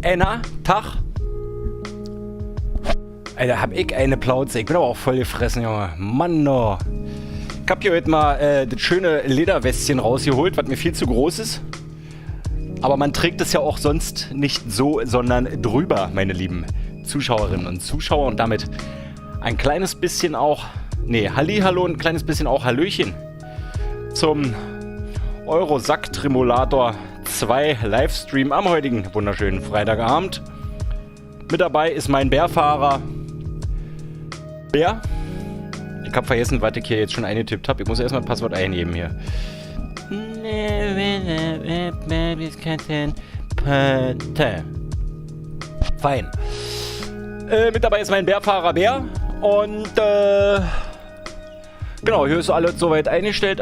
Na, Tag. Alter, hab ich eine Plauze. Ich bin aber auch voll gefressen, Junge. Mann, no. Ich hab hier heute mal das schöne Lederwestchen rausgeholt, was mir viel zu groß ist. Aber man trägt es ja auch sonst nicht so, sondern drüber, meine lieben Zuschauerinnen und Zuschauer. Und damit ein kleines bisschen auch, Hallihallo, ein kleines bisschen auch Hallöchen zum Eurosack Tremolator 2 Livestream am heutigen wunderschönen Freitagabend. Mit dabei ist mein Bärfahrer Bär. Ich habe vergessen, was ich hier jetzt schon eingetippt habe. Ich muss erstmal ein Passwort eingeben hier. Fein. Mit dabei ist mein Bärfahrer Bär. Und genau, hier ist alles soweit eingestellt.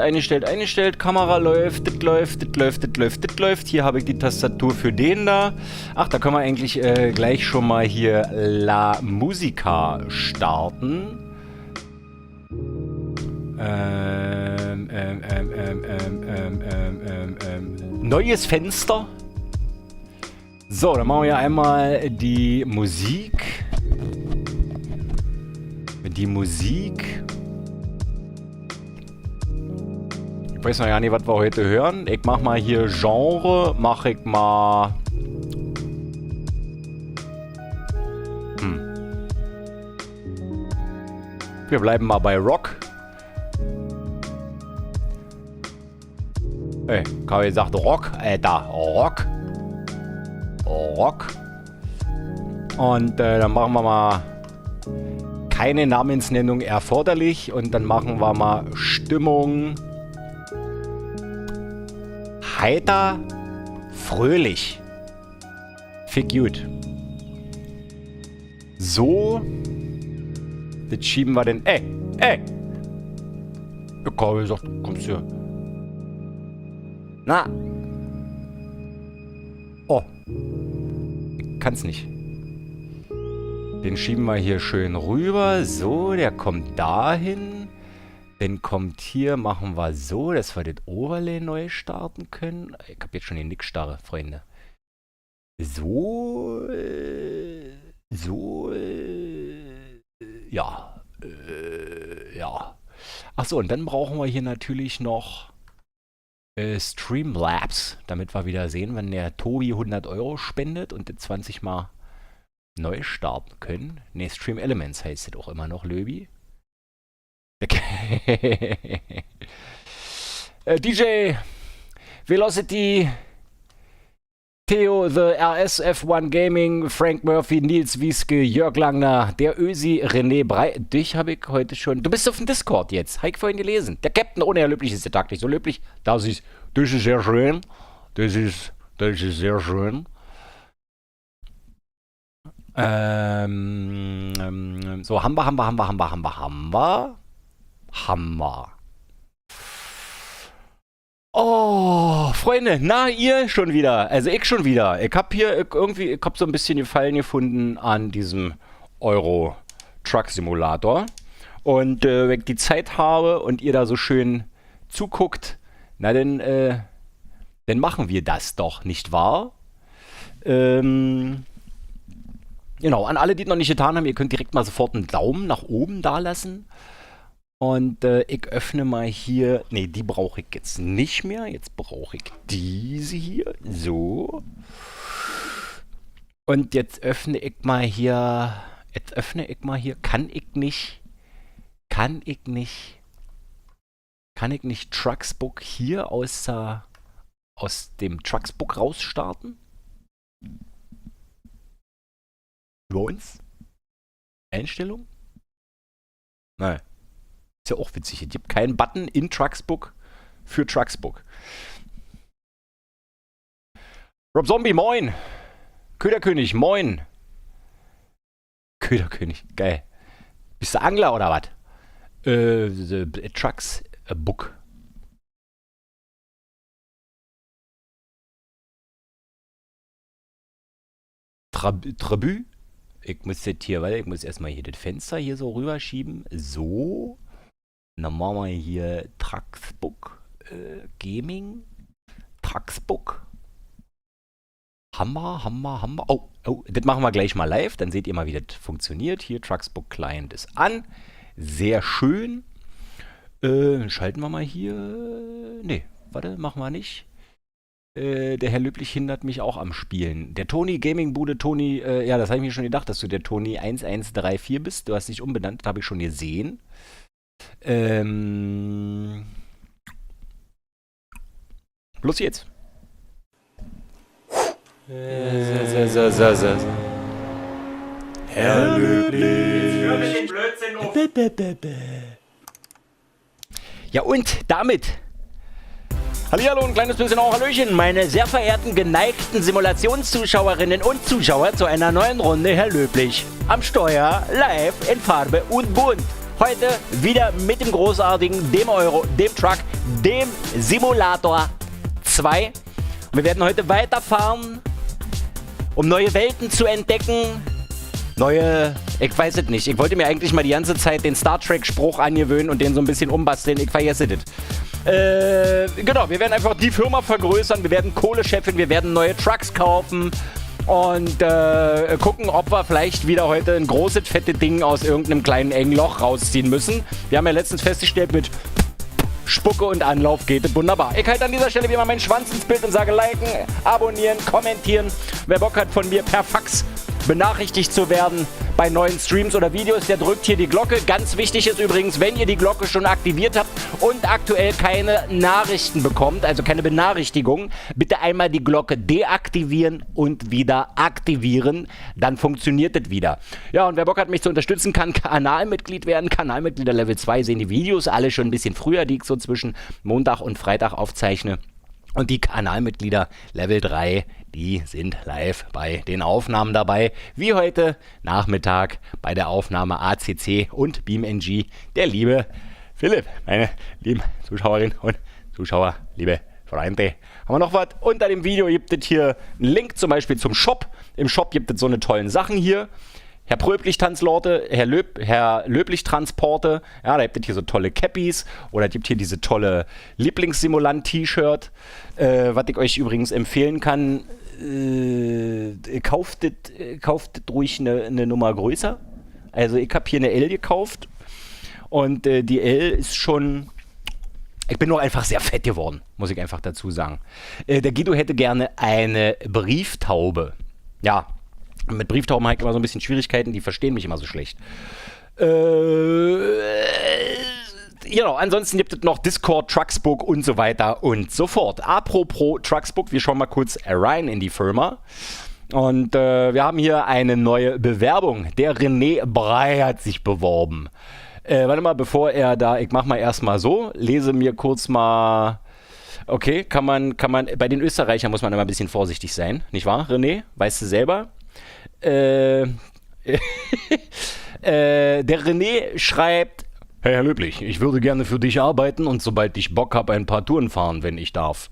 Kamera läuft, das läuft. Hier habe ich die Tastatur für den da. Ach, da können wir eigentlich gleich schon mal hier La Musica starten. Neues Fenster. So, dann machen wir einmal die Musik. Ich weiß noch gar nicht, was wir heute hören. Ich mach mal hier Genre, Wir bleiben mal bei Rock. Ey, Kavi sagt Rock, Rock. Und dann machen wir mal keine Namensnennung erforderlich. Und dann machen wir mal Stimmung heiter, fröhlich. Fick gut. So. Das schieben wir denn. Ey! Der Kavi sagt, kommst du. Na. Oh. Ich kann's nicht. Den schieben wir hier schön rüber. So, der kommt dahin. Dann kommt hier, machen wir so, dass wir das Overlay neu starten können. Ich hab jetzt schon den Nickstarre, Freunde. So. Ja. Achso, und dann brauchen wir hier natürlich noch Streamlabs, damit wir wieder sehen, wenn der Tobi 100 € spendet und das 20 Mal neu starten können. Ne, Stream Elements heißt das auch immer noch, Löbi. DJ Velocity, Theo the RSF1 Gaming, Frank Murphy, Nils Wieske, Jörg Langner, der Ösi, René Brei. Dich habe ich heute schon. Du bist auf dem Discord jetzt. Habe ich vorhin gelesen. Der Captain ohne löblich ist der Tag nicht so löblich. Das ist sehr schön. Das ist sehr schön. So, Hammer. Oh, Freunde, na, ihr schon wieder. Also ich schon wieder. Ich hab hier irgendwie, ich hab so ein bisschen Gefallen gefunden an diesem Euro Truck Simulator. Und wenn ich die Zeit habe und ihr da so schön zuguckt, na dann machen wir das doch, nicht wahr? Genau, an alle, die es noch nicht getan haben, ihr könnt direkt mal sofort einen Daumen nach oben da lassen. Und ich öffne mal hier, ne, die brauche ich jetzt nicht mehr. Jetzt brauche ich diese hier, so. Und jetzt öffne ich mal hier, kann ich nicht Trucksbook hier aus dem Trucksbook rausstarten? Über uns? Einstellung? Nein. Ist ja auch witzig. Es gibt keinen Button in Trucksbook für Trucksbook. Rob Zombie, moin. Köderkönig, moin. Köderkönig, geil. Bist du Angler oder was? Trucksbook. Trabü? Ich muss das hier, weil ich muss erstmal hier das Fenster hier so rüberschieben. So. Und dann machen wir hier Trucksbook Gaming. Trucksbook. Hammer. Oh. Oh, das machen wir gleich mal live, dann seht ihr mal, wie das funktioniert. Hier, Trucksbook Client ist an. Sehr schön. Schalten wir mal hier. Nee, warte, machen wir nicht. Der Herr Löblich hindert mich auch am Spielen. Der Toni, Gaming-Bude, Toni, ja, das habe ich mir schon gedacht, dass du der Toni 1134 bist. Du hast dich umbenannt, das habe ich schon gesehen. Los jetzt. Herr Löblich. Ich höre den Blödsinn auf. Ja, und damit hallihallo, ein kleines bisschen auch Hallöchen, meine sehr verehrten, geneigten Simulationszuschauerinnen und Zuschauer zu einer neuen Runde Herr Löblich am Steuer, live in Farbe und bunt. Heute wieder mit dem großartigen, dem Euro, dem Truck, dem Simulator 2. Wir werden heute weiterfahren, um neue Welten zu entdecken. Ich weiß es nicht. Ich wollte mir eigentlich mal die ganze Zeit den Star Trek-Spruch angewöhnen und den so ein bisschen umbasteln. Ich vergesse das. Genau, wir werden einfach die Firma vergrößern, wir werden Kohle scheffeln, wir werden neue Trucks kaufen und gucken, ob wir vielleicht wieder heute ein großes, fettes Ding aus irgendeinem kleinen engen Loch rausziehen müssen. Wir haben ja letztens festgestellt, mit Spucke und Anlauf geht es wunderbar. Ich halte an dieser Stelle wie immer meinen Schwanz ins Bild und sage liken, abonnieren, kommentieren. Wer Bock hat, von mir per Fax benachrichtigt zu werden bei neuen Streams oder Videos, der drückt hier die Glocke. Ganz wichtig ist übrigens, wenn ihr die Glocke schon aktiviert habt und aktuell keine Nachrichten bekommt, also keine Benachrichtigungen, bitte einmal die Glocke deaktivieren und wieder aktivieren, dann funktioniert das wieder. Ja, und wer Bock hat, mich zu unterstützen, kann Kanalmitglied werden. Kanalmitglieder Level 2 sehen die Videos alle schon ein bisschen früher, die ich so zwischen Montag und Freitag aufzeichne. Und die Kanalmitglieder Level 3, die sind live bei den Aufnahmen dabei. Wie heute Nachmittag bei der Aufnahme ACC und BeamNG. Der liebe Philipp, meine lieben Zuschauerinnen und Zuschauer, liebe Freunde. Haben wir noch was? Unter dem Video gibt es hier einen Link zum Beispiel zum Shop. Im Shop gibt es so eine tollen Sachen hier. Herr Pröblich-Tanzlorte, Herr Löblich-Transporte, ja, da gibt es hier so tolle Cappies oder es gibt hier diese tolle Lieblingssimulant-T-Shirt, was ich euch übrigens empfehlen kann, kauft das ruhig eine Nummer größer. Also ich habe hier eine L gekauft und die L ist schon, ich bin nur einfach sehr fett geworden, muss ich einfach dazu sagen. Der Guido hätte gerne eine Brieftaube, ja. Mit Brieftauben habe ich immer so ein bisschen Schwierigkeiten, die verstehen mich immer so schlecht. Genau, ansonsten gibt es noch Discord, Trucksbook und so weiter und so fort. Apropos Trucksbook, wir schauen mal kurz rein in die Firma. Und wir haben hier eine neue Bewerbung. Der René Brey hat sich beworben. Warte mal, bevor er da, ich mach mal erstmal so, lese mir kurz mal. Okay, kann man, bei den Österreichern muss man immer ein bisschen vorsichtig sein, nicht wahr, René? Weißt du selber? Der René schreibt: Hey Herr Löblich, ich würde gerne für dich arbeiten und sobald ich Bock habe, ein paar Touren fahren, wenn ich darf.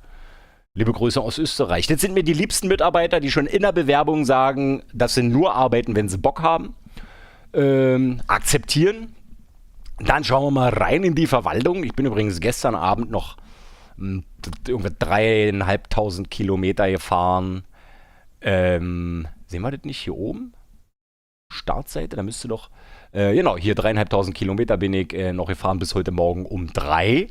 Liebe Grüße aus Österreich. Das sind mir die liebsten Mitarbeiter, die schon in der Bewerbung sagen, dass sie nur arbeiten, wenn sie Bock haben. Akzeptieren. Dann schauen wir mal rein in die Verwaltung. Ich bin übrigens gestern Abend noch irgendwie 3.500 Kilometer gefahren. Sehen wir das nicht hier oben? Startseite, da müsste doch, genau, hier 3.500 Kilometer bin ich noch gefahren bis heute Morgen um 3.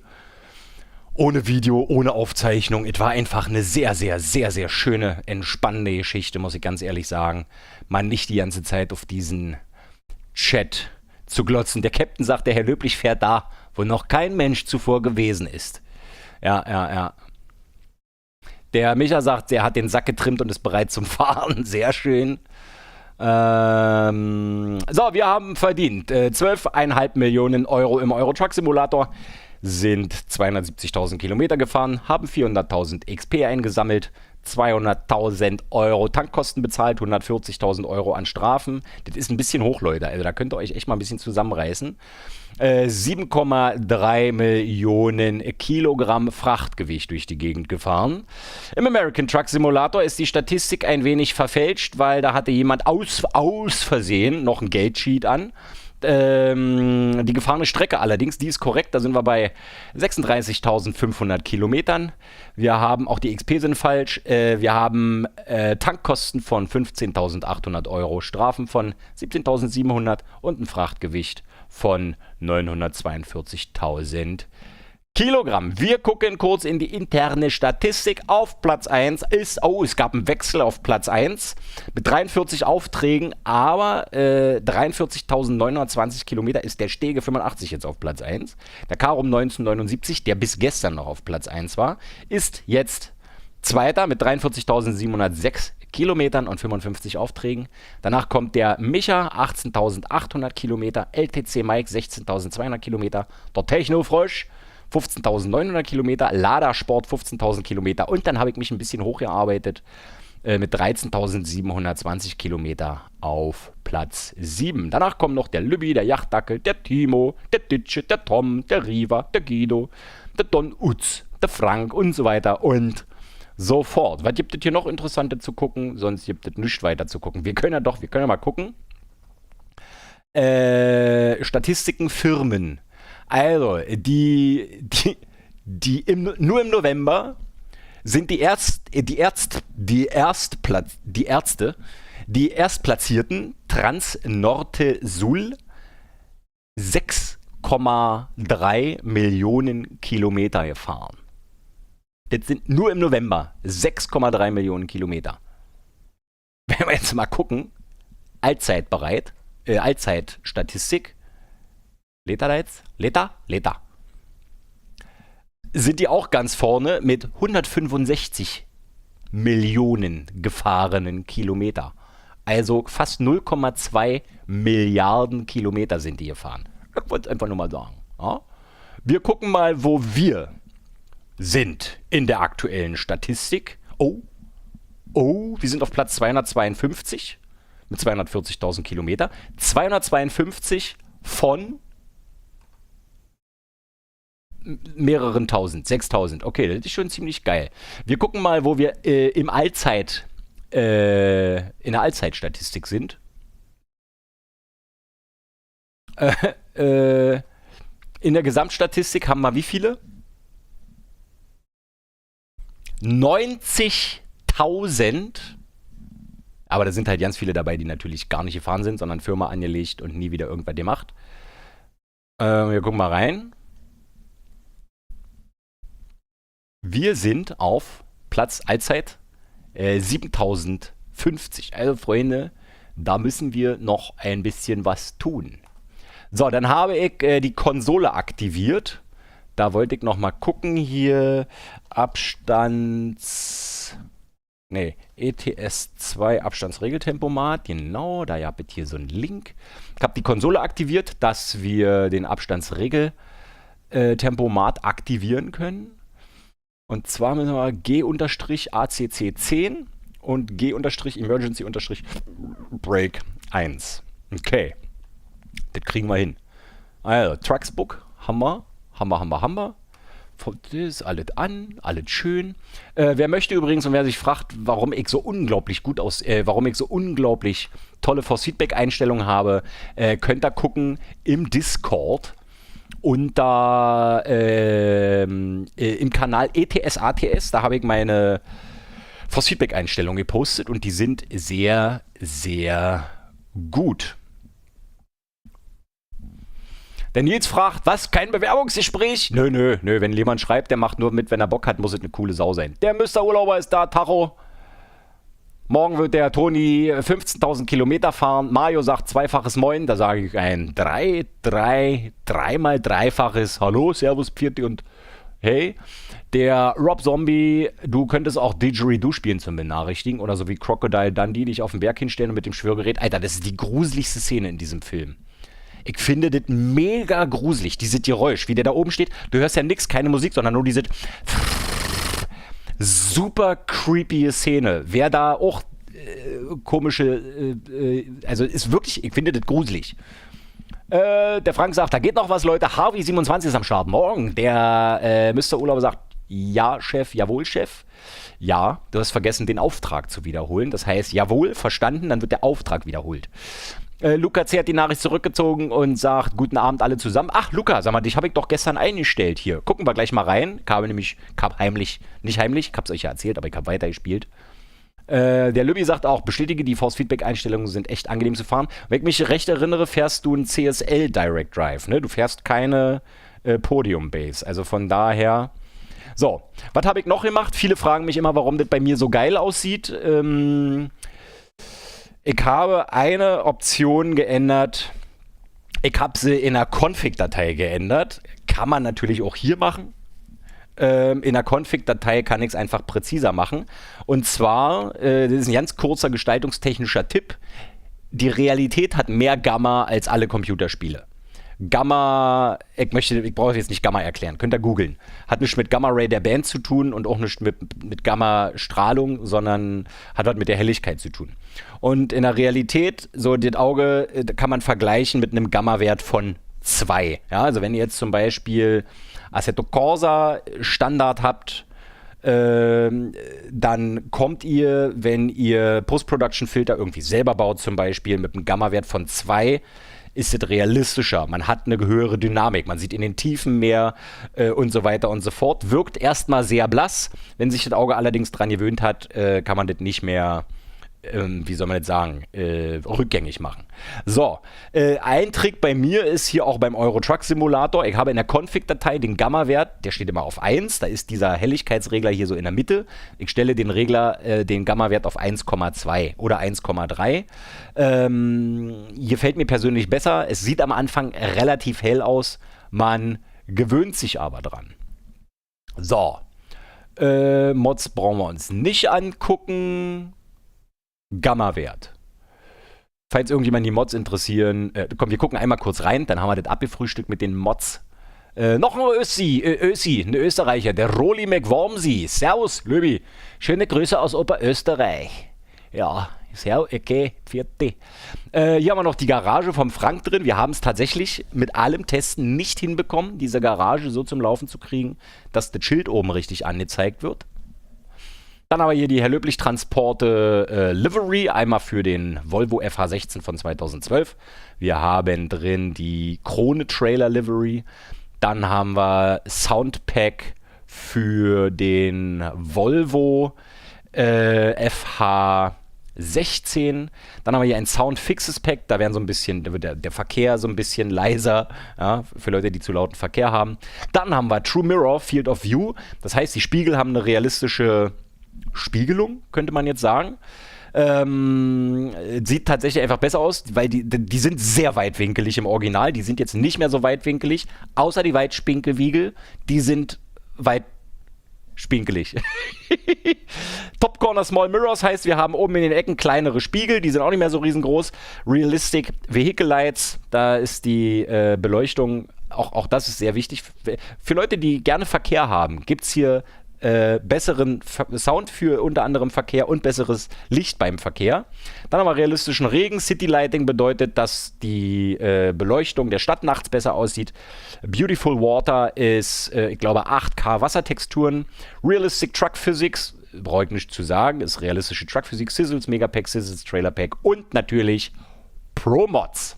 Ohne Video, ohne Aufzeichnung. Es war einfach eine sehr, sehr, sehr, sehr schöne, entspannende Geschichte, muss ich ganz ehrlich sagen. Man nicht die ganze Zeit auf diesen Chat zu glotzen. Der Captain sagt, der Herr Löblich fährt da, wo noch kein Mensch zuvor gewesen ist. Ja. Der Micha sagt, er hat den Sack getrimmt und ist bereit zum Fahren. Sehr schön. So, wir haben verdient 12,5 Millionen Euro im Euro Truck Simulator, sind 270.000 Kilometer gefahren, haben 400.000 XP eingesammelt, 200.000 Euro Tankkosten bezahlt, 140.000 Euro an Strafen. Das ist ein bisschen hoch, Leute. Also da könnt ihr euch echt mal ein bisschen zusammenreißen. 7,3 Millionen Kilogramm Frachtgewicht durch die Gegend gefahren. Im American Truck Simulator ist die Statistik ein wenig verfälscht, weil da hatte jemand aus Versehen noch ein Geldsheet an. Die gefahrene Strecke allerdings, die ist korrekt, da sind wir bei 36.500 Kilometern. Wir haben, auch die XP sind falsch, wir haben Tankkosten von 15.800 Euro, Strafen von 17.700 und ein Frachtgewicht von 942.000 Kilogramm. Wir gucken kurz in die interne Statistik. Auf Platz 1 ist, es gab einen Wechsel auf Platz 1 mit 43 Aufträgen, aber 43.920 Kilometer ist der Stege 85 jetzt auf Platz 1. Der Karum 1979, der bis gestern noch auf Platz 1 war, ist jetzt Zweiter mit 43.706 Kilometern und 55 Aufträgen. Danach kommt der Micha, 18.800 Kilometer, LTC Mike, 16.200 Kilometer, der Technofrosch, 15.900 Kilometer, Lada Sport 15.000 Kilometer und dann habe ich mich ein bisschen hochgearbeitet mit 13.720 Kilometer auf Platz 7. Danach kommen noch der Lübbi, der Yachtdackel, der Timo, der Ditsche, der Tom, der Riva, der Guido, der Don Utz, der Frank und so weiter und so fort. Was gibt es hier noch Interessantes zu gucken? Sonst gibt es nichts weiter zu gucken. Wir können ja mal gucken. Statistiken Firmen. Also, nur im November sind die Erstplatzierten Transnorte Sul 6,3 Millionen Kilometer gefahren. Das sind nur im November 6,3 Millionen Kilometer. Wenn wir jetzt mal gucken, Allzeitstatistik, Leta. Sind die auch ganz vorne mit 165 Millionen gefahrenen Kilometer. Also fast 0,2 Milliarden Kilometer sind die gefahren. Ich wollte es einfach nur mal sagen. Ja? Wir gucken mal, wo wir sind in der aktuellen Statistik. Wir sind auf Platz 252 mit 240.000 Kilometer. 252 von mehreren tausend, 6.000. Okay, das ist schon ziemlich geil. Wir gucken mal, wo wir in der Allzeitstatistik sind. In der Gesamtstatistik haben wir wie viele? 90.000. Aber da sind halt ganz viele dabei, die natürlich gar nicht gefahren sind, sondern Firma angelegt und nie wieder irgendwas gemacht. Wir gucken mal rein. Wir sind auf Platz Allzeit 7050. Also Freunde, da müssen wir noch ein bisschen was tun. So, dann habe ich die Konsole aktiviert. Da wollte ich noch mal gucken hier. ETS 2 Abstandsregeltempomat. Genau, da habt ihr hier so einen Link. Ich habe die Konsole aktiviert, dass wir den Abstandsregeltempomat aktivieren können. Und zwar müssen wir G-ACC10 und G-Emergency-Break 1. Okay. Das kriegen wir hin. Also, Trucksbook haben wir. Das ist alles an, alles schön. Wer möchte übrigens und wer sich fragt, warum ich so unglaublich tolle Force-Feedback-Einstellungen habe, könnt ihr gucken im Discord. Unter im Kanal ETS-ATS, da habe ich meine Force-Feedback-Einstellungen gepostet und die sind sehr, sehr gut. Der Nils fragt, was, kein Bewerbungsgespräch? Nö, wenn jemand schreibt, der macht nur mit, wenn er Bock hat, muss es eine coole Sau sein. Der Mr. Urlauber ist da, Tacho. Morgen wird der Toni 15.000 Kilometer fahren. Mario sagt zweifaches Moin. Da sage ich ein dreimal dreifaches Hallo, Servus, Pfirti und hey. Der Rob Zombie, du könntest auch Didgeridoo spielen zum Benachrichtigen oder so wie Crocodile Dundee dich auf den Berg hinstellen und mit dem Schwörgerät. Alter, das ist die gruseligste Szene in diesem Film. Ich finde das mega gruselig, dieses Geräusch, wie der da oben steht. Du hörst ja nichts, keine Musik, sondern nur diese super creepy Szene. Wer da auch also ist wirklich, ich finde das gruselig. Der Frank sagt, da geht noch was, Leute. Harvey 27 ist am Start. Morgen. Der Mr. Urlauber sagt, ja, Chef, jawohl, Chef. Ja, du hast vergessen, den Auftrag zu wiederholen. Das heißt, jawohl, verstanden, dann wird der Auftrag wiederholt. Luca C. hat die Nachricht zurückgezogen und sagt, guten Abend alle zusammen. Ach, Luca, sag mal, dich habe ich doch gestern eingestellt hier. Gucken wir gleich mal rein. Ich habe nämlich, nicht heimlich, ich habe es euch ja erzählt, aber ich habe weitergespielt. Der Lübbi sagt auch, bestätige, die Force-Feedback-Einstellungen sind echt angenehm zu fahren. Wenn ich mich recht erinnere, fährst du ein CSL Direct Drive, ne? Du fährst keine Podium-Base. Also von daher. So, was habe ich noch gemacht? Viele fragen mich immer, warum das bei mir so geil aussieht. Ich habe eine Option geändert. Ich habe sie in einer Config-Datei geändert. Kann man natürlich auch hier machen. In der Config-Datei kann ich es einfach präziser machen. Und zwar, das ist ein ganz kurzer gestaltungstechnischer Tipp. Die Realität hat mehr Gamma als alle Computerspiele. Gamma, ich brauche jetzt nicht Gamma erklären, könnt ihr googeln. Hat nichts mit Gamma Ray der Band zu tun und auch nicht mit Gamma-Strahlung, sondern hat was mit der Helligkeit zu tun. Und in der Realität, so das Auge kann man vergleichen mit einem Gamma-Wert von 2. Ja, also wenn ihr jetzt zum Beispiel Assetto Corsa Standard habt, dann kommt ihr, wenn ihr Post-Production-Filter irgendwie selber baut, zum Beispiel mit einem Gamma-Wert von 2, ist es realistischer. Man hat eine höhere Dynamik. Man sieht in den Tiefen mehr und so weiter und so fort. Wirkt erstmal sehr blass. Wenn sich das Auge allerdings dran gewöhnt hat, kann man das nicht mehr, wie soll man das sagen, rückgängig machen. So, ein Trick bei mir ist hier auch beim Euro Truck Simulator. Ich habe in der Config-Datei den Gamma-Wert, der steht immer auf 1. Da ist dieser Helligkeitsregler hier so in der Mitte. Ich stelle den Regler, den Gamma-Wert auf 1,2 oder 1,3. Hier fällt mir persönlich besser. Es sieht am Anfang relativ hell aus. Man gewöhnt sich aber dran. So, Mods brauchen wir uns nicht angucken. Gamma-Wert. Falls irgendjemand die Mods interessieren, komm, wir gucken einmal kurz rein, dann haben wir das abgefrühstückt mit den Mods. Noch ein Ösi, ein Österreicher, der Roli McWormsy. Servus, Löbi. Schöne Grüße aus Oberösterreich. Ja, sehr okay, vierte. Hier haben wir noch die Garage vom Frank drin. Wir haben es tatsächlich mit allem Testen nicht hinbekommen, diese Garage so zum Laufen zu kriegen, dass das Schild oben richtig angezeigt wird. Dann haben wir hier die Herr Löblich Transporte Livery, einmal für den Volvo FH16 von 2012. Wir haben drin die Krone Trailer Livery. Dann haben wir Soundpack für den Volvo FH16. Dann haben wir hier ein Sound Fixes Pack, da werden so ein bisschen, da wird der Verkehr so ein bisschen leiser, ja, für Leute, die zu lauten Verkehr haben. Dann haben wir True Mirror Field of View, das heißt, die Spiegel haben eine realistische Spiegelung, könnte man jetzt sagen. Sieht tatsächlich einfach besser aus, weil die sind sehr weitwinkelig im Original. Die sind jetzt nicht mehr so weitwinkelig, außer die Weitspinkelwiegel, die sind weitspinkelig. Top Corner Small Mirrors heißt, wir haben oben in den Ecken kleinere Spiegel, die sind auch nicht mehr so riesengroß. Realistic Vehicle Lights, da ist die Beleuchtung, auch das ist sehr wichtig. Für Leute, die gerne Verkehr haben, gibt es hier besseren Sound für unter anderem Verkehr und besseres Licht beim Verkehr. Dann haben wir realistischen Regen. City Lighting bedeutet, dass die Beleuchtung der Stadt nachts besser aussieht. Beautiful Water ist, ich glaube, 8K Wassertexturen. Realistic Truck Physics, brauche ich nicht zu sagen, ist realistische Truck Physics. Sizzles, Megapack, Sizzles, Trailer Pack und natürlich Pro Mods.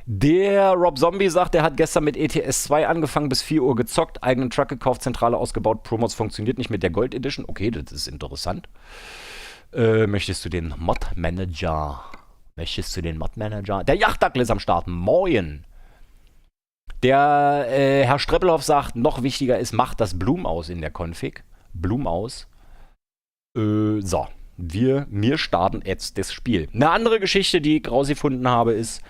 Der Rob Zombie sagt, er hat gestern mit ETS 2 angefangen, bis 4 Uhr gezockt, eigenen Truck gekauft, Zentrale ausgebaut, Promos funktioniert nicht mit der Gold Edition. Okay, das ist interessant. Möchtest du den Mod-Manager? Der Yachtdackel ist am Start. Moin. Der Herr Streppelhoff sagt, noch wichtiger ist, macht das Bloom aus in der Config. Bloom aus. So, wir starten jetzt das Spiel. Eine andere Geschichte, die ich rausgefunden habe, ist,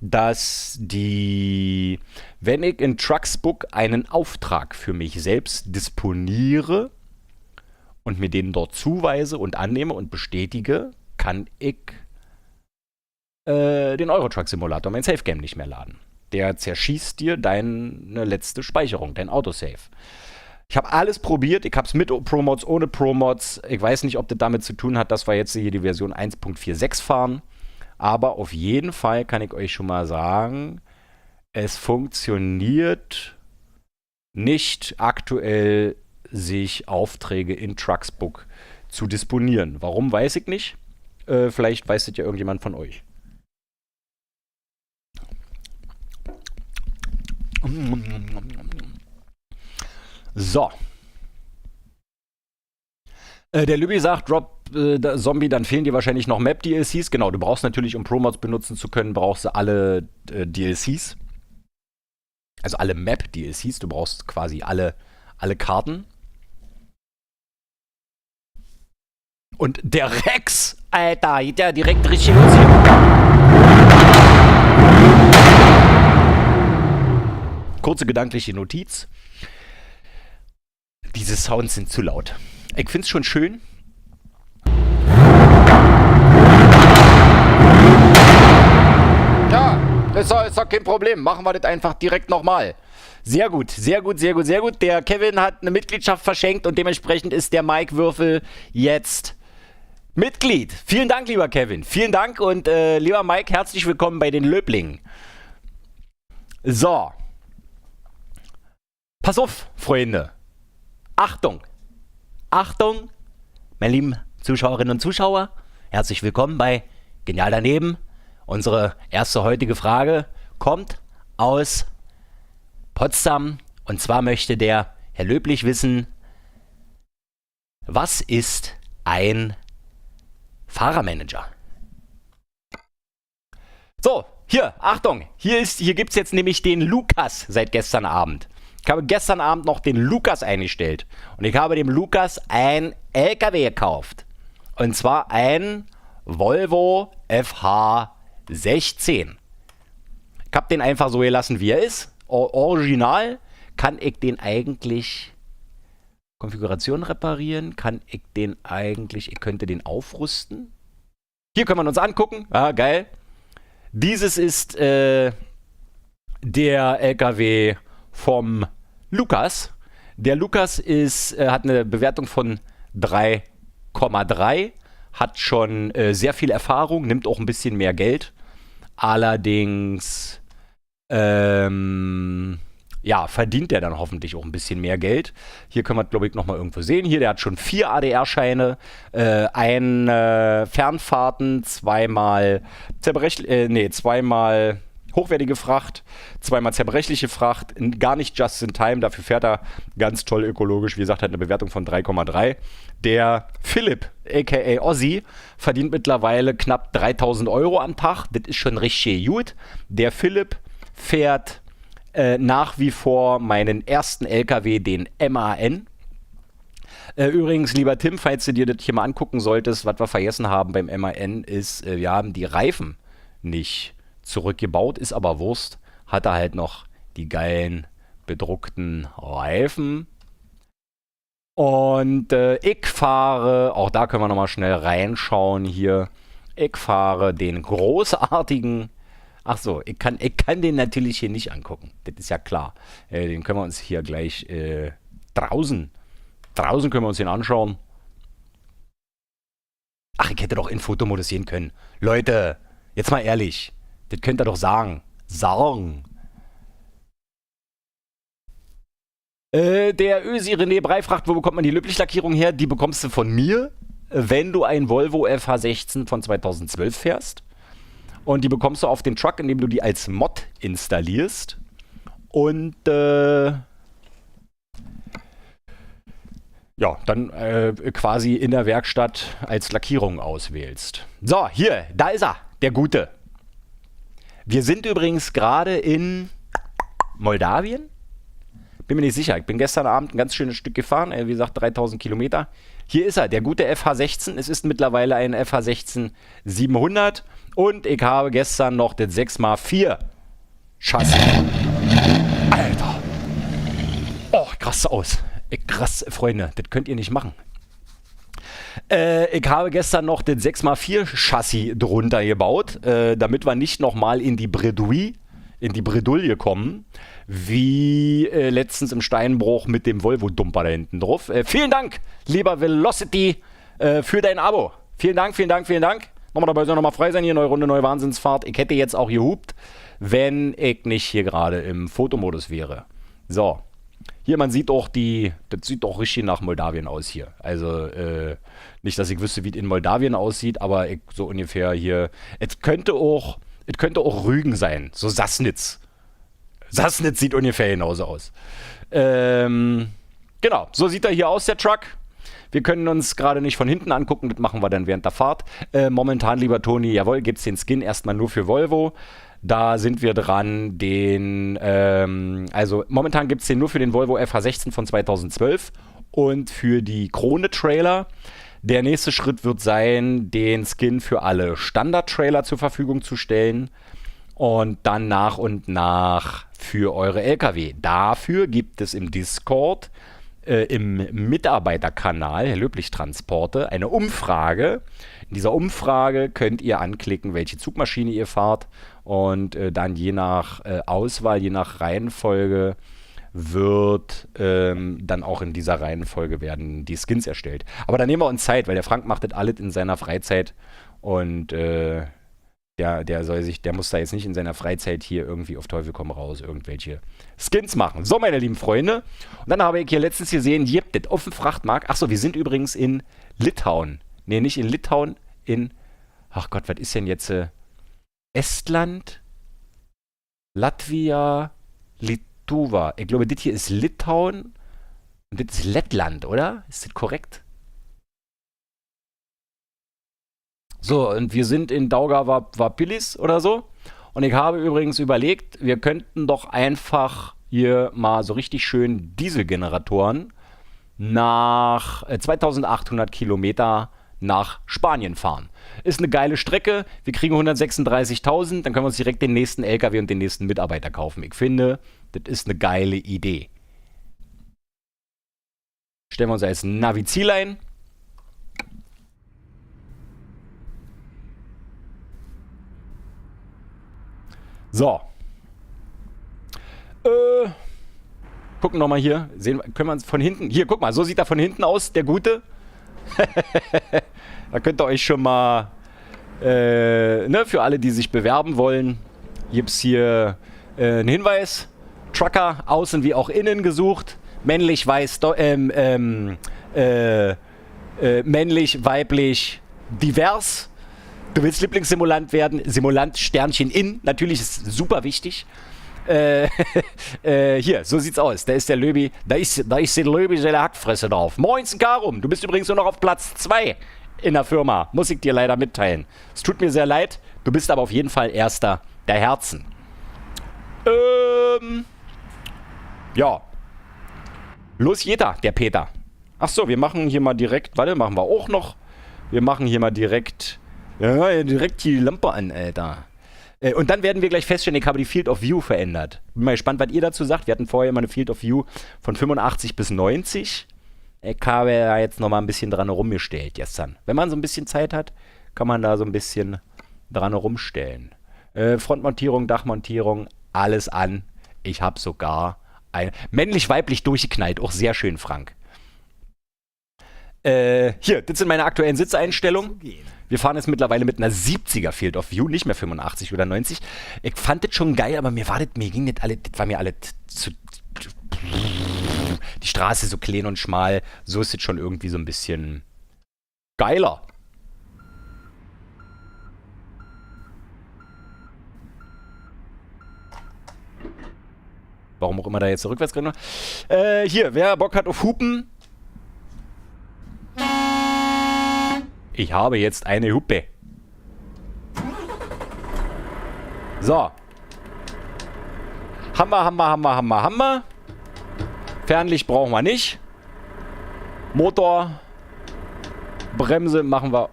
dass wenn ich in Trucksbook einen Auftrag für mich selbst disponiere und mir den dort zuweise und annehme und bestätige, kann ich den Euro Truck Simulator, mein Safe Game, nicht mehr laden. Der zerschießt dir deine letzte Speicherung, dein Autosave. Ich habe alles probiert, ich habe es mit Pro-Mods, ohne Pro-Mods. Ich weiß nicht, ob das damit zu tun hat, dass wir jetzt hier die Version 1.46 fahren. Aber auf jeden Fall kann ich euch schon mal sagen, es funktioniert nicht aktuell sich Aufträge in Trucksbook zu disponieren. Warum, weiß ich nicht. Vielleicht weiß es ja irgendjemand von euch. So. Der Lübi sagt, Drop Zombie, dann fehlen dir wahrscheinlich noch Map-DLCs. Genau, du brauchst natürlich, um Pro-Mods benutzen zu können, brauchst du alle DLCs. Also alle Map-DLCs, du brauchst quasi alle Karten. Und der Rex, Alter, geht ja direkt richtig los hier. Kurze gedankliche Notiz. Diese Sounds sind zu laut. Ich find's schon schön. Ja, ist doch kein Problem. Machen wir das einfach direkt nochmal. Sehr gut, sehr gut, sehr gut, sehr gut. Der Kevin hat eine Mitgliedschaft verschenkt und dementsprechend ist der Mike Würfel jetzt Mitglied. Vielen Dank, lieber Kevin. Vielen Dank und lieber Mike, herzlich willkommen bei den Löblingen. So. Pass auf, Freunde. Achtung. Achtung, meine lieben Zuschauerinnen und Zuschauer. Herzlich willkommen bei Genial daneben. Unsere erste heutige Frage kommt aus Potsdam. Und zwar möchte der Herr Löblich wissen, was ist ein Fahrermanager? So, hier, Achtung, hier gibt es jetzt nämlich den Lukas seit gestern Abend. Ich habe gestern Abend noch den Lukas eingestellt und ich habe dem Lukas ein LKW gekauft. Und zwar ein Volvo FH16. Ich habe den einfach so gelassen, wie er ist. Original. Kann ich den eigentlich Konfiguration reparieren? Kann ich den eigentlich, ich könnte den aufrüsten? Hier können wir uns angucken. Ah, geil. Dieses ist der LKW vom Lukas. Der Lukas hat eine Bewertung von 3,3, hat schon sehr viel Erfahrung, nimmt auch ein bisschen mehr Geld. Allerdings verdient der dann hoffentlich auch ein bisschen mehr Geld. Hier können wir, glaube ich, nochmal irgendwo sehen. Hier, der hat schon 4 ADR-Scheine, Fernfahrten, zweimal hochwertige Fracht, zweimal zerbrechliche Fracht, gar nicht just in time, dafür fährt er ganz toll ökologisch, wie gesagt, hat eine Bewertung von 3,3. Der Philipp, aka Ozzy, verdient mittlerweile knapp 3.000 Euro am Tag, das ist schon richtig gut. Der Philipp fährt nach wie vor meinen ersten LKW, den MAN. Übrigens, lieber Tim, falls du dir das hier mal angucken solltest, was wir vergessen haben beim MAN ist, wir haben die Reifen nicht zurückgebaut, ist aber Wurst, hat er halt noch die geilen bedruckten Reifen. Und ich fahre, auch da können wir nochmal schnell reinschauen hier, ich fahre den großartigen, ach so, ich kann den natürlich hier nicht angucken, das ist ja klar. Den können wir uns hier gleich draußen können wir uns den anschauen. Ach, ich hätte doch in Fotomodus sehen können. Leute, jetzt mal ehrlich. Das könnt ihr doch sagen. Der Ösi René Brei fragt, wo bekommt man die Löblich-Lackierung her? Die bekommst du von mir, wenn du ein Volvo FH16 von 2012 fährst. Und die bekommst du auf den Truck, indem du die als Mod installierst. Und dann quasi in der Werkstatt als Lackierung auswählst. So, hier, da ist er, der Gute. Wir sind übrigens gerade in Moldawien. Bin mir nicht sicher. Ich bin gestern Abend ein ganz schönes Stück gefahren. Wie gesagt, 3.000 Kilometer. Hier ist er, der gute FH16. Es ist mittlerweile ein FH16 700. Und ich habe gestern noch den 6x4 Chassis. Alter. Oh, krass aus. Krass, Freunde. Das könnt ihr nicht machen. Ich habe gestern noch den 6x4 Chassis drunter gebaut, damit wir nicht nochmal in die Bredouille kommen, wie letztens im Steinbruch mit dem Volvo-Dumper da hinten drauf. Vielen Dank, lieber Velocity, für dein Abo. Vielen Dank. Nochmal dabei soll nochmal frei sein hier, neue Runde, neue Wahnsinnsfahrt. Ich hätte jetzt auch gehupt, wenn ich nicht hier gerade im Fotomodus wäre. So, Hier, man sieht auch das sieht auch richtig nach Moldawien aus hier. Also, nicht, dass ich wüsste, wie es in Moldawien aussieht, aber so ungefähr hier. Es könnte auch Rügen sein, so Sassnitz. Sassnitz sieht ungefähr genauso aus. Genau, so sieht er hier aus, der Truck. Wir können uns gerade nicht von hinten angucken, das machen wir dann während der Fahrt. Momentan, lieber Toni, jawohl, gibt es den Skin erstmal nur für Volvo. Da sind wir dran, also momentan gibt es den nur für den Volvo FH16 von 2012 und für die Krone-Trailer. Der nächste Schritt wird sein, den Skin für alle Standard-Trailer zur Verfügung zu stellen und dann nach und nach für eure LKW. Dafür gibt es im Discord, im Mitarbeiterkanal, Herr Löblich Transporte, eine Umfrage. In dieser Umfrage könnt ihr anklicken, welche Zugmaschine ihr fahrt und dann je nach Auswahl, je nach Reihenfolge wird dann auch in dieser Reihenfolge werden die Skins erstellt. Aber da nehmen wir uns Zeit, weil der Frank macht das alles in seiner Freizeit und der muss da jetzt nicht in seiner Freizeit hier irgendwie auf Teufel komm raus irgendwelche Skins machen. So, meine lieben Freunde. Und dann habe ich hier letztens gesehen, das auf dem Frachtmarkt. Achso, wir sind übrigens in Litauen. Nee, nicht in Litauen, ach Gott, was ist denn jetzt? Estland, Latvia, Lituva. Ich glaube, das hier ist Litauen und das ist Lettland, oder? Ist das korrekt? So, und wir sind in Daugava-Pilis oder so. Und ich habe übrigens überlegt, wir könnten doch einfach hier mal so richtig schön Dieselgeneratoren nach 2800 Kilometer nach Spanien fahren. Ist eine geile Strecke. Wir kriegen 136.000, dann können wir uns direkt den nächsten LKW und den nächsten Mitarbeiter kaufen. Ich finde, das ist eine geile Idee. Stellen wir uns als Navi-Ziel ein. So. Gucken nochmal hier. Können wir uns von hinten. Hier, guck mal, so sieht er von hinten aus, der Gute. Da könnt ihr euch schon mal, für alle, die sich bewerben wollen, gibt es hier einen Hinweis. Trucker, außen wie auch innen gesucht. Männlich, weiß, männlich, weiblich, divers. Du willst Lieblingssimulant werden, Simulant Sternchen in, natürlich ist super wichtig. Hier, so sieht's aus. Da ist der Löbi, da ist der Löbi seine Hackfresse drauf. Moinsen Karum, du bist übrigens nur noch auf Platz 2 in der Firma. Muss ich dir leider mitteilen. Es tut mir sehr leid, du bist aber auf jeden Fall Erster der Herzen. Ja. Los jeder, der Peter. Achso, wir machen hier mal direkt, warte, machen wir auch noch. Wir machen hier mal direkt die Lampe an, Alter. Und dann werden wir gleich feststellen, ich habe die Field of View verändert. Bin mal gespannt, was ihr dazu sagt. Wir hatten vorher immer eine Field of View von 85 bis 90. Ich habe da jetzt nochmal ein bisschen dran rumgestellt gestern. Wenn man so ein bisschen Zeit hat, kann man da so ein bisschen dran rumstellen. Frontmontierung, Dachmontierung, alles an. Ich habe sogar ein männlich-weiblich durchgeknallt. Auch sehr schön, Frank. Hier, das sind meine aktuellen Sitzeinstellungen. Wir fahren jetzt mittlerweile mit einer 70er Field of View, nicht mehr 85 oder 90. Ich fand das schon geil, aber mir ging nicht alle, das war mir alle zu. Die Straße so klein und schmal. So ist es schon irgendwie so ein bisschen geiler. Warum auch immer da jetzt der Rückwärtsgang. Hier, wer Bock hat auf Hupen. Ich habe jetzt eine Hupe. So. Hammer. Fernlicht brauchen wir nicht. Motor. Bremse machen wir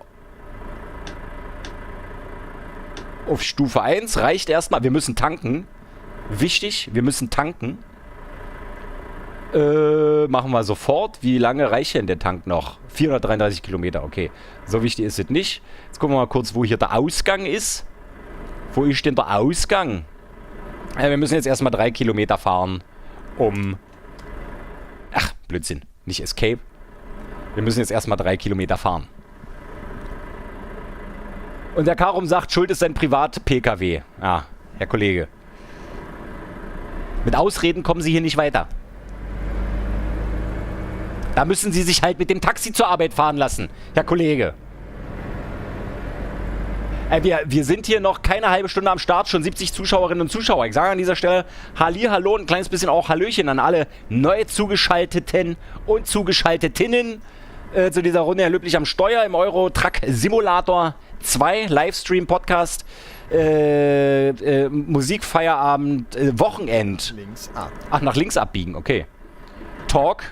auf Stufe 1. Reicht erstmal. Wir müssen tanken. Wichtig, wir müssen tanken. Machen wir sofort. Wie lange reicht denn der Tank noch? 433 Kilometer, okay. So wichtig ist es nicht. Jetzt gucken wir mal kurz, wo hier der Ausgang ist. Wo ist denn der Ausgang? Wir müssen jetzt erstmal 3 Kilometer fahren, Ach, Blödsinn. Nicht Escape. Wir müssen jetzt erstmal 3 Kilometer fahren. Und der Karum sagt, Schuld ist sein Privat-Pkw. Ja, Herr Kollege. Mit Ausreden kommen Sie hier nicht weiter. Da müssen Sie sich halt mit dem Taxi zur Arbeit fahren lassen, Herr Kollege. Wir sind hier noch keine halbe Stunde am Start, schon 70 Zuschauerinnen und Zuschauer. Ich sage an dieser Stelle Hallihallo und ein kleines bisschen auch Hallöchen an alle neu zugeschalteten und Zugeschaltetinnen zu dieser Runde. Herr Löblich am Steuer im Euro Truck Simulator 2 Livestream Podcast Musikfeierabend Wochenend. Links ab. Ach, nach links abbiegen, okay. Talk.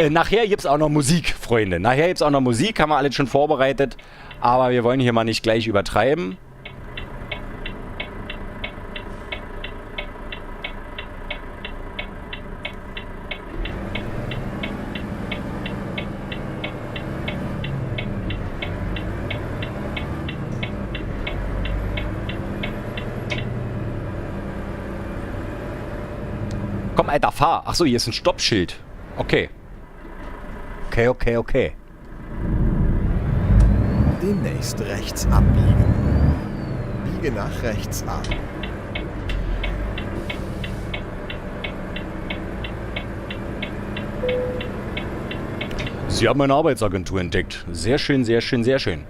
Nachher gibt's auch noch Musik, Freunde. Nachher gibt's auch noch Musik, haben wir alles schon vorbereitet. Aber wir wollen hier mal nicht gleich übertreiben. Komm, Alter, fahr. Achso, hier ist ein Stoppschild. Okay. Okay. Demnächst rechts abbiegen. Biege nach rechts ab. Sie haben eine Arbeitsagentur entdeckt. Sehr schön, sehr schön, sehr schön.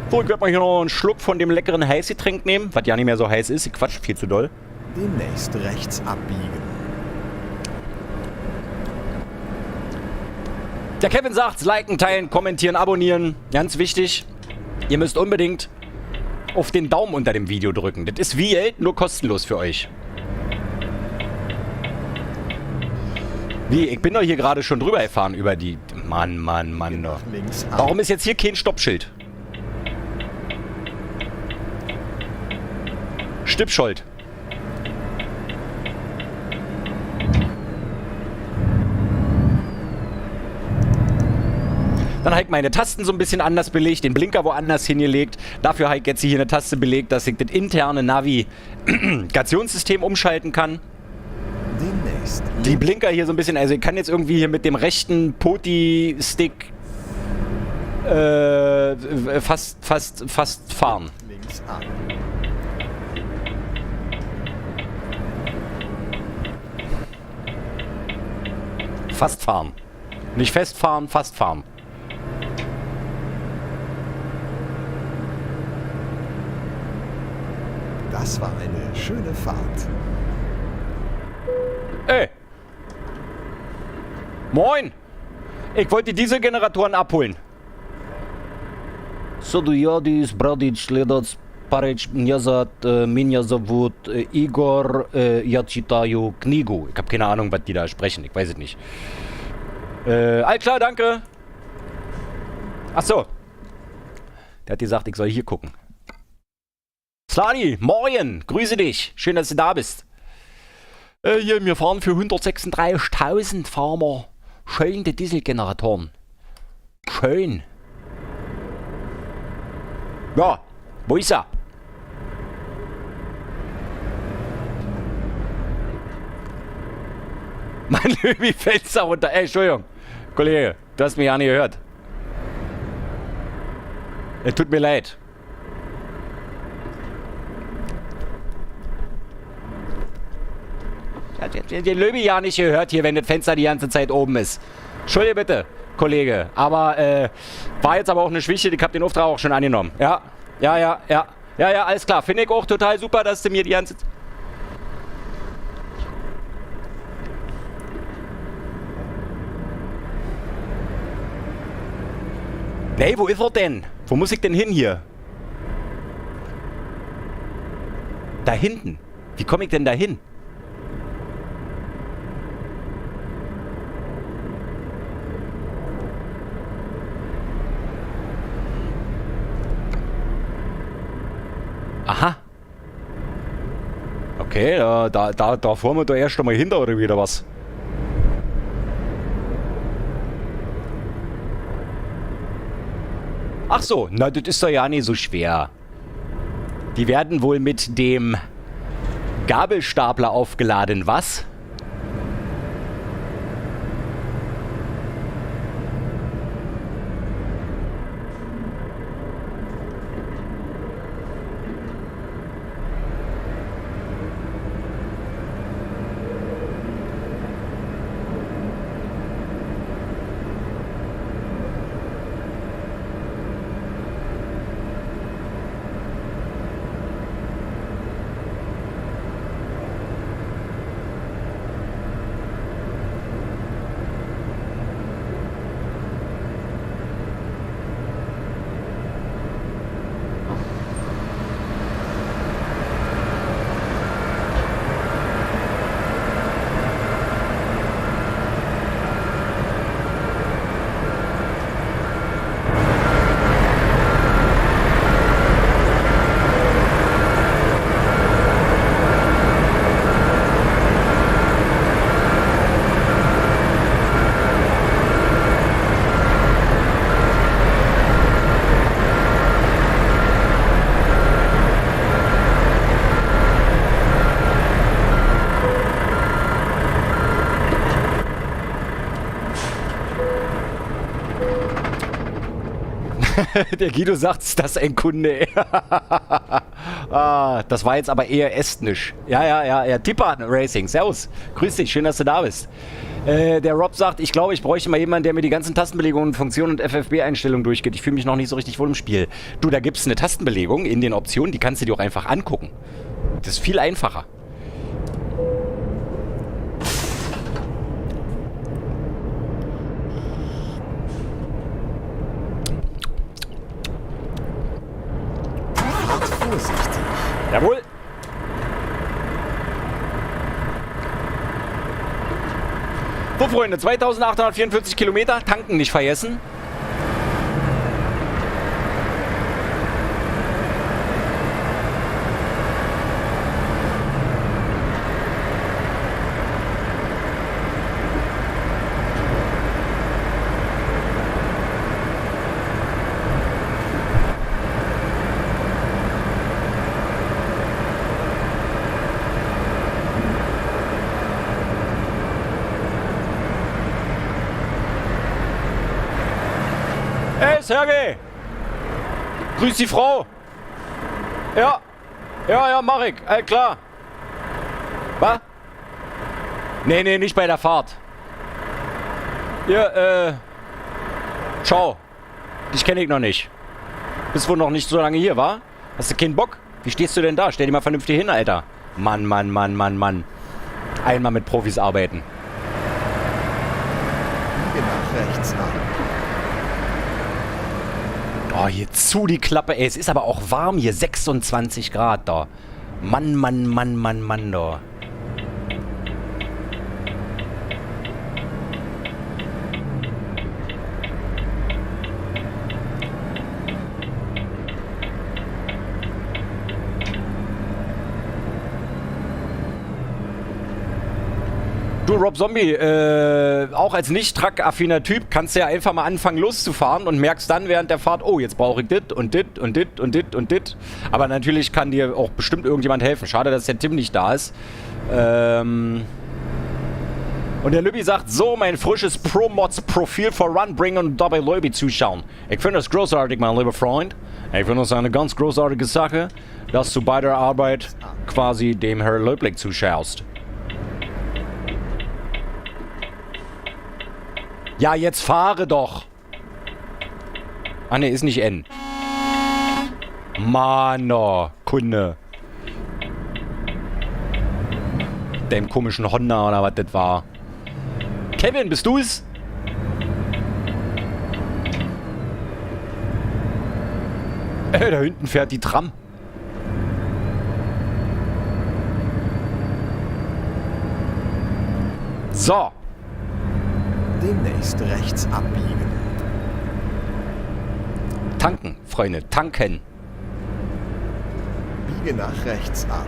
So, ich werde mal hier noch einen Schluck von dem leckeren Heißgetränk nehmen, was ja nicht mehr so heiß ist. Ich quatsch viel zu doll. Demnächst rechts abbiegen. Der Kevin sagt, liken, teilen, kommentieren, abonnieren. Ganz wichtig. Ihr müsst unbedingt auf den Daumen unter dem Video drücken. Das ist wie Geld, nur kostenlos für euch. Wie? Ich bin doch hier gerade schon drüber gefahren über die... Mann. Doch. Links ab. Warum ist jetzt hier kein Stoppschild? Stippschold. Dann habe ich meine Tasten so ein bisschen anders belegt, den Blinker woanders hingelegt. Dafür habe ich jetzt hier eine Taste belegt, dass ich das interne Navigationssystem umschalten kann. Demnächst. Die Blinker hier so ein bisschen, also ich kann jetzt irgendwie hier mit dem rechten Poti-Stick fast fahren. Links ab. Fast fahren. Nicht festfahren, fast fahren. Das war eine schöne Fahrt. Ey! Moin! Ich wollte die Dieselgeneratoren abholen. Садуяди Брадич Следац Парич Меня зовут Igor, я читаю книгу. Ich habe keine Ahnung, was die da sprechen. Ich weiß es nicht. All klar, danke. Ach so. Der hat gesagt, ich soll hier gucken. Slani, moin, grüße dich. Schön, dass du da bist. Hier, wir fahren für 136.000 fahren wir schön die Dieselgeneratoren. Schön. Ja, wo ist er? Mein Löwi fällt da runter. Ey, Entschuldigung, Kollege, du hast mich ja nicht gehört. Es tut mir leid. Den Löwi ja nicht gehört hier, wenn das Fenster die ganze Zeit oben ist. Entschuldige bitte, Kollege. Aber, war jetzt aber auch eine Schwäche. Ich habe den Auftrag auch schon angenommen. Ja, alles klar. Finde ich auch total super, dass du mir die ganze... Nee, wo ist er denn? Wo muss ich denn hin hier? Da hinten. Wie komme ich denn da hin? Aha. Okay, da fahren wir da erst einmal hinter oder wieder was? Ach so, na, das ist doch ja nicht so schwer. Die werden wohl mit dem Gabelstapler aufgeladen, was? Der Guido sagt, ist das ein Kunde? Das war jetzt aber eher estnisch. Ja. Tipper Racing, servus. Grüß dich, schön, dass du da bist. Der Rob sagt, ich glaube, ich bräuchte mal jemanden, der mir die ganzen Tastenbelegungen, Funktionen und FFB-Einstellungen durchgeht. Ich fühle mich noch nicht so richtig wohl im Spiel. Du, da gibt es eine Tastenbelegung in den Optionen, die kannst du dir auch einfach angucken. Das ist viel einfacher. Vorsichtig. Jawohl. So, Freunde, 2844 Kilometer, tanken nicht vergessen. Hey, Sergej! Grüß die Frau! Ja, mach ich. Klar. Was? Nee, nicht bei der Fahrt. Ja, ciao. Dich kenne ich noch nicht. Bist wohl noch nicht so lange hier, wa? Hast du keinen Bock? Wie stehst du denn da? Stell dich mal vernünftig hin, Alter. Mann. Einmal mit Profis arbeiten. Biege nach rechts ab. Oh, hier zu die Klappe. Ey, es ist aber auch warm hier. 26 Grad da. Mann, da. Du, Rob Zombie, auch als nicht-Truck-affiner Typ kannst du ja einfach mal anfangen loszufahren und merkst dann während der Fahrt, oh, jetzt brauche ich dit und dit und dit und dit und dit. Aber natürlich kann dir auch bestimmt irgendjemand helfen. Schade, dass der Tim nicht da ist. Und der Lübbi sagt, so, mein frisches Pro-Mods-Profil for Run bringen und dabei Lübbi zuschauen. Ich finde das großartig, mein lieber Freund. Ich finde das eine ganz großartige Sache, dass du bei der Arbeit quasi dem Herr Löblich zuschaust. Ja, jetzt fahre doch. Ah, ne, ist nicht N. Mann, Kunde. Dem komischen Honda oder was das war. Kevin, bist du es? Da hinten fährt die Tram. So. Demnächst rechts abbiegen. Tanken, Freunde, tanken. Biege nach rechts ab.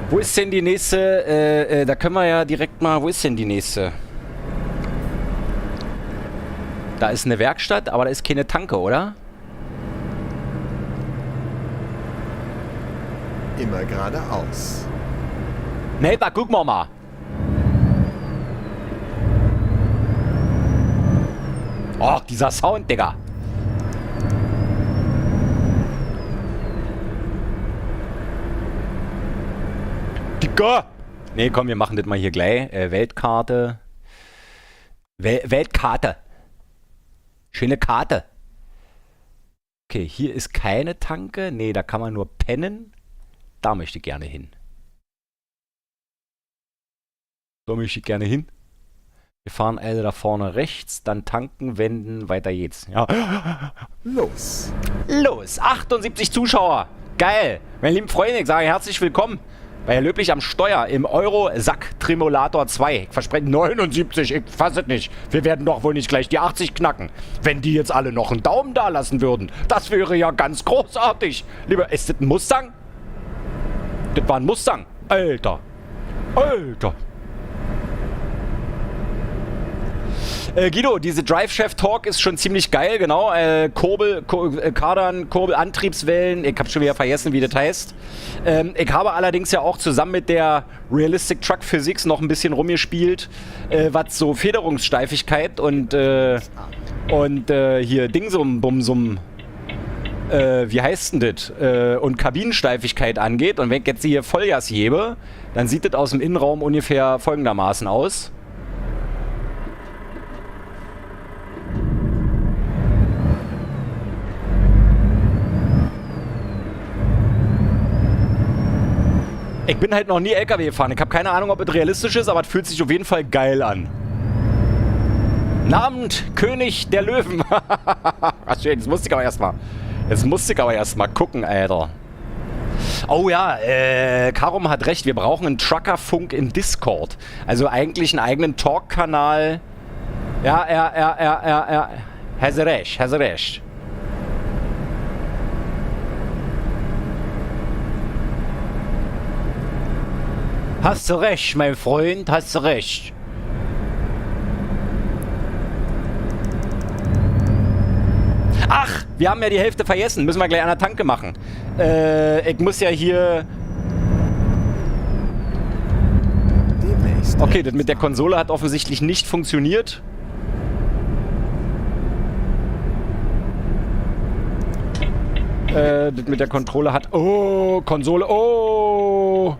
Wo ist denn die nächste? Da können wir ja direkt mal. Wo ist denn die nächste? Da ist eine Werkstatt, aber da ist keine Tanke, oder? Immer geradeaus. Ne, da gucken wir mal. Oh, dieser Sound, Digga. Digga! Ne, komm, wir machen das mal hier gleich. Weltkarte. Weltkarte. Schöne Karte. Okay, hier ist keine Tanke. Ne, da kann man nur pennen. Da möchte ich gerne hin. Da möchte ich gerne hin. Wir fahren also da vorne rechts, dann tanken, wenden, weiter geht's. Ja. Los. 78 Zuschauer. Geil. Meine lieben Freunde, ich sage herzlich willkommen bei Herr Löblich am Steuer im Euro-Sack-Tremolator 2. Ich verspreche 79, ich fasse es nicht. Wir werden doch wohl nicht gleich die 80 knacken. Wenn die jetzt alle noch einen Daumen da lassen würden, das wäre ja ganz großartig. Lieber, ist das ein Mustang? Das war ein Mustang. Alter. Guido, diese Drive Shaft Torque ist schon ziemlich geil, genau. Kardan, Kurbel, Antriebswellen. Ich habe schon wieder vergessen, wie das heißt. Ich habe allerdings ja auch zusammen mit der Realistic Truck Physics noch ein bisschen rumgespielt, was so Federungssteifigkeit und hier Dingsum-Bumsum, wie heißt denn das? Und Kabinensteifigkeit angeht. Und wenn ich jetzt hier Vollgas hebe, dann sieht das aus dem Innenraum ungefähr folgendermaßen aus. Ich bin halt noch nie LKW gefahren. Ich habe keine Ahnung, ob es realistisch ist, aber es fühlt sich auf jeden Fall geil an. Abend, König der Löwen. Ach schön, jetzt musste ich aber erstmal gucken, Alter. Oh ja, Karum hat recht. Wir brauchen einen Truckerfunk in Discord. Also eigentlich einen eigenen Talk-Kanal. Ja. Hast du recht. Hast du recht, mein Freund, hast du recht. Ach, wir haben ja die Hälfte vergessen. Müssen wir gleich an der Tanke machen. Ich muss ja hier... Okay, das mit der Konsole hat offensichtlich nicht funktioniert. Das mit der Kontrolle hat... Oh, Konsole, oh...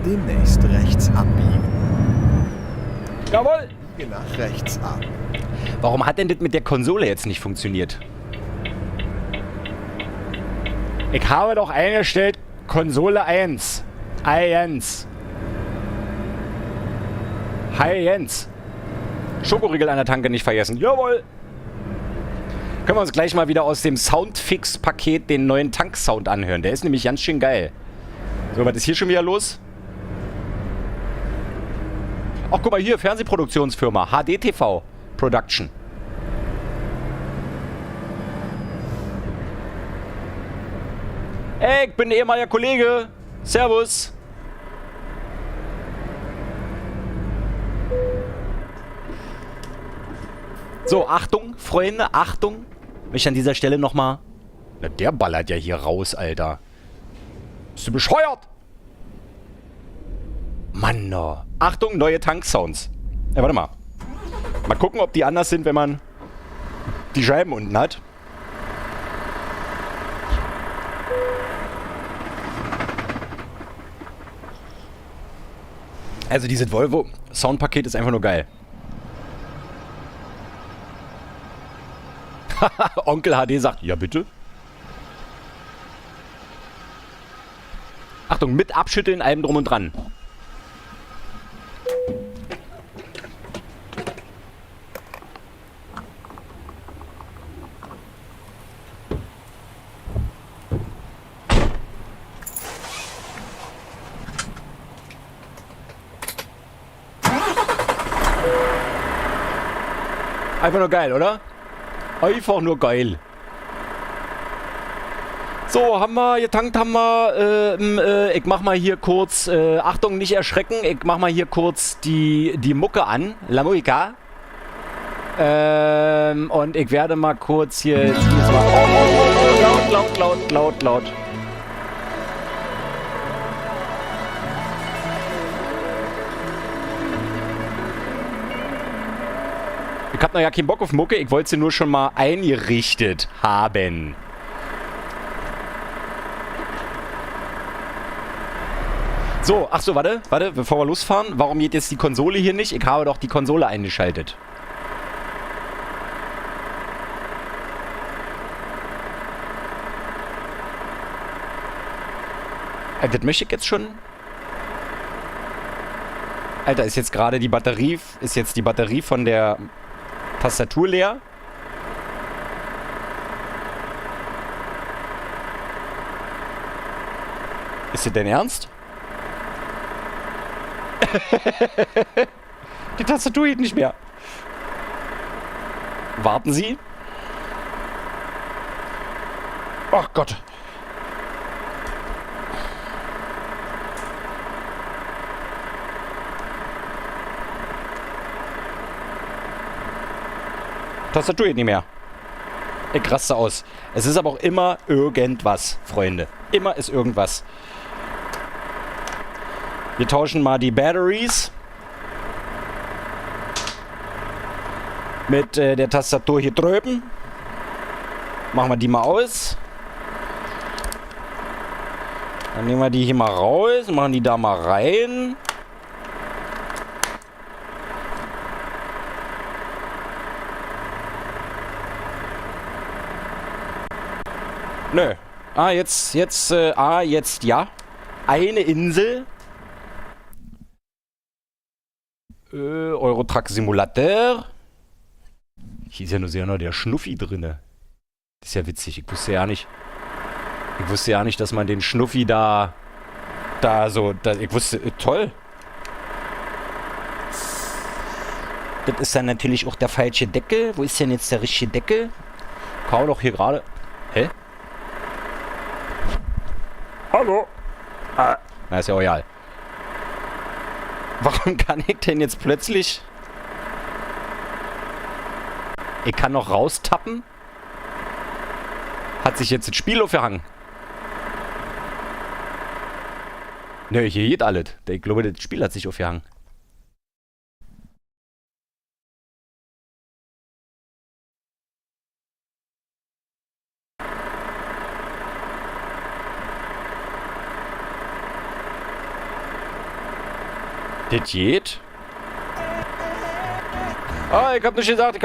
Demnächst rechts abbiegen. Jawohl! Biege nach rechts ab. Warum hat denn das mit der Konsole jetzt nicht funktioniert? Ich habe doch eingestellt Konsole 1. Jens. Hi Jens. Schokoriegel an der Tanke nicht vergessen. Jawohl! Können wir uns gleich mal wieder aus dem Soundfix-Paket den neuen Tanksound anhören. Der ist nämlich ganz schön geil. So, was ist hier schon wieder los? Ach, guck mal hier, Fernsehproduktionsfirma, HDTV Production. Ey, ich bin ein ehemaliger Kollege. Servus. So, Achtung, Freunde, Achtung. Ich möchte an dieser Stelle nochmal... Na, der ballert ja hier raus, Alter. Bist du bescheuert? Mann, no. Achtung, neue Tanksounds. Warte mal. Mal gucken, ob die anders sind, wenn man die Scheiben unten hat. Also dieses Volvo Soundpaket ist einfach nur geil. Onkel HD sagt, ja bitte. Achtung, mit Abschütteln, allem drum und dran. Einfach nur geil, oder? Einfach nur geil. So, haben wir getankt, ich mach mal hier kurz, Achtung, nicht erschrecken, ich mach mal hier kurz die Mucke an, La Musica. Und ich werde mal kurz hier, laut. Ich hab noch ja keinen Bock auf Mucke, ich wollte sie nur schon mal eingerichtet haben. So, ach so, warte, bevor wir losfahren. Warum geht jetzt die Konsole hier nicht? Ich habe doch die Konsole eingeschaltet. Das möchte ich jetzt schon. Alter, ist jetzt gerade die Batterie von der Tastatur leer? Ist das denn ernst? Die Tastatur geht nicht mehr. Warten Sie. Ach Gott. Tastatur geht nicht mehr. Ich raste aus. Es ist aber auch immer irgendwas, Freunde. Immer ist irgendwas. Wir tauschen mal die Batteries mit der Tastatur hier drüben. Machen wir die mal aus. Dann nehmen wir die hier mal raus, machen die da mal rein. Nö. Jetzt ja. Eine Insel. Euro Truck Simulator. Hier ist ja nur der Schnuffi drinne. Das ist ja witzig. Ich wusste ja nicht, dass man den Schnuffi ich wusste, toll. Das ist dann natürlich auch der falsche Deckel. Wo ist denn jetzt der richtige Deckel? Kau doch hier gerade. Hä? Hallo? Na, ist ja auch egal. Warum kann ich denn jetzt plötzlich... Ich kann noch raustappen? Hat sich jetzt das Spiel aufgehangen? Nö, hier geht alles. Ich glaube, das Spiel hat sich aufgehangen. Das geht? Ah, ich hab nicht gesagt.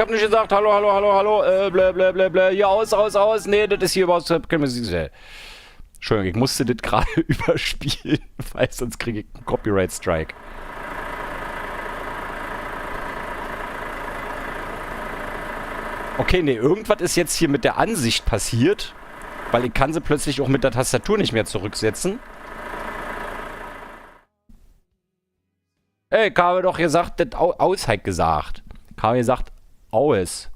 Hallo. Blablabla. Hier, aus. Nee, das ist hier überhaupt... Entschuldigung, ich musste das gerade überspielen, weil sonst kriege ich einen Copyright-Strike. Okay, nee, irgendwas ist jetzt hier mit der Ansicht passiert, weil ich kann sie plötzlich auch mit der Tastatur nicht mehr zurücksetzen. Ey, ich habe doch gesagt, das aus halt gesagt. Ich habe gesagt, aus.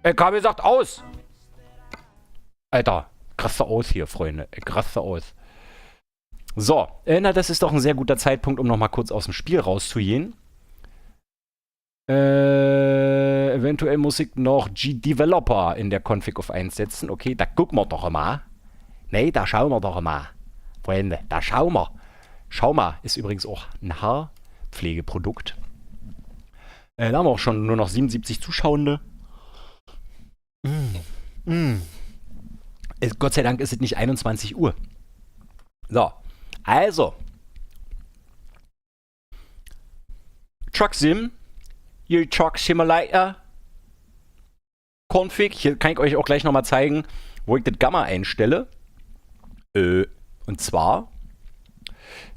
Ich habe gesagt, aus. Alter, krasser aus hier, Freunde. Krasser aus. So, na, das ist doch ein sehr guter Zeitpunkt, um nochmal kurz aus dem Spiel rauszugehen. Eventuell muss ich noch G-Developer in der Config auf 1 setzen. Okay, da gucken wir doch mal. Nee, da schauen wir doch mal. Freunde, da schauen wir. Schau mal, ist übrigens auch ein Haarpflegeprodukt. Da haben wir auch schon nur noch 77 Zuschauende. Gott sei Dank ist es nicht 21 Uhr. So, also. Truck Sim. Hier Truck Simulator. Config. Hier kann ich euch auch gleich nochmal zeigen, wo ich das Gamma einstelle. Und zwar...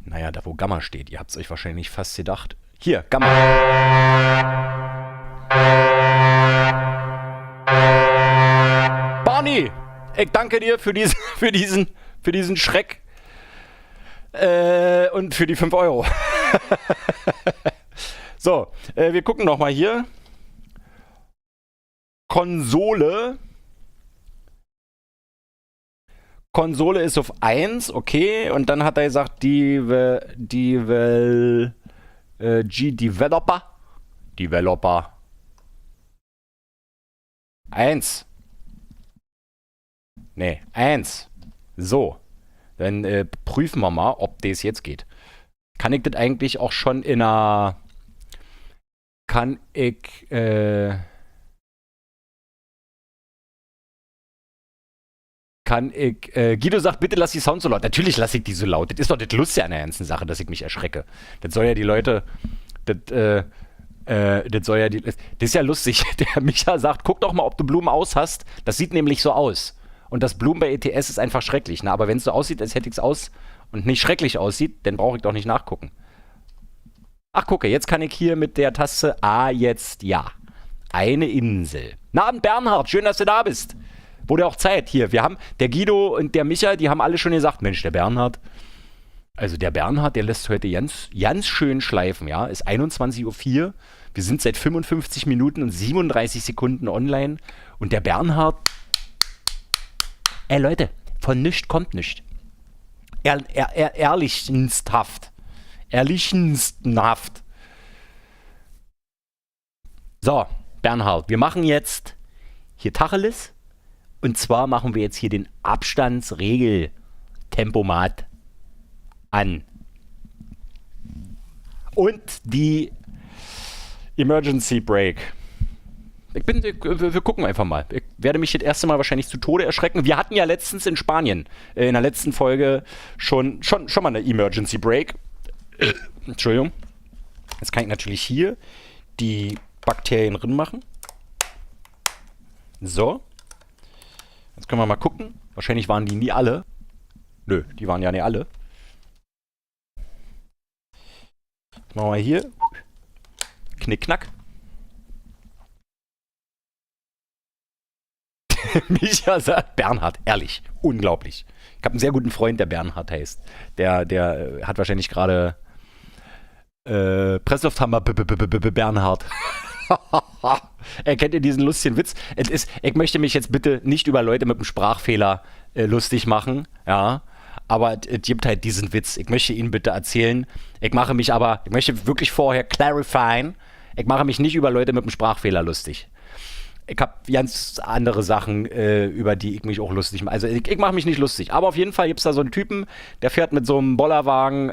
Naja, da wo Gamma steht. Ihr habt es euch wahrscheinlich fast gedacht. Hier, Gamma. Barney, ich danke dir für diesen Schreck. Und für die 5 Euro. So, wir gucken nochmal hier. Konsole. Konsole ist auf 1, okay. Und dann hat er gesagt, Developer 1. Ne, 1. So. Dann prüfen wir mal, ob das jetzt geht. Kann ich das eigentlich auch schon in einer... Kann ich... Guido sagt, bitte lass die Sound so laut. Natürlich lasse ich die so laut. Das ist doch das Lustige an der ganzen Sache, dass ich mich erschrecke. Das soll ja die Leute... Das ist ja lustig. Der Micha sagt, guck doch mal, ob du Blumen aus hast. Das sieht nämlich so aus. Und das Blumen bei ETS ist einfach schrecklich. Ne? Aber wenn es so aussieht, als hätte ich es aus und nicht schrecklich aussieht, dann brauche ich doch nicht nachgucken. Ach, gucke, jetzt kann ich hier mit der Taste jetzt ja. Eine Insel. Na, Abend Bernhard, schön, dass du da bist. Wurde auch Zeit hier. Wir haben, der Guido und der Micha, die haben alle schon gesagt, Mensch, der Bernhard, Also der Bernhard, der lässt heute ganz, ganz schön schleifen, ja. Ist 21:04 Uhr. Wir sind seit 55 Minuten und 37 Sekunden online. Und der Bernhard, ey Leute, von nichts kommt nichts. Ehrlichensthaft. Ehrlichensthaft. So, Bernhard, wir machen jetzt hier Tacheles. Und zwar machen wir jetzt hier den Abstandsregel-Tempomat an. Und die Emergency Brake. Wir gucken einfach mal. Ich werde mich das erste Mal wahrscheinlich zu Tode erschrecken. Wir hatten ja letztens in Spanien, in der letzten Folge, schon mal eine Emergency Brake. Entschuldigung. Jetzt kann ich natürlich hier die Bakterien drin machen. So. Jetzt können wir mal gucken. Wahrscheinlich waren die nie alle. Nö, die waren ja nicht alle. Jetzt machen wir hier. Knick, knack. Micha sagt, Bernhard, ehrlich, unglaublich. Ich habe einen sehr guten Freund, der Bernhard heißt. Der hat wahrscheinlich gerade Presslufthammer Bernhard. Erkennt ihr diesen lustigen Witz? Ich möchte mich jetzt bitte nicht über Leute mit einem Sprachfehler lustig machen, ja. Aber es gibt halt diesen Witz. Ich möchte ihn bitte erzählen. Ich möchte wirklich vorher clarifieren. Ich mache mich nicht über Leute mit einem Sprachfehler lustig. Ich habe ganz andere Sachen, über die ich mich auch lustig mache. Also ich mache mich nicht lustig. Aber auf jeden Fall gibt es da so einen Typen, der fährt mit so einem Bollerwagen,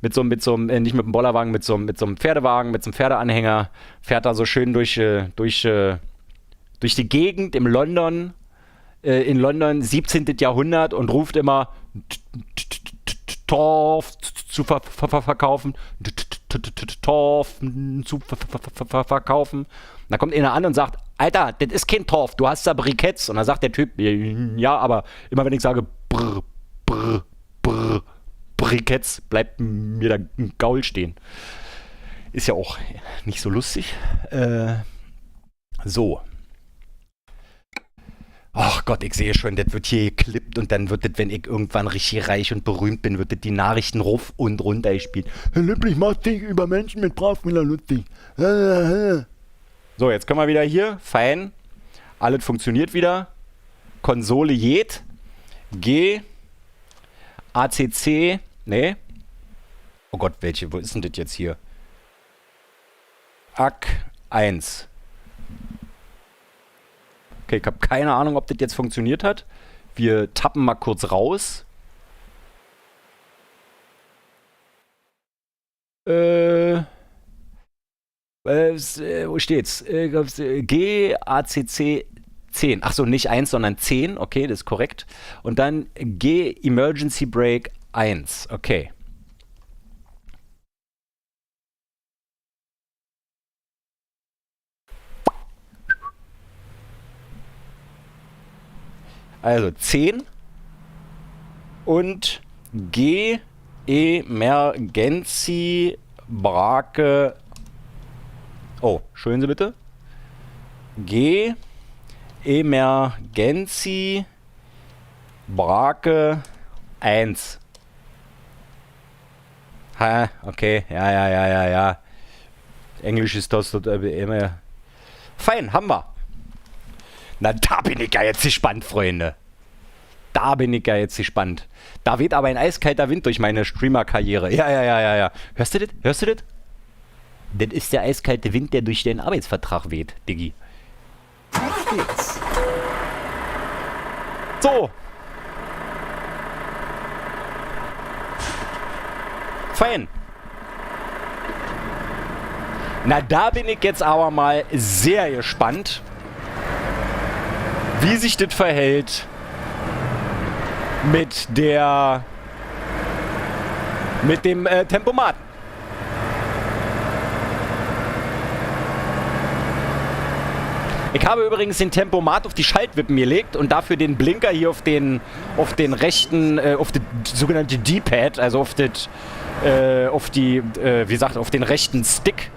nicht mit einem Bollerwagen, mit so einem Pferdewagen, mit so einem Pferdeanhänger, fährt da so schön durch die Gegend in London, 17. Jahrhundert und ruft immer Torf zu verkaufen, Torf zu verkaufen. Und dann kommt einer an und sagt, Alter, das ist kein Torf, du hast da Briketts. Und dann sagt der Typ, ja, aber immer wenn ich sage Briketts, bleibt mir da ein Gaul stehen. Ist ja auch nicht so lustig. So. Ach Gott, ich sehe schon, das wird hier geklippt und dann wird das, wenn ich irgendwann richtig reich und berühmt bin, wird das die Nachrichten rauf und runter gespielt. Herr Lipplich macht sich über Menschen mit Sprachfehler lustig. So, jetzt können wir wieder hier. Fein. Alles funktioniert wieder. Konsole geht. G. ACC. Nee. Oh Gott, welche? Wo ist denn das jetzt hier? AC 1. Okay, ich habe keine Ahnung, ob das jetzt funktioniert hat. Wir tappen mal kurz raus. Wo steht's? G, ACC 10. Achso, nicht 1, sondern 10. Okay, das ist korrekt. Und dann G, Emergency Brake 1. Okay. Also 10 und G, Emergency Brake. Oh, schön Sie bitte. G, Emergency Brake 1. Ha, okay, ja. Englisch ist das immer. Fein, haben wir. Na, da bin ich ja jetzt gespannt, Freunde. Da bin ich ja jetzt gespannt. Da weht aber ein eiskalter Wind durch meine Streamer-Karriere. Ja. Hörst du das? Das ist der eiskalte Wind, der durch den Arbeitsvertrag weht, Diggi. Auf geht's. So. Fein. Na, da bin ich jetzt aber mal sehr gespannt, wie sich das verhält mit dem Tempomaten. Ich habe übrigens den Tempomat auf die Schaltwippen gelegt und dafür den Blinker hier auf den rechten, auf das sogenannte D-Pad, also auf den rechten Stick.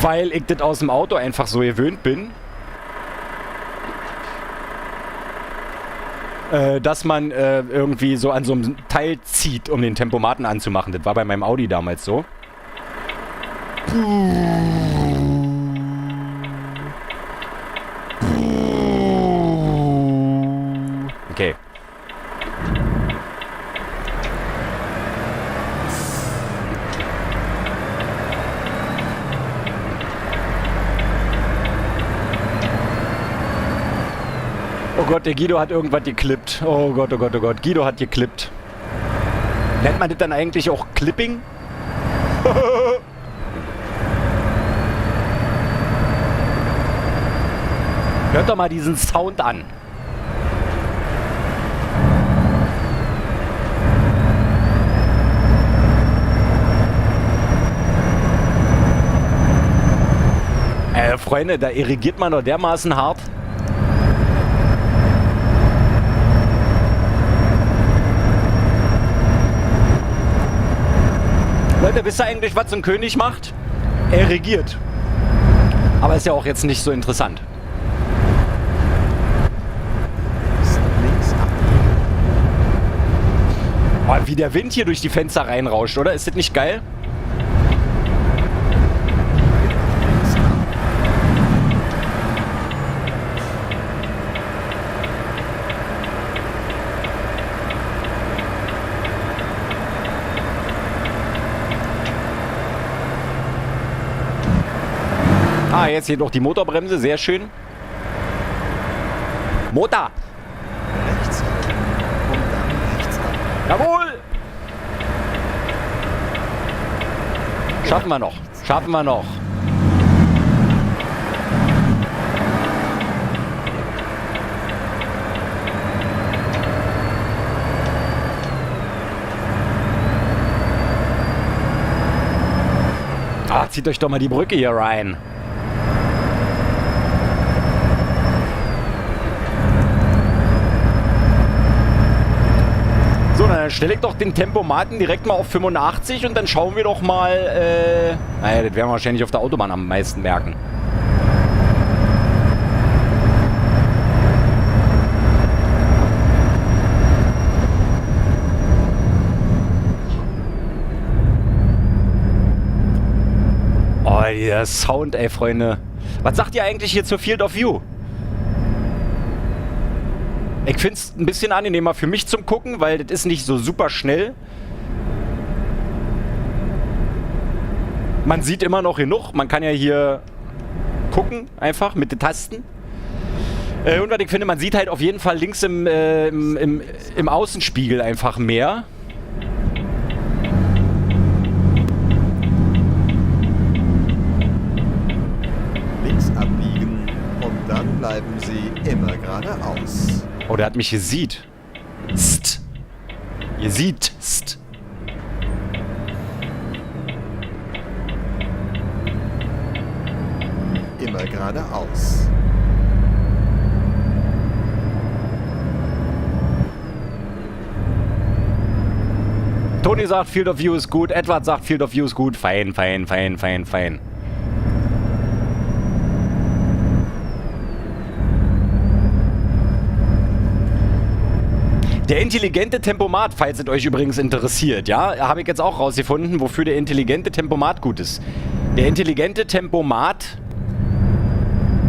Weil ich das aus dem Auto einfach so gewöhnt bin. dass man irgendwie so an so einem Teil zieht, um den Tempomaten anzumachen. Das war bei meinem Audi damals so. Okay. Oh Gott, der Guido hat irgendwas geklippt. Oh Gott, oh Gott, oh Gott. Guido hat geklippt. Nennt man das dann eigentlich auch Clipping? Hört doch mal diesen Sound an. Freunde, da irrigiert man doch dermaßen hart. Leute, wisst ihr eigentlich, was so ein König macht? Er regiert. Aber ist ja auch jetzt nicht so interessant. Oh, wie der Wind hier durch die Fenster reinrauscht, oder? Ist das nicht geil? Ah, jetzt hier noch die Motorbremse, sehr schön. Motor! Rechts und dann rechts ab. Jawohl! Schaffen wir noch. Schaffen wir noch. Ah, zieht euch doch mal die Brücke hier rein. So, dann stelle ich doch den Tempomaten direkt mal auf 85 und dann schauen wir doch mal, naja, das werden wir wahrscheinlich auf der Autobahn am meisten merken. Oh, der Sound, ey, Freunde. Was sagt ihr eigentlich hier zur Field of View? Ich finde es ein bisschen angenehmer für mich zum Gucken, weil das ist nicht so super schnell. Man sieht immer noch genug. Man kann ja hier gucken, einfach mit den Tasten. Und was ich finde, man sieht halt auf jeden Fall links im Außenspiegel einfach mehr. Links abbiegen und dann bleiben Sie immer geradeaus. Oh, der hat mich gesieht. St. Ihr sieht. St. Immer geradeaus. Toni sagt, Field of View ist gut. Edward sagt, Field of View ist gut. Fein, fein, fein, fein, fein. Der intelligente Tempomat, falls es euch übrigens interessiert, ja, habe ich jetzt auch rausgefunden, wofür der intelligente Tempomat gut ist. Der intelligente Tempomat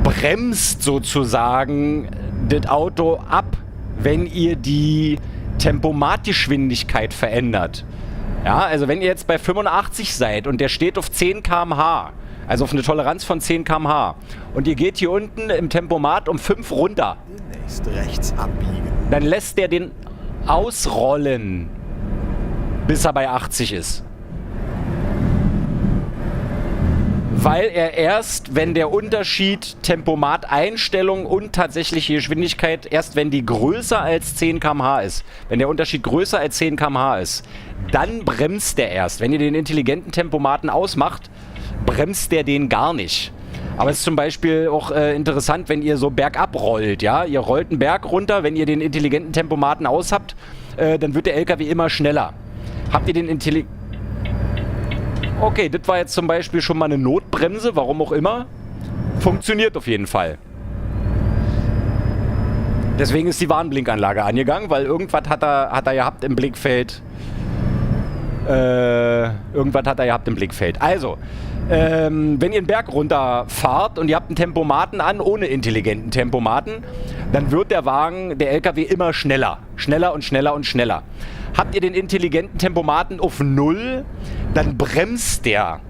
bremst sozusagen das Auto ab, wenn ihr die Tempomatgeschwindigkeit verändert. Ja, also wenn ihr jetzt bei 85 seid und der steht auf 10 km/h, also auf eine Toleranz von 10 km/h und ihr geht hier unten im Tempomat um 5 runter, Demnächst rechts abbiegen. dann lässt der den ausrollen, bis er bei 80 ist. Weil er erst, wenn der Unterschied Tempomat-Einstellung und tatsächliche Geschwindigkeit, erst wenn die größer als 10 km/h ist, wenn der Unterschied größer als 10 km/h ist, dann bremst der erst. Wenn ihr den intelligenten Tempomaten ausmacht, bremst der den gar nicht. Aber es ist zum Beispiel auch interessant, wenn ihr so bergab rollt, ja. Ihr rollt einen Berg runter, wenn ihr den intelligenten Tempomaten aus habt, dann wird der LKW immer schneller. Habt ihr den Okay, das war jetzt zum Beispiel schon mal eine Notbremse, warum auch immer. Funktioniert auf jeden Fall. Deswegen ist die Warnblinkanlage angegangen, weil irgendwas hat er gehabt im Blickfeld. Irgendwas hat er gehabt im Blickfeld. Also, wenn ihr einen Berg runterfahrt und ihr habt einen Tempomaten an, ohne intelligenten Tempomaten, dann wird der Wagen, der LKW immer schneller. Schneller und schneller und schneller. Habt ihr den intelligenten Tempomaten auf 0, dann bremst der,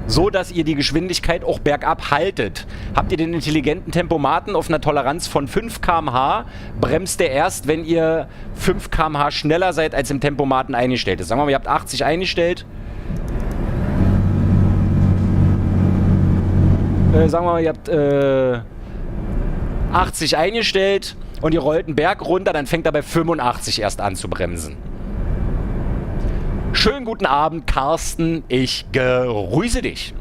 so dass ihr die Geschwindigkeit auch bergab haltet. Habt ihr den intelligenten Tempomaten auf einer Toleranz von 5 km/h, bremst der erst, wenn ihr 5 km/h schneller seid, als im Tempomaten eingestellt ist. Sagen wir mal, ihr habt 80 eingestellt. Sagen wir mal, ihr habt 80 eingestellt und ihr rollt einen Berg runter, dann fängt er bei 85 erst an zu bremsen. Schönen guten Abend, Carsten. Ich grüße dich.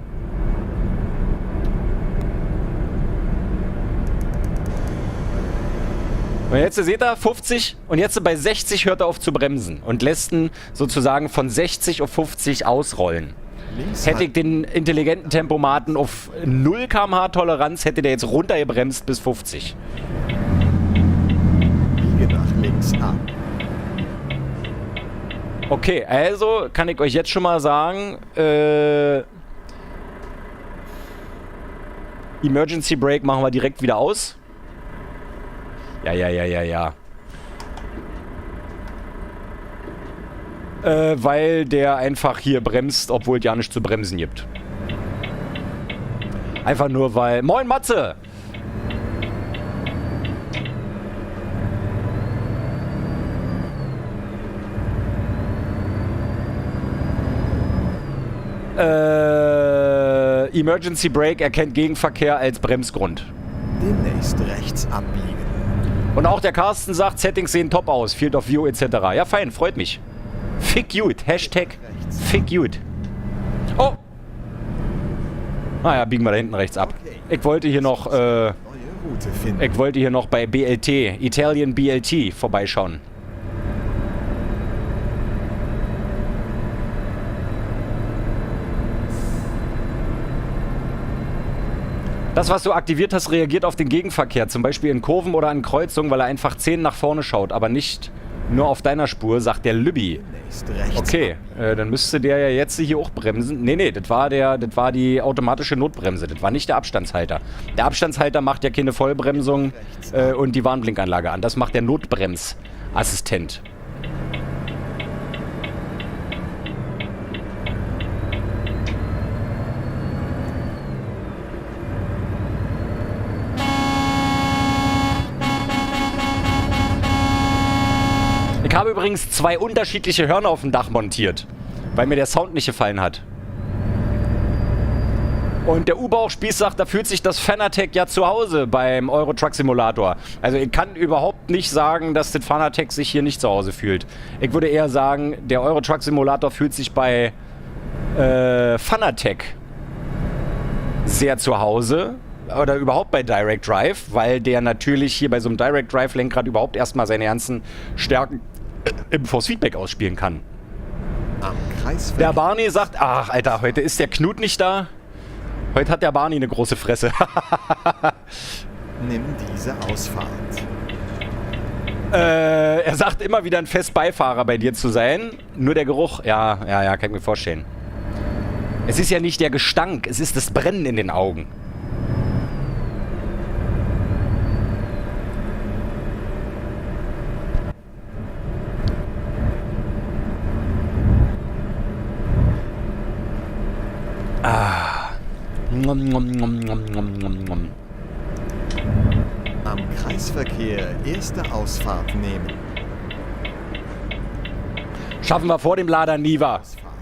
Und jetzt seht ihr 50 und jetzt bei 60 hört er auf zu bremsen und lässt ihn sozusagen von 60 auf 50 ausrollen. Hätte ich den intelligenten Tempomaten auf 0 km/h Toleranz, hätte der jetzt runtergebremst bis 50. Biege nach links ab. Okay, also kann ich euch jetzt schon mal sagen, Emergency Brake machen wir direkt wieder aus. Ja. Weil der einfach hier bremst, obwohl es ja nichts zu bremsen gibt. Einfach nur weil... Moin Matze! Emergency Brake erkennt Gegenverkehr als Bremsgrund. Demnächst rechts abbiegen. Und auch der Carsten sagt, Settings sehen top aus, Field of View etc. Ja, fein, freut mich. Fick gut, Hashtag Fick gut. Oh! Naja, biegen wir da hinten rechts ab. Ich wollte hier noch, Neue Route finden. ich wollte hier noch bei BLT, Italian BLT, vorbeischauen. Das, was du aktiviert hast, reagiert auf den Gegenverkehr, zum Beispiel in Kurven oder an Kreuzungen, weil er einfach 10 nach vorne schaut, aber nicht nur auf deiner Spur, sagt der Lübbi. Demnächst rechts Okay, dann müsste der ja jetzt hier auch bremsen. Nee, das war die automatische Notbremse, das war nicht der Abstandshalter. Der Abstandshalter macht ja keine Vollbremsung und die Warnblinkanlage an. Das macht der Notbremsassistent. Ich habe übrigens 2 unterschiedliche Hörner auf dem Dach montiert, weil mir der Sound nicht gefallen hat. Und der U-Bauchspieß sagt, da fühlt sich das Fanatec ja zu Hause beim Euro Truck Simulator. Also ich kann überhaupt nicht sagen, dass das Fanatec sich hier nicht zu Hause fühlt. Ich würde eher sagen, der Euro Truck Simulator fühlt sich bei Fanatec sehr zu Hause. Oder überhaupt bei Direct Drive, weil der natürlich hier bei so einem Direct Drive Lenkrad überhaupt erstmal seine ganzen Stärken im Force Feedback ausspielen kann. am Kreisweg. Der Barney sagt, ach Alter, heute ist der Knut nicht da. Heute hat der Barney eine große Fresse. Nimm diese Ausfahrt. Er sagt immer wieder ein Festbeifahrer bei dir zu sein. Nur der Geruch, ja, kann ich mir vorstellen. Es ist ja nicht der Gestank, es ist das Brennen in den Augen. Am Kreisverkehr erste Ausfahrt nehmen. Schaffen wir vor dem Lader Niva. Ausfahrt.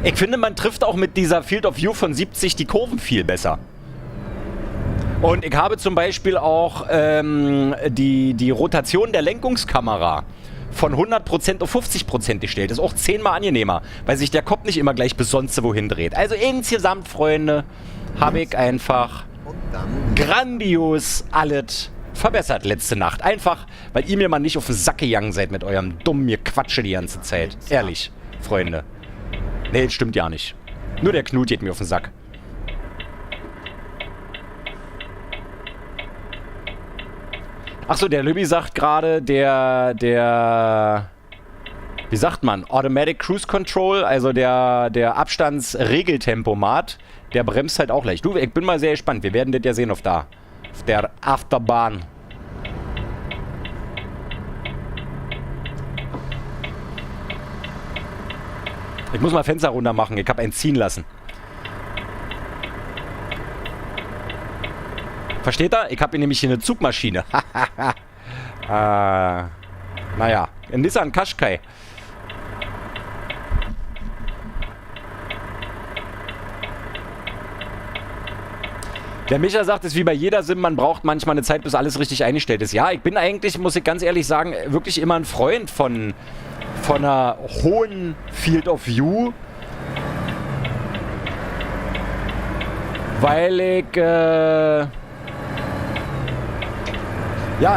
Ich finde, man trifft auch mit dieser Field of View von 70 die Kurven viel besser. Und ich habe zum Beispiel auch die Rotation der Lenkungskamera von 100% auf 50% gestellt. Das ist auch 10-mal angenehmer, weil sich der Kopf nicht immer gleich besonst wohin dreht. Also insgesamt, Freunde, habe ich einfach Und dann grandios alles verbessert letzte Nacht. Einfach, weil ihr mir mal nicht auf den Sack gegangen seid mit eurem dummen Gequatsche die ganze Zeit. Ehrlich, Freunde. Nee, das stimmt ja nicht. Nur der Knut geht mir auf den Sack. Achso, der Lübbi sagt gerade, wie sagt man, Automatic Cruise Control, also der Abstandsregeltempomat, der bremst halt auch leicht. Du, ich bin mal sehr gespannt. Wir werden das ja sehen auf der Achterbahn. Ich muss mal Fenster runter machen. Ich habe einen ziehen lassen. Versteht ihr? Ich habe hier nämlich hier eine Zugmaschine. Naja, ein Nissan Qashqai. Der Micha sagt, es ist wie bei jeder Sim, man braucht manchmal eine Zeit, bis alles richtig eingestellt ist. Ja, ich bin eigentlich, muss ich ganz ehrlich sagen, wirklich immer ein Freund von einer hohen Field of View. Weil ich,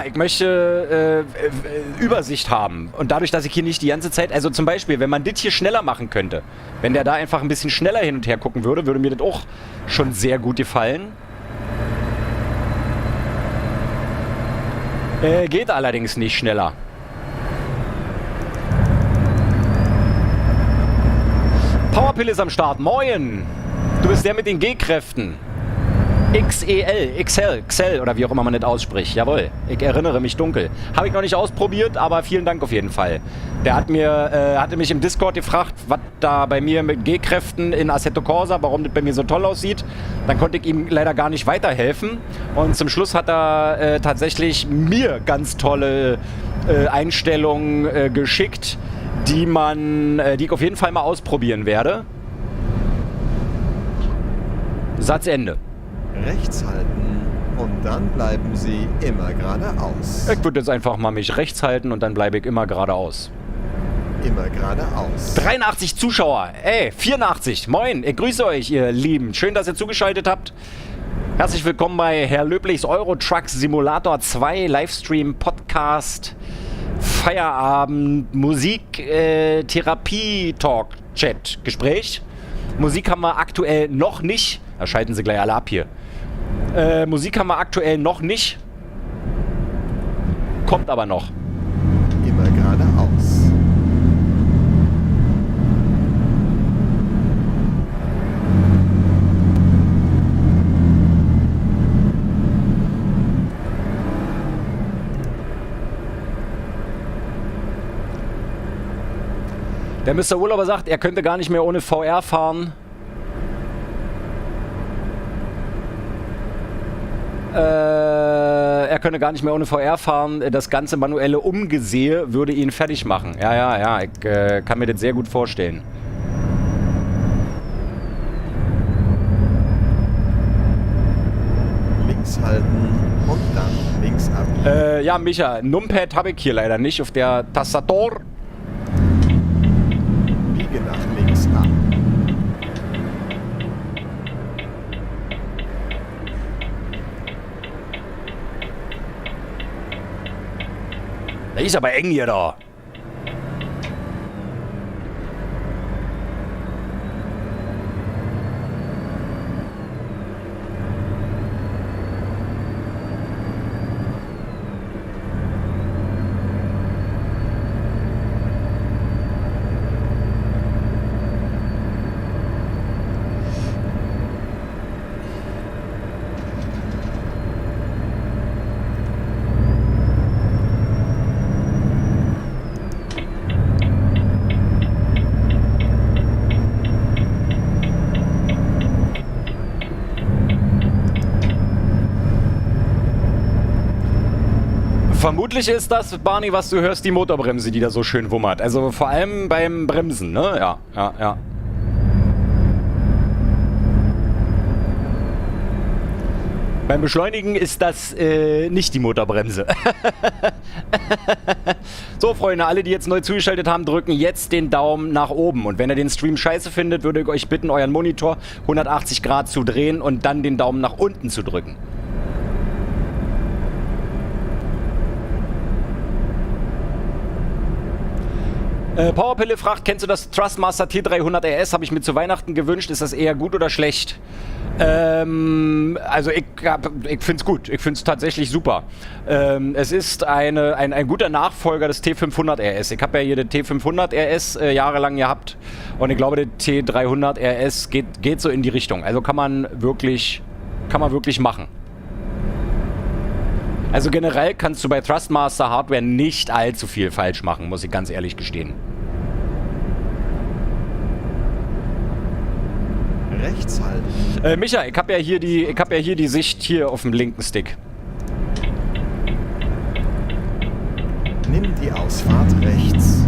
ich möchte Übersicht haben. Und dadurch, dass ich hier nicht die ganze Zeit, also zum Beispiel, wenn man das hier schneller machen könnte, wenn der da einfach ein bisschen schneller hin und her gucken würde, würde mir das auch schon sehr gut gefallen. Geht allerdings nicht schneller. Powerpill ist am Start. Moin! Du bist der mit den G-Kräften. XL oder wie auch immer man das ausspricht. Jawohl, ich erinnere mich dunkel. Habe ich noch nicht ausprobiert, aber vielen Dank auf jeden Fall. Der hatte mich im Discord gefragt, was da bei mir mit G-Kräften in Assetto Corsa, warum das bei mir so toll aussieht. Dann konnte ich ihm leider gar nicht weiterhelfen. Und zum Schluss hat er tatsächlich mir ganz tolle Einstellungen geschickt, die ich auf jeden Fall mal ausprobieren werde. Satz Ende. Rechts halten und dann bleiben Sie immer geradeaus. Ich würde jetzt einfach mal mich rechts halten und dann bleibe ich immer geradeaus. Immer geradeaus. 83 Zuschauer. 84. Moin. Ich grüße euch, ihr Lieben. Schön, dass ihr zugeschaltet habt. Herzlich willkommen bei Herr Löblichs Euro Truck Simulator 2 Livestream Podcast Feierabend Musik Therapie Talk Chat Gespräch. Musik haben wir aktuell noch nicht. Da schalten sie gleich alle ab hier. Musik haben wir aktuell noch nicht. Kommt aber noch. Immer geradeaus. Der Mr. Urlauber sagt, er könnte gar nicht mehr ohne VR fahren. Er könne gar nicht mehr ohne VR fahren. Das ganze manuelle Umgesehe würde ihn fertig machen. Ja. Ich kann mir das sehr gut vorstellen. Links halten und dann links ab. Ja, Micha, Numpad habe ich hier leider nicht auf der Tastatur. Biege nach links ab. Das ist aber eng hier da. Vermutlich ist das, Barney, was du hörst, die Motorbremse, die da so schön wummert. Also vor allem beim Bremsen, ne? Ja. Beim Beschleunigen ist das nicht die Motorbremse. So, Freunde, alle, die jetzt neu zugeschaltet haben, drücken jetzt den Daumen nach oben. Und wenn ihr den Stream scheiße findet, würde ich euch bitten, euren Monitor 180 Grad zu drehen und dann den Daumen nach unten zu drücken. Powerpille fragt, kennst du das Thrustmaster T300 RS? Habe ich mir zu Weihnachten gewünscht. Ist das eher gut oder schlecht? Also ich finde es gut. Ich finde es tatsächlich super. Es ist ein guter Nachfolger des T500 RS. Ich habe ja hier den T500 RS jahrelang gehabt. Und ich glaube, der T300 RS geht so in die Richtung. Also kann man wirklich machen. Also generell kannst du bei Thrustmaster Hardware nicht allzu viel falsch machen, muss ich ganz ehrlich gestehen. Rechts halten. Micha, ich habe ja hier die Sicht hier auf dem linken Stick. Nimm die Ausfahrt rechts.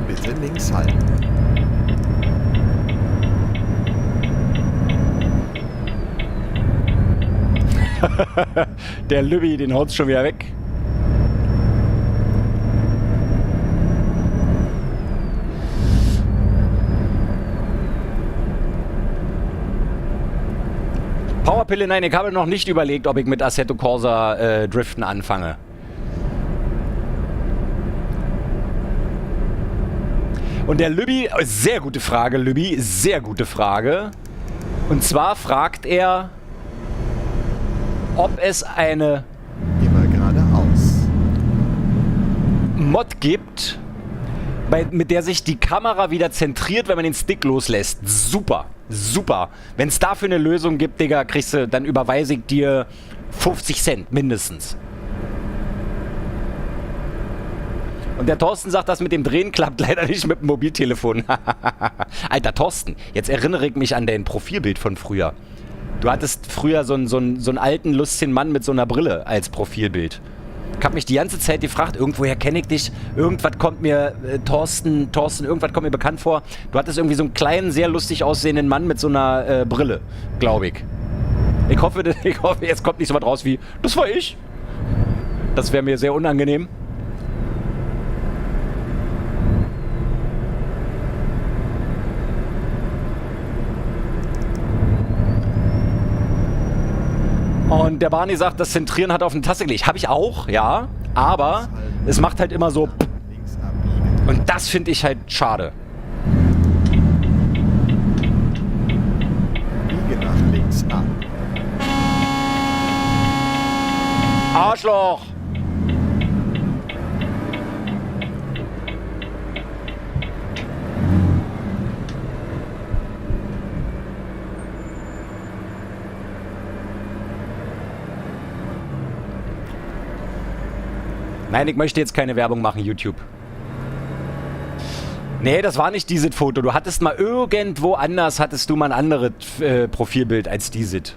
Bitte links halten. Der Lübbi, den haut's schon wieder weg. Powerpille, nein, ich habe noch nicht überlegt, ob ich mit Assetto Corsa Driften anfange. Und der Lübbi, sehr gute Frage, Lübbi, sehr gute Frage. Und zwar fragt er, ob es eine Immer geradeaus. Mod gibt, mit der sich die Kamera wieder zentriert, wenn man den Stick loslässt. Super, super. Wenn es dafür eine Lösung gibt, Digga, kriegst du, dann überweise ich dir 50 Cent mindestens. Und der Thorsten sagt, das mit dem Drehen klappt leider nicht mit dem Mobiltelefon. Alter Thorsten, jetzt erinnere ich mich an dein Profilbild von früher. Du hattest früher so einen alten, lustigen Mann mit so einer Brille als Profilbild. Ich habe mich die ganze Zeit gefragt, irgendwoher kenne ich dich, irgendwas kommt mir, Thorsten, irgendwas kommt mir bekannt vor. Du hattest irgendwie so einen kleinen, sehr lustig aussehenden Mann mit so einer Brille, glaube ich. Ich hoffe, jetzt kommt nicht so was raus wie, das war ich. Das wäre mir sehr unangenehm. Und der Barney sagt, das Zentrieren hat auf eine Taste gelegt. Habe ich auch, ja. Aber es macht halt immer so. Links abbiegen. Und das finde ich halt schade. Biege nach links ab. Arschloch! Nein, ich möchte jetzt keine Werbung machen, YouTube. Nee, das war nicht dieses Foto. Du hattest mal irgendwo anders, hattest du mal ein anderes Profilbild als dieses.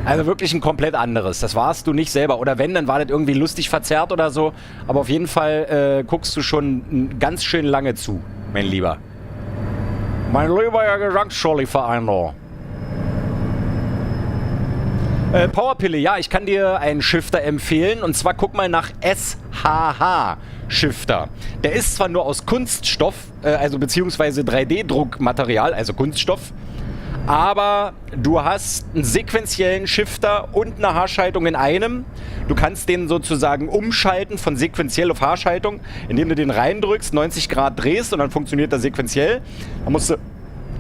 Also wirklich ein komplett anderes. Das warst du nicht selber. Oder wenn, dann war das irgendwie lustig verzerrt oder so. Aber auf jeden Fall guckst du schon ganz schön lange zu, mein Lieber. Mein lieber Gesangsscholli-Verein. Powerpille, ja, ich kann dir einen Shifter empfehlen. Und zwar guck mal nach SHH Shifter. Der ist zwar nur aus Kunststoff, also beziehungsweise 3D-Druckmaterial, also Kunststoff. Aber du hast einen sequenziellen Shifter und eine Haarschaltung in einem. Du kannst den sozusagen umschalten von sequenziell auf Haarschaltung, indem du den reindrückst, 90 Grad drehst und dann funktioniert er sequenziell. Dann musst du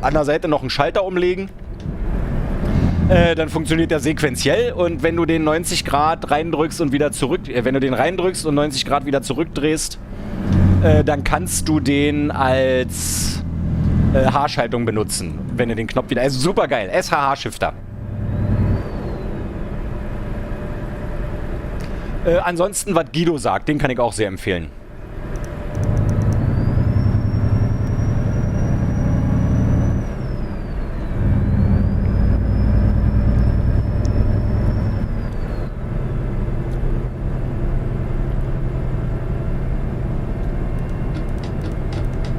an der Seite noch einen Schalter umlegen. Dann funktioniert der sequenziell und wenn du den 90 Grad reindrückst und wieder zurück, wenn du den reindrückst und 90 Grad wieder zurückdrehst, dann kannst du den als Haarschaltung benutzen, wenn du den Knopf wieder, also super geil, SHH Shifter. Ansonsten, was Guido sagt, den kann ich auch sehr empfehlen.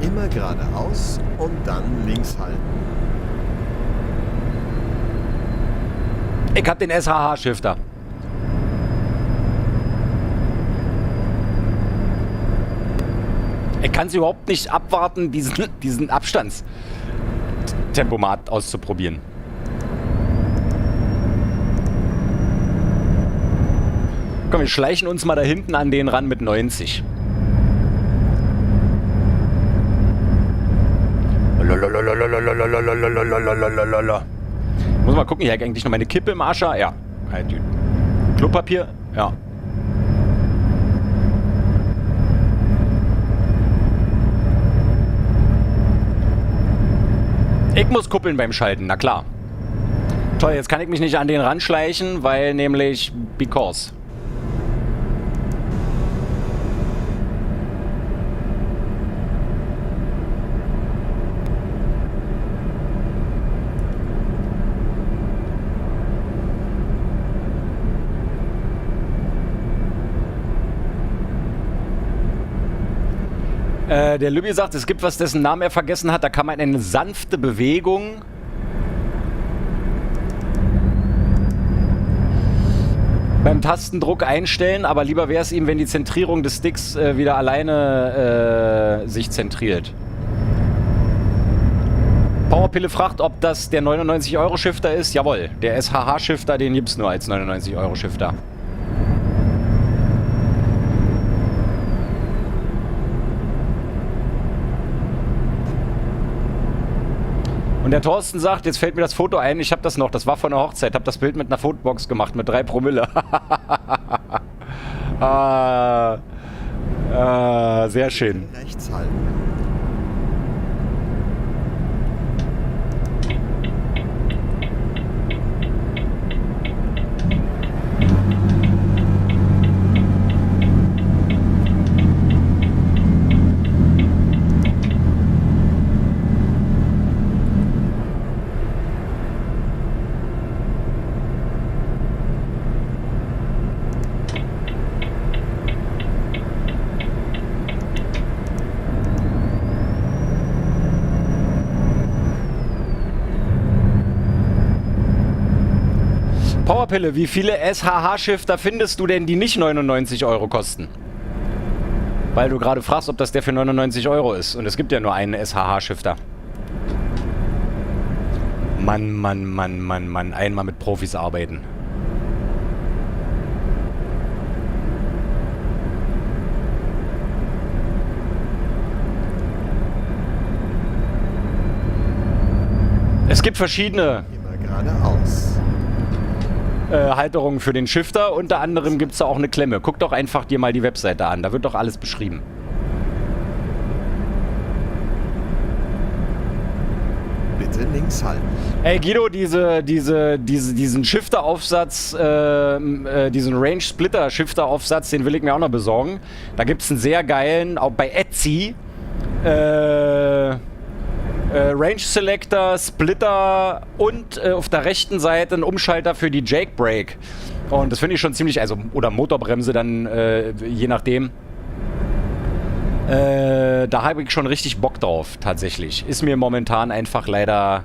Immer geradeaus und dann links halten. Ich hab den SHH-Shifter. Ich kann es überhaupt nicht abwarten, diesen Abstandstempomat auszuprobieren. Komm, wir schleichen uns mal da hinten an den ran mit 90. Muss mal gucken, hier eigentlich noch meine Kippe im Arsch. Ja. Klopapier? Ja. Ich muss kuppeln beim Schalten, na klar. Toll, jetzt kann ich mich nicht an den ranschleichen, weil nämlich because. Der Lübbi sagt, es gibt was, dessen Namen er vergessen hat. Da kann man eine sanfte Bewegung beim Tastendruck einstellen. Aber lieber wäre es ihm, wenn die Zentrierung des Sticks wieder alleine sich zentriert. Powerpille fragt, ob das der 99-Euro-Shifter ist. Jawohl, der SHH-Shifter, den gibt es nur als 99-Euro-Shifter. Und der Thorsten sagt, jetzt fällt mir das Foto ein, ich habe das noch, das war von der Hochzeit, habe das Bild mit einer Fotobox gemacht, mit 3 Promille. Sehr schön. Rechts halten. Powerpille, wie viele SHH-Shifter findest du denn, die nicht 99 Euro kosten? Weil du gerade fragst, ob das der für 99 Euro ist. Und es gibt ja nur einen SHH-Shifter. Mann. Einmal mit Profis arbeiten. Es gibt verschiedene Immer geradeaus. Halterungen für den Shifter. Unter anderem gibt es da auch eine Klemme. Guck doch einfach dir mal die Webseite an. Da wird doch alles beschrieben. Bitte links halten. Ey Guido, diesen Shifter-Aufsatz, diesen Range-Splitter-Shifter-Aufsatz, den will ich mir auch noch besorgen. Da gibt es einen sehr geilen, auch bei Etsy, Range Selector, Splitter und auf der rechten Seite ein Umschalter für die Jake Brake. Und das finde ich schon ziemlich, also, oder Motorbremse dann, je nachdem. Da habe ich schon richtig Bock drauf, tatsächlich. Ist mir momentan einfach leider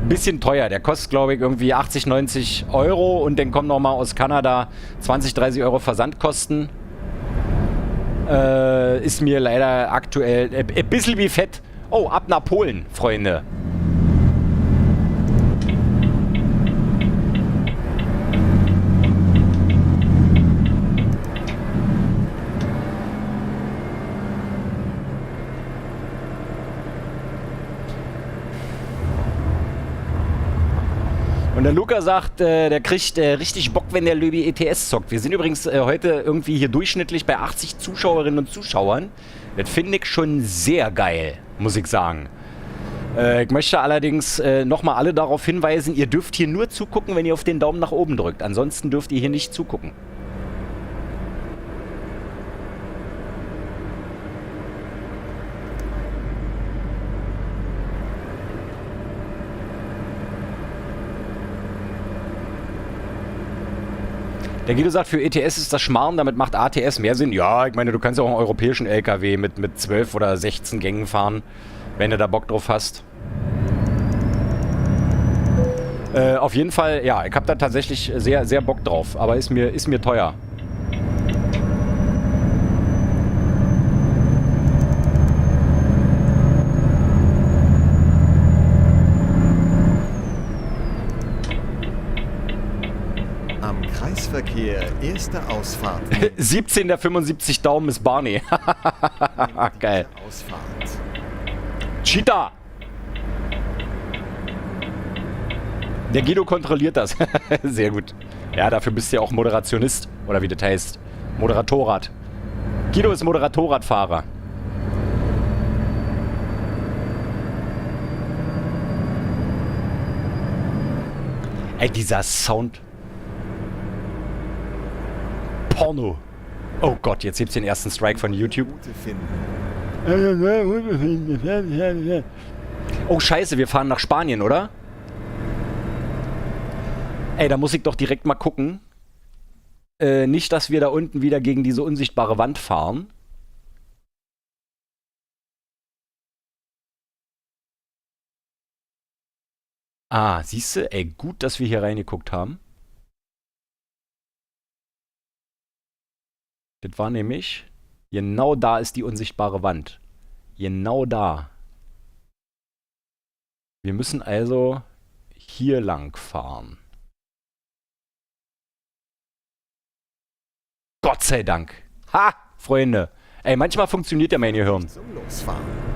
ein bisschen teuer. Der kostet, glaube ich, irgendwie 80, 90 Euro und dann kommen nochmal aus Kanada 20, 30 Euro Versandkosten. Ist mir leider aktuell ein bisschen wie fett. Oh, ab nach Polen, Freunde. Und der Luca sagt, der kriegt richtig Bock, wenn der Löbi ETS zockt. Wir sind übrigens heute irgendwie hier durchschnittlich bei 80 Zuschauerinnen und Zuschauern. Das finde ich schon sehr geil, muss ich sagen. Ich möchte allerdings nochmal alle darauf hinweisen, ihr dürft hier nur zugucken, wenn ihr auf den Daumen nach oben drückt. Ansonsten dürft ihr hier nicht zugucken. Der Guido sagt, für ETS ist das Schmarrn, damit macht ATS mehr Sinn. Ja, ich meine, du kannst ja auch einen europäischen LKW mit 12 oder 16 Gängen fahren, wenn du da Bock drauf hast. Auf jeden Fall, ja, ich habe da tatsächlich sehr, sehr Bock drauf. Aber ist mir teuer. Am Kreisverkehr, erste Ausfahrt. 17 der 75 Daumen ist Barney. Geil. Ausfahrt. Cheetah! Der Guido kontrolliert das. Sehr gut. Ja, dafür bist du ja auch Moderationist. Oder wie das heißt. Moderatorrad. Guido ist Moderatorradfahrer. Ey, dieser Sound. Porno. Oh Gott, jetzt gibt's den ersten Strike von YouTube. Route finden. Oh Scheiße, wir fahren nach Spanien, oder? Ey, da muss ich doch direkt mal gucken. Nicht, dass wir da unten wieder gegen diese unsichtbare Wand fahren. Ah, siehst du? Ey, gut, dass wir hier reingeguckt haben. Das war nämlich... Genau da ist die unsichtbare Wand. Genau da. Wir müssen also hier lang fahren. Gott sei Dank. Ha, Freunde. Ey, manchmal funktioniert ja mein Gehirn. Zum Losfahren.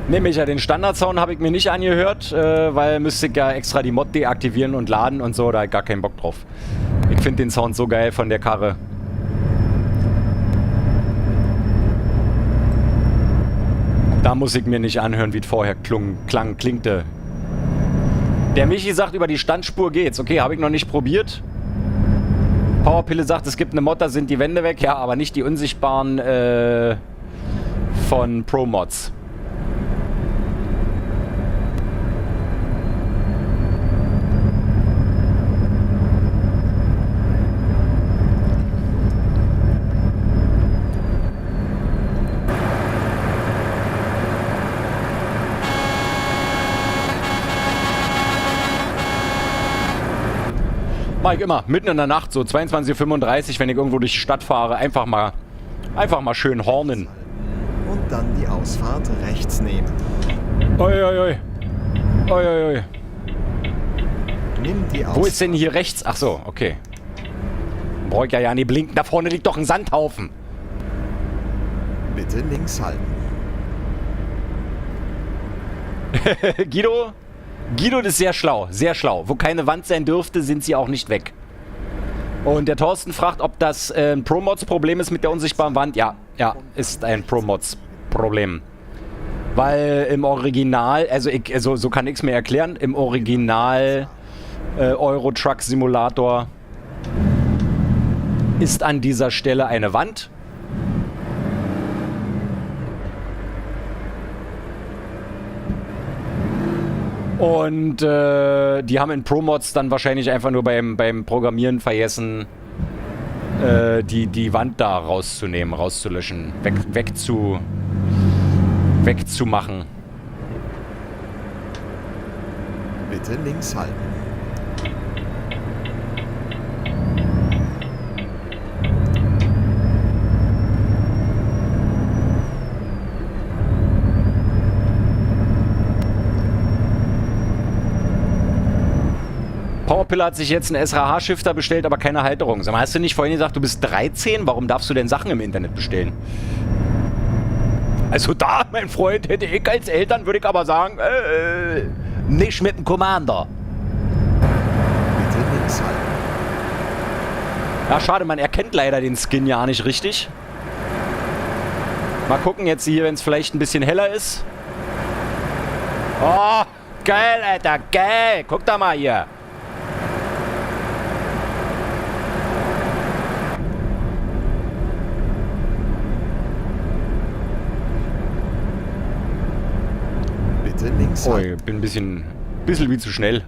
Ne, Micha, den Standardsound habe ich mir nicht angehört, weil müsste ich ja extra die Mod deaktivieren und laden und so, da habe ich gar keinen Bock drauf. Ich finde den Sound so geil von der Karre. Da muss ich mir nicht anhören, wie es vorher klingte. Der Michi sagt, über die Standspur geht's. Okay, habe ich noch nicht probiert. Powerpille sagt, es gibt eine Mod, da sind die Wände weg. Ja, aber nicht die unsichtbaren von Pro-Mods. Mach ich immer, mitten in der Nacht, so 22:35 Uhr, wenn ich irgendwo durch die Stadt fahre, einfach mal schön hornen. Und dann die Ausfahrt rechts nehmen. Oi, oi, oi. Oi, oi, oi. Nimm die Ausfahrt. Wo ist denn hier rechts? Ach so, okay. Brauch ich ja nicht blinken, da vorne liegt doch ein Sandhaufen. Bitte links halten. Guido, das ist sehr schlau, sehr schlau. Wo keine Wand sein dürfte, sind sie auch nicht weg. Und der Thorsten fragt, ob das ein Pro-Mods-Problem ist mit der unsichtbaren Wand. Ja, ist ein Pro-Mods-Problem. Weil im Original, also so kann ich es mir erklären, im Original Euro Truck Simulator ist an dieser Stelle eine Wand. Und die haben in Pro-Mods dann wahrscheinlich einfach nur beim Programmieren vergessen, die Wand da rauszunehmen, rauszulöschen, wegzumachen. Bitte links halten. Powerpille hat sich jetzt einen SRH-Shifter bestellt, aber keine Halterung. Sag mal, hast du nicht vorhin gesagt, du bist 13? Warum darfst du denn Sachen im Internet bestellen? Also da, mein Freund, hätte ich als Eltern, würde ich aber sagen, nicht mit dem Commander. Bitte links halten. Ja, schade, man erkennt leider den Skin ja nicht richtig. Mal gucken jetzt hier, wenn es vielleicht ein bisschen heller ist. Oh, geil, Alter, geil. Guck da mal hier. Bitte links Oh, halten. ich bin ein bisschen wie zu schnell.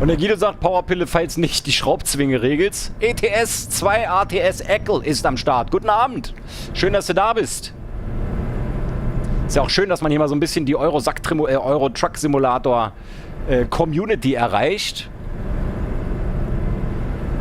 Und der Guido sagt, Powerpille, falls nicht die Schraubzwinge regelst. ETS 2 ATS Eckel ist am Start. Guten Abend. Schön, dass du da bist. Ist ja auch schön, dass man hier mal so ein bisschen die Euro-Truck-Simulator Community erreicht.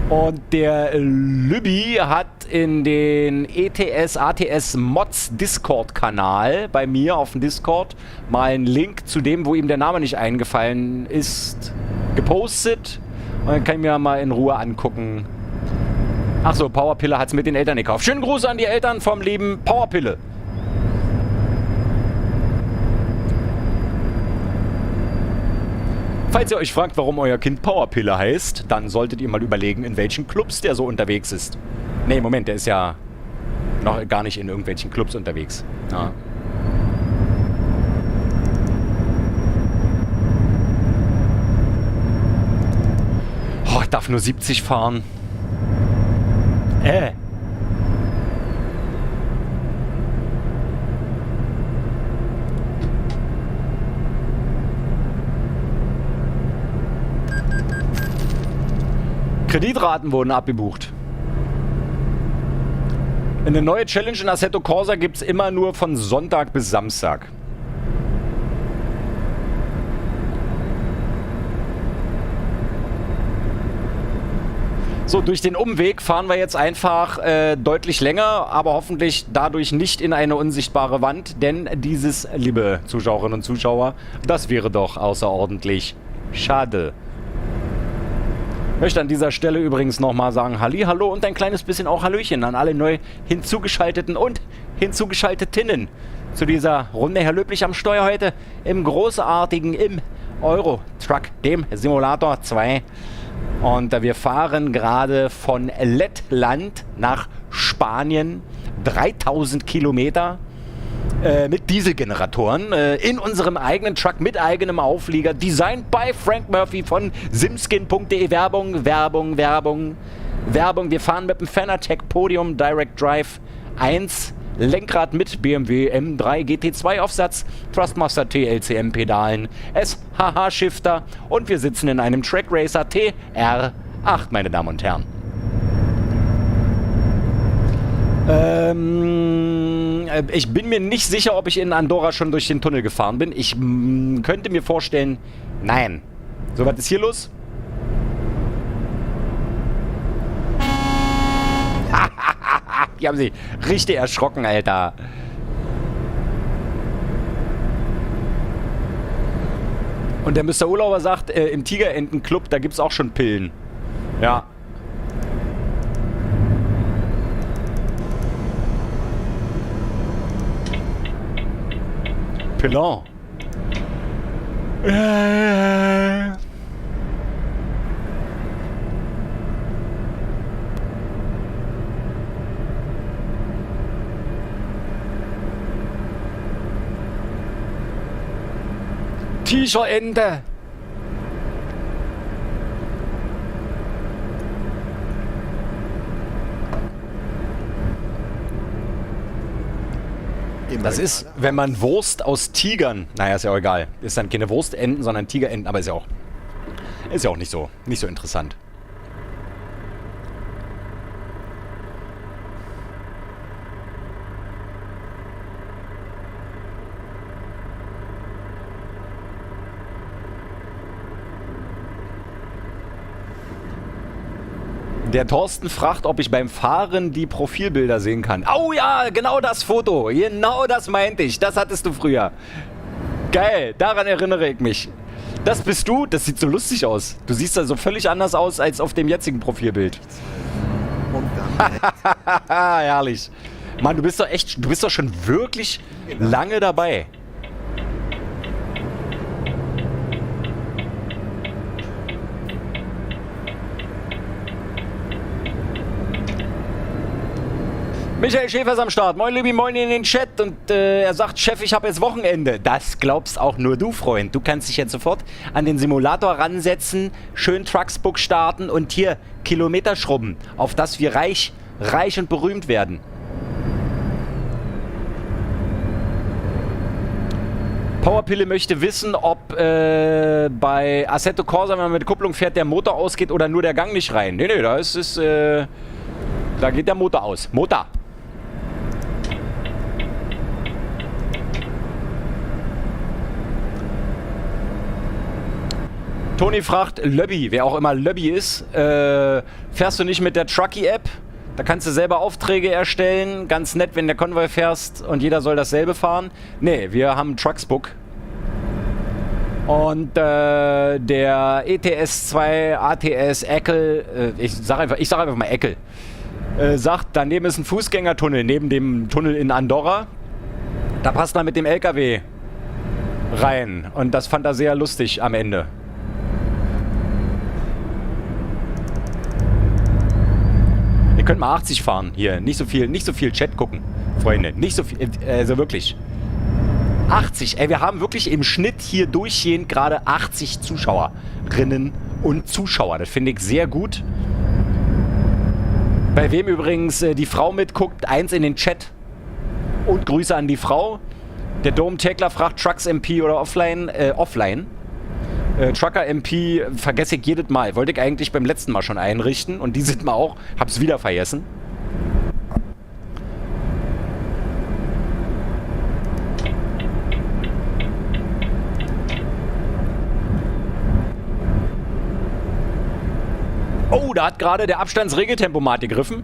Und der Lübbi hat in den ETS ATS Mods Discord-Kanal bei mir auf dem Discord mal einen Link zu dem, wo ihm der Name nicht eingefallen ist, gepostet. Und dann kann ich mir mal in Ruhe angucken. Achso, Powerpille hat es mit den Eltern gekauft. Schönen Gruß an die Eltern vom lieben Powerpille. Falls ihr euch fragt, warum euer Kind Powerpille heißt, dann solltet ihr mal überlegen, in welchen Clubs der so unterwegs ist. Nee, Moment, der ist ja noch gar nicht in irgendwelchen Clubs unterwegs. Ja. Oh, ich darf nur 70 fahren. Kreditraten wurden abgebucht. Eine neue Challenge in Assetto Corsa gibt es immer nur von Sonntag bis Samstag. So, durch den Umweg fahren wir jetzt einfach deutlich länger, aber hoffentlich dadurch nicht in eine unsichtbare Wand, denn dieses, liebe Zuschauerinnen und Zuschauer, das wäre doch außerordentlich schade. Ich möchte an dieser Stelle übrigens nochmal sagen Hallihallo und ein kleines bisschen auch Hallöchen an alle neu hinzugeschalteten und hinzugeschaltetinnen zu dieser Runde. Herr Löblich am Steuer heute im großartigen, im Euro-Truck, dem Simulator 2. Und wir fahren gerade von Lettland nach Spanien, 3000 Kilometer. Mit Dieselgeneratoren in unserem eigenen Truck mit eigenem Auflieger, designed by Frank Murphy von simskin.de. Werbung. Wir fahren mit dem Fanatec Podium Direct Drive 1, Lenkrad mit BMW M3 GT2 Aufsatz, Thrustmaster TLCM Pedalen, SHH Shifter und wir sitzen in einem Track Racer TR8, meine Damen und Herren. Ich bin mir nicht sicher, ob ich in Andorra schon durch den Tunnel gefahren bin. Ich könnte mir vorstellen, nein. So, was ist hier los? Die haben sich richtig erschrocken, Alter. Und der Mr. Urlauber sagt, im Tigerentenclub, da gibt's auch schon Pillen. Ja. Pilon. T-Shirt-Ente. Das ist, wenn man Wurst aus Tigern, naja, ist ja auch egal, ist dann keine Wurstenten, sondern Tigerenten, aber ist ja auch nicht so interessant. Der Thorsten fragt, ob ich beim Fahren die Profilbilder sehen kann. Oh ja, genau das Foto. Genau das meinte ich. Das hattest du früher. Geil, daran erinnere ich mich. Das bist du? Das sieht so lustig aus. Du siehst da so völlig anders aus als auf dem jetzigen Profilbild. Und dann herrlich. Mann, du bist doch schon wirklich lange dabei. Michael Schäfer ist am Start. Moin, Lübi, moin in den Chat. Und er sagt, Chef, ich habe jetzt Wochenende. Das glaubst auch nur du, Freund. Du kannst dich jetzt sofort an den Simulator ransetzen, schön Trucksbook starten und hier Kilometer schrubben, auf das wir reich und berühmt werden. Powerpille möchte wissen, ob bei Assetto Corsa, wenn man mit Kupplung fährt, der Motor ausgeht oder nur der Gang nicht rein. Nee, da ist es, da geht der Motor aus. Motor. Toni fragt, Lobby, wer auch immer Lobby ist, fährst du nicht mit der Trucky-App? Da kannst du selber Aufträge erstellen. Ganz nett, wenn der Konvoi fährst und jeder soll dasselbe fahren. Nee, wir haben Trucksbook. Und der ETS2 ATS Eckel, ich sag einfach mal Eckel, sagt, daneben ist ein Fußgängertunnel, neben dem Tunnel in Andorra. Da passt man mit dem LKW rein. Und das fand er sehr lustig am Ende. Ihr könnt mal 80 fahren hier. Nicht so viel Chat gucken, Freunde. Nicht so viel, also wirklich. 80, ey, wir haben wirklich im Schnitt hier durchgehend gerade 80 Zuschauerinnen und Zuschauer. Das finde ich sehr gut. Bei wem übrigens die Frau mitguckt, 1 in den Chat. Und Grüße an die Frau. Der Dom-Tekler fragt, Trucks MP oder offline? Offline. Trucker MP vergesse ich jedes Mal. Wollte ich eigentlich beim letzten Mal schon einrichten. Und dieses Mal auch. Hab's wieder vergessen. Oh, da hat gerade der Abstandsregeltempomat gegriffen.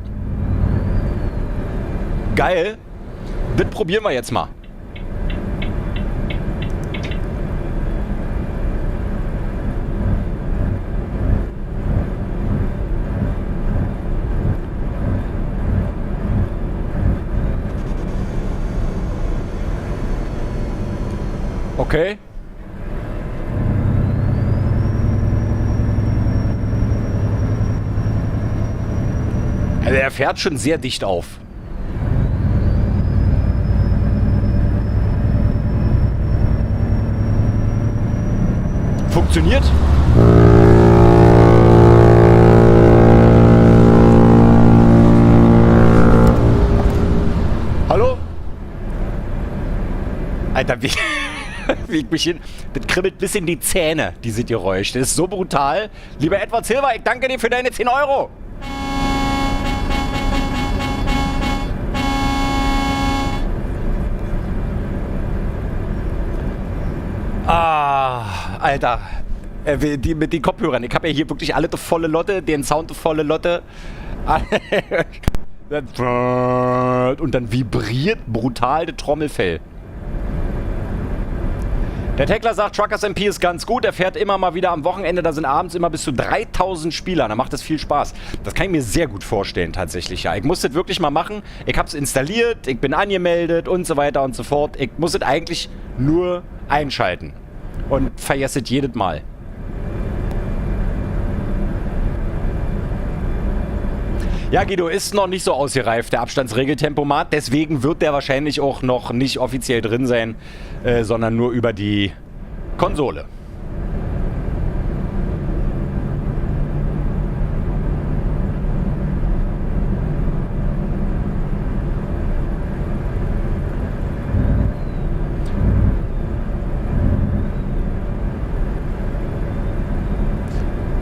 Geil. Das probieren wir jetzt mal. Okay. Also er fährt schon sehr dicht auf. Funktioniert? Hallo? Alter, wie ich mich hin. Das kribbelt bis in die Zähne, diese Geräusch. Das ist so brutal. Lieber Edward Silver, ich danke dir für deine 10 Euro. Ah, Alter. Mit den Kopfhörern. Ich habe ja hier wirklich alle volle Lotte, den Sound volle Lotte. Und dann vibriert brutal das Trommelfell. Der Tekler sagt, Truckers MP ist ganz gut. Er fährt immer mal wieder am Wochenende. Da sind abends immer bis zu 3000 Spieler. Da macht das viel Spaß. Das kann ich mir sehr gut vorstellen, tatsächlich. Ja, ich muss das wirklich mal machen. Ich habe es installiert, ich bin angemeldet und so weiter und so fort. Ich muss es eigentlich nur einschalten. Und vergesse es jedes Mal. Ja, Guido, ist noch nicht so ausgereift, der Abstandsregeltempomat. Deswegen wird der wahrscheinlich auch noch nicht offiziell drin sein, sondern nur über die Konsole.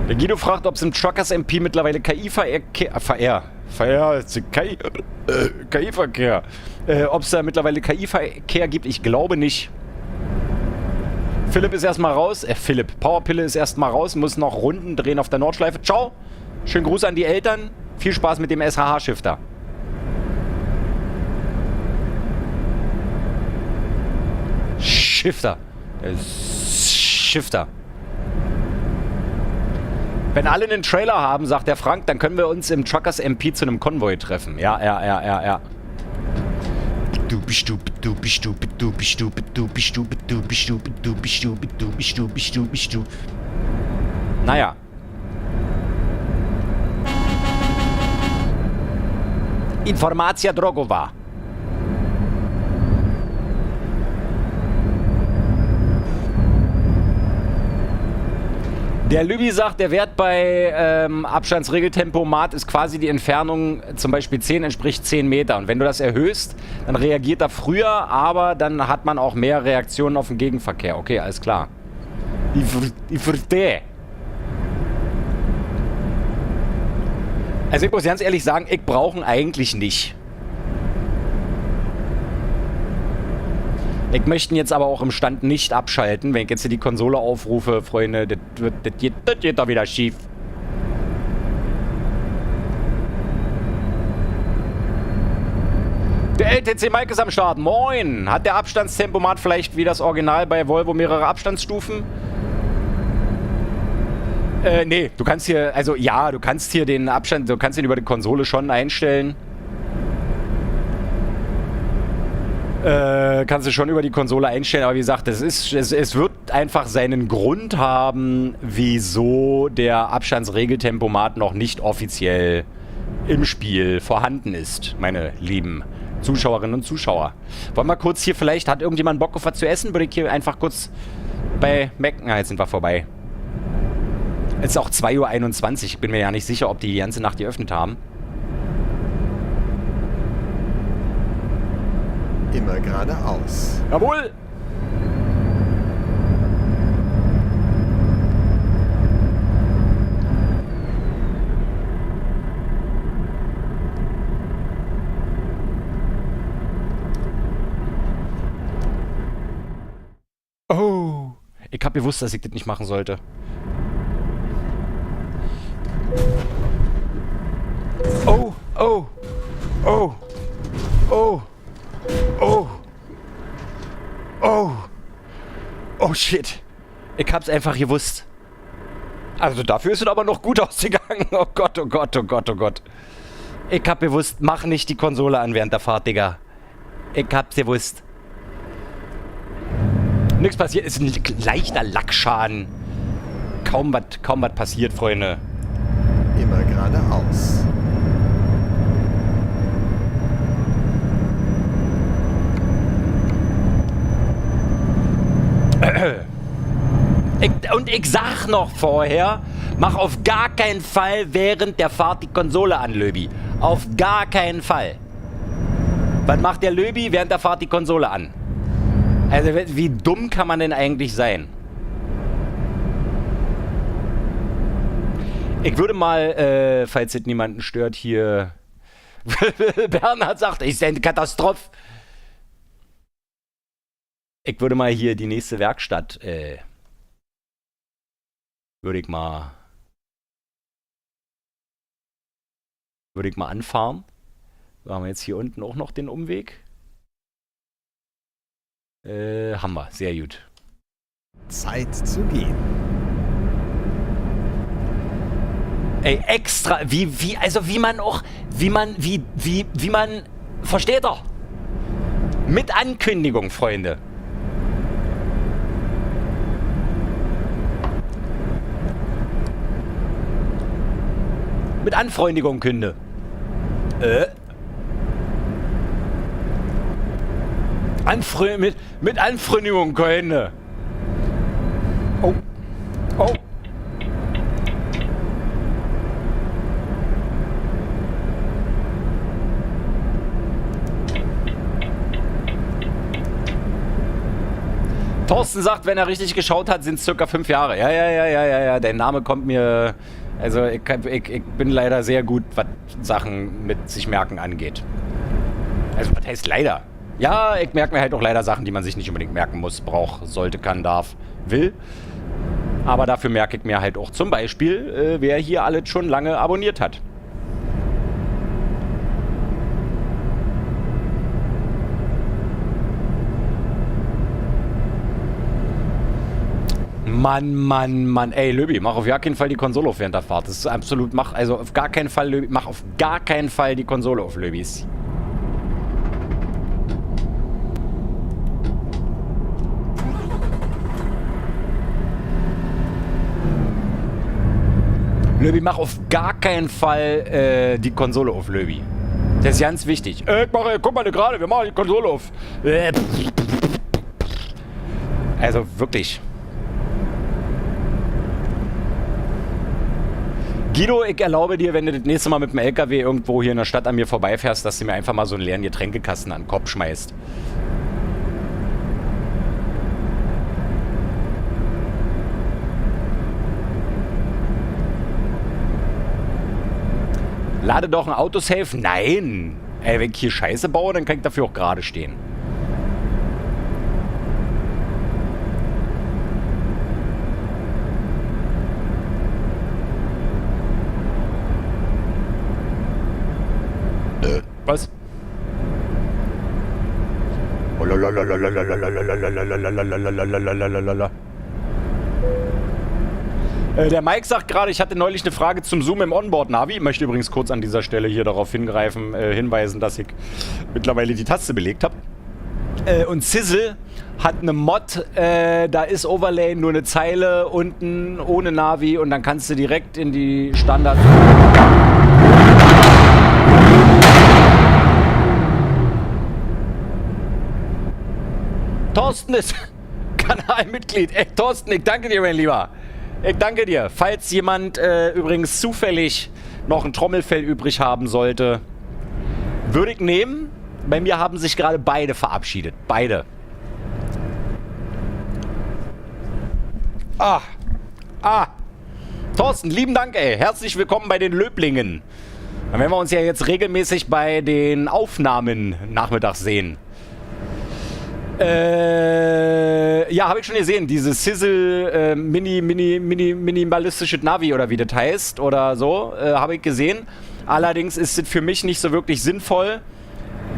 Der Guido fragt, ob es im Truckers MP mittlerweile KI-Verkehr, ob es da mittlerweile KI-Verkehr gibt. Ich glaube nicht. Philipp ist erstmal raus. Powerpille ist erstmal raus, muss noch Runden drehen auf der Nordschleife. Ciao. Schönen Gruß an die Eltern. Viel Spaß mit dem SHH-Shifter. Shifter. Wenn alle einen Trailer haben, sagt der Frank, dann können wir uns im Truckers MP zu einem Konvoi treffen. Ja. Naja. Informacja drogowa. Der Lübi sagt, der Wert bei Abstandsregeltempomat ist quasi die Entfernung, zum Beispiel 10 entspricht 10 Meter. Und wenn du das erhöhst, dann reagiert er früher, aber dann hat man auch mehr Reaktionen auf den Gegenverkehr. Okay, alles klar. Ich verstehe. Also ich muss ganz ehrlich sagen, ich brauche ihn eigentlich nicht. Ich möchte ihn jetzt aber auch im Stand nicht abschalten. Wenn ich jetzt hier die Konsole aufrufe, Freunde, das geht da wieder schief. Der LTC Mike ist am Start. Moin! Hat der Abstandstempomat vielleicht wie das Original bei Volvo mehrere Abstandsstufen? Nee, du kannst hier, also ja, du kannst hier den Abstand, du kannst ihn über die Konsole schon einstellen. Kannst du schon über die Konsole einstellen, aber wie gesagt, es wird einfach seinen Grund haben, wieso der Abstandsregeltempomat noch nicht offiziell im Spiel vorhanden ist, meine lieben Zuschauerinnen und Zuschauer. Wollen wir kurz hier, vielleicht hat irgendjemand Bock auf was zu essen, würde ich hier einfach kurz bei Mecken, jetzt sind wir vorbei. Es ist auch 2:21 Uhr, ich bin mir ja nicht sicher, ob die ganze Nacht geöffnet haben. Immer geradeaus. Jawohl! Oh! Ich hab gewusst, dass ich das nicht machen sollte. Oh! Oh! Oh! Oh! Oh! Oh! Oh shit! Ich hab's einfach gewusst. Also dafür ist es aber noch gut ausgegangen. Oh Gott, oh Gott, oh Gott, oh Gott. Ich hab gewusst, mach nicht die Konsole an während der Fahrt, Digga. Ich hab's gewusst. Nichts passiert, ist ein leichter Lackschaden. Kaum was passiert, Freunde. Immer geradeaus. Und ich sag noch vorher, mach auf gar keinen Fall während der Fahrt die Konsole an, Löbi. Auf gar keinen Fall. Was macht der Löbi während der Fahrt die Konsole an? Also wie dumm kann man denn eigentlich sein? Ich würde mal, falls es niemanden stört, hier... Bernhard sagt, ist eine Katastrophe. Ich würde mal hier die nächste Werkstatt, würde ich mal anfahren. So, haben wir jetzt hier unten auch noch den Umweg. Haben wir, sehr gut. Zeit zu gehen. Ey, extra, wie man, versteht ihr? Mit Ankündigung, Freunde. Mit Anfreundigung künde. Mit Anfreundigung künde. Oh. Oh. Thorsten sagt, wenn er richtig geschaut hat, sind es circa 5 Jahre. Ja. Dein Name kommt mir... Also ich bin leider sehr gut, was Sachen mit sich merken angeht. Also was heißt leider? Ja, ich merke mir halt auch leider Sachen, die man sich nicht unbedingt merken muss, braucht, sollte, kann, darf, will. Aber dafür merke ich mir halt auch zum Beispiel, wer hier alles schon lange abonniert hat. Mann. Ey, Löbi, mach auf gar keinen Fall die Konsole auf während der Fahrt. Das ist absolut, also auf gar keinen Fall, Löbi, mach auf gar keinen Fall die Konsole auf, Löbis. Löbi, mach auf gar keinen Fall die Konsole auf, Löbi. Das ist ganz wichtig. Guck mal gerade, wir machen die Konsole auf. Also wirklich. Guido, ich erlaube dir, wenn du das nächste Mal mit dem LKW irgendwo hier in der Stadt an mir vorbeifährst, dass du mir einfach mal so einen leeren Getränkekasten an den Kopf schmeißt. Lade doch ein Autosave? Nein! Ey, wenn ich hier Scheiße baue, dann kann ich dafür auch gerade stehen. Was? Der Mike sagt gerade, ich hatte neulich eine Frage zum Zoom im Onboard-Navi. Ich möchte übrigens kurz an dieser Stelle hier darauf hinweisen, dass ich mittlerweile die Taste belegt habe. Und Sizzle hat eine Mod, da ist Overlay nur eine Zeile unten ohne Navi und dann kannst du direkt in die Standard... Thorsten ist Kanalmitglied. Ey, Thorsten, ich danke dir, mein Lieber. Ich danke dir. Falls jemand übrigens zufällig noch ein Trommelfell übrig haben sollte, würde ich nehmen. Bei mir haben sich gerade beide verabschiedet. Beide. Thorsten, lieben Dank, ey. Herzlich willkommen bei den Löblingen. Dann werden wir uns ja jetzt regelmäßig bei den Aufnahmen nachmittags sehen. Ja, habe ich schon gesehen. Dieses Sizzle minimalistische Navi oder wie das heißt oder so, habe ich gesehen. Allerdings ist es für mich nicht so wirklich sinnvoll,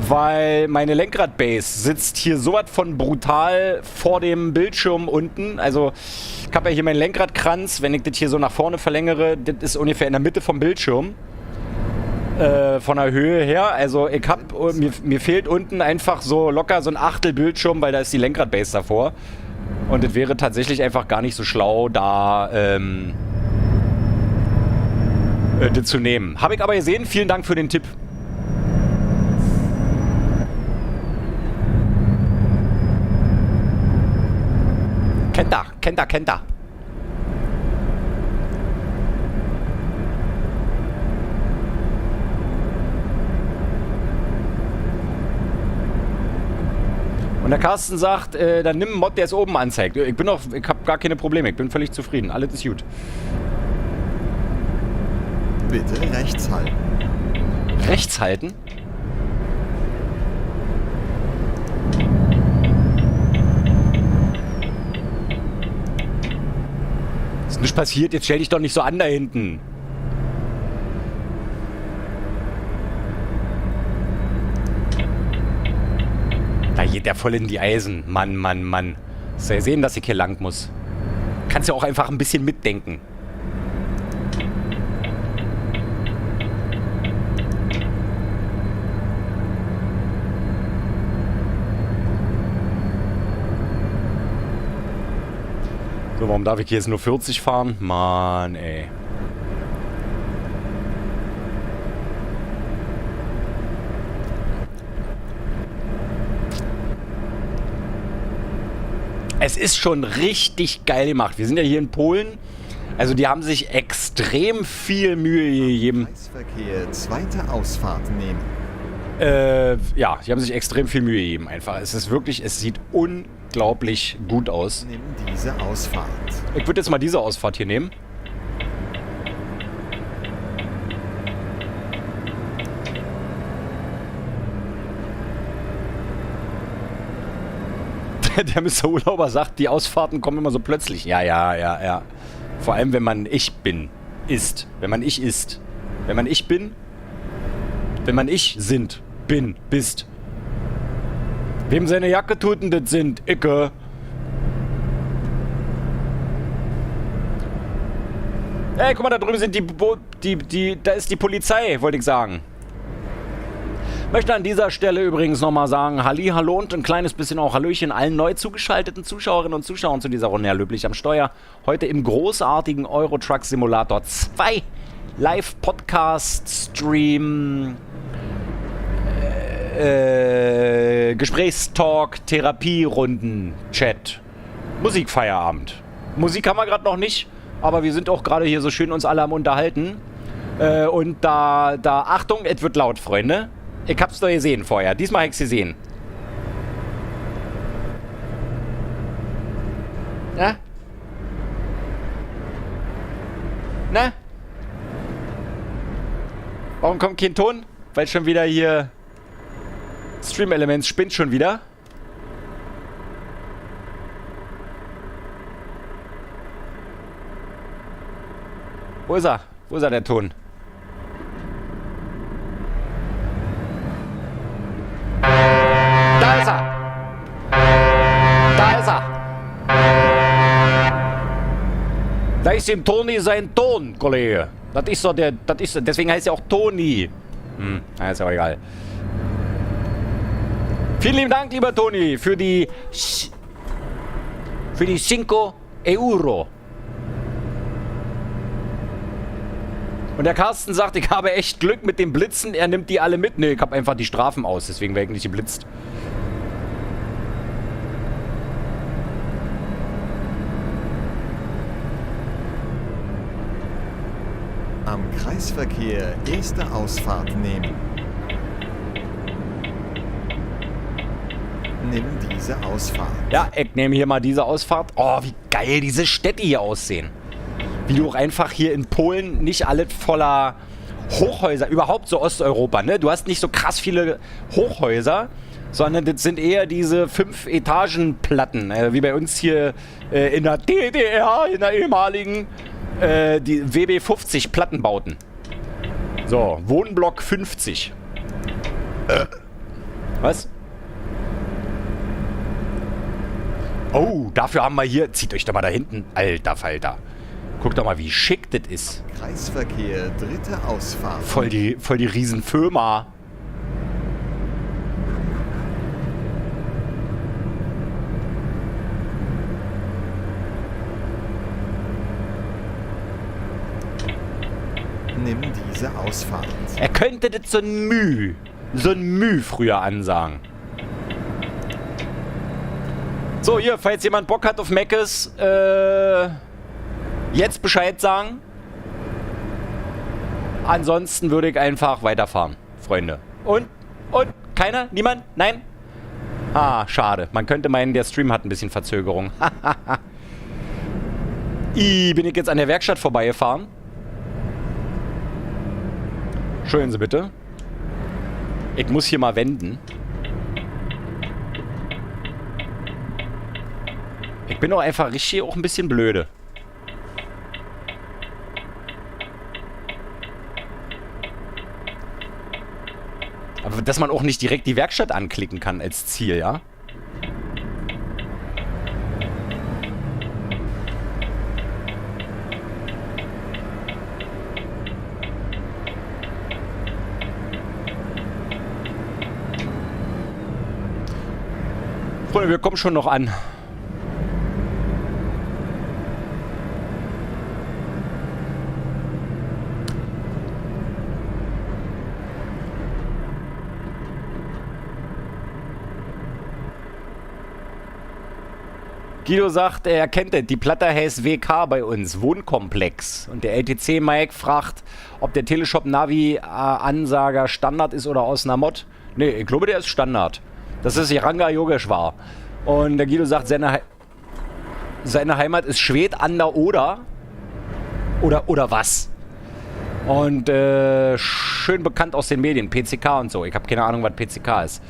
weil meine Lenkradbase sitzt hier so was von brutal vor dem Bildschirm unten. Also ich habe ja hier meinen Lenkradkranz, wenn ich das hier so nach vorne verlängere, das ist ungefähr in der Mitte vom Bildschirm. Von der Höhe her, also ich hab, mir fehlt unten einfach so locker so ein Achtel Bildschirm, weil da ist die Lenkradbase davor. Und es wäre tatsächlich einfach gar nicht so schlau, da das zu nehmen. Habe ich aber gesehen, vielen Dank für den Tipp. Kennt er. Und der Carsten sagt, dann nimm einen Mod, der es oben anzeigt. Ich habe gar keine Probleme, ich bin völlig zufrieden. Alles ist gut. Bitte rechts halten. Rechts halten? Ist nichts passiert, jetzt stell dich doch nicht so an da hinten. Da geht der voll in die Eisen. Mann. Soll ja sehen, dass ich hier lang muss. Kannst ja auch einfach ein bisschen mitdenken. So, warum darf ich hier jetzt nur 40 fahren? Mann, ey. Es ist schon richtig geil gemacht. Wir sind ja hier in Polen. Also die haben sich extrem viel Mühe gegeben. Kreisverkehr, zweite Ausfahrt nehmen. Ja, die haben sich extrem viel Mühe gegeben einfach. Es ist wirklich, es sieht unglaublich gut aus. Nimm diese Ausfahrt. Ich würde jetzt mal diese Ausfahrt hier nehmen. Der Mr. Urlauber sagt, die Ausfahrten kommen immer so plötzlich. Ja. Vor allem, wenn man ich bin. Ist. Wenn man ich ist. Wenn man ich bin. Wenn man ich sind. Bin. Bist. Wem seine Jacke tut denn das sind? Icke. Ey, guck mal, da drüben sind da ist die Polizei, wollte ich sagen. Möchte an dieser Stelle übrigens nochmal sagen, Hallo und ein kleines bisschen auch Hallöchen allen neu zugeschalteten Zuschauerinnen und Zuschauern zu dieser Runde. Herr Löblich am Steuer. Heute im großartigen Euro Truck Simulator 2 Live-Podcast-Stream, Gesprächstalk, Therapierunden, Chat, Musikfeierabend. Musik haben wir gerade noch nicht. aber wir sind auch gerade hier so schön uns alle am Unterhalten. Und Achtung, es wird laut, Freunde. Ich hab's doch gesehen vorher. Diesmal hab ich's gesehen. Na? Na? Warum kommt kein Ton? Weil schon wieder hier Stream Elements spinnt schon wieder. Wo ist er? Wo ist er, der Ton? Da ist er! Da ist er! Da ist dem Toni sein Ton, Kollege. Das ist so der. Deswegen heißt er auch Toni. Ist aber egal. Vielen lieben Dank, lieber Toni, für die 5 Euro. Und der Carsten sagt, ich habe echt Glück mit dem Blitzen. Er nimmt die alle mit. Ne, ich habe einfach die Strafen aus. Deswegen werde ich nicht geblitzt. Am Kreisverkehr erste Ausfahrt nehmen. Nimm diese Ausfahrt. Ja, ich nehme hier mal diese Ausfahrt. Oh, wie geil diese Städte hier aussehen. Wie du auch einfach hier in Polen nicht alles voller Hochhäuser, überhaupt so Osteuropa, ne? Du hast nicht so krass viele Hochhäuser, sondern das sind eher diese 5-Etagen-Platten, wie bei uns hier in der DDR, in der ehemaligen, die WB 50 Plattenbauten. So, Wohnblock 50. Was? Oh, dafür haben wir hier, zieht euch doch mal da hinten, alter Falter. Guck doch mal, wie schick das ist. Kreisverkehr, dritte Ausfahrt. Voll die Riesenfirma. Nimm diese Ausfahrt. Er könnte das so ein Müh früher ansagen. So, hier, falls jemand Bock hat auf Meckes, jetzt Bescheid sagen. Ansonsten würde ich einfach weiterfahren, Freunde. Und? Keiner? Niemand? Nein? Ah, schade. Man könnte meinen, der Stream hat ein bisschen Verzögerung. Bin ich jetzt an der Werkstatt vorbeigefahren? Entschuldigen Sie bitte. Ich muss hier mal wenden. Ich bin doch einfach richtig auch ein bisschen blöde. Aber dass man auch nicht direkt die Werkstatt anklicken kann als Ziel, ja? Freunde, wir kommen schon noch an. Guido sagt, er kennt es. Die Platte heißt WK bei uns. Wohnkomplex. Und der LTC Mike fragt, ob der Teleshop Navi Ansager Standard ist oder aus einer Mod. Nee, ich glaube, der ist Standard. Das ist Ranga Yogeshwar. Und der Guido sagt, seine Heimat ist Schwedt an der Oder. Oder was? Und schön bekannt aus den Medien. PCK und so. Ich habe keine Ahnung, was PCK ist.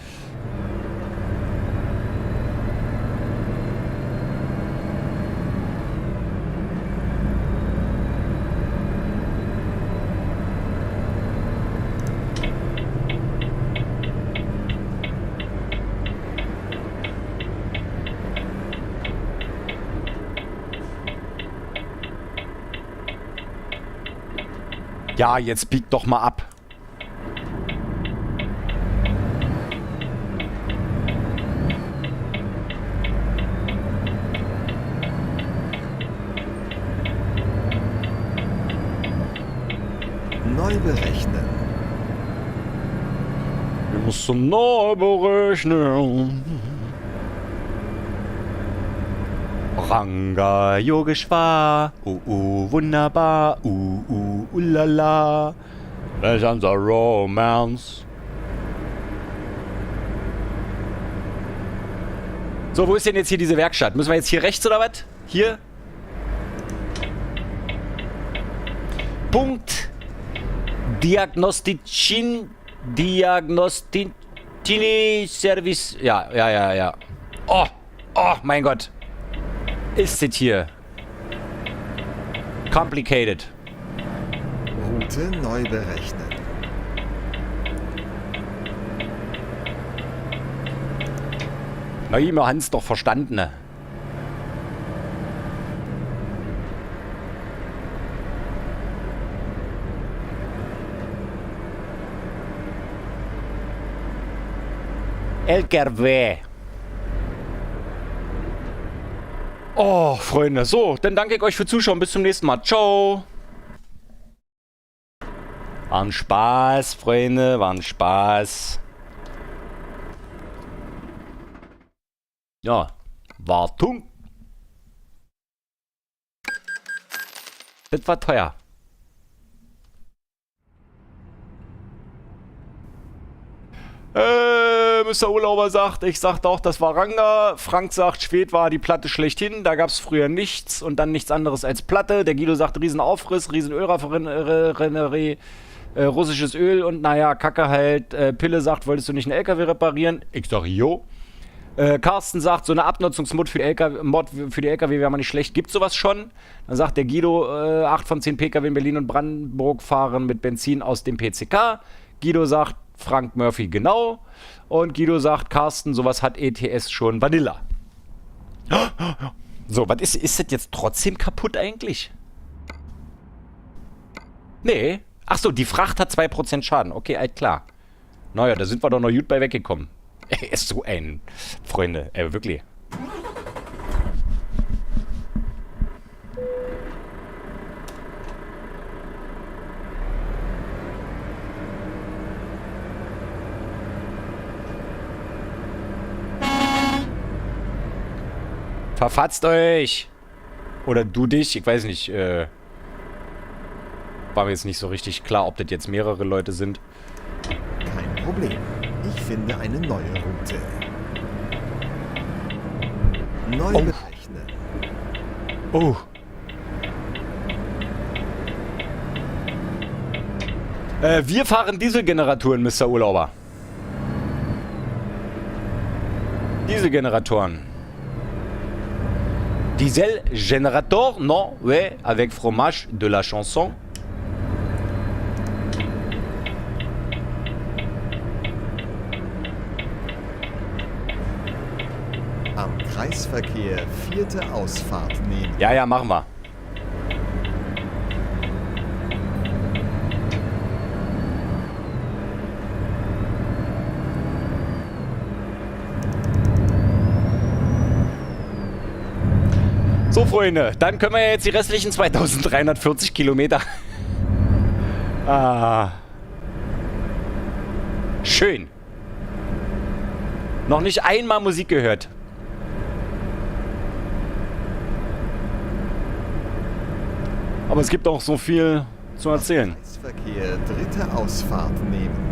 Ja, jetzt biegt doch mal ab. Neu berechnen. Wir müssen neu berechnen. Ranga Yogeshwar, wunderbar, ulala, there's a romance. So, wo ist denn jetzt hier diese Werkstatt? Müssen wir jetzt hier rechts oder was? Hier? Punkt. Diagnosticin Service. Ja. Oh, mein Gott. Ist das hier? Complicated. Route neu berechnen. Na, wir haben es doch verstanden. Ne? LKW. Oh, Freunde. So, dann danke ich euch für Zuschauen. Bis zum nächsten Mal. Ciao. War ein Spaß, Freunde. War ein Spaß. Ja, Wartung. Das war teuer. Mr. Urlauber sagt, ich sag doch, das war Ranga. Frank sagt, Schwed war die Platte schlechthin. Da gab es früher nichts und dann nichts anderes als Platte. Der Guido sagt, Riesenaufriss, Riesenölraffinerie, russisches Öl und naja, Kacke halt. Pille sagt, wolltest du nicht einen LKW reparieren? Ich sag, jo. Carsten sagt, so eine Abnutzungsmod für die LKW wäre mal nicht schlecht. Gibt sowas schon? Dann sagt der Guido, 8 von 10 PKW in Berlin und Brandenburg fahren mit Benzin aus dem PCK. Guido sagt, Frank Murphy genau. Und Guido sagt, Carsten, sowas hat ETS schon. Vanilla. So, was ist das jetzt trotzdem kaputt eigentlich? Nee. Achso, die Fracht hat 2% Schaden. Okay, alt klar. Naja, da sind wir doch noch gut bei weggekommen. Er ist so ein... Freunde, wirklich. Verfatzt euch! Oder du dich, ich weiß nicht, war mir jetzt nicht so richtig klar, ob das jetzt mehrere Leute sind. Kein Problem. Ich finde eine neue Route. Neu berechnen. Oh. Wir fahren Dieselgeneratoren, Mr. Urlauber. Dieselgeneratoren. Dieselgénérateur, non, ouais, avec fromage de la chanson. Am Kreisverkehr 4. Ausfahrt nehmen. Ja, machen wir. So, Freunde, dann können wir jetzt die restlichen 2340 Kilometer. Schön. Noch nicht einmal Musik gehört. Aber es gibt auch so viel zu erzählen. Kreisverkehr 3. Ausfahrt nehmen.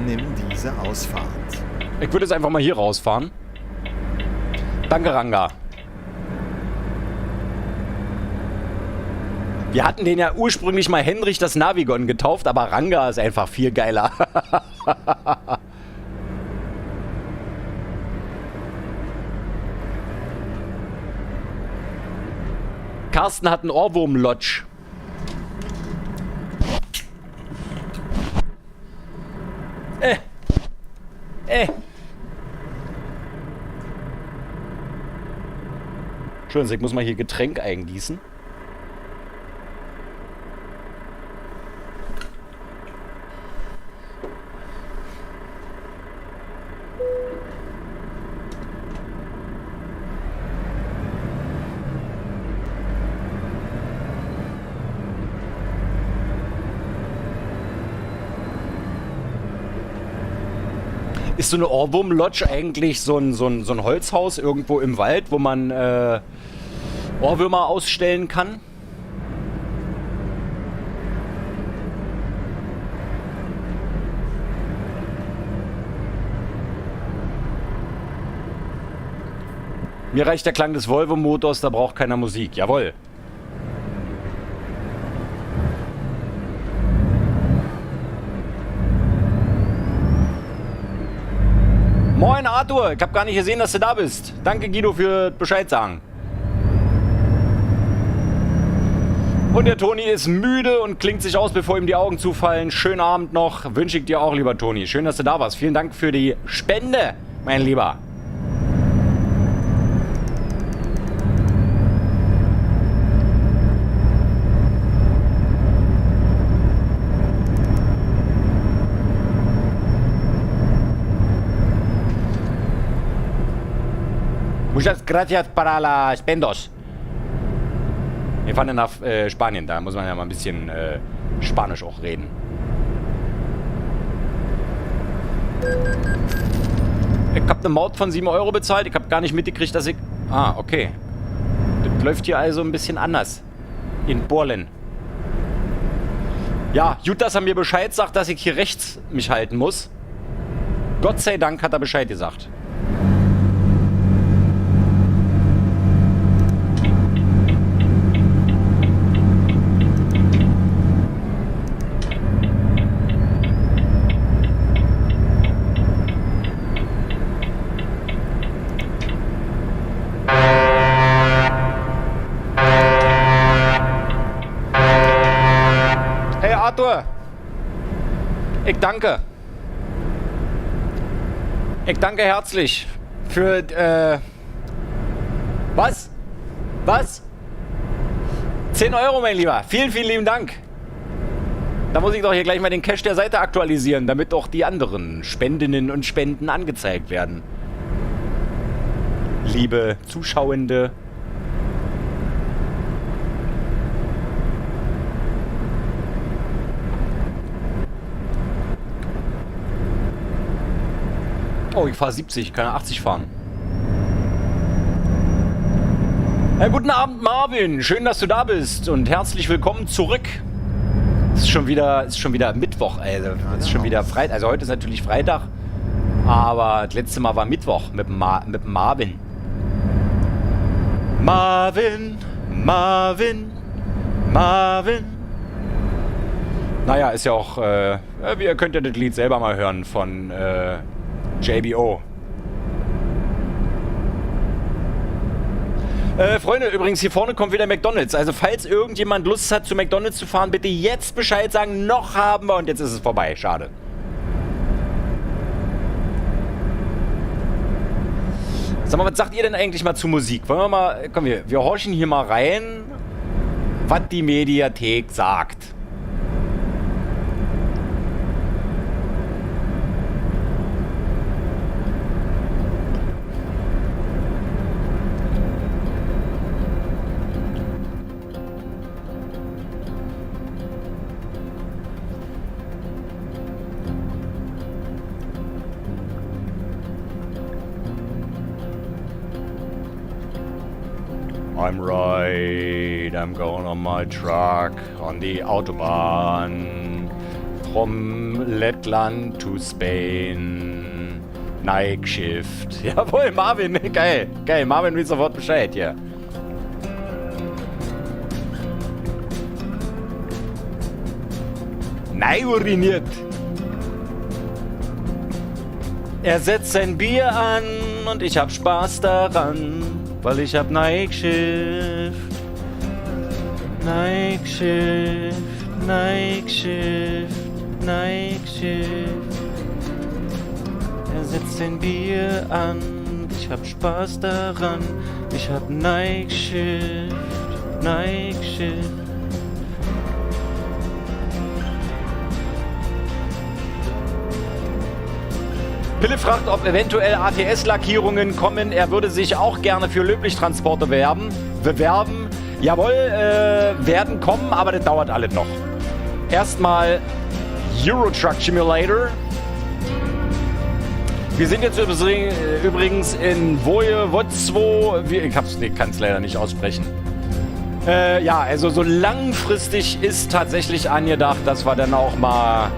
Nimm diese Ausfahrt. Ich würde jetzt einfach mal hier rausfahren. Danke, Ranga. Wir hatten den ja ursprünglich mal Henrich das Navigon getauft, aber Ranga ist einfach viel geiler. Carsten hat einen Ohrwurm-Lodge. Schön, ich muss mal hier Getränk eingießen. Ist so eine Ohrwurm-Lodge eigentlich so ein Holzhaus irgendwo im Wald, wo man Ohrwürmer ausstellen kann? Mir reicht der Klang des Volvo-Motors, da braucht keiner Musik. Jawohl. Moin Arthur, ich hab gar nicht gesehen, dass du da bist. Danke Guido für Bescheid sagen. Und der Toni ist müde und klingt sich aus, bevor ihm die Augen zufallen. Schönen Abend noch, wünsche ich dir auch, lieber Toni. Schön, dass du da warst. Vielen Dank für die Spende, mein Lieber. Muchas gracias para las spendos. Wir fahren dann nach Spanien, da muss man ja mal ein bisschen Spanisch auch reden. Ich hab eine Maut von 7 Euro bezahlt, ich hab gar nicht mitgekriegt, dass ich... Ah, okay. Das läuft hier also ein bisschen anders. In Borlen. Ja, gut, dass er mir Bescheid sagt, dass ich hier rechts mich halten muss. Gott sei Dank hat er Bescheid gesagt. Ich danke. Ich danke herzlich für, was? Was? 10 Euro, mein Lieber. Vielen, vielen lieben Dank. Da muss ich doch hier gleich mal den Cache der Seite aktualisieren, damit auch die anderen Spendinnen und Spenden angezeigt werden. Liebe Zuschauende. Oh, ich fahre 70, ich kann ja 80 fahren. Ja, guten Abend, Marvin. Schön, dass du da bist und herzlich willkommen zurück. Es ist schon wieder Mittwoch, also es ist schon wieder Freitag. Also heute ist natürlich Freitag, aber das letzte Mal war Mittwoch mit dem Marvin. Marvin, Marvin, Marvin. Naja, ist ja auch, ihr könnt ja das Lied selber mal hören von JBO. Freunde, übrigens, hier vorne kommt wieder McDonald's. Also falls irgendjemand Lust hat, zu McDonald's zu fahren, bitte jetzt Bescheid sagen. Noch haben wir und jetzt ist es vorbei. Schade. Sag mal, was sagt ihr denn eigentlich mal zu Musik? Wollen wir mal, komm, wir horchen hier mal rein, was die Mediathek sagt. I'm right, I'm going on my truck on the Autobahn from Lettland to Spain. Night Shift. Jawohl, Marvin, geil, geil. Marvin will sofort Bescheid hier. Nein, uriniert. Er setzt sein Bier an und ich hab Spaß daran. Weil ich hab Night Shift, Night Shift, Night Shift, Night Shift. Er setzt ein Bier an, ich hab Spaß daran. Ich hab Night Shift, Night Shift. Philipp fragt, ob eventuell ATS-Lackierungen kommen. Er würde sich auch gerne für Löblich-Transporte bewerben. Jawohl, werden kommen, aber das dauert alles noch. Erstmal Euro Truck Simulator. Wir sind jetzt übrigens in Wojewodzwo. Ich kann es leider nicht aussprechen. Ja, also so langfristig ist tatsächlich angedacht, dass wir dann auch mal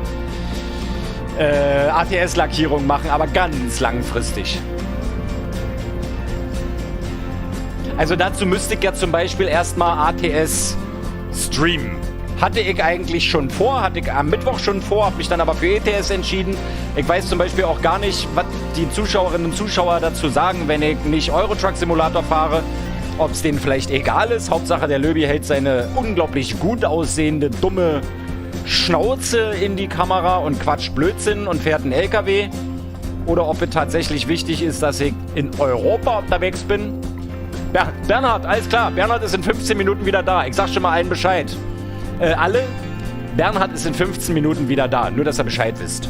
ATS-Lackierung machen, aber ganz langfristig. Also dazu müsste ich ja zum Beispiel erstmal ATS streamen. Hatte ich eigentlich schon vor, hatte ich am Mittwoch schon vor, habe mich dann aber für ETS entschieden. Ich weiß zum Beispiel auch gar nicht, was die Zuschauerinnen und Zuschauer dazu sagen, wenn ich nicht Euro Truck Simulator fahre. Ob es denen vielleicht egal ist. Hauptsache der Löbi hält seine unglaublich gut aussehende, dumme Schnauze in die Kamera und quatscht Blödsinn und fährt einen LKW. Oder ob es tatsächlich wichtig ist, dass ich in Europa unterwegs bin. Bernhard, alles klar. Bernhard ist in 15 Minuten wieder da. Ich sag schon mal allen Bescheid. Alle, Bernhard ist in 15 Minuten wieder da. Nur, dass ihr Bescheid wisst.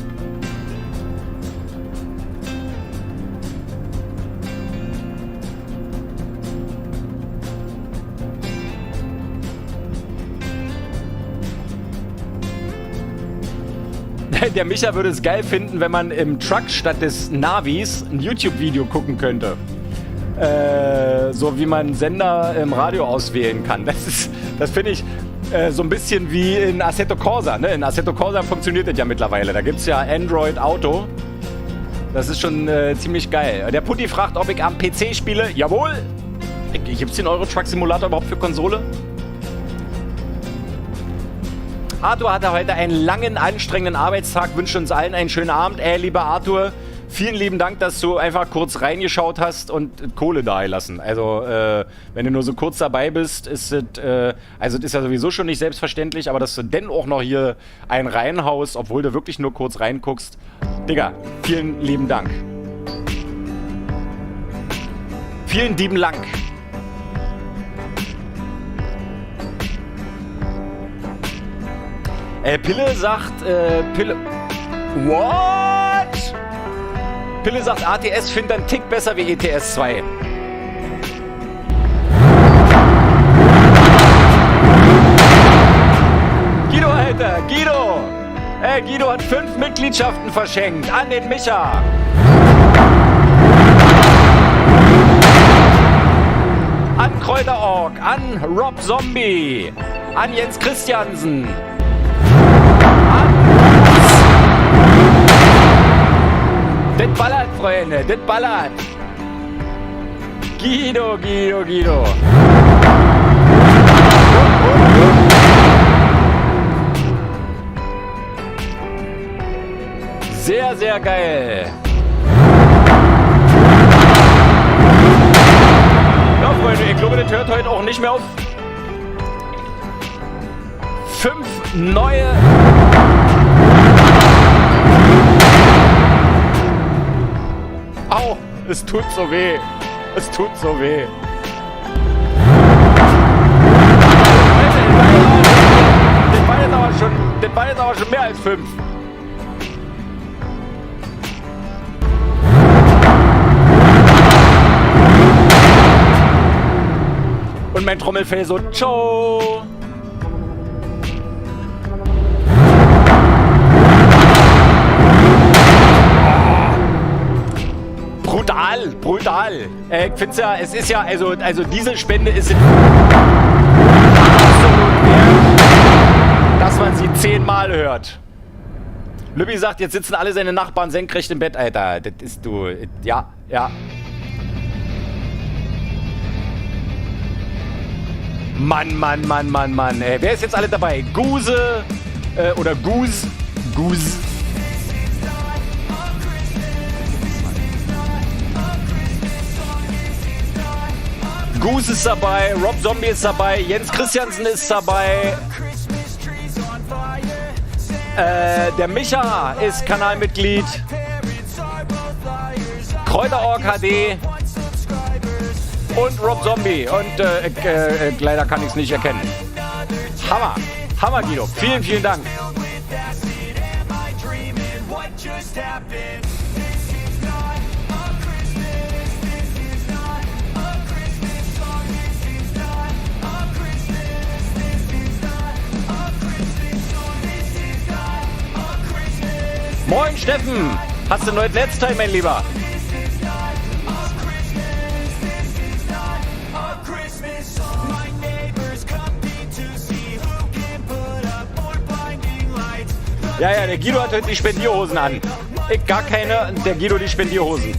Der Micha würde es geil finden, wenn man im Truck statt des Navis ein YouTube-Video gucken könnte. So wie man Sender im Radio auswählen kann. Das finde ich so ein bisschen wie in Assetto Corsa. Ne? In Assetto Corsa funktioniert das ja mittlerweile. Da gibt es ja Android Auto. Das ist schon ziemlich geil. Der Putti fragt, ob ich am PC spiele. Jawohl! Gibt es den Euro Truck Simulator überhaupt für Konsole? Arthur hatte heute einen langen, anstrengenden Arbeitstag, wünscht uns allen einen schönen Abend. Lieber Arthur, vielen lieben Dank, dass du einfach kurz reingeschaut hast und Kohle da gelassen. Also, wenn du nur so kurz dabei bist, ist es, also es ist ja sowieso schon nicht selbstverständlich, aber dass du denn auch noch hier einen reinhaust, obwohl du wirklich nur kurz reinguckst. Digga, vielen lieben Dank. Vielen lieben Dank. Pille sagt, What? Pille sagt, ATS findet einen Tick besser wie ETS 2. Guido, Alter, Guido! Guido hat 5 Mitgliedschaften verschenkt an den Micha. An Kräuterorg, an Rob Zombie, an Jens Christiansen. Das ballert, Freunde, das ballert. Guido. Sehr, sehr geil. Ja, Freunde, ich glaube, das hört heute auch nicht mehr auf. 5 neue... Au, es tut so weh. Es tut so weh. Das war jetzt aber schon mehr als 5. Und mein Trommelfell so, ciao. Brutal. Ich finde ja, es ist ja, also diese Spende ist absolut wert, dass man sie 10-mal hört. Lübbi sagt, jetzt sitzen alle seine Nachbarn senkrecht im Bett, Alter. Das ist du, ja. Mann. Wer ist jetzt alle dabei? Guse oder Goose. Goose ist dabei, Rob Zombie ist dabei, Jens Christiansen ist dabei. Der Micha ist Kanalmitglied. Kräuterorg HD. Und Rob Zombie. Und leider kann ich es nicht erkennen. Hammer, Guido. Vielen Dank. Moin Steffen! Hast du ein neues Netzteil, mein Lieber? Ja, ja, der Guido hat heute die Spendierhosen an. Ich gar keine, der Guido die Spendierhosen.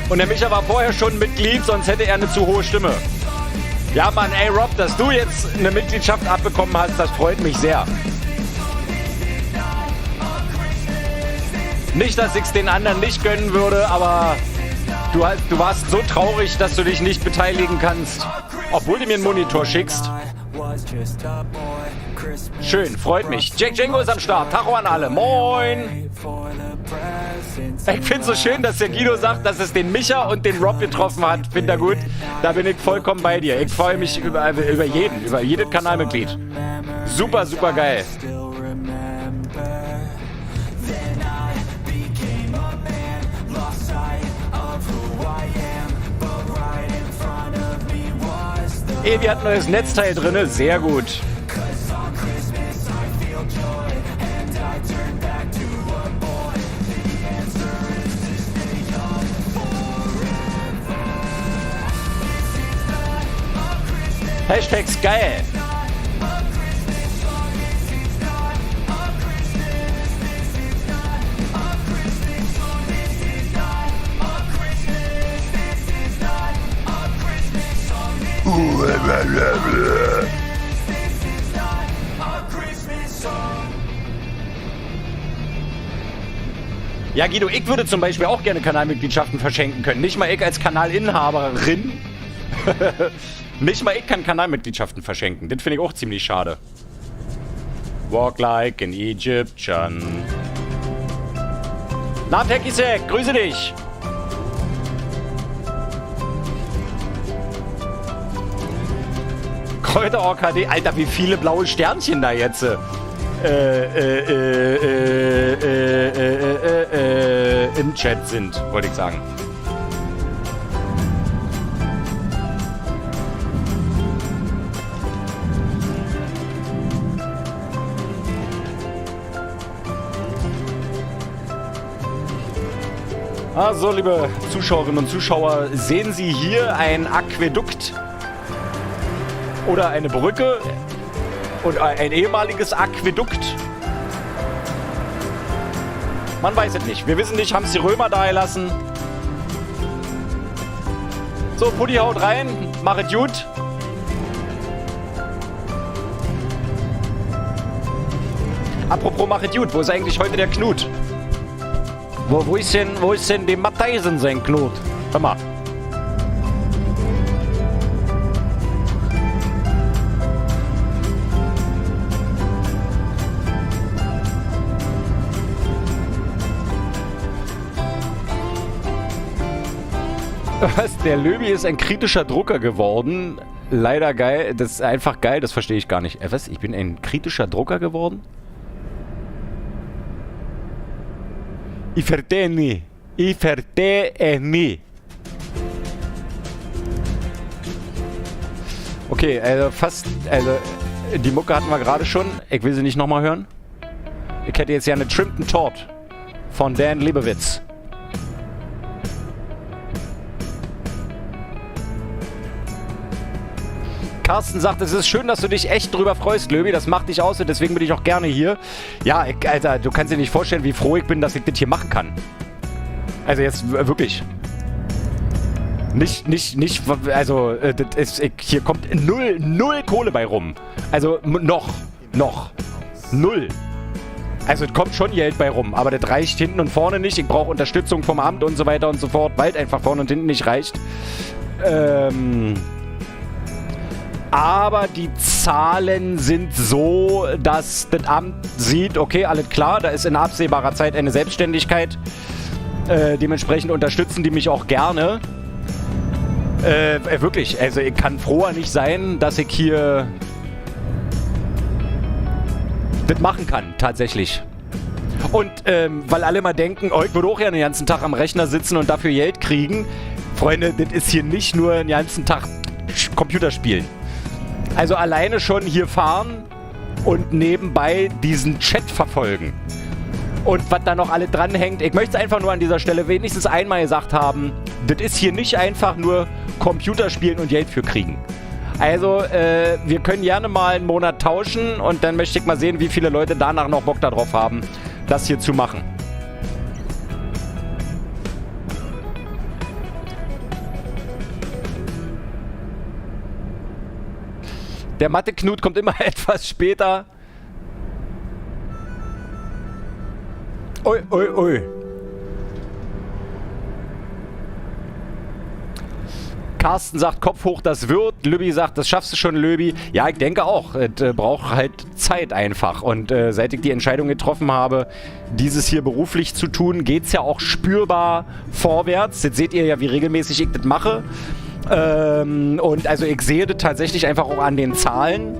Und der Micha war vorher schon Mitglied, sonst hätte er eine zu hohe Stimme. Ja, Mann, ey Rob, dass du jetzt eine Mitgliedschaft abbekommen hast, das freut mich sehr. Nicht, dass ich es den anderen nicht gönnen würde, aber du warst so traurig, dass du dich nicht beteiligen kannst, obwohl du mir einen Monitor schickst. Schön, freut mich. Jack Django ist am Start. Tacho an alle. Moin. Ich finde es so schön, dass der Guido sagt, dass es den Micha und den Rob getroffen hat. Finde er gut. Da bin ich vollkommen bei dir. Ich freue mich über jedes Kanalmitglied. Super, super geil. Evi hat ein neues Netzteil drin, sehr gut. Hashtags geil. Ja, Guido, ich würde zum Beispiel auch gerne Kanalmitgliedschaften verschenken können. Nicht mal ich als Kanalinhaberin. Nicht mal ich kann Kanalmitgliedschaften verschenken. Das finde ich auch ziemlich schade. Walk like an Egyptian. Na, Tekisek, grüße dich. Kräuterorg HD. Alter, wie viele blaue Sternchen da jetzt im Chat sind, wollte ich sagen. Also, liebe Zuschauerinnen und Zuschauer, sehen Sie hier ein Aquädukt oder eine Brücke und ein ehemaliges Aquädukt? Man weiß es nicht. Wir wissen nicht, haben es die Römer da gelassen? So, Puddy haut rein, mach es gut. Apropos mach es gut, wo ist eigentlich heute der Knut? Wo ist denn die Matthäusen sein Knut? Hör mal. Was? Der Löwy ist ein kritischer Drucker geworden. Leider geil. Das ist einfach geil, das verstehe ich gar nicht. Was? Ich bin ein kritischer Drucker geworden? Ich verstehe nie. Ich verstehe nie. Okay, also die Mucke hatten wir gerade schon. Ich will sie nicht nochmal hören. Ich hätte jetzt ja eine Trimpton Tort von Dan Lebowitz. Carsten sagt, es ist schön, dass du dich echt drüber freust, Löwy. Das macht dich aus und deswegen bin ich auch gerne hier. Ja, Alter, du kannst dir nicht vorstellen, wie froh ich bin, dass ich das hier machen kann. Also jetzt wirklich. Nicht, also, das ist, hier kommt null Kohle bei rum. Also, noch. Null. Also, es kommt schon Geld bei rum, aber das reicht hinten und vorne nicht. Ich brauche Unterstützung vom Amt und so weiter und so fort, weil es einfach vorne und hinten nicht reicht. Aber die Zahlen sind so, dass das Amt sieht, okay, alles klar, da ist in absehbarer Zeit eine Selbstständigkeit. Dementsprechend unterstützen die mich auch gerne. Wirklich, also ich kann froher nicht sein, dass ich hier das machen kann, tatsächlich. Und weil alle mal denken, oh, ich würde auch ja den ganzen Tag am Rechner sitzen und dafür Geld kriegen. Freunde, das ist hier nicht nur den ganzen Tag Computerspielen. Also alleine schon hier fahren und nebenbei diesen Chat verfolgen. Und was da noch alle dranhängt, ich möchte es einfach nur an dieser Stelle wenigstens einmal gesagt haben, das ist hier nicht einfach nur Computerspielen und Geld für kriegen. Also, wir können gerne mal einen Monat tauschen und dann möchte ich mal sehen, wie viele Leute danach noch Bock darauf haben, das hier zu machen. Der Mathe-Knut kommt immer etwas später. Ui, ui, ui. Carsten sagt, Kopf hoch, das wird. Lübbi sagt, das schaffst du schon, Löbi. Ja, ich denke auch. Es braucht halt Zeit einfach. Und seit ich die Entscheidung getroffen habe, dieses hier beruflich zu tun, geht es ja auch spürbar vorwärts. Jetzt seht ihr ja, wie regelmäßig ich das mache. Und also ich sehe das tatsächlich einfach auch an den Zahlen.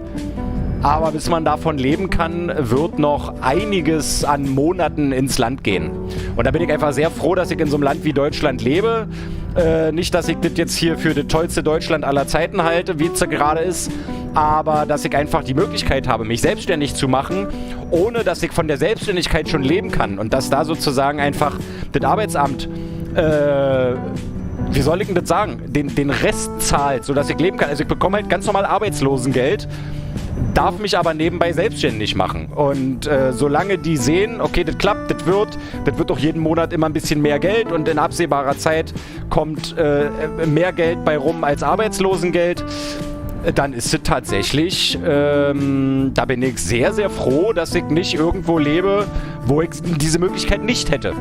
Aber bis man davon leben kann, wird noch einiges an Monaten ins Land gehen. Und da bin ich einfach sehr froh, dass ich in so einem Land wie Deutschland lebe. Nicht, dass ich das jetzt hier für das tollste Deutschland aller Zeiten halte, wie es gerade ist, aber dass ich einfach die Möglichkeit habe, mich selbstständig zu machen, ohne dass ich von der Selbstständigkeit schon leben kann. Und dass da sozusagen einfach das Arbeitsamt, wie soll ich denn das sagen, den Rest zahlt, sodass ich leben kann. Also ich bekomme halt ganz normal Arbeitslosengeld, darf mich aber nebenbei selbstständig machen. Und solange die sehen, okay, das klappt, das wird auch jeden Monat immer ein bisschen mehr Geld und in absehbarer Zeit kommt mehr Geld bei rum als Arbeitslosengeld, dann ist es tatsächlich, da bin ich sehr, sehr froh, dass ich nicht irgendwo lebe, wo ich diese Möglichkeit nicht hätte.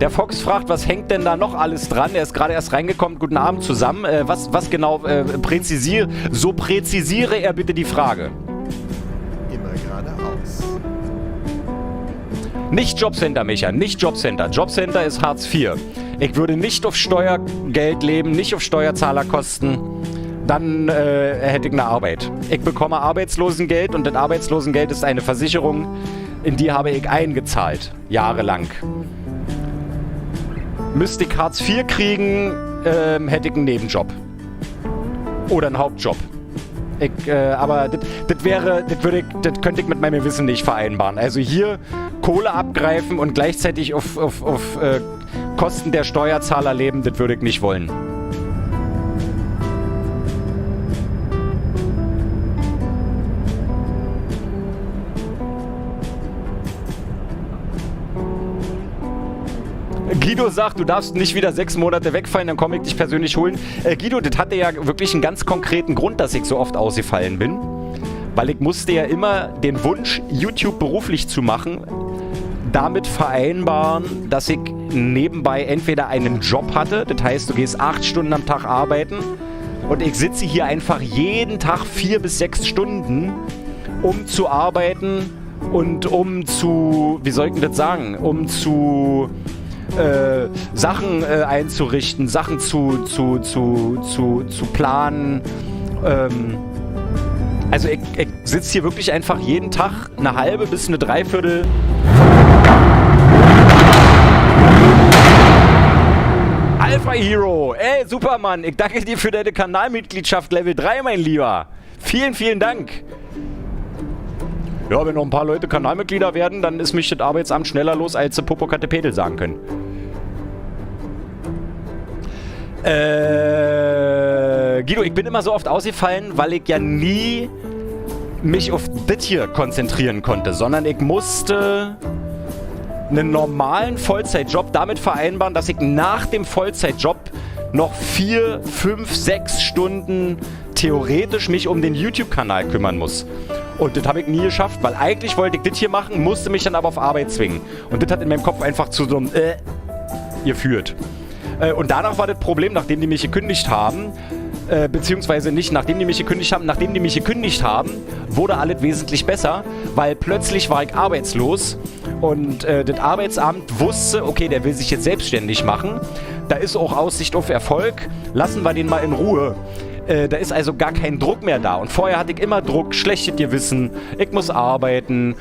Der Fox fragt, was hängt denn da noch alles dran? Er ist gerade erst reingekommen. Guten Abend zusammen. Was genau präzisiere er bitte die Frage. Immer geradeaus. Nicht Jobcenter, Micha, nicht Jobcenter. Jobcenter ist Hartz IV. Ich würde nicht auf Steuergeld leben, nicht auf Steuerzahlerkosten. Dann hätte ich eine Arbeit. Ich bekomme Arbeitslosengeld und das Arbeitslosengeld ist eine Versicherung, in die habe ich eingezahlt, jahrelang. Müsste ich Hartz IV kriegen, hätte ich einen Nebenjob. Oder einen Hauptjob. Aber das könnte ich mit meinem Wissen nicht vereinbaren. Also hier Kohle abgreifen und gleichzeitig auf Kosten der Steuerzahler leben, das würde ich nicht wollen. Guido sagt, du darfst nicht wieder 6 Monate wegfallen, dann komme ich dich persönlich holen. Guido, das hatte ja wirklich einen ganz konkreten Grund, dass ich so oft ausgefallen bin. Weil ich musste ja immer den Wunsch, YouTube beruflich zu machen, damit vereinbaren, dass ich nebenbei entweder einen Job hatte, das heißt, du gehst 8 Stunden am Tag arbeiten und ich sitze hier einfach jeden Tag 4 bis 6 Stunden, um zu arbeiten und um zu, wie soll ich denn das sagen, um zu Sachen einzurichten, Sachen zu planen. Also ich sitze hier wirklich einfach jeden Tag eine halbe bis eine Dreiviertel. Alpha Hero, ey Supermann, ich danke dir für deine Kanalmitgliedschaft Level 3, mein Lieber. Vielen, vielen Dank. Ja, wenn noch ein paar Leute Kanalmitglieder werden, dann ist mich das Arbeitsamt schneller los, als sie Popokatepedel sagen können. Guido, ich bin immer so oft ausgefallen, weil ich ja nie mich auf das hier konzentrieren konnte, sondern ich musste einen normalen Vollzeitjob damit vereinbaren, dass ich nach dem Vollzeitjob noch 4, 5, 6 Stunden theoretisch mich um den YouTube-Kanal kümmern muss. Und das habe ich nie geschafft, weil eigentlich wollte ich das hier machen, musste mich dann aber auf Arbeit zwingen. Und das hat in meinem Kopf einfach zu so einem geführt. Und danach war das Problem, nachdem die mich gekündigt haben, beziehungsweise nicht nachdem die mich gekündigt haben, wurde alles wesentlich besser, weil plötzlich war ich arbeitslos und das Arbeitsamt wusste, okay, der will sich jetzt selbstständig machen, da ist auch Aussicht auf Erfolg, lassen wir den mal in Ruhe. Da ist also gar kein Druck mehr da. Und vorher hatte ich immer Druck, schlechtes Gewissen, ich muss arbeiten,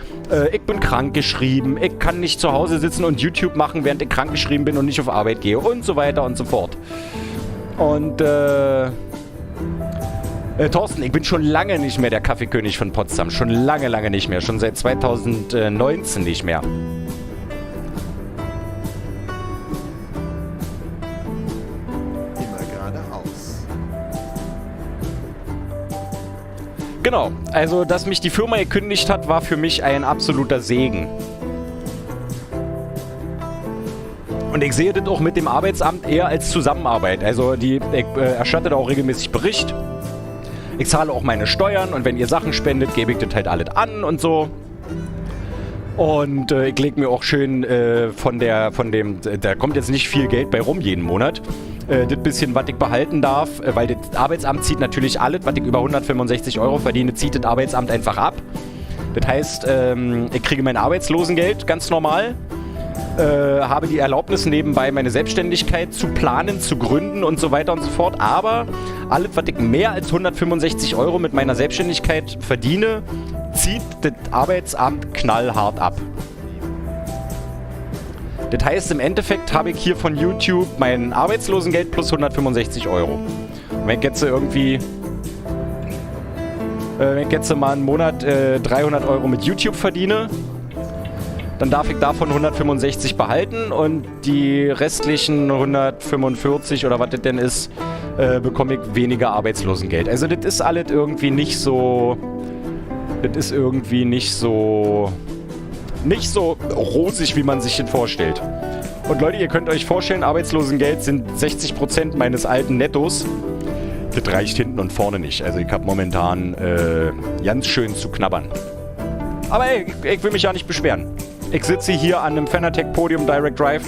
ich bin krankgeschrieben, ich kann nicht zu Hause sitzen und YouTube machen, während ich krankgeschrieben bin und nicht auf Arbeit gehe und so weiter und so fort. Und Thorsten, ich bin schon lange nicht mehr der Kaffeekönig von Potsdam. Schon lange, lange nicht mehr. Schon seit 2019 nicht mehr. Genau, also dass mich die Firma gekündigt hat, war für mich ein absoluter Segen. Und ich sehe das auch mit dem Arbeitsamt eher als Zusammenarbeit. Also ich erstatte da auch regelmäßig Bericht. Ich zahle auch meine Steuern und wenn ihr Sachen spendet, gebe ich das halt alles an und so. Und ich lege mir auch schön da kommt jetzt nicht viel Geld bei rum jeden Monat. Das bisschen, was ich behalten darf, weil das Arbeitsamt zieht natürlich alles, was ich über 165 € verdiene, zieht das Arbeitsamt einfach ab. Das heißt, ich kriege mein Arbeitslosengeld ganz normal, habe die Erlaubnis nebenbei meine Selbstständigkeit zu planen, zu gründen und so weiter und so fort. Aber alles, was ich mehr als 165 € mit meiner Selbstständigkeit verdiene, zieht das Arbeitsamt knallhart ab. Das heißt, im Endeffekt habe ich hier von YouTube mein Arbeitslosengeld plus 165 €. Und wenn ich jetzt irgendwie mal einen Monat 300 € mit YouTube verdiene, dann darf ich davon 165 behalten und die restlichen 145 oder was das denn ist, bekomme ich weniger Arbeitslosengeld. Also das ist alles irgendwie nicht so rosig, wie man sich das vorstellt. Und Leute, ihr könnt euch vorstellen, Arbeitslosengeld sind 60% meines alten Nettos. Das reicht hinten und vorne nicht. Also ich habe momentan ganz schön zu knabbern. Aber ey, ich will mich ja nicht beschweren. Ich sitze hier an einem Fanatec-Podium Direct Drive,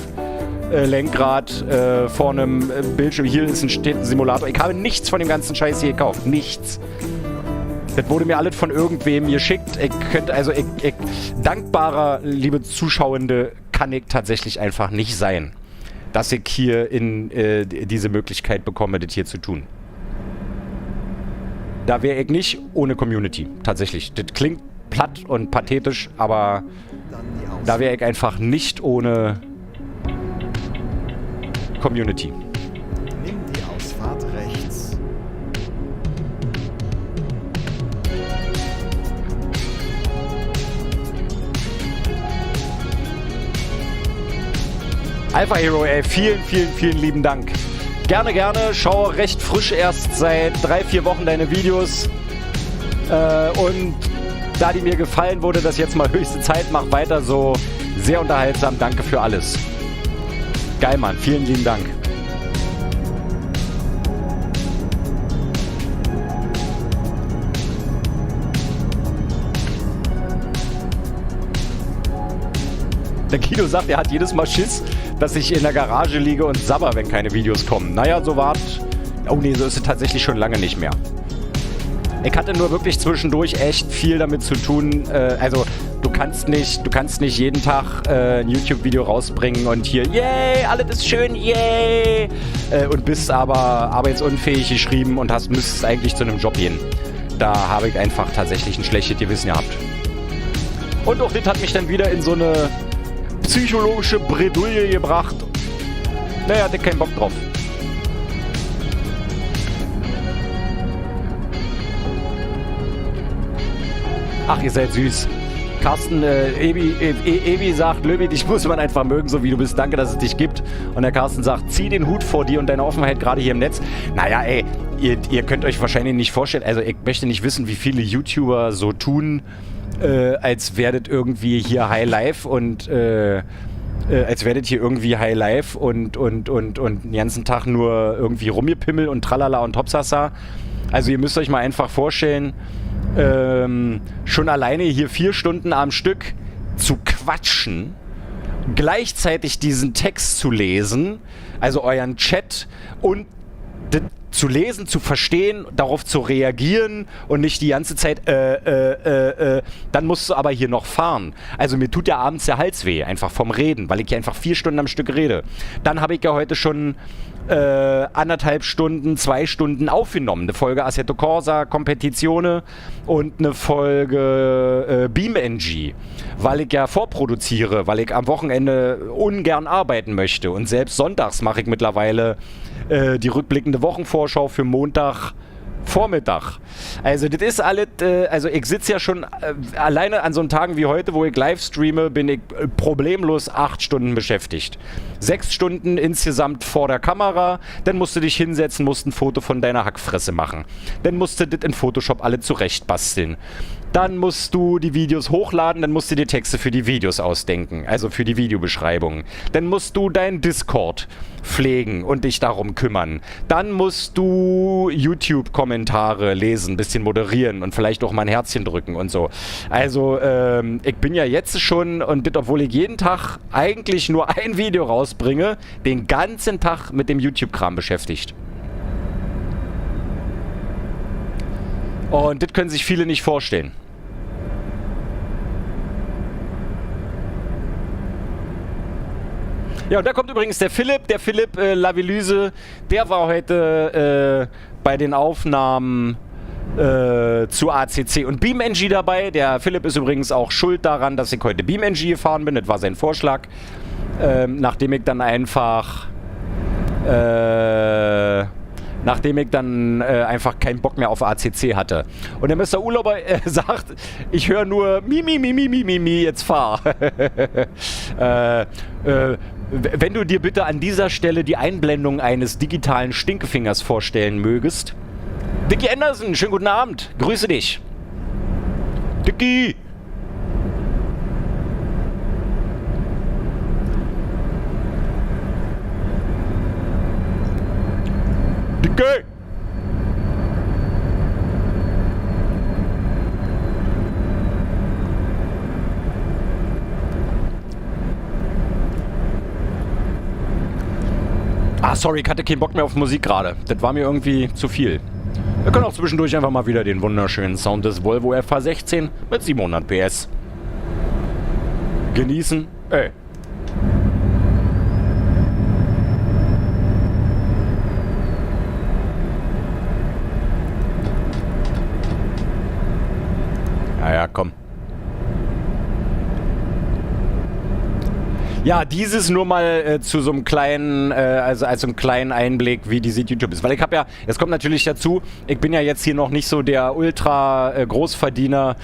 Lenkrad, vor einem Bildschirm. Hier ist ein Simulator. Ich habe nichts von dem ganzen Scheiß hier gekauft. Nichts. Das wurde mir alles von irgendwem geschickt. Dankbarer, liebe Zuschauende, kann ich tatsächlich einfach nicht sein, dass ich hier diese Möglichkeit bekomme, das hier zu tun. Da wäre ich nicht ohne Community, tatsächlich. Das klingt platt und pathetisch, aber da wäre ich einfach nicht ohne Community. Nimm die Ausfahrt rechts. Alpha Hero, ey, vielen, vielen, vielen lieben Dank. Gerne, gerne. Schaue recht frisch erst seit 3-4 Wochen deine Videos. Und da die mir gefallen, wurde das jetzt mal höchste Zeit. Mach weiter so. Sehr unterhaltsam. Danke für alles. Geil, Mann. Vielen lieben Dank. Der Guido sagt, er hat jedes Mal Schiss, dass ich in der Garage liege und sabber, wenn keine Videos kommen. Naja, so war's. Oh nee, so ist es tatsächlich schon lange nicht mehr. Ich hatte nur wirklich zwischendurch echt viel damit zu tun. Also, du kannst nicht jeden Tag ein YouTube-Video rausbringen und hier, yay, alles ist schön, yay. Und bist aber arbeitsunfähig geschrieben und müsstest eigentlich zu einem Job gehen. Da habe ich einfach tatsächlich ein schlechtes Gewissen gehabt. Und auch das hat mich dann wieder in so eine psychologische Bredouille gebracht. Naja, hatte keinen Bock drauf. Ach, ihr seid süß. Carsten, Ebi sagt, Löbi, dich muss man einfach mögen, so wie du bist. Danke, dass es dich gibt. Und der Carsten sagt, zieh den Hut vor dir und deine Offenheit gerade hier im Netz. Naja, ey, ihr könnt euch wahrscheinlich nicht vorstellen, also ich möchte nicht wissen, wie viele YouTuber so tun, als werdet irgendwie hier High Life und als werdet hier irgendwie High Life und den ganzen Tag nur irgendwie rumgepimmel und tralala und hopsasa. Also ihr müsst euch mal einfach vorstellen, schon alleine hier 4 Stunden am Stück zu quatschen, gleichzeitig diesen Text zu lesen, also euren Chat und zu lesen, zu verstehen, darauf zu reagieren und nicht die ganze Zeit, dann musst du aber hier noch fahren. Also mir tut ja abends der Hals weh, einfach vom Reden, weil ich ja einfach 4 Stunden am Stück rede. Dann habe ich ja heute schon 1,5 Stunden, 2 Stunden aufgenommen. Eine Folge Assetto Corsa, Competizione und eine Folge BeamNG, weil ich ja vorproduziere, weil ich am Wochenende ungern arbeiten möchte. Und selbst sonntags mache ich mittlerweile die rückblickende Wochenvorschau für Montag Vormittag. Also das ist alles, also ich sitze ja schon alleine an so Tagen wie heute, wo ich live streame, bin ich problemlos 8 Stunden beschäftigt. 6 Stunden insgesamt vor der Kamera, dann musst du dich hinsetzen, musst ein Foto von deiner Hackfresse machen. Dann musst du das in Photoshop alle zurechtbasteln. Dann musst du die Videos hochladen, dann musst du dir Texte für die Videos ausdenken, also für die Videobeschreibungen. Dann musst du deinen Discord pflegen und dich darum kümmern. Dann musst du YouTube-Kommentare lesen, ein bisschen moderieren und vielleicht auch mal ein Herzchen drücken und so. Also, ich bin ja jetzt schon, und das, obwohl ich jeden Tag eigentlich nur ein Video rausbringe, den ganzen Tag mit dem YouTube-Kram beschäftigt. Und das können sich viele nicht vorstellen. Ja, und da kommt übrigens der Philipp Lavillüse, der war heute bei den Aufnahmen zu ACC und BeamNG dabei. Der Philipp ist übrigens auch schuld daran, dass ich heute BeamNG gefahren bin. Das war sein Vorschlag. Nachdem ich dann einfach keinen Bock mehr auf ACC hatte. Und der Mr. Urlauber sagt, ich höre nur Mi, jetzt fahr. Wenn du dir bitte an dieser Stelle die Einblendung eines digitalen Stinkefingers vorstellen mögest. Dicky Anderson, schönen guten Abend. Grüße dich. Dicky. Dicky. Ah, sorry, ich hatte keinen Bock mehr auf Musik gerade. Das war mir irgendwie zu viel. Wir können auch zwischendurch einfach mal wieder den wunderschönen Sound des Volvo FH16 mit 700 PS genießen. Ey. Ja, komm. Ja, dieses nur mal zu so einem kleinen, also als so einen kleinen Einblick, wie diese YouTube ist. Weil ich habe ja, es kommt natürlich dazu, ich bin ja jetzt hier noch nicht so der Ultra-Großverdiener,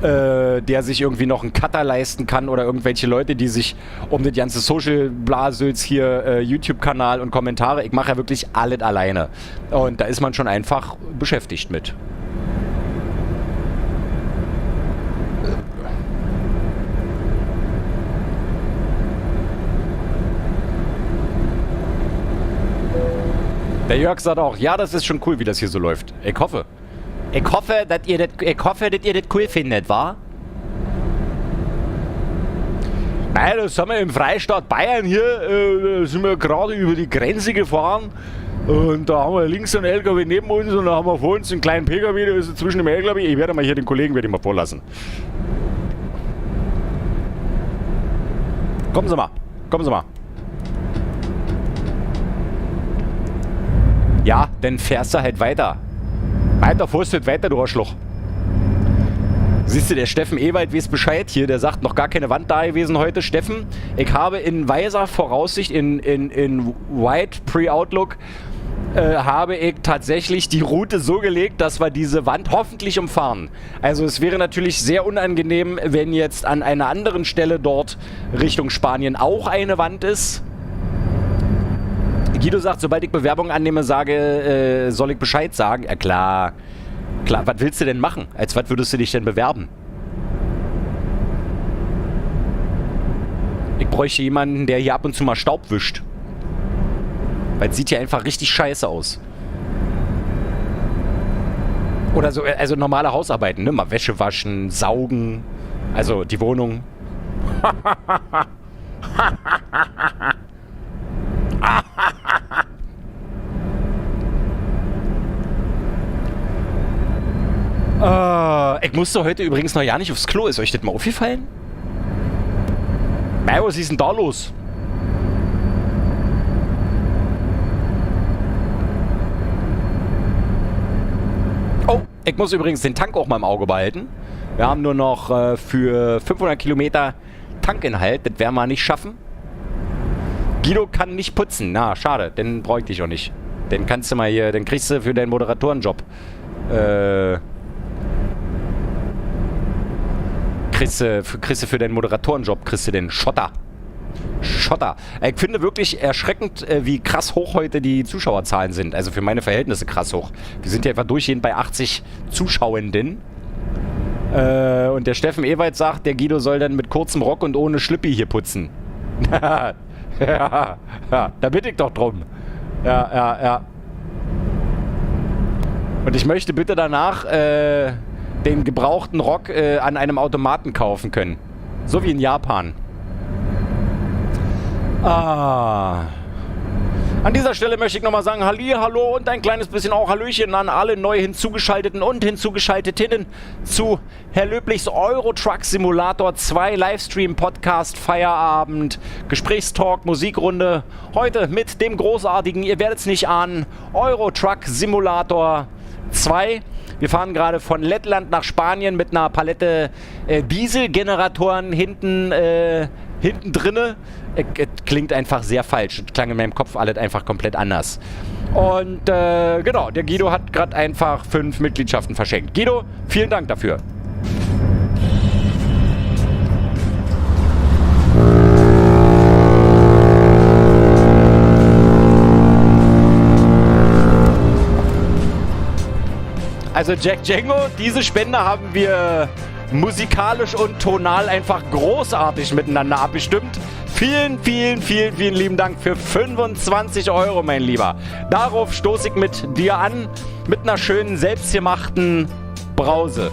der sich irgendwie noch einen Cutter leisten kann oder irgendwelche Leute, die sich um das ganze Social-Blasülz hier, YouTube-Kanal und Kommentare, ich mache ja wirklich alles alleine. Und da ist man schon einfach beschäftigt mit. Der Jörg sagt auch, ja, das ist schon cool, wie das hier so läuft. Ich hoffe. Ich hoffe, dass ihr das cool findet, wa? Nein, da sind wir im Freistaat Bayern hier, sind wir gerade über die Grenze gefahren und da haben wir links einen LKW neben uns und da haben wir vor uns einen kleinen PKW, der ist zwischen dem LKW. Ich werde mal hier den Kollegen mal vorlassen. Kommen Sie mal, kommen Sie mal. Ja, dann fährst du halt weiter. Weiter fährst du halt weiter, du Arschloch. Siehst du, der Steffen Ewald weiß Bescheid hier, der sagt, noch gar keine Wand da gewesen heute. Steffen, ich habe in weiser Voraussicht, in White Pre-Outlook, habe ich tatsächlich die Route so gelegt, dass wir diese Wand hoffentlich umfahren. Also es wäre natürlich sehr unangenehm, wenn jetzt an einer anderen Stelle dort Richtung Spanien auch eine Wand ist. Guido sagt, sobald ich Bewerbung annehme, soll ich Bescheid sagen. Ja klar. Klar, was willst du denn machen? Als was würdest du dich denn bewerben? Ich bräuchte jemanden, der hier ab und zu mal Staub wischt. Weil es sieht ja einfach richtig scheiße aus. Oder so, also normale Hausarbeiten, ne? Mal Wäsche waschen, saugen. Also die Wohnung. Ich musste heute übrigens noch ja nicht aufs Klo. Ist euch das mal aufgefallen? Was ist denn da los? Ich muss übrigens den Tank auch mal im Auge behalten. Wir haben nur noch für 500 Kilometer Tankinhalt. Das werden wir nicht schaffen. Guido kann nicht putzen. Na, schade. Den bräuchte ich auch nicht. Den kannst du mal hier, den kriegst du für deinen Moderatorenjob. Kriegst du für deinen Moderatorenjob, kriegst du den Schotter. Schotter. Ich finde wirklich erschreckend, wie krass hoch heute die Zuschauerzahlen sind. Also für meine Verhältnisse krass hoch. Wir sind ja etwa durchgehend bei 80 Zuschauenden. Und der Steffen Ewald sagt, der Guido soll dann mit kurzem Rock und ohne Schlippi hier putzen. ja, da bitte ich doch drum. Ja. Und ich möchte bitte danach den gebrauchten Rock an einem Automaten kaufen können. So wie in Japan. An dieser Stelle möchte ich nochmal sagen, hallo und ein kleines bisschen auch Hallöchen an alle neu hinzugeschalteten und hinzugeschaltetinnen zu Herr Löblichs Euro Truck Simulator 2 Livestream Podcast Feierabend Gesprächstalk Musikrunde. Heute mit dem großartigen, ihr werdet es nicht ahnen, Euro Truck Simulator 2. Wir fahren gerade von Lettland nach Spanien mit einer Palette Dieselgeneratoren hinten drinne. Klingt einfach sehr falsch. Es klang in meinem Kopf alles einfach komplett anders. Und genau, der Guido hat gerade einfach 5 Mitgliedschaften verschenkt. Guido, vielen Dank dafür. Also Jack Django, diese Spende haben wir musikalisch und tonal einfach großartig miteinander abgestimmt. Vielen lieben Dank für 25 €, mein Lieber. Darauf stoße ich mit dir an, mit einer schönen, selbstgemachten Brause.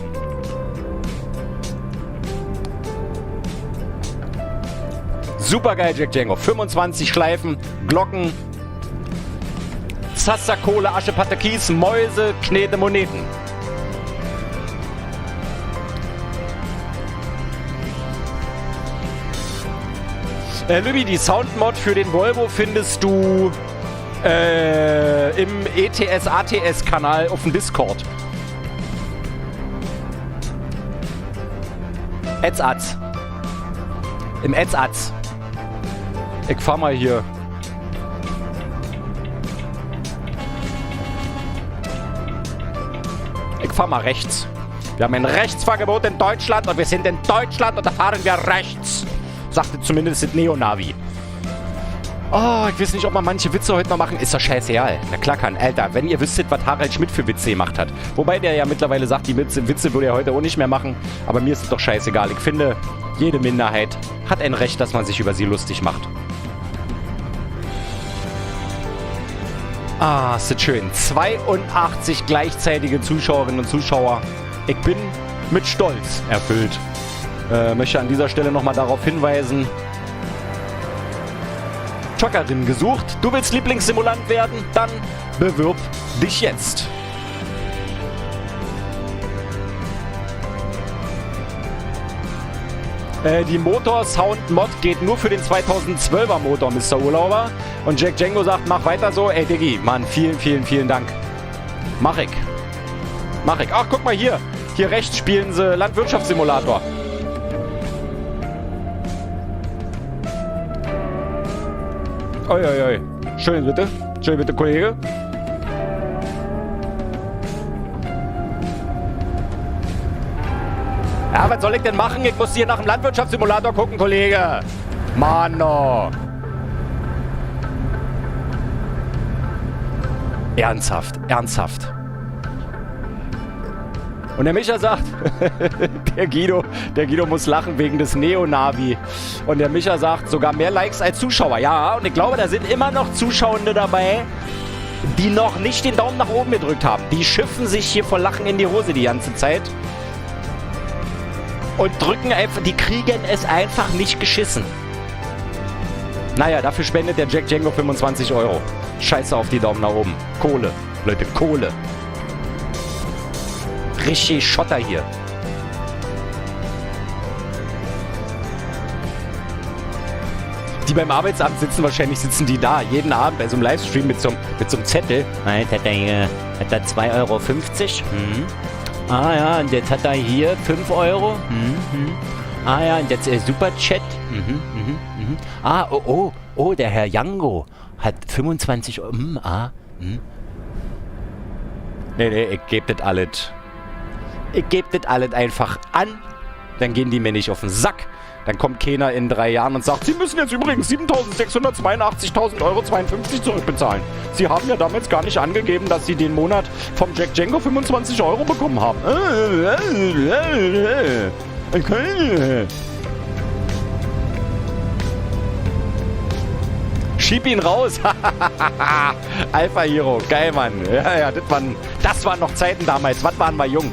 Supergeil, Jack Django. 25 Schleifen, Glocken, Zaster, Kohle, Asche, Patakis, Mäuse, Knete, Moneten. Lübi, die Soundmod für den Volvo findest du im ETS-ATS-Kanal auf dem Discord. Etzatz. Im Etzatz. Ich fahr mal hier. Ich fahr mal rechts. Wir haben ein Rechtsfahrgebot in Deutschland und wir sind in Deutschland und da fahren wir rechts. Sagte zumindest das Neonavi. Oh, ich weiß nicht, ob man manche Witze heute noch machen. Ist doch scheißegal. Na klar kann. Alter, wenn ihr wüsstet, was Harald Schmidt für Witze gemacht hat. Wobei der ja mittlerweile sagt, die Witze würde er heute auch nicht mehr machen. Aber mir ist es doch scheißegal. Ich finde, jede Minderheit hat ein Recht, dass man sich über sie lustig macht. Ah, ist das schön. 82 gleichzeitige Zuschauerinnen und Zuschauer. Ich bin mit Stolz erfüllt. Möchte an dieser Stelle nochmal darauf hinweisen. Truckerin gesucht. Du willst Lieblingssimulant werden? Dann bewirb dich jetzt. Die Motor-Sound-Mod geht nur für den 2012er Motor, Mr. Urlauber. Und Jack Django sagt, mach weiter so. Ey, Diggi, Mann, vielen Dank. Mach ich. Ach, guck mal hier. Hier rechts spielen sie Landwirtschaftssimulator. Oi. Schön bitte, Kollege. Ja, was soll ich denn machen? Ich muss hier nach dem Landwirtschaftssimulator gucken, Kollege. Mano. Ernsthaft. Und der Micha sagt, der Guido muss lachen wegen des Neonavi. Und der Micha sagt, sogar mehr Likes als Zuschauer. Ja, und ich glaube, da sind immer noch Zuschauende dabei, die noch nicht den Daumen nach oben gedrückt haben. Die schiffen sich hier vor Lachen in die Hose die ganze Zeit. Und drücken einfach, die kriegen es einfach nicht geschissen. Naja, dafür spendet der Jack Django 25 €. Scheiße auf die Daumen nach oben. Kohle, Leute, Kohle. Richtig Schotter hier. Die beim Arbeitsamt sitzen, wahrscheinlich sitzen die da jeden Abend bei so einem Livestream mit so einem Zettel. Hat er 2,50 €? Ah ja, und jetzt hat er hier 5 Euro. Ah ja, und jetzt Superchat. Ah, oh, der Herr Jango hat 25 Euro. Nee, ich gebe das alles. Ich gebe das alles einfach an. Dann gehen die mir nicht auf den Sack. Dann kommt keiner in 3 Jahren und sagt, Sie müssen jetzt übrigens 7.682.052 Euro zurückbezahlen. Sie haben ja damals gar nicht angegeben, dass Sie den Monat vom Jack Django 25 Euro bekommen haben. Okay. Schieb ihn raus. Alpha Hero. Geil, Mann. Ja, das waren noch Zeiten damals. Was waren wir jung?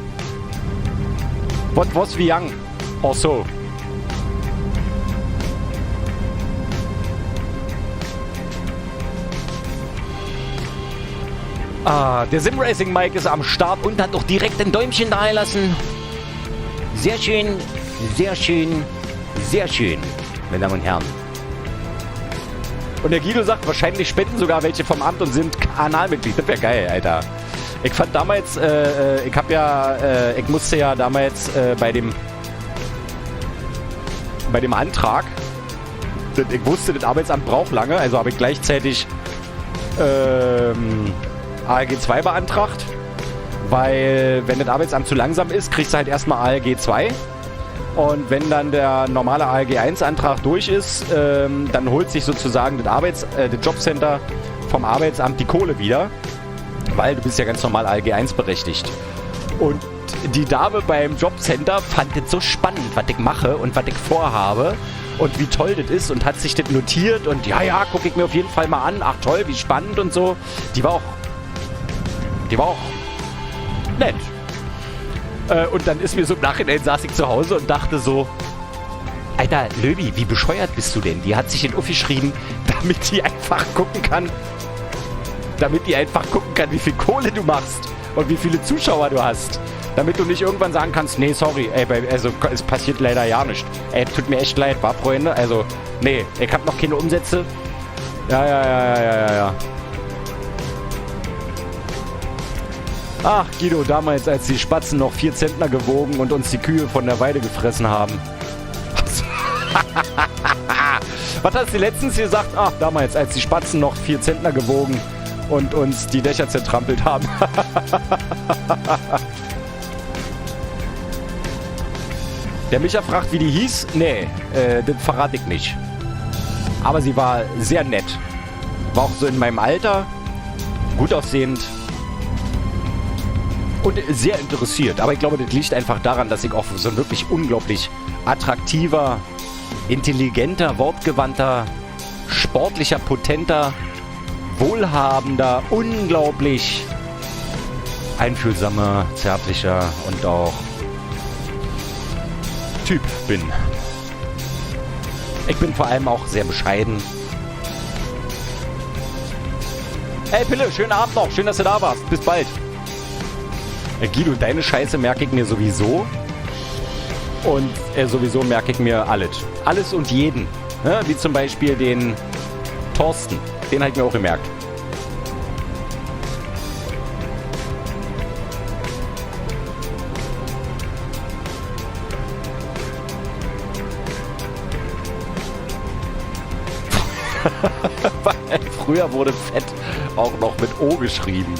What was we young? Or so. Der Simracing Mike ist am Start und hat auch direkt ein Däumchen da lassen. Sehr schön, sehr schön, sehr schön, meine Damen und Herren. Und der Guido sagt, wahrscheinlich spenden sogar welche vom Amt und sind Kanalmitglied. Das wäre geil, Alter. Ich fand damals, ich musste ja damals bei dem Antrag, ich wusste, das Arbeitsamt braucht lange, also habe ich gleichzeitig ALG 2 beantragt, weil wenn das Arbeitsamt zu langsam ist, kriegst du halt erstmal ALG 2 und wenn dann der normale ALG 1 Antrag durch ist, dann holt sich sozusagen das Jobcenter vom Arbeitsamt die Kohle wieder, weil du bist ja ganz normal ALG 1 berechtigt. Und die Dame beim Jobcenter fand das so spannend, was ich mache und was ich vorhabe und wie toll das ist und hat sich das notiert und ja, gucke ich mir auf jeden Fall mal an. Ach toll, wie spannend und so. Die war auch nett. Und dann ist mir so im Nachhinein, saß ich zu Hause und dachte so, Alter, Löbi, wie bescheuert bist du denn? Die hat sich in Uffi geschrieben, damit die einfach gucken kann, wie viel Kohle du machst und wie viele Zuschauer du hast. Damit du nicht irgendwann sagen kannst, nee, sorry, ey, also es passiert leider ja nicht. Ey, tut mir echt leid, Freunde? Also, nee, ich hab noch keine Umsätze. Ja. Ach, Guido, damals, als die Spatzen noch 4 Zentner gewogen und uns die Kühe von der Weide gefressen haben. Was hast du letztens gesagt? Ach, damals, als die Spatzen noch 4 Zentner gewogen und uns die Dächer zertrampelt haben. Der Micha fragt, wie die hieß. Nee, das verrate ich nicht. Aber sie war sehr nett. War auch so in meinem Alter. Gut aussehend. Und sehr interessiert. Aber ich glaube, das liegt einfach daran, dass ich auch so ein wirklich unglaublich attraktiver, intelligenter, wortgewandter, sportlicher, potenter, wohlhabender, unglaublich einfühlsamer, zärtlicher und auch Typ bin. Ich bin vor allem auch sehr bescheiden. Hey Pille, schönen Abend noch. Schön, dass du da warst. Bis bald. Guido, deine Scheiße merke ich mir sowieso. Und sowieso merke ich mir alles. Alles und jeden. Ja, wie zum Beispiel den Thorsten. Den habe ich mir auch gemerkt. Früher wurde Fett auch noch mit O geschrieben.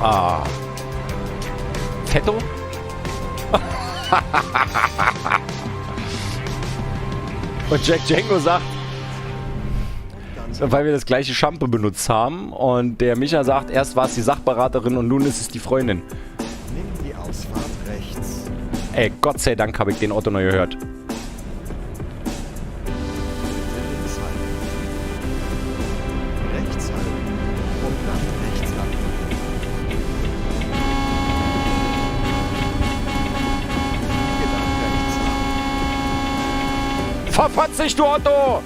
Ah. Fetto? Und Jack Django sagt, weil wir das gleiche Shampoo benutzt haben. Und der Micha sagt, erst war es die Sachberaterin und nun ist es die Freundin. Nimm die Ausfahrt rechts. Ey, Gott sei Dank habe ich den Otto neu gehört. Rechts halten. Und dann rechts ab. Biege dann rechts ab. Verfatz dich, du Otto!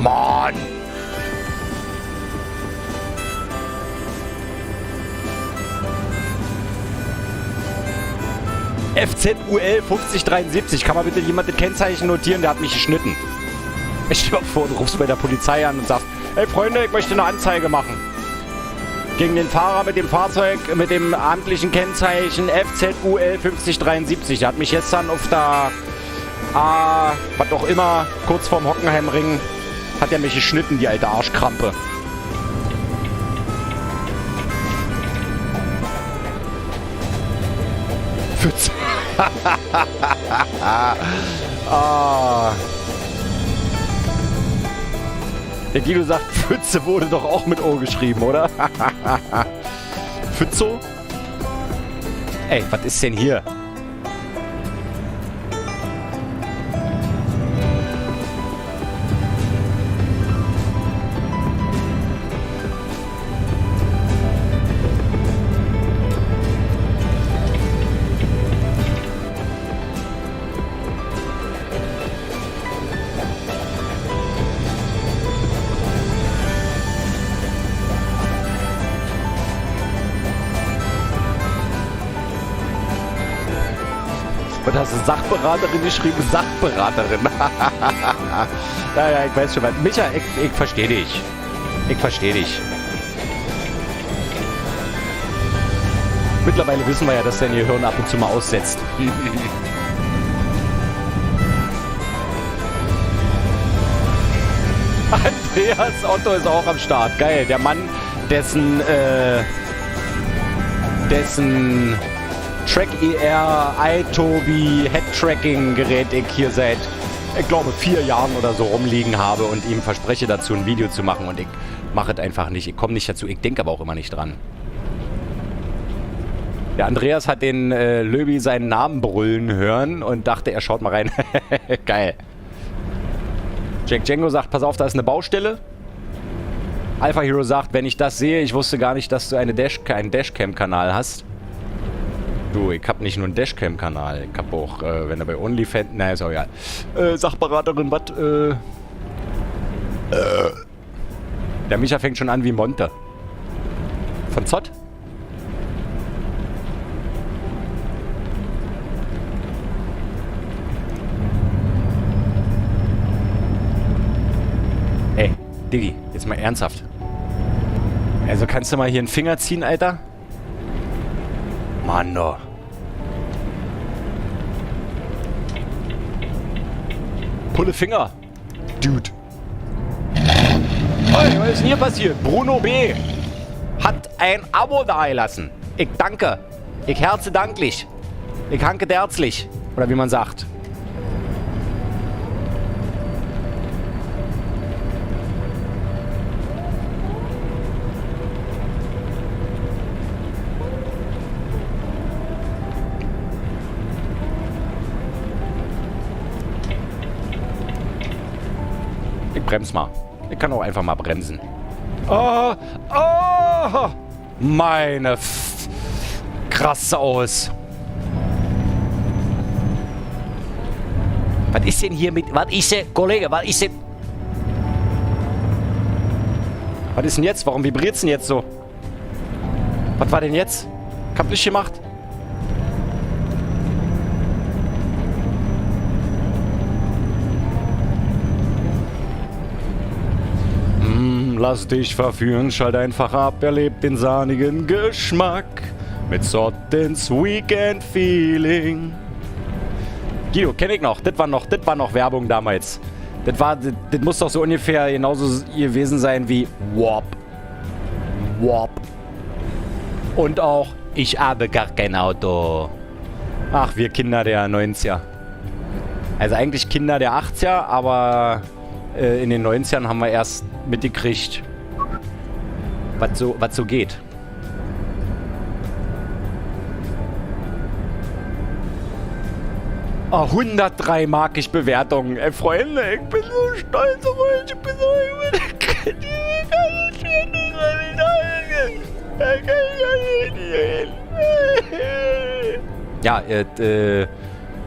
Mann! FZUL 5073. Kann mal bitte jemand das Kennzeichen notieren? Der hat mich geschnitten. Ich stell dir mal vor, du rufst bei der Polizei an und sagst, hey Freunde, ich möchte eine Anzeige machen. Gegen den Fahrer mit dem Fahrzeug, mit dem amtlichen Kennzeichen FZUL 5073. Der hat mich gestern auf der was auch immer, kurz vorm Hockenheimring, hat er mich geschnitten, die alte Arschkrampe. Pfütze. Der Guido sagt, Pfütze wurde doch auch mit O geschrieben, oder? Pfützo? Ey, was ist denn hier? Und hast du Sachberaterin geschrieben? Sachberaterin. Ja, ich weiß schon was. Micha, ich verstehe dich. Ich verstehe dich. Mittlerweile wissen wir ja, dass dein Gehirn ab und zu mal aussetzt. Andreas Otto ist auch am Start. Geil. Der Mann, dessen Track-ER, iTobi, Head-Tracking-Gerät ich hier seit, ich glaube, 4 Jahren oder so rumliegen habe und ihm verspreche dazu ein Video zu machen und ich mache es einfach nicht. Ich komme nicht dazu, ich denke aber auch immer nicht dran. Der Andreas hat den Löbi seinen Namen brüllen hören und dachte, er schaut mal rein. Geil. Jack Django sagt, pass auf, da ist eine Baustelle. Alpha Hero sagt, wenn ich das sehe, ich wusste gar nicht, dass du einen Dashcam-Kanal hast. Du, ich hab nicht nur einen Dashcam-Kanal, ich hab auch, wenn er bei OnlyFans, na ist auch egal. Sachberaterin, was, Der Micha fängt schon an wie Monte. Von Zott? Ey, Diggi, jetzt mal ernsthaft. Also kannst du mal hier einen Finger ziehen, Alter? Mann, no. Pulle Finger. Dude. Hey, was ist denn hier passiert? Bruno B. hat ein Abo dagelassen. Ich danke. Ich herze danklich. Ich hanke derzlich. Oder wie man sagt. Ich bremse mal. Ich kann auch einfach mal bremsen. Oh, oh, meine krass aus. Was ist denn hier mit... Was ist denn... Kollege, was ist denn... Was ist denn jetzt? Warum vibriert es denn jetzt so? Was war denn jetzt? Ich hab nicht gemacht. Lass dich verführen, schalt einfach ab, erleb den sahnigen Geschmack mit Sottens Weekend Feeling. Guido, kenn ich noch. Das war noch Werbung damals. Das muss doch so ungefähr genauso gewesen sein wie Warp. Warp. Und auch, ich habe gar kein Auto. Ach, wir Kinder der 90er. Also eigentlich Kinder der 80er, aber in den 90ern haben wir erst mitgekriegt, was so geht. Oh, 103 markig Bewertungen. Ey, Freunde, ich bin so stolz auf euch. Ich bin so... Ja,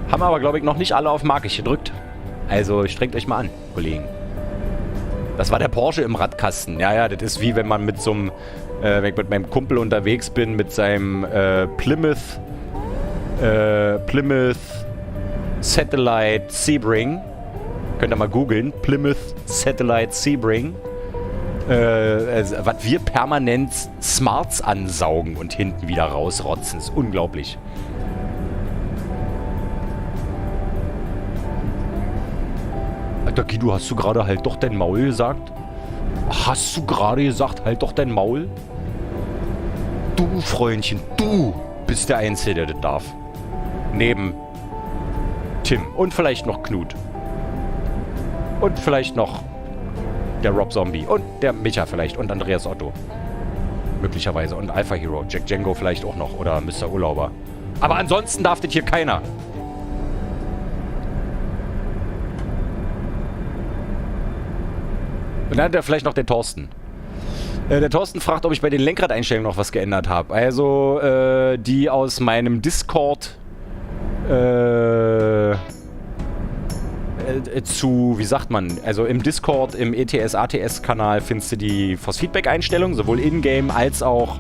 haben aber, glaube ich, noch nicht alle auf markig gedrückt. Also strengt euch mal an, Kollegen. Das war der Porsche im Radkasten. Ja, das ist wie wenn man mit so einem, wenn ich mit meinem Kumpel unterwegs bin, mit seinem Plymouth Satellite Sebring. Könnt ihr mal googeln. Plymouth Satellite Sebring. was wir permanent Smarts ansaugen und hinten wieder rausrotzen. Ist unglaublich. Alter Guido, hast du gerade halt doch dein Maul gesagt? Hast du gerade gesagt, halt doch dein Maul? Du, Freundchen, du bist der Einzige, der das darf. Neben Tim und vielleicht noch Knut. Und vielleicht noch der Rob Zombie und der Micha vielleicht und Andreas Otto. Möglicherweise. Und Alpha Hero. Jack Django vielleicht auch noch. Oder Mr. Urlauber. Aber ansonsten darf das hier keiner. Und dann hat er vielleicht noch den Thorsten. Der Thorsten fragt, ob ich bei den Lenkradeinstellungen noch was geändert habe. Also, die aus meinem Discord zu, wie sagt man, also im Discord, im ETS-ATS-Kanal findest du die Force Feedback-Einstellungen, sowohl in-game als auch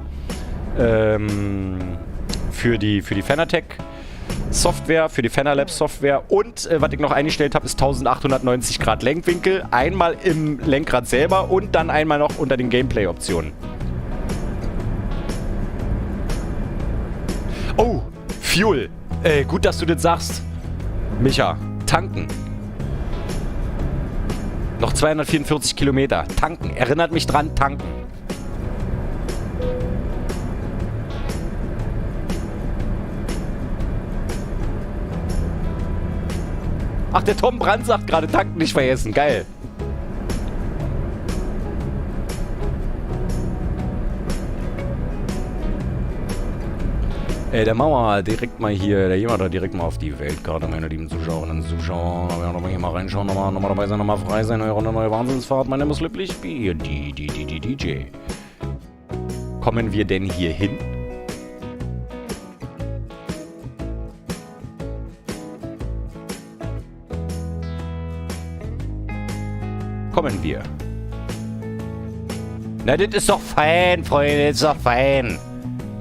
für die Fanatec-Software, für die Fanalabs-Software. Und was ich noch eingestellt habe, ist 1890 Grad Lenkwinkel. Einmal im Lenkrad selber und dann einmal noch unter den Gameplay-Optionen. Oh, Fuel. Gut, dass du das sagst. Micha, tanken. Noch 244 Kilometer. Tanken. Erinnert mich dran, tanken. Ach, der Tom Brandt sagt gerade, tanken nicht vergessen. Geil. Dann machen wir direkt mal hier, da gehen wir da direkt mal auf die Weltkarte, meine lieben Zuschauerinnen und Zuschauer. Da werden wir hier mal reinschauen, nochmal dabei sein, nochmal frei sein, eure neue Wahnsinnsfahrt. Mein Name ist Lieblich, DJ. Kommen wir denn hier hin? Kommen wir. Na, das ist doch fein, Freunde, das ist doch fein.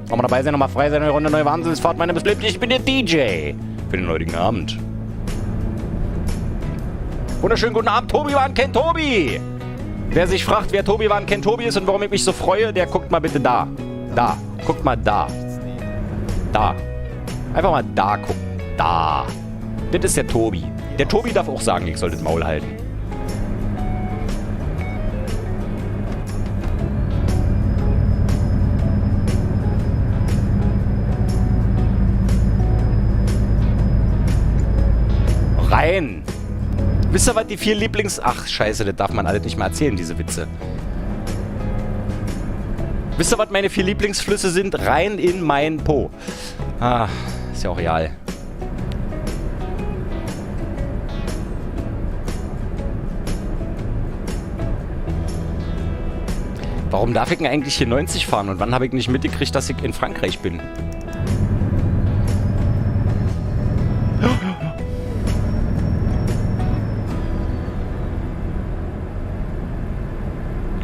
Nochmal dabei sein, nochmal frei sein, eure neue Wahnsinnsfahrt. Mein Name ist Lieblich, ich bin der DJ für den heutigen Abend. Wunderschönen guten Abend, Tobi Wan kennt Tobi. Wer sich fragt, wer Tobi Wan kennt Tobi ist und warum ich mich so freue, der guckt mal bitte da. Da. Guckt mal da. Da. Einfach mal da gucken. Da. Das ist der Tobi. Der Tobi darf auch sagen, ich soll das Maul halten. Rein. Wisst ihr, was die 4 Ach, scheiße, das darf man alles nicht mehr erzählen, diese Witze. Wisst ihr, was meine 4 Lieblingsflüsse sind? Rein in mein Po. Ah, ist ja auch real. Warum darf ich denn eigentlich hier 90 fahren? Und wann habe ich nicht mitgekriegt, dass ich in Frankreich bin?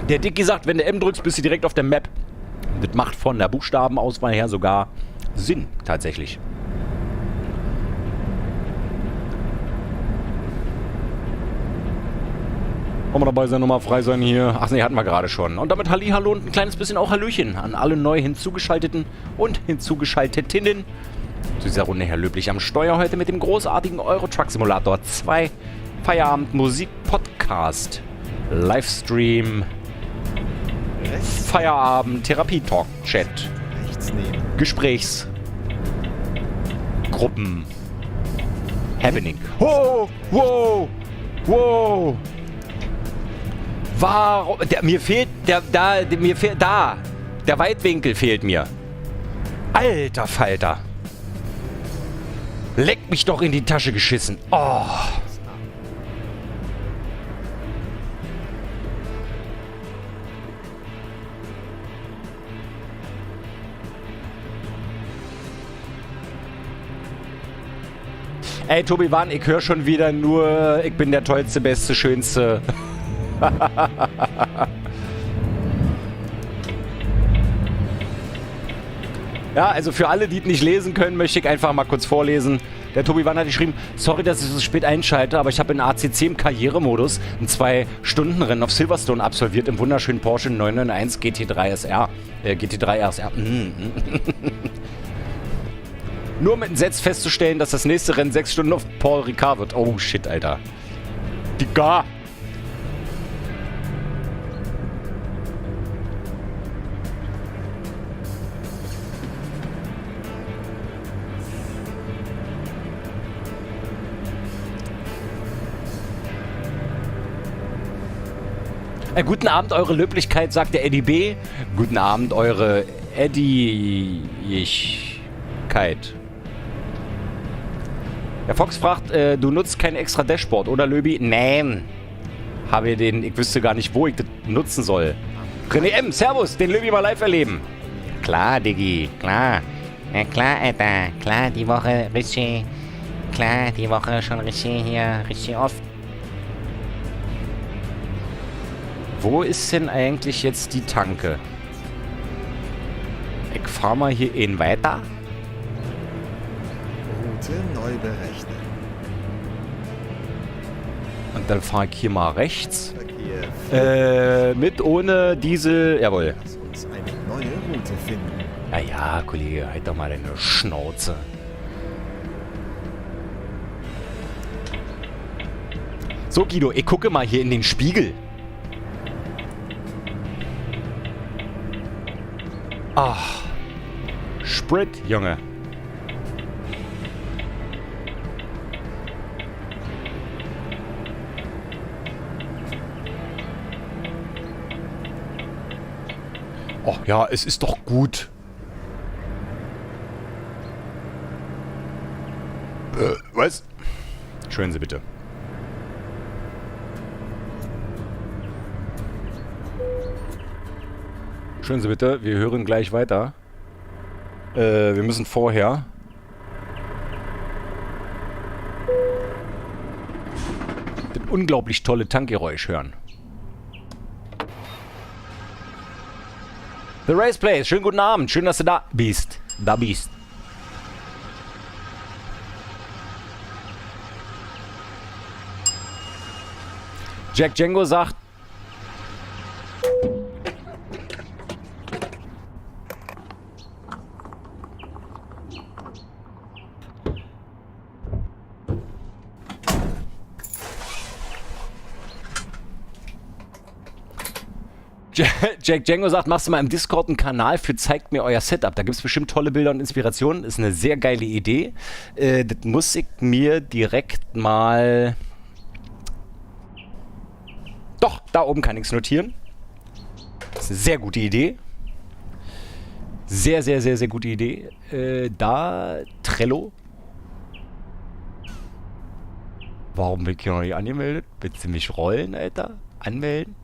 Der Dicky sagt, wenn du M drückst, bist du direkt auf der Map. Das macht von der Buchstabenauswahl her sogar Sinn, tatsächlich. Wollen wir dabei sein, nochmal frei sein hier. Ach nee, hatten wir gerade schon. Und damit Hallihallo und ein kleines bisschen auch Hallöchen an alle neu hinzugeschalteten und hinzugeschaltetinnen. Zu dieser Runde Herr Löblich am Steuer heute mit dem großartigen Euro Truck Simulator 2 Feierabend Musik Podcast Livestream Feierabend Therapie Talk Chat Gesprächsgruppen Happening. Wow, wow, wow. Warum? Mir fehlt der Weitwinkel fehlt mir. Alter Falter. Leck mich doch in die Tasche geschissen. Oh. Ey, Tobi Wan, ich höre schon wieder nur, ich bin der tollste, beste, schönste. Ja, also für alle, die es nicht lesen können, möchte ich einfach mal kurz vorlesen. Der Tobi Wann hat geschrieben, sorry, dass ich so spät einschalte, aber ich habe in ACC im Karrieremodus ein 2-Stunden-Rennen auf Silverstone absolviert im wunderschönen Porsche 991 GT3 SR. GT3 RSR. Nur mit Entsetz festzustellen, dass das nächste Rennen 6 Stunden auf Paul Ricard wird. Oh shit, Alter. Digga! Guten Abend, eure Löblichkeit, sagt der Eddie B. Guten Abend, eure Eddie-Igkeit. Der Fox fragt, du nutzt kein extra Dashboard, oder Löbi? Nein. Ich wüsste gar nicht, wo ich das nutzen soll. René M., Servus, den Löbi mal live erleben. Klar, Diggi, klar. Ja klar, Alter. Klar, die Woche richtig. Klar, die Woche schon richtig hier, richtig oft. Wo ist denn eigentlich jetzt die Tanke? Ich fahr mal hier in weiter. Route neu berechnen. Und dann fahre ich hier mal rechts. Verkehr. Mit, ohne Diesel. Jawohl. Lass uns eine neue Route finden. Ja, Kollege, halt doch mal deine Schnauze. So, Guido, ich gucke mal hier in den Spiegel. Ach. Sprit, Junge. Oh ja, es ist doch gut. Was? Schön Sie bitte. Schön Sie bitte, wir hören gleich weiter. Wir müssen vorher. Das unglaublich tolle Tankgeräusch hören. The Race Place, schönen guten Abend, schön, dass du da bist. Jack Django sagt, Jack Django sagt, machst du mal im Discord einen Kanal für zeigt mir euer Setup. Da gibt es bestimmt tolle Bilder und Inspirationen. Ist eine sehr geile Idee. Das muss ich mir direkt mal... Doch, da oben kann ich es notieren. Das ist eine sehr gute Idee. Sehr, sehr, sehr, sehr gute Idee. Da, Trello. Warum bin ich hier noch nicht angemeldet? Willst du mich rollen, Alter? Anmelden?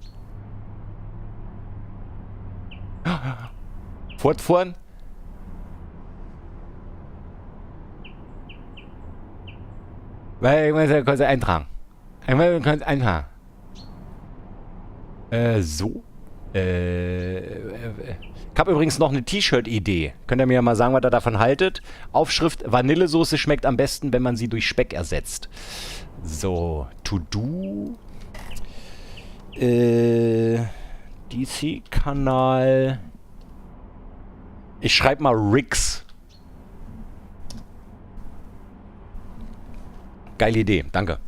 Fortfahren? Weil ich muss ja kurz eintragen. Ich muss kurz eintragen. So. Ich habe übrigens noch eine T-Shirt-Idee. Könnt ihr mir ja mal sagen, was ihr davon haltet? Aufschrift: Vanillesoße schmeckt am besten, wenn man sie durch Speck ersetzt. So. To-do. DC-Kanal. Ich schreibe mal Rix. Geile Idee, danke.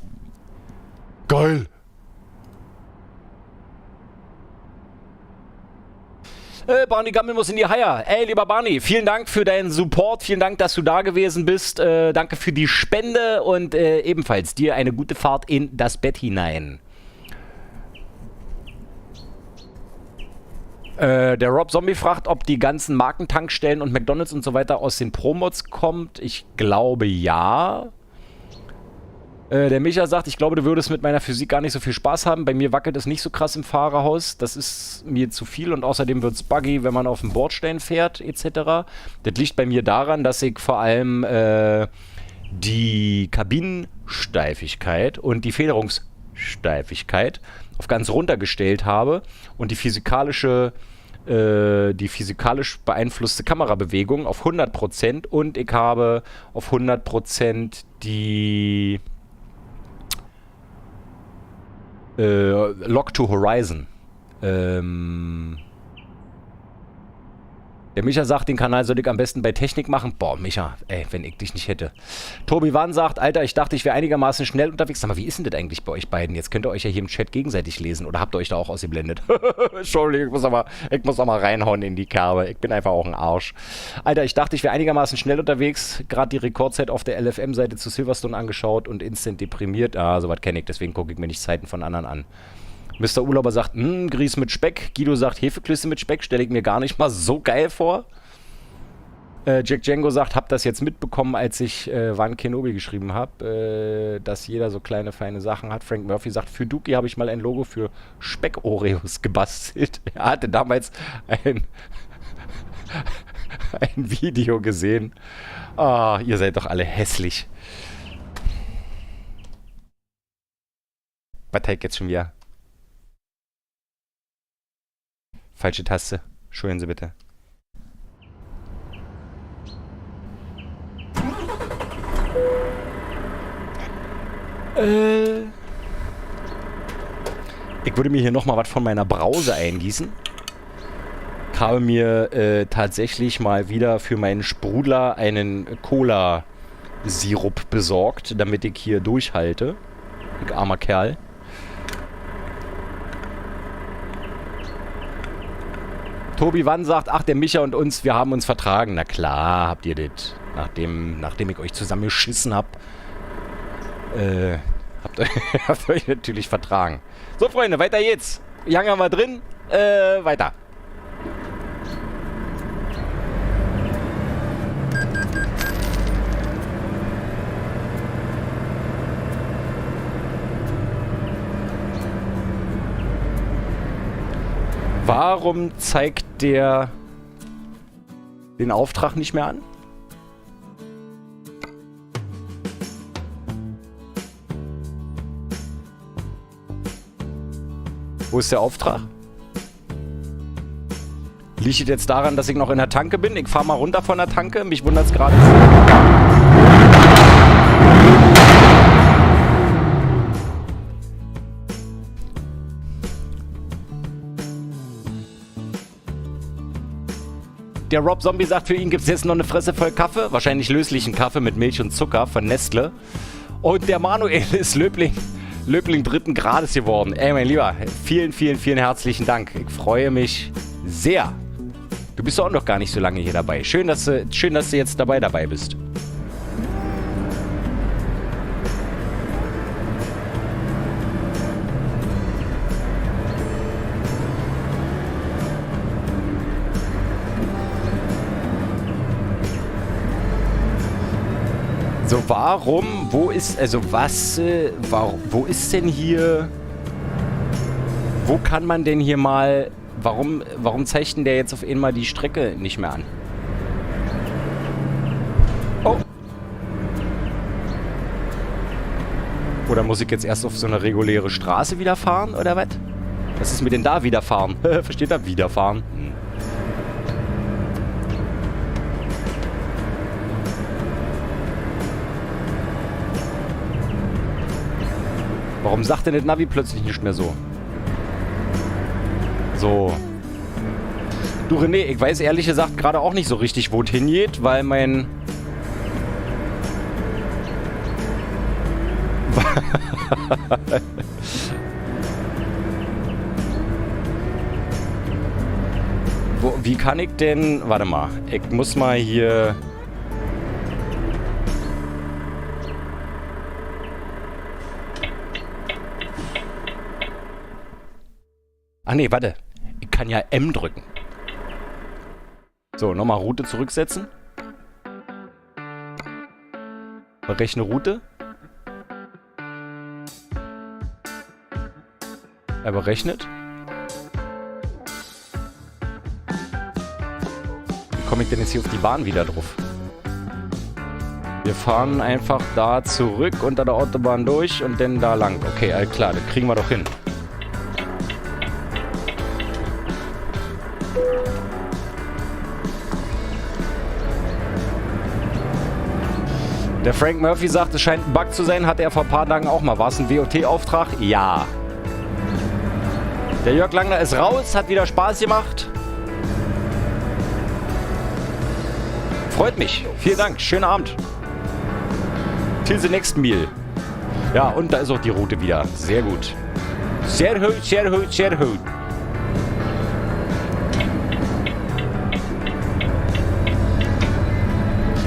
Geil. Barney Gammel muss in die Haier. Ey, lieber Barney, vielen Dank für deinen Support. Vielen Dank, dass du da gewesen bist. Danke für die Spende und ebenfalls dir eine gute Fahrt in das Bett hinein. Der Rob Zombie fragt, ob die ganzen Markentankstellen und McDonalds und so weiter aus den Pro-Mods kommt. Ich glaube, ja. Der Micha sagt, ich glaube, du würdest mit meiner Physik gar nicht so viel Spaß haben. Bei mir wackelt es nicht so krass im Fahrerhaus. Das ist mir zu viel und außerdem wird es buggy, wenn man auf dem Bordstein fährt, etc. Das liegt bei mir daran, dass ich vor allem die Kabinensteifigkeit und die Federungssteifigkeit auf ganz runter gestellt habe und die physikalische die physikalisch beeinflusste Kamerabewegung auf 100% und ich habe auf 100% die Log to Horizon. Der Micha sagt, den Kanal soll ich am besten bei Technik machen. Boah, Micha, ey, wenn ich dich nicht hätte. Tobi Wann sagt, Alter, ich dachte, ich wäre einigermaßen schnell unterwegs. Sag mal, wie ist denn das eigentlich bei euch beiden? Jetzt könnt ihr euch ja hier im Chat gegenseitig lesen. Oder habt ihr euch da auch ausgeblendet? Entschuldigung, ich muss aber reinhauen in die Kerbe. Ich bin einfach auch ein Arsch. Alter, ich dachte, ich wäre einigermaßen schnell unterwegs. Gerade die Rekordzeit auf der LFM-Seite zu Silverstone angeschaut und instant deprimiert. Ah, sowas kenne ich, deswegen gucke ich mir nicht Zeiten von anderen an. Mr. Urlauber sagt, Grieß mit Speck. Guido sagt, Hefeklöße mit Speck. Stelle ich mir gar nicht mal so geil vor. Jack Django sagt, hab das jetzt mitbekommen, als ich Van Kenobi geschrieben habe, dass jeder so kleine, feine Sachen hat. Frank Murphy sagt, für Duki habe ich mal ein Logo für Speck-Oreos gebastelt. Er hatte damals ein Video gesehen. Ah, ihr seid doch alle hässlich. Was teigt jetzt schon wieder? Falsche Taste. Entschuldigen Sie bitte. Ich würde mir hier nochmal was von meiner Brause eingießen. Ich habe mir tatsächlich mal wieder für meinen Sprudler einen Cola-Sirup besorgt, damit ich hier durchhalte. Ich armer Kerl. Tobi Wann sagt, ach, der Micha und uns, wir haben uns vertragen. Na klar, habt ihr das. Nachdem ich euch zusammengeschissen hab, habt ihr euch natürlich vertragen. So, Freunde, weiter geht's. Young haben wir drin. Weiter. Warum zeigt der den Auftrag nicht mehr an? Wo ist der Auftrag? Liegt es jetzt daran, dass ich noch in der Tanke bin? Ich fahre mal runter von der Tanke. Mich wundert es gerade. Der Rob Zombie sagt, für ihn gibt es jetzt noch eine Fresse voll Kaffee. Wahrscheinlich löslichen Kaffee mit Milch und Zucker von Nestle. Und der Manuel ist Löbling 3. Grades geworden. Ey, mein Lieber, vielen, vielen, vielen herzlichen Dank. Ich freue mich sehr. Du bist doch auch noch gar nicht so lange hier dabei. Schön, dass du jetzt dabei bist. So, wo ist denn hier, wo kann man denn hier mal, warum zeigt denn der jetzt auf einmal die Strecke nicht mehr an? Oh. Oder muss ich jetzt erst auf so eine reguläre Straße wieder fahren, oder was? Was ist mit denn da wiederfahren? Versteht ihr? Wiederfahren. Warum sagt denn das Navi plötzlich nicht mehr so? So. Du René, ich weiß ehrlich gesagt gerade auch nicht so richtig, wo es hingeht, weil mein... Wie kann ich denn... Warte mal, ich muss mal hier... Ah ne, warte. Ich kann ja M drücken. So, nochmal Route zurücksetzen. Berechne Route. Er berechnet. Wie komme ich denn jetzt hier auf die Bahn wieder drauf? Wir fahren einfach da zurück unter der Autobahn durch und dann da lang. Okay, alles klar, das kriegen wir doch hin. Der Frank Murphy sagt, es scheint ein Bug zu sein. Hatte er vor ein paar Tagen auch mal. War es ein WOT-Auftrag? Ja. Der Jörg Langner ist raus, hat wieder Spaß gemacht. Freut mich. Vielen Dank. Schönen Abend. Till the next meal. Ja, und da ist auch die Route wieder. Sehr gut. Sehr gut, sehr gut, sehr gut.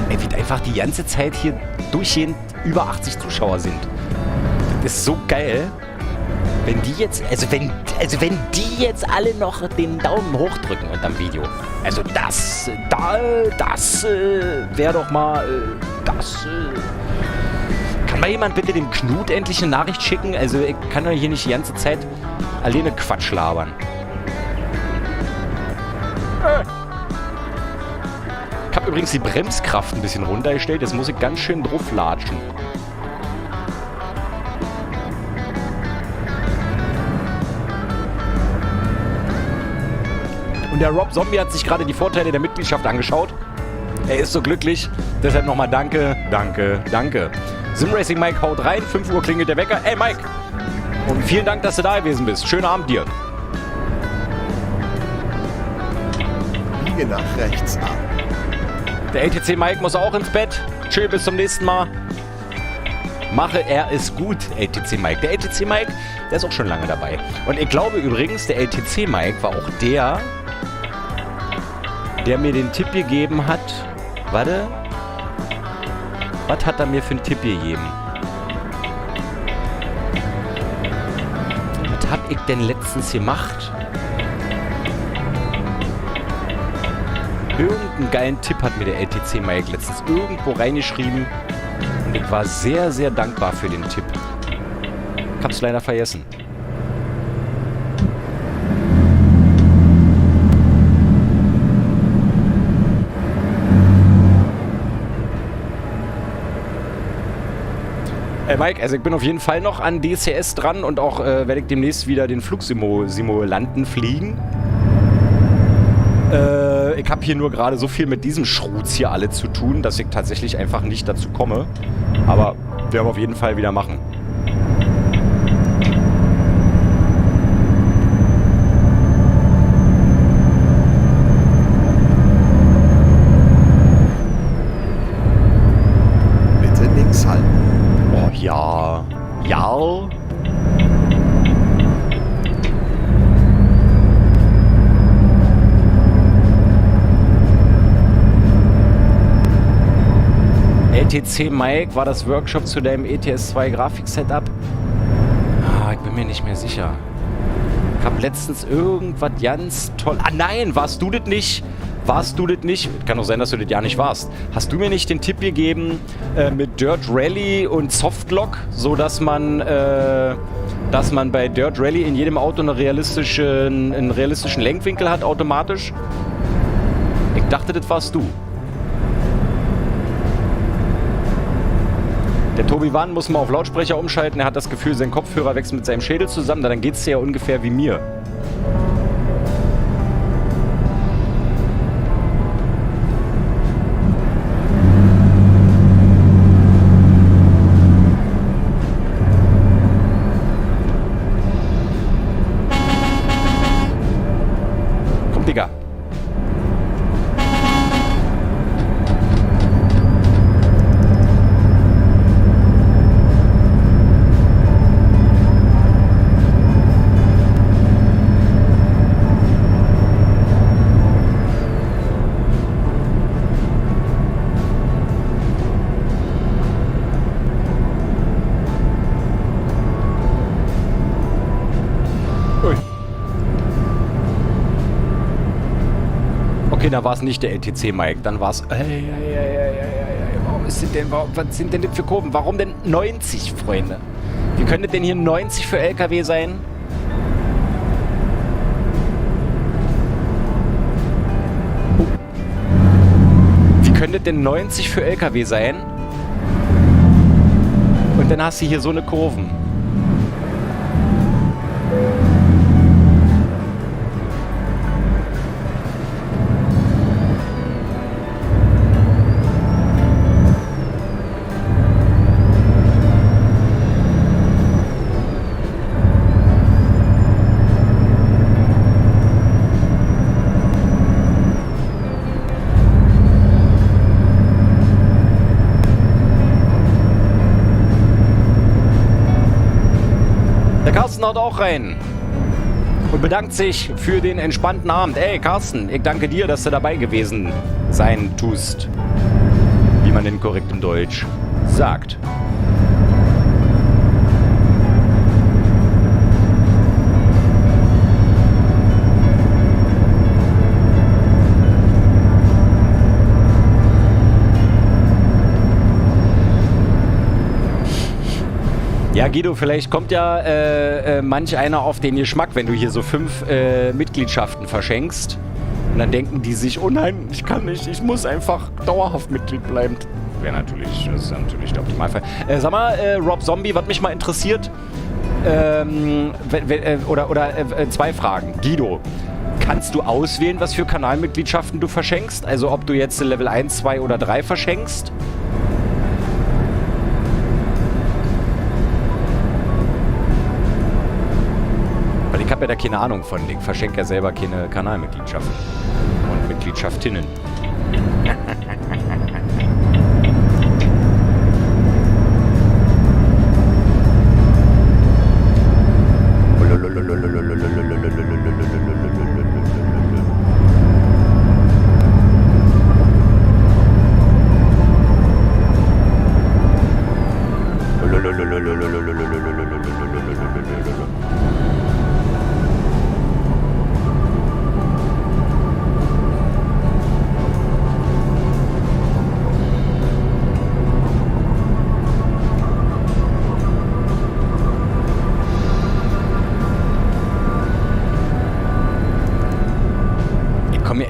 Ey, wie einfach die ganze Zeit hier durchgehend über 80 Zuschauer sind. Das ist so geil. Wenn die jetzt, wenn die jetzt alle noch den Daumen hoch drücken unterm Video. Also das wäre doch mal, kann mal jemand bitte dem Knut endlich eine Nachricht schicken? Also ich kann doch hier nicht die ganze Zeit alleine Quatsch labern. Ich habe übrigens die Bremskraft ein bisschen runtergestellt. Jetzt muss ich ganz schön drauf latschen. Und der Rob Zombie hat sich gerade die Vorteile der Mitgliedschaft angeschaut. Er ist so glücklich. Deshalb nochmal danke, danke, danke. Simracing Mike haut rein. 5 Uhr klingelt der Wecker. Ey Mike! Und vielen Dank, dass du da gewesen bist. Schönen Abend dir. Biege nach rechts ab. Der ATC Mike muss auch ins Bett. Chill, bis zum nächsten Mal. Mache er es gut, ATC Mike. Der ATC Mike, der ist auch schon lange dabei. Und ich glaube übrigens, der ATC Mike war auch der mir den Tipp gegeben hat. Warte. Was hat er mir für einen Tipp gegeben? Was hab ich denn letztens gemacht? Irgendeinen geilen Tipp hat mir der LTC Mike letztens irgendwo reingeschrieben. Und ich war sehr, sehr dankbar für den Tipp. Ich hab's leider vergessen. Mike, also ich bin auf jeden Fall noch an DCS dran und auch werde ich demnächst wieder den Flugsimulanten fliegen. Ich habe hier nur gerade so viel mit diesem Schrutz hier alle zu tun, dass ich tatsächlich einfach nicht dazu komme. Aber werden wir auf jeden Fall wieder machen. Bitte links halten. Oh ja. Ja. LTC Mike, war das Workshop zu deinem ETS2 Grafik-Setup? Ah, ich bin mir nicht mehr sicher. Ich habe letztens irgendwas ganz toll... Ah nein, warst du das nicht? Warst du das nicht? Kann doch sein, dass du das ja nicht warst. Hast du mir nicht den Tipp gegeben mit Dirt Rally und Softlock, so dass man bei Dirt Rally in jedem Auto einen realistischen Lenkwinkel hat automatisch? Ich dachte, das warst du. Der Tobi Wann muss mal auf Lautsprecher umschalten. Er hat das Gefühl, sein Kopfhörer wächst mit seinem Schädel zusammen. Dann geht es ja ungefähr wie mir. Komm, Digga. Okay, da war es nicht der LTC Mike, dann war es... Was sind denn das für Kurven? Warum denn 90, Freunde? Wie könnte denn hier 90 für LKW sein? Wie könnte denn 90 für LKW sein? Und dann hast du hier so eine Kurven. auch rein. Und bedankt sich für den entspannten Abend. Ey, Carsten, ich danke dir, dass du dabei gewesen sein tust. Wie man in korrektem Deutsch sagt. Ja, Guido, vielleicht kommt ja manch einer auf den Geschmack, wenn du hier so 5 Mitgliedschaften verschenkst. Und dann denken die sich, oh nein, ich kann nicht, ich muss einfach dauerhaft Mitglied bleiben. Das ist natürlich der Optimalfall. Sag mal, Rob Zombie, was mich mal interessiert, zwei Fragen. Guido, kannst du auswählen, was für Kanalmitgliedschaften du verschenkst? Also ob du jetzt Level 1, 2 oder 3 verschenkst? Ich habe ja da keine Ahnung von. Ich verschenke ja selber keine Kanalmitgliedschaften und Mitgliedschaftinnen.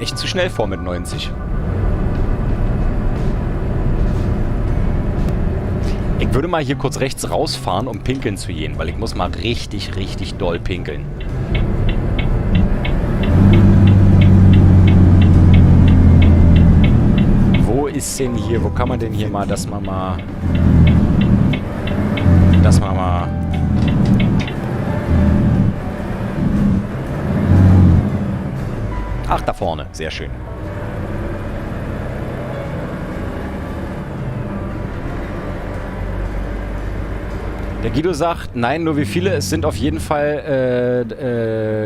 Echt zu schnell vor mit 90. Ich würde mal hier kurz rechts rausfahren, um pinkeln zu gehen, weil ich muss mal richtig, richtig doll pinkeln. Wo ist denn hier, wo kann man denn hier mal, dass man mal... Ach, da vorne. Sehr schön. Der Guido sagt, nein, nur wie viele? Es sind auf jeden Fall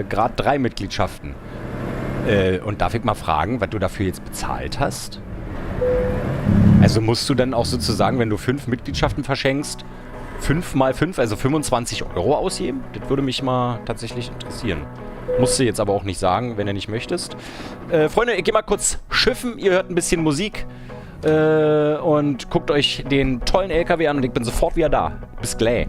Grad 3 Mitgliedschaften. Und darf ich mal fragen, was du dafür jetzt bezahlt hast? Also musst du dann auch sozusagen, wenn du 5 Mitgliedschaften verschenkst, 5 mal 5, also 25 € ausgeben? Das würde mich mal tatsächlich interessieren. Musst du jetzt aber auch nicht sagen, wenn du nicht möchtest. Freunde, ich gehe mal kurz schiffen. Ihr hört ein bisschen Musik und guckt euch den tollen LKW an und ich bin sofort wieder da. Bis gleich.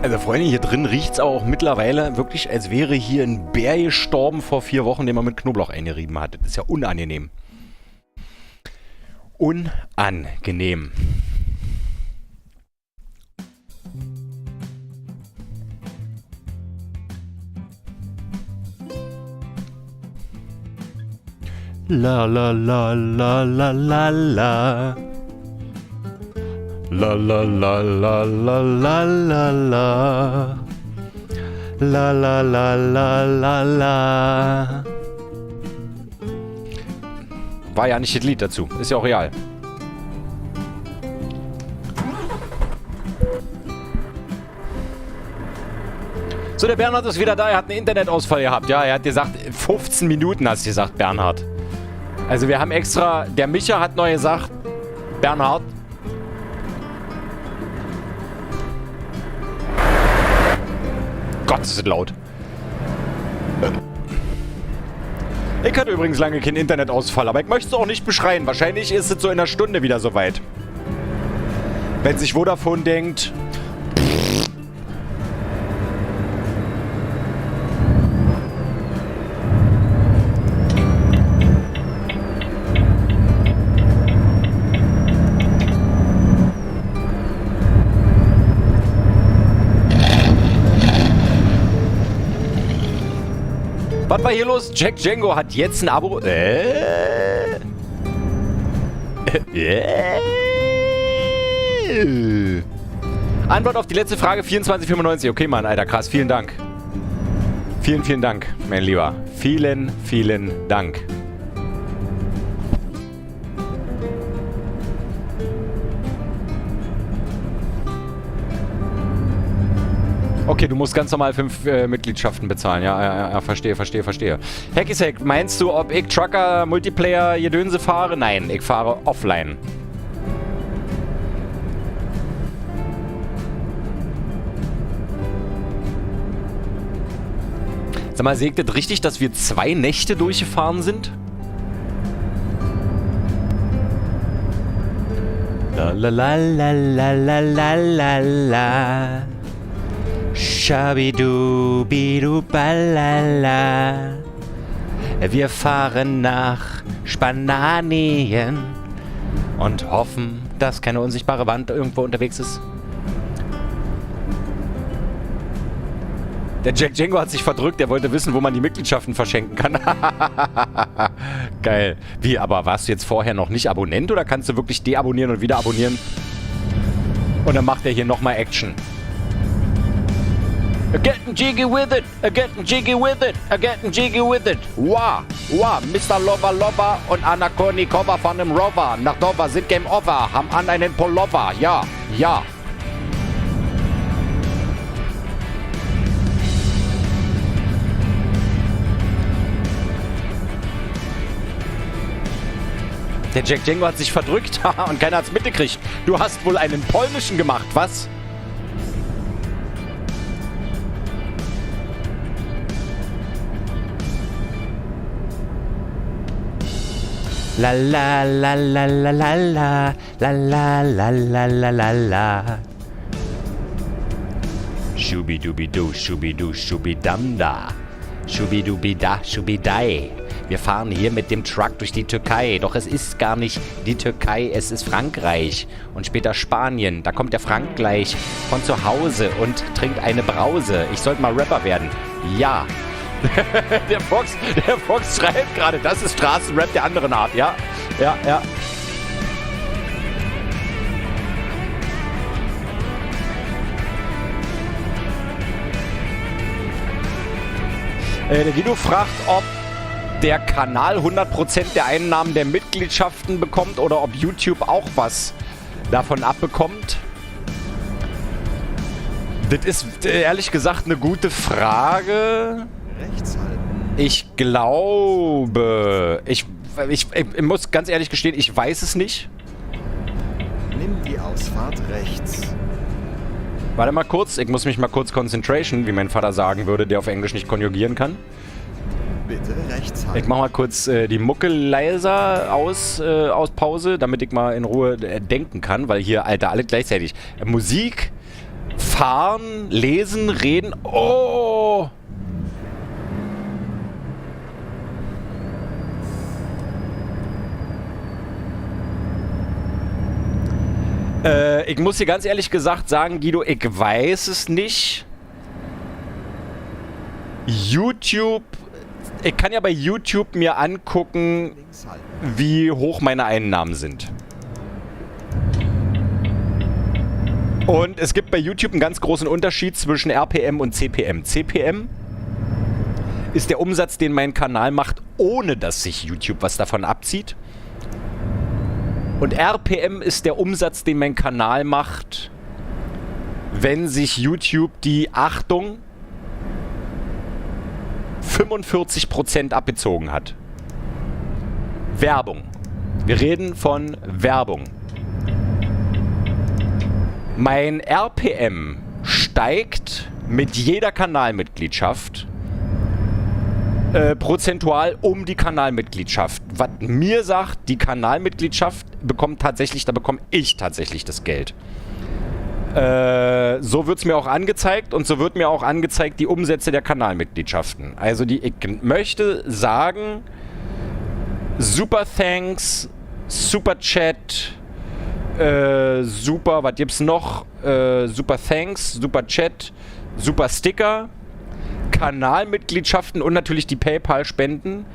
Also Freunde, hier drin riecht es auch mittlerweile wirklich, als wäre hier ein Bär gestorben vor 4 Wochen, den man mit Knoblauch eingerieben hat. Das ist ja unangenehm. Unangenehm. La la la la la la la. La la la la la la la la. La la la la la la. War ja nicht das Lied dazu. Ist ja auch real. So, der Bernhard ist wieder da. Er hat einen Internetausfall gehabt. Ja, er hat gesagt, 15 Minuten hast du gesagt, Bernhard. Also wir haben extra... Der Micha hat neu gesagt, Bernhard... Gott, ist das laut. Ich hatte übrigens lange keinen Internetausfall, aber ich möchte es auch nicht beschreien. Wahrscheinlich ist es so in einer Stunde wieder soweit. Wenn sich Vodafone denkt... Was war hier los? Jack Django hat jetzt ein Abo... Antwort auf die letzte Frage 24,95. Okay, Mann, Alter, krass. Vielen Dank. Vielen, vielen Dank, mein Lieber. Vielen, vielen Dank. Okay, du musst ganz normal 5 Mitgliedschaften bezahlen. Ja, verstehe. Hacky-Sack, meinst du, ob ich Trucker, Multiplayer, Gedönse fahre? Nein, ich fahre offline. Sag mal, seht ihr richtig, dass wir 2 Nächte durchgefahren sind? La la la la la la la la la. Schabidu-bidu-balala. Wir fahren nach Spanien und hoffen, dass keine unsichtbare Wand irgendwo unterwegs ist. Der Jack Django hat sich verdrückt, er wollte wissen, wo man die Mitgliedschaften verschenken kann. Geil. Wie, aber warst du jetzt vorher noch nicht Abonnent oder kannst du wirklich deabonnieren und wieder abonnieren? Und dann macht er hier nochmal Action. Getting jiggy with it, getting jiggy with it, getting jiggy with it. Wow, Mr. Lover Lover und Anna Kournikova von dem Rover. Nach Dover sind Game Over, haben an einen Pullover. Ja. Der Jack Django hat sich verdrückt und keiner hat's mitgekriegt. Du hast wohl einen polnischen gemacht, was? La la la la la la la la la la la la la la. Schubidubidu, schubidu, schubidamda. Schubidubida, schubidai. Wir fahren hier mit dem Truck durch die Türkei. Doch es ist gar nicht die Türkei, es ist Frankreich. Und später Spanien. Da kommt der Frank gleich von zu Hause und trinkt eine Brause. Ich sollte mal Rapper werden. Ja. Der Fox schreibt gerade, das ist Straßenrap der anderen Art. Ja. Der Guido fragt, ob der Kanal 100% der Einnahmen der Mitgliedschaften bekommt oder ob YouTube auch was davon abbekommt. Das ist ehrlich gesagt eine gute Frage. Rechts halten. Ich glaube, ich muss ganz ehrlich gestehen, ich weiß es nicht. Nimm die Ausfahrt rechts. Warte mal kurz, ich muss mich mal kurz concentration, wie mein Vater sagen würde, der auf Englisch nicht konjugieren kann. Bitte rechts halten. Ich mach mal kurz die Mucke leiser aus Pause, damit ich mal in Ruhe denken kann, weil hier, Alter, alle gleichzeitig. Musik, fahren, lesen, reden. Oh! Ich muss dir ganz ehrlich gesagt sagen, Guido, ich weiß es nicht. YouTube, ich kann ja bei YouTube mir angucken, Links halten. wie hoch meine Einnahmen sind. Und es gibt bei YouTube einen ganz großen Unterschied zwischen RPM und CPM. CPM ist der Umsatz, den mein Kanal macht, ohne dass sich YouTube was davon abzieht. Und RPM ist der Umsatz, den mein Kanal macht, wenn sich YouTube die, Achtung, 45% abgezogen hat. Werbung. Wir reden von Werbung. Mein RPM steigt mit jeder Kanalmitgliedschaft prozentual um die Kanalmitgliedschaft. Was mir sagt, die Kanalmitgliedschaft bekommt tatsächlich, da bekomme ich tatsächlich das Geld. So wird es mir auch angezeigt und so wird mir auch angezeigt die Umsätze der Kanalmitgliedschaften. Also ich möchte sagen, super Thanks, super Chat, super, was gibt's noch? Super Thanks, super Chat, super Sticker, Kanalmitgliedschaften und natürlich die PayPal-Spenden.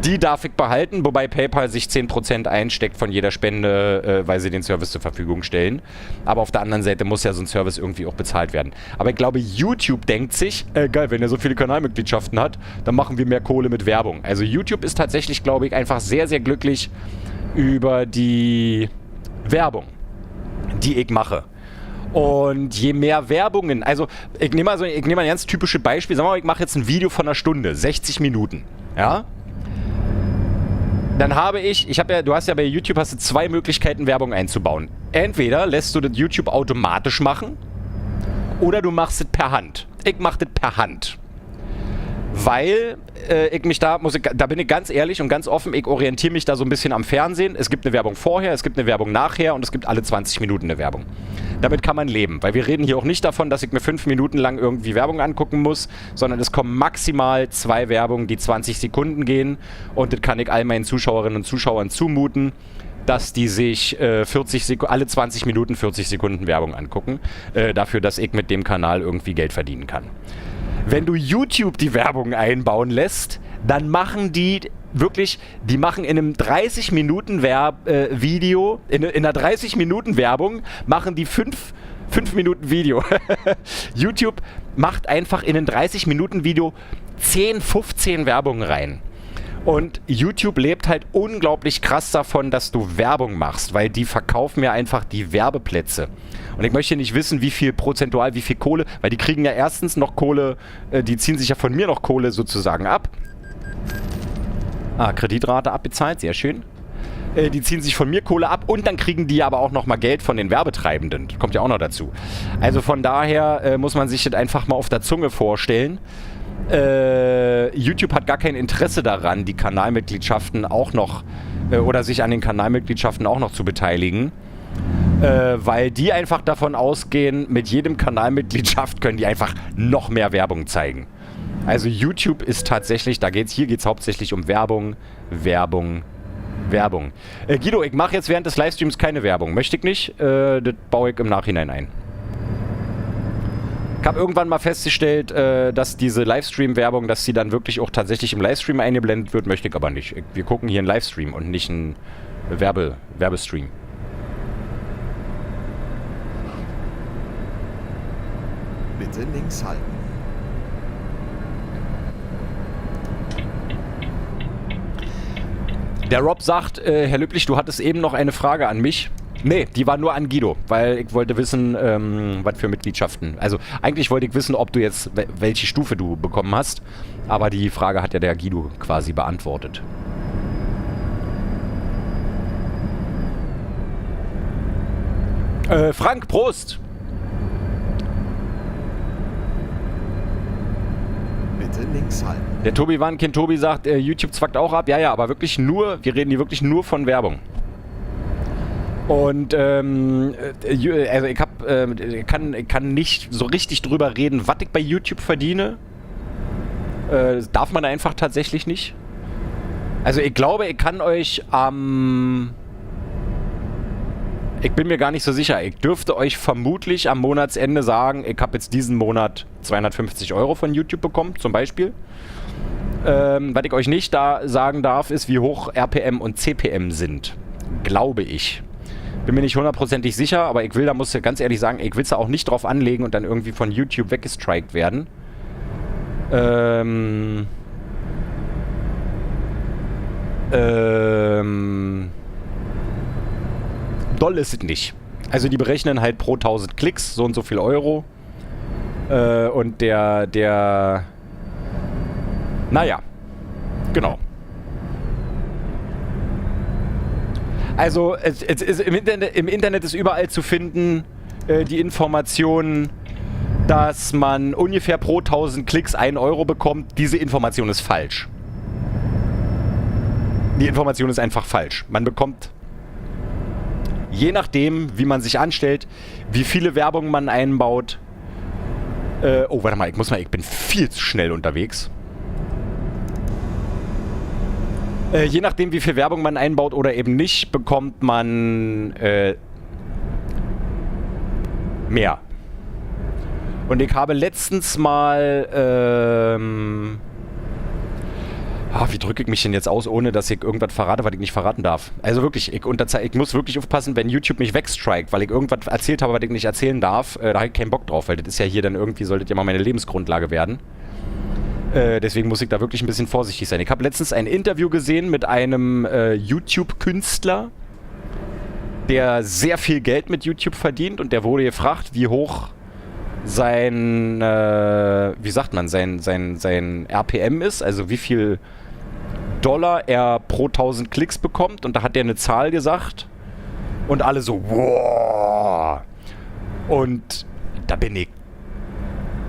Die darf ich behalten, wobei PayPal sich 10% einsteckt von jeder Spende, weil sie den Service zur Verfügung stellen. Aber auf der anderen Seite muss ja so ein Service irgendwie auch bezahlt werden. Aber ich glaube, YouTube denkt sich, geil, wenn er so viele Kanalmitgliedschaften hat, dann machen wir mehr Kohle mit Werbung. Also YouTube ist tatsächlich, glaube ich, einfach sehr, sehr glücklich über die Werbung, die ich mache. Und je mehr Werbungen, also ich nehme mal ein ganz typisches Beispiel, sagen wir mal, ich mache jetzt ein Video von einer Stunde, 60 Minuten, ja? Dann habe du hast ja bei YouTube hast du zwei Möglichkeiten, Werbung einzubauen. Entweder lässt du das YouTube automatisch machen oder du machst es per Hand. Ich mache das per Hand. Weil da bin ich ganz ehrlich und ganz offen, ich orientiere mich da so ein bisschen am Fernsehen. Es gibt eine Werbung vorher, es gibt eine Werbung nachher und es gibt alle 20 Minuten eine Werbung. Damit kann man leben, weil wir reden hier auch nicht davon, dass ich mir 5 Minuten lang irgendwie Werbung angucken muss, sondern es kommen maximal 2 Werbungen, die 20 Sekunden gehen und das kann ich all meinen Zuschauerinnen und Zuschauern zumuten, dass die sich alle 20 Minuten 40 Sekunden Werbung angucken, dafür, dass ich mit dem Kanal irgendwie Geld verdienen kann. Wenn du YouTube die Werbung einbauen lässt, dann machen die wirklich, die machen in einem 30 Minuten Video, in einer 30 Minuten Werbung, machen die 5 Minuten Video. YouTube macht einfach in ein 30 Minuten Video 10, 15 Werbungen rein. Und YouTube lebt halt unglaublich krass davon, dass du Werbung machst, weil die verkaufen ja einfach die Werbeplätze. Und ich möchte nicht wissen, wie viel prozentual, wie viel Kohle, weil die kriegen ja erstens noch Kohle, die ziehen sich ja von mir noch Kohle sozusagen ab. Kreditrate abbezahlt, sehr schön. Die ziehen sich von mir Kohle ab und dann kriegen die aber auch noch mal Geld von den Werbetreibenden. Das kommt ja auch noch dazu. Also von daher muss man sich das einfach mal auf der Zunge vorstellen. YouTube hat gar kein Interesse daran, die Kanalmitgliedschaften auch noch oder sich an den Kanalmitgliedschaften auch noch zu beteiligen, weil die einfach davon ausgehen, mit jedem Kanalmitgliedschaft können die einfach noch mehr Werbung zeigen. Also YouTube ist tatsächlich, hier geht's hauptsächlich um Werbung. Guido, ich mache jetzt während des Livestreams keine Werbung. Möchte ich nicht, das baue ich im Nachhinein ein. Ich habe irgendwann mal festgestellt, dass diese Livestream-Werbung, dass sie dann wirklich auch tatsächlich im Livestream eingeblendet wird, möchte ich aber nicht. Wir gucken hier einen Livestream und nicht einen Werbestream. Bitte links halten. Der Rob sagt, Herr Lüblich, du hattest eben noch eine Frage an mich. Nee, die war nur an Guido, weil ich wollte wissen, was für Mitgliedschaften. Also eigentlich wollte ich wissen, ob du jetzt, welche Stufe du bekommen hast. Aber die Frage hat ja der Guido quasi beantwortet. Frank, Prost! Bitte links halten. Der Tobi Warnkind Tobi sagt, YouTube zwackt auch ab. Ja, aber wirklich nur, wir reden hier wirklich nur von Werbung. Und also ich kann nicht so richtig drüber reden, was ich bei YouTube verdiene. Das darf man einfach tatsächlich nicht. Also ich glaube, ich kann euch ich bin mir gar nicht so sicher. Ich dürfte euch vermutlich am Monatsende sagen, ich habe jetzt diesen Monat 250 € von YouTube bekommen, zum Beispiel. Was ich euch nicht da sagen darf, ist, wie hoch RPM und CPM sind. Glaube ich. Bin mir nicht hundertprozentig sicher, aber ich will, da muss ich ganz ehrlich sagen, ich will es da auch nicht drauf anlegen und dann irgendwie von YouTube weggestrikt werden. Doll ist es nicht. Also die berechnen halt pro 1000 Klicks so und so viel Euro. Und naja, genau. Also es ist im Internet ist überall zu finden die Information, dass man ungefähr pro 1000 Klicks 1 € bekommt. Diese Information ist falsch. Die Information ist einfach falsch. Man bekommt, je nachdem, wie man sich anstellt, wie viele Werbung man einbaut. Oh, warte mal, ich bin viel zu schnell unterwegs. Je nachdem, wie viel Werbung man einbaut oder eben nicht, bekommt man mehr. Und ich habe letztens mal wie drücke ich mich denn jetzt aus, ohne dass ich irgendwas verrate, was ich nicht verraten darf? Also wirklich, ich muss wirklich aufpassen, wenn YouTube mich wegstrikt, weil ich irgendwas erzählt habe, was ich nicht erzählen darf. Da habe ich keinen Bock drauf, weil das ist ja hier dann irgendwie, sollte ja mal meine Lebensgrundlage werden. Deswegen muss ich da wirklich ein bisschen vorsichtig sein. Ich habe letztens ein Interview gesehen mit einem YouTube-Künstler, der sehr viel Geld mit YouTube verdient, und der wurde gefragt, wie hoch sein RPM ist, also wie viel Dollar er pro 1000 Klicks bekommt, und da hat er eine Zahl gesagt und alle so, wow. Und da bin ich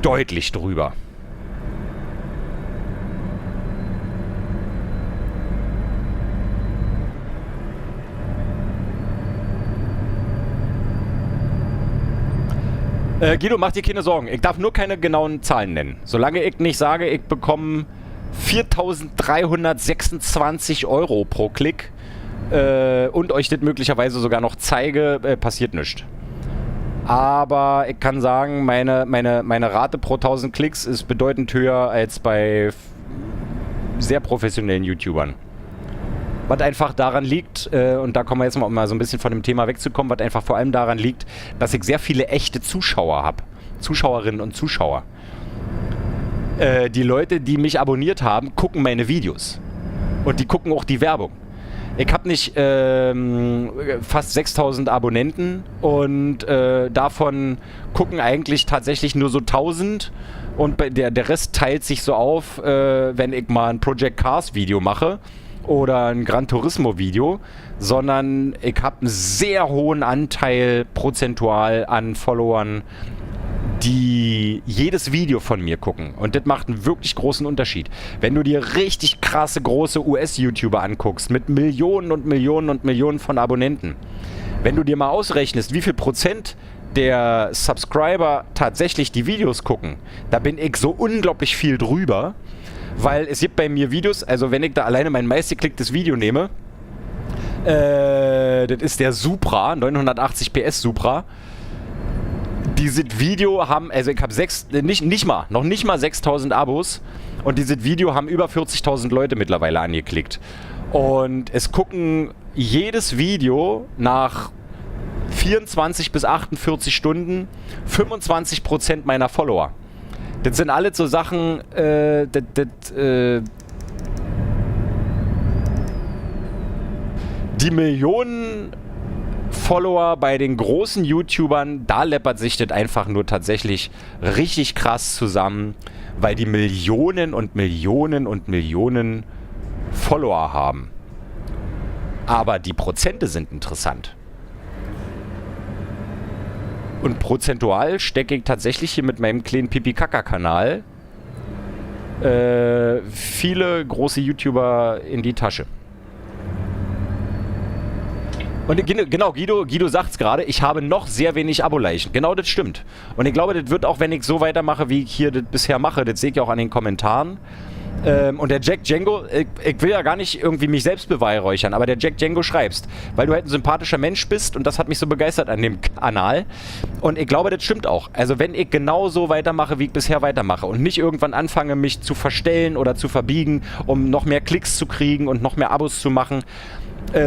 deutlich drüber. Guido, mach dir keine Sorgen. Ich darf nur keine genauen Zahlen nennen. Solange ich nicht sage, ich bekomme 4.326 € pro Klick und euch das möglicherweise sogar noch zeige, passiert nichts. Aber ich kann sagen, meine Rate pro 1000 Klicks ist bedeutend höher als bei sehr professionellen YouTubern. Was einfach daran liegt, und da kommen wir jetzt mal so ein bisschen von dem Thema wegzukommen, was einfach vor allem daran liegt, dass ich sehr viele echte Zuschauer habe. Zuschauerinnen und Zuschauer. Die Leute, die mich abonniert haben, gucken meine Videos. Und die gucken auch die Werbung. Ich habe nicht fast 6000 Abonnenten und davon gucken eigentlich tatsächlich nur so 1000. Und der Rest teilt sich so auf, wenn ich mal ein Project Cars Video mache oder ein Gran Turismo Video, sondern ich habe einen sehr hohen Anteil prozentual an Followern, die jedes Video von mir gucken. Und das macht einen wirklich großen Unterschied. Wenn du dir richtig krasse, große US-YouTuber anguckst, mit Millionen und Millionen und Millionen von Abonnenten, wenn du dir mal ausrechnest, wie viel Prozent der Subscriber tatsächlich die Videos gucken, da bin ich so unglaublich viel drüber. Weil es gibt bei mir Videos, also wenn ich da alleine mein meistgeklicktes Video nehme, das ist der Supra, 980 PS Supra. Dieses Video haben, also ich habe noch nicht mal 6000 Abos, und dieses Video haben über 40.000 Leute mittlerweile angeklickt. Und es gucken jedes Video nach 24 bis 48 Stunden 25% meiner Follower. Das sind alles so Sachen, die Millionen Follower bei den großen YouTubern, da läppert sich das einfach nur tatsächlich richtig krass zusammen, weil die Millionen und Millionen und Millionen Follower haben. Aber die Prozente sind interessant. Und prozentual stecke ich tatsächlich hier mit meinem kleinen Pipi-Kaka-Kanal viele große YouTuber in die Tasche. Und genau, Guido sagt es gerade, ich habe noch sehr wenig Abo-Leichen. Genau, das stimmt. Und ich glaube, das wird auch, wenn ich so weitermache, wie ich hier das bisher mache, das sehe ich auch an den Kommentaren. Und der Jack Django, ich will ja gar nicht irgendwie mich selbst beweihräuchern, aber der Jack Django schreibst, weil du halt ein sympathischer Mensch bist und das hat mich so begeistert an dem Kanal. Und ich glaube, das stimmt auch. Also wenn ich genau so weitermache, wie ich bisher weitermache und nicht irgendwann anfange, mich zu verstellen oder zu verbiegen, um noch mehr Klicks zu kriegen und noch mehr Abos zu machen,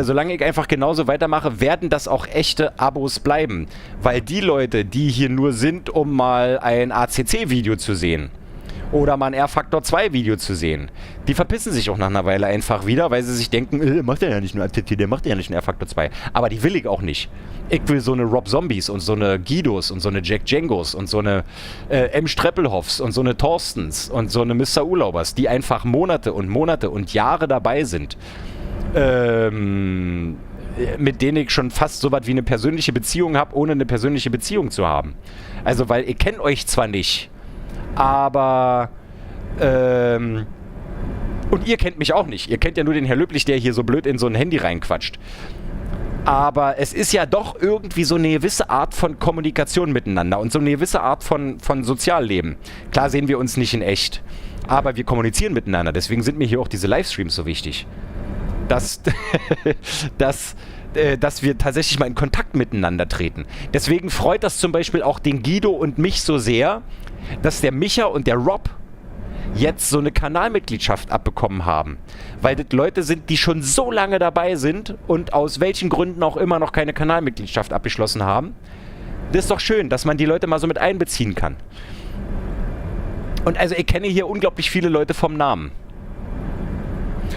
solange ich einfach genauso weitermache, werden das auch echte Abos bleiben. Weil die Leute, die hier nur sind, um mal ein ACC-Video zu sehen oder mal ein R-Factor 2 Video zu sehen, die verpissen sich auch nach einer Weile einfach wieder, weil sie sich denken, macht der ja nicht nur ACC, der macht ja nicht nur R-Factor 2. Aber die will ich auch nicht. Ich will so eine Rob Zombies und so eine Guidos und so eine Jack Djangos und so eine M. Streppelhoffs und so eine Thorstens und so eine Mr. Urlaubers, die einfach Monate und Jahre dabei sind. Mit denen ich schon fast so was wie eine persönliche Beziehung habe, ohne eine persönliche Beziehung zu haben. Also, weil ihr kennt euch zwar nicht, aber und ihr kennt mich auch nicht. Ihr kennt ja nur den Herr Löblich, der hier so blöd in so ein Handy reinquatscht. Aber es ist ja doch irgendwie so eine gewisse Art von Kommunikation miteinander und so eine gewisse Art von Sozialleben. Klar sehen wir uns nicht in echt, aber wir kommunizieren miteinander. Deswegen sind mir hier auch diese Livestreams so wichtig. Dass wir tatsächlich mal in Kontakt miteinander treten. Deswegen freut das zum Beispiel auch den Guido und mich so sehr, dass der Micha und der Rob jetzt so eine Kanalmitgliedschaft abbekommen haben. Weil das Leute sind, die schon so lange dabei sind und aus welchen Gründen auch immer noch keine Kanalmitgliedschaft abgeschlossen haben. Das ist doch schön, dass man die Leute mal so mit einbeziehen kann. Und also ich kenne hier unglaublich viele Leute vom Namen.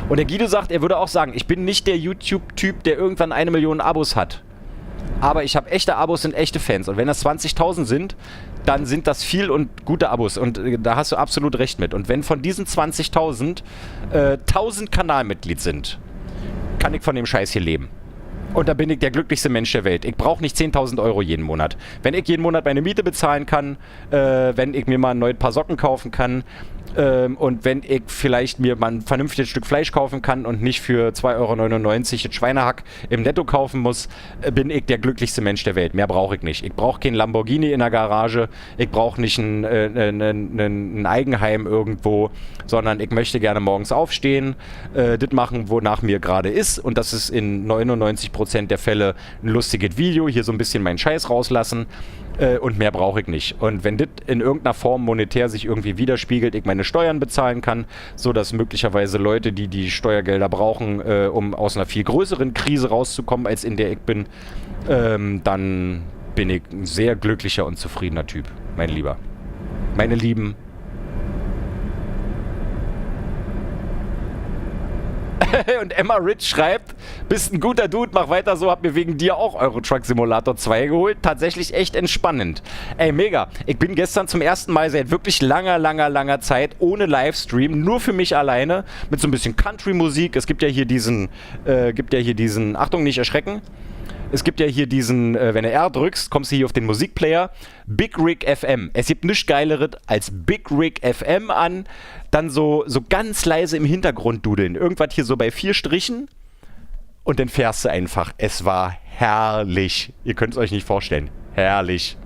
Und der Guido sagt, er würde auch sagen, ich bin nicht der YouTube-Typ, der irgendwann 1 Million Abos hat. Aber ich habe echte Abos und echte Fans. Und wenn das 20.000 sind, dann sind das viel und gute Abos. Und da hast du absolut recht mit. Und wenn von diesen 20.000 1000 Kanalmitglied sind, kann ich von dem Scheiß hier leben. Und da bin ich der glücklichste Mensch der Welt. Ich brauche nicht 10.000 Euro jeden Monat. Wenn ich jeden Monat meine Miete bezahlen kann, wenn ich mir mal ein neues Paar Socken kaufen kann, und wenn ich vielleicht mir mal ein vernünftiges Stück Fleisch kaufen kann und nicht für 2,99 Euro das Schweinehack im Netto kaufen muss, bin ich der glücklichste Mensch der Welt. Mehr brauche ich nicht. Ich brauche kein Lamborghini in der Garage, ich brauche nicht ein Eigenheim irgendwo, sondern ich möchte gerne morgens aufstehen, das machen, wonach mir gerade ist, und das ist in 99% der Fälle ein lustiges Video, hier so ein bisschen meinen Scheiß rauslassen. Und mehr brauche ich nicht. Und wenn das in irgendeiner Form monetär sich irgendwie widerspiegelt, ich meine Steuern bezahlen kann, sodass möglicherweise Leute, die die Steuergelder brauchen, um aus einer viel größeren Krise rauszukommen, als in der ich bin, dann bin ich ein sehr glücklicher und zufriedener Typ, mein Lieber. Meine Lieben. Und Emma Rich schreibt, bist ein guter Dude, mach weiter so, hab mir wegen dir auch Euro Truck Simulator 2 geholt. Tatsächlich echt entspannend. Ey, mega. Ich bin gestern zum ersten Mal seit wirklich langer Zeit ohne Livestream, nur für mich alleine, mit so ein bisschen Country-Musik. Es gibt ja hier diesen, Achtung, nicht erschrecken. Es gibt ja hier diesen, wenn du R drückst, kommst du hier auf den Musikplayer. Big Rig FM. Es gibt nichts Geileres als Big Rig FM an. Dann so ganz leise im Hintergrund dudeln. Irgendwas hier so bei 4 Strichen. Und dann fährst du einfach. Es war herrlich. Ihr könnt es euch nicht vorstellen. Herrlich.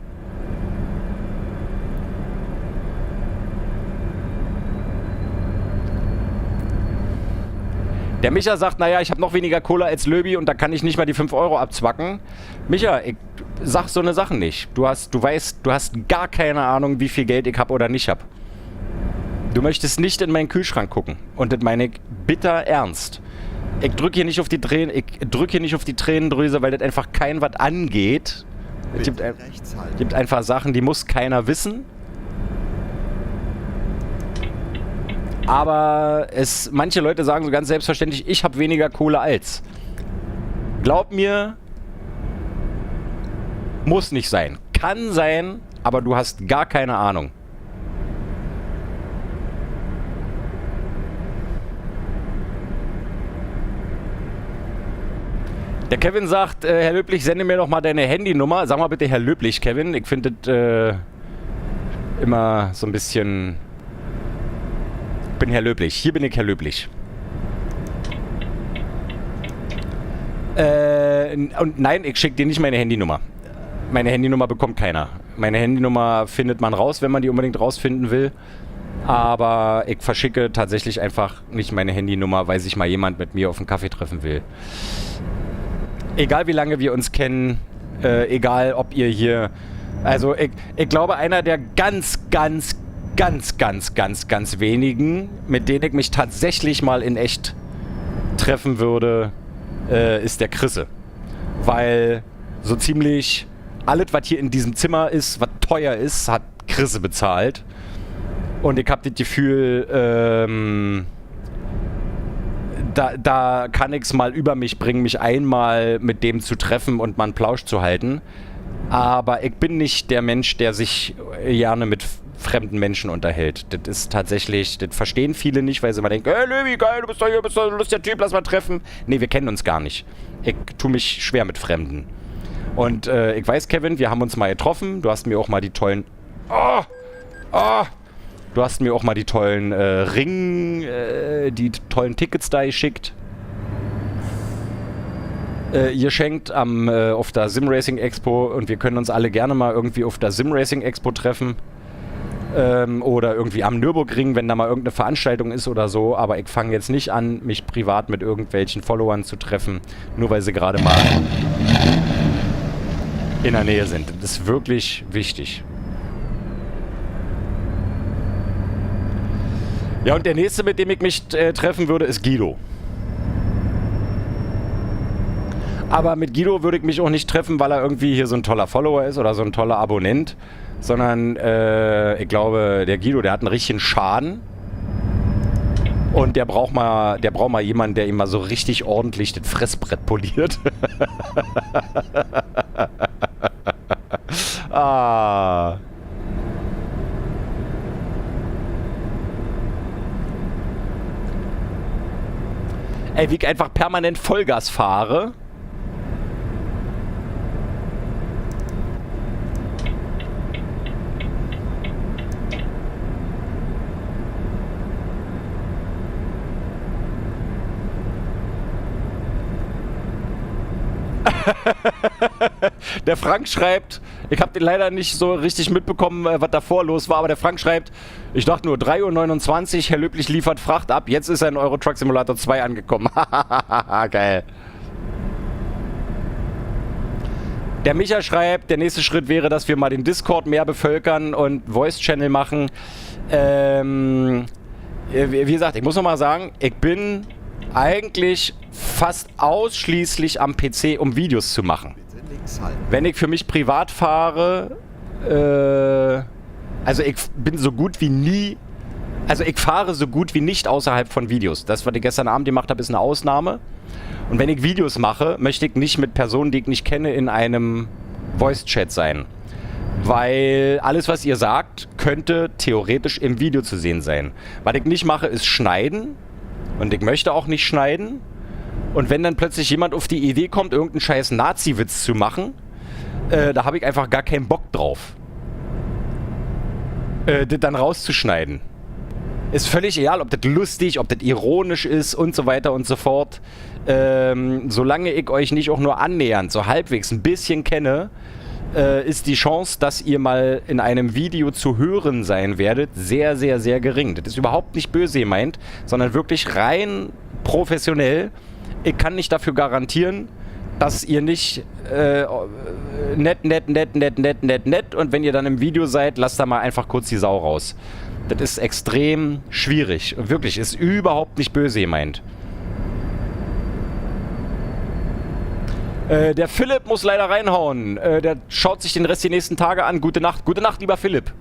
Der Micha sagt, naja, ich habe noch weniger Cola als Löbi und da kann ich nicht mal die 5 Euro abzwacken. Micha, ich sag so eine Sachen nicht. Du hast gar keine Ahnung, wie viel Geld ich habe oder nicht habe. Du möchtest nicht in meinen Kühlschrank gucken. Und das meine ich bitter ernst. Ich drücke hier nicht auf die Tränendrüse, weil das einfach kein was angeht. Es gibt einfach Sachen, die muss keiner wissen. Aber manche Leute sagen so ganz selbstverständlich, ich habe weniger Kohle als. Glaub mir, muss nicht sein. Kann sein, aber du hast gar keine Ahnung. Der Kevin sagt, Herr Löblich, sende mir doch mal deine Handynummer. Sag mal bitte Herr Löblich, Kevin. Ich finde das immer so ein bisschen... Ich bin Herr Löblich. Hier bin ich Herr Löblich. Und nein, ich schicke dir nicht meine Handynummer. Meine Handynummer bekommt keiner. Meine Handynummer findet man raus, wenn man die unbedingt rausfinden will. Aber ich verschicke tatsächlich einfach nicht meine Handynummer, weil sich mal jemand mit mir auf einen Kaffee treffen will. Egal wie lange wir uns kennen, egal ob ihr hier... Also ich glaube, einer der ganz wenigen, mit denen ich mich tatsächlich mal in echt treffen würde, ist der Chrisse. Weil so ziemlich alles, was hier in diesem Zimmer ist, was teuer ist, hat Chrisse bezahlt. Und ich habe das Gefühl, da kann ich es mal über mich bringen, mich einmal mit dem zu treffen und mal einen Plausch zu halten. Aber ich bin nicht der Mensch, der sich gerne mit fremden Menschen unterhält. Das ist tatsächlich, das verstehen viele nicht, weil sie immer denken, hey Löwi, geil, du bist doch hier, bist doch ein lustiger Typ, lass mal treffen. Nee, wir kennen uns gar nicht. Ich tue mich schwer mit Fremden. Und ich weiß, Kevin, wir haben uns mal getroffen. Du hast mir auch mal die tollen... Du hast mir auch mal die tollen die tollen Tickets da geschickt. Ihr schenkt auf der Simracing Expo und wir können uns alle gerne mal irgendwie auf der Simracing Expo treffen. Oder irgendwie am Nürburgring, wenn da mal irgendeine Veranstaltung ist oder so. Aber ich fange jetzt nicht an, mich privat mit irgendwelchen Followern zu treffen, nur weil sie gerade mal in der Nähe sind. Das ist wirklich wichtig. Ja, und der nächste, mit dem ich mich treffen würde, ist Guido. Aber mit Guido würde ich mich auch nicht treffen, weil er irgendwie hier so ein toller Follower ist oder so ein toller Abonnent. Sondern ich glaube, der Guido, der hat einen richtigen Schaden. Und der braucht mal jemanden, der ihm mal so richtig ordentlich das Fressbrett poliert. Ah. Ey, wie ich einfach permanent Vollgas fahre. Der Frank schreibt, ich habe den leider nicht so richtig mitbekommen, was davor los war, aber der Frank schreibt, ich dachte nur 3:29 Uhr, Herr Löblich liefert Fracht ab, jetzt ist er in Euro Truck Simulator 2 angekommen. Geil. Der Micha schreibt, der nächste Schritt wäre, dass wir mal den Discord mehr bevölkern und Voice-Channel machen. Wie gesagt, ich muss nochmal sagen, ich bin eigentlich fast ausschließlich am PC, um Videos zu machen. Wenn ich für mich privat fahre, also ich bin so gut wie nie, also ich fahre so gut wie nicht außerhalb von Videos. Das, was ich gestern Abend gemacht habe, ist eine Ausnahme. Und wenn ich Videos mache, möchte ich nicht mit Personen, die ich nicht kenne, in einem Voice-Chat sein. Weil alles, was ihr sagt, könnte theoretisch im Video zu sehen sein. Was ich nicht mache, ist schneiden. Und ich möchte auch nicht schneiden. Und wenn dann plötzlich jemand auf die Idee kommt, irgendeinen scheiß Nazi-Witz zu machen, da habe ich einfach gar keinen Bock drauf. Das dann rauszuschneiden. Ist völlig egal, ob das lustig, ob das ironisch ist und so weiter und so fort. Solange ich euch nicht auch nur annähernd, so halbwegs ein bisschen kenne, ist die Chance, dass ihr mal in einem Video zu hören sein werdet, sehr, sehr, sehr gering. Das ist überhaupt nicht böse gemeint, sondern wirklich rein professionell. Ich kann nicht dafür garantieren, dass ihr nicht nett und wenn ihr dann im Video seid, lasst da mal einfach kurz die Sau raus. Das ist extrem schwierig. Wirklich, ist überhaupt nicht böse gemeint. Der Philipp muss leider reinhauen. Der schaut sich den Rest die nächsten Tage an. Gute Nacht, lieber Philipp.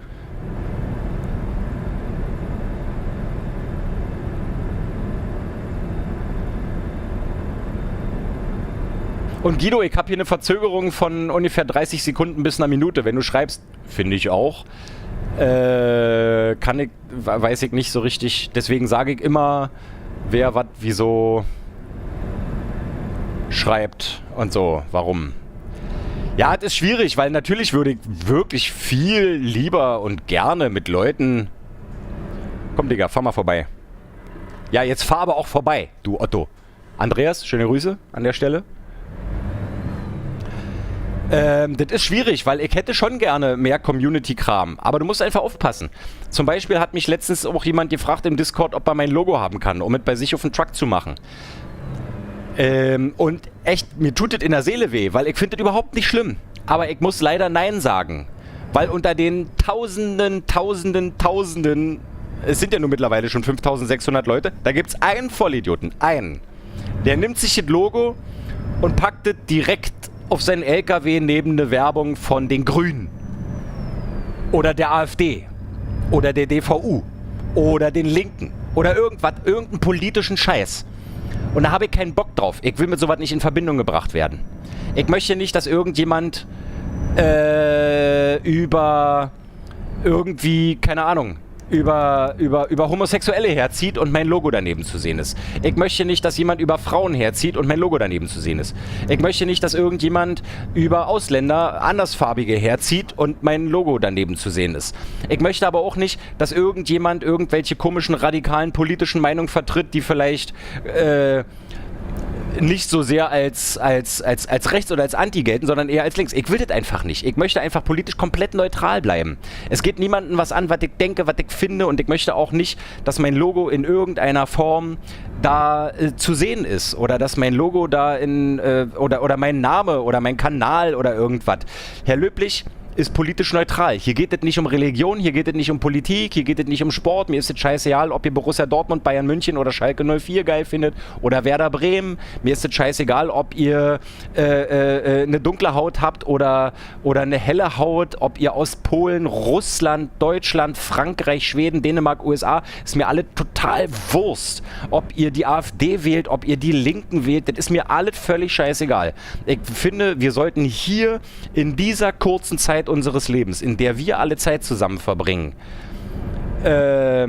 Und Guido, ich habe hier eine Verzögerung von ungefähr 30 Sekunden bis einer Minute. Wenn du schreibst, finde ich auch. Weiß ich nicht so richtig. Deswegen sage ich immer, wer was wieso schreibt und so, warum. Ja, es ist schwierig, weil natürlich würde ich wirklich viel lieber und gerne mit Leuten... Komm, Digga, fahr mal vorbei. Ja, jetzt fahr aber auch vorbei, du Otto. Andreas, schöne Grüße an der Stelle. Das ist schwierig, weil ich hätte schon gerne mehr Community-Kram, aber du musst einfach aufpassen. Zum Beispiel hat mich letztens auch jemand gefragt im Discord, ob er mein Logo haben kann, um es bei sich auf den Truck zu machen. Und echt, mir tut es in der Seele weh, weil ich finde das überhaupt nicht schlimm. Aber ich muss leider Nein sagen, weil unter den Tausenden, es sind ja nur mittlerweile schon 5600 Leute, da gibt es einen Vollidioten, einen. Der nimmt sich das Logo und packt es direkt auf seinen LKW neben eine Werbung von den Grünen oder der AfD oder der DVU oder den Linken oder irgendeinen politischen Scheiß. Und da habe ich keinen Bock drauf. Ich will mit sowas nicht in Verbindung gebracht werden. Ich möchte nicht, dass irgendjemand über irgendwie, keine Ahnung, über Homosexuelle herzieht und mein Logo daneben zu sehen ist. Ich möchte nicht, dass jemand über Frauen herzieht und mein Logo daneben zu sehen ist. Ich möchte nicht, dass irgendjemand über Ausländer, Andersfarbige herzieht und mein Logo daneben zu sehen ist. Ich möchte aber auch nicht, dass irgendjemand irgendwelche komischen, radikalen politischen Meinungen vertritt, die vielleicht nicht so sehr als rechts oder als anti gelten, sondern eher als links. Ich will das einfach nicht. Ich möchte einfach politisch komplett neutral bleiben. Es geht niemandem was an, was ich denke, was ich finde, und ich möchte auch nicht, dass mein Logo in irgendeiner Form da zu sehen ist oder dass mein Logo da oder mein Name oder mein Kanal oder irgendwas. Herr Löblich ist politisch neutral. Hier geht es nicht um Religion, hier geht es nicht um Politik, hier geht es nicht um Sport. Mir ist es scheißegal, ob ihr Borussia Dortmund, Bayern München oder Schalke 04 geil findet oder Werder Bremen. Mir ist es scheißegal, ob ihr eine dunkle Haut habt oder eine helle Haut, ob ihr aus Polen, Russland, Deutschland, Frankreich, Schweden, Dänemark, USA. Ist mir alle total Wurst. Ob ihr die AfD wählt, ob ihr die Linken wählt, das ist mir alles völlig scheißegal. Ich finde, wir sollten hier in dieser kurzen Zeit unseres Lebens, in der wir alle Zeit zusammen verbringen, da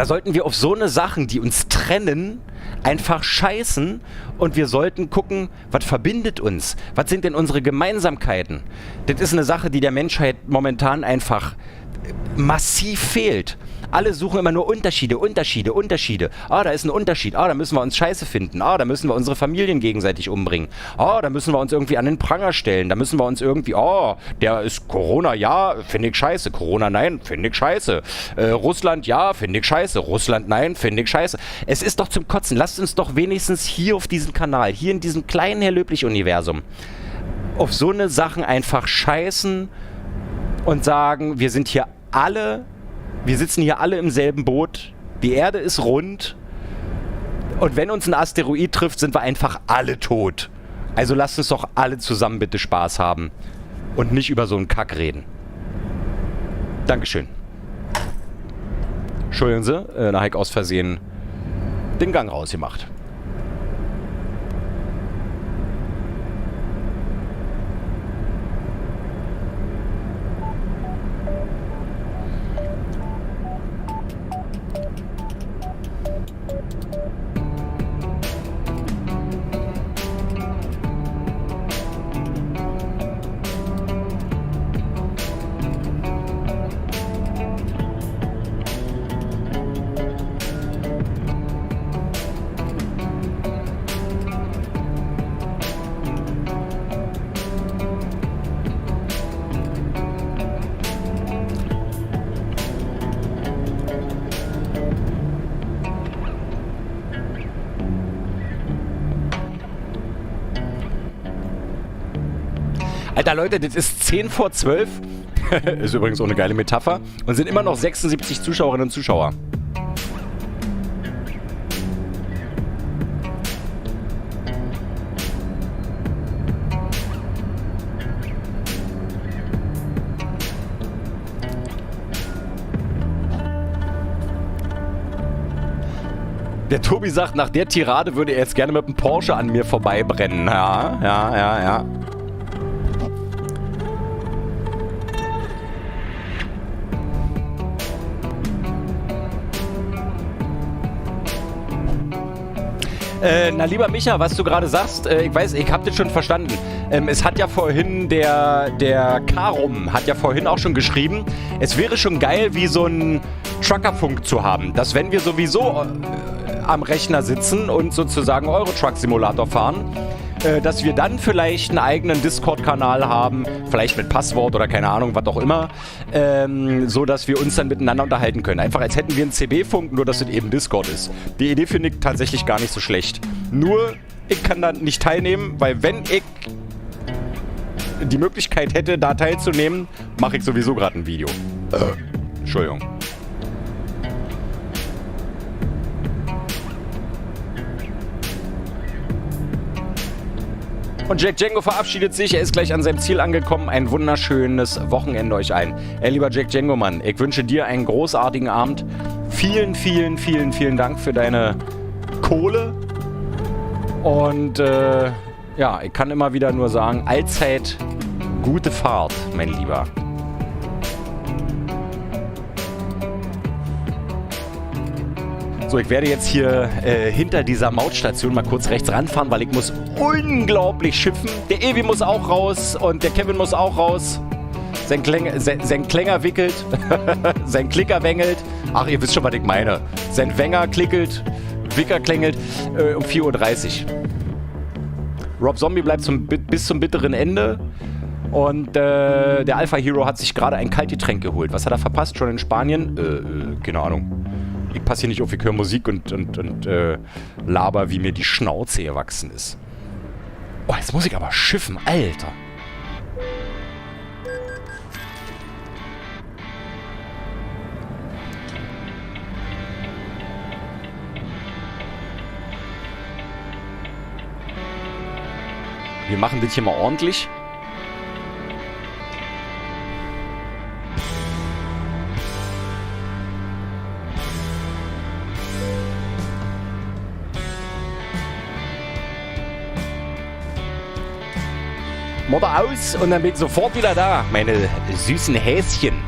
sollten wir auf so eine Sachen, die uns trennen, einfach scheißen, und wir sollten gucken, was verbindet uns? Was sind denn unsere Gemeinsamkeiten? Das ist eine Sache, die der Menschheit momentan einfach massiv fehlt. Alle suchen immer nur Unterschiede. Ah, da ist ein Unterschied. Ah, da müssen wir uns scheiße finden. Ah, da müssen wir unsere Familien gegenseitig umbringen. Ah, da müssen wir uns irgendwie an den Pranger stellen. Da müssen wir uns irgendwie, der ist Corona, ja, finde ich scheiße. Corona, nein, finde ich scheiße. Russland, ja, finde ich scheiße. Russland, nein, finde ich scheiße. Es ist doch zum Kotzen. Lasst uns doch wenigstens hier auf diesem Kanal, hier in diesem kleinen Herr Löblich-Universum, auf so eine Sachen einfach scheißen und sagen, wir sitzen hier alle im selben Boot, die Erde ist rund, und wenn uns ein Asteroid trifft, sind wir einfach alle tot. Also lasst uns doch alle zusammen bitte Spaß haben und nicht über so einen Kack reden. Dankeschön. Entschuldigen Sie, da habe ich aus Versehen den Gang rausgemacht. Alter Leute, das ist 10 vor 12. Ist übrigens auch eine geile Metapher. Und sind immer noch 76 Zuschauerinnen und Zuschauer. Der Tobi sagt, nach der Tirade würde er jetzt gerne mit dem Porsche an mir vorbeibrennen. Ja. Na lieber Micha, was du gerade sagst, ich weiß, ich hab das schon verstanden. Es hat ja vorhin der Karum hat ja vorhin auch schon geschrieben, es wäre schon geil, wie so ein Truckerfunk zu haben, dass wenn wir sowieso am Rechner sitzen und sozusagen Euro Truck Simulator fahren, dass wir dann vielleicht einen eigenen Discord-Kanal haben, vielleicht mit Passwort oder keine Ahnung, was auch immer, so dass wir uns dann miteinander unterhalten können. Einfach als hätten wir einen CB-Funk, nur dass es eben Discord ist. Die Idee finde ich tatsächlich gar nicht so schlecht. Nur, ich kann da nicht teilnehmen, weil wenn ich die Möglichkeit hätte, da teilzunehmen, mache ich sowieso gerade ein Video. Entschuldigung. Und Jack Django verabschiedet sich. Er ist gleich an seinem Ziel angekommen. Ein wunderschönes Wochenende euch allen. Lieber Jack Django, Mann, ich wünsche dir einen großartigen Abend. Vielen, vielen, vielen, vielen Dank für deine Kohle. Und ja, ich kann immer wieder nur sagen, allzeit gute Fahrt, mein Lieber. So, ich werde jetzt hier hinter dieser Mautstation mal kurz rechts ranfahren, weil ich muss unglaublich schiffen. Der Ewi muss auch raus und der Kevin muss auch raus. Sein Klänger wickelt, sein Klicker wängelt. Ach, ihr wisst schon, was ich meine. Sein Wenger klickelt, Wicker klängelt um 4:30 Uhr. Rob Zombie bleibt bis zum bitteren Ende. Und der Alpha Hero hat sich gerade ein Kaltgetränk geholt. Was hat er verpasst? Schon in Spanien? Keine Ahnung. Ich passe hier nicht auf, ich höre Musik und laber, wie mir die Schnauze gewachsen ist. Oh, jetzt muss ich aber schiffen, Alter. Wir machen das hier mal ordentlich. Mutter aus und dann bin ich sofort wieder da, meine süßen Häschen.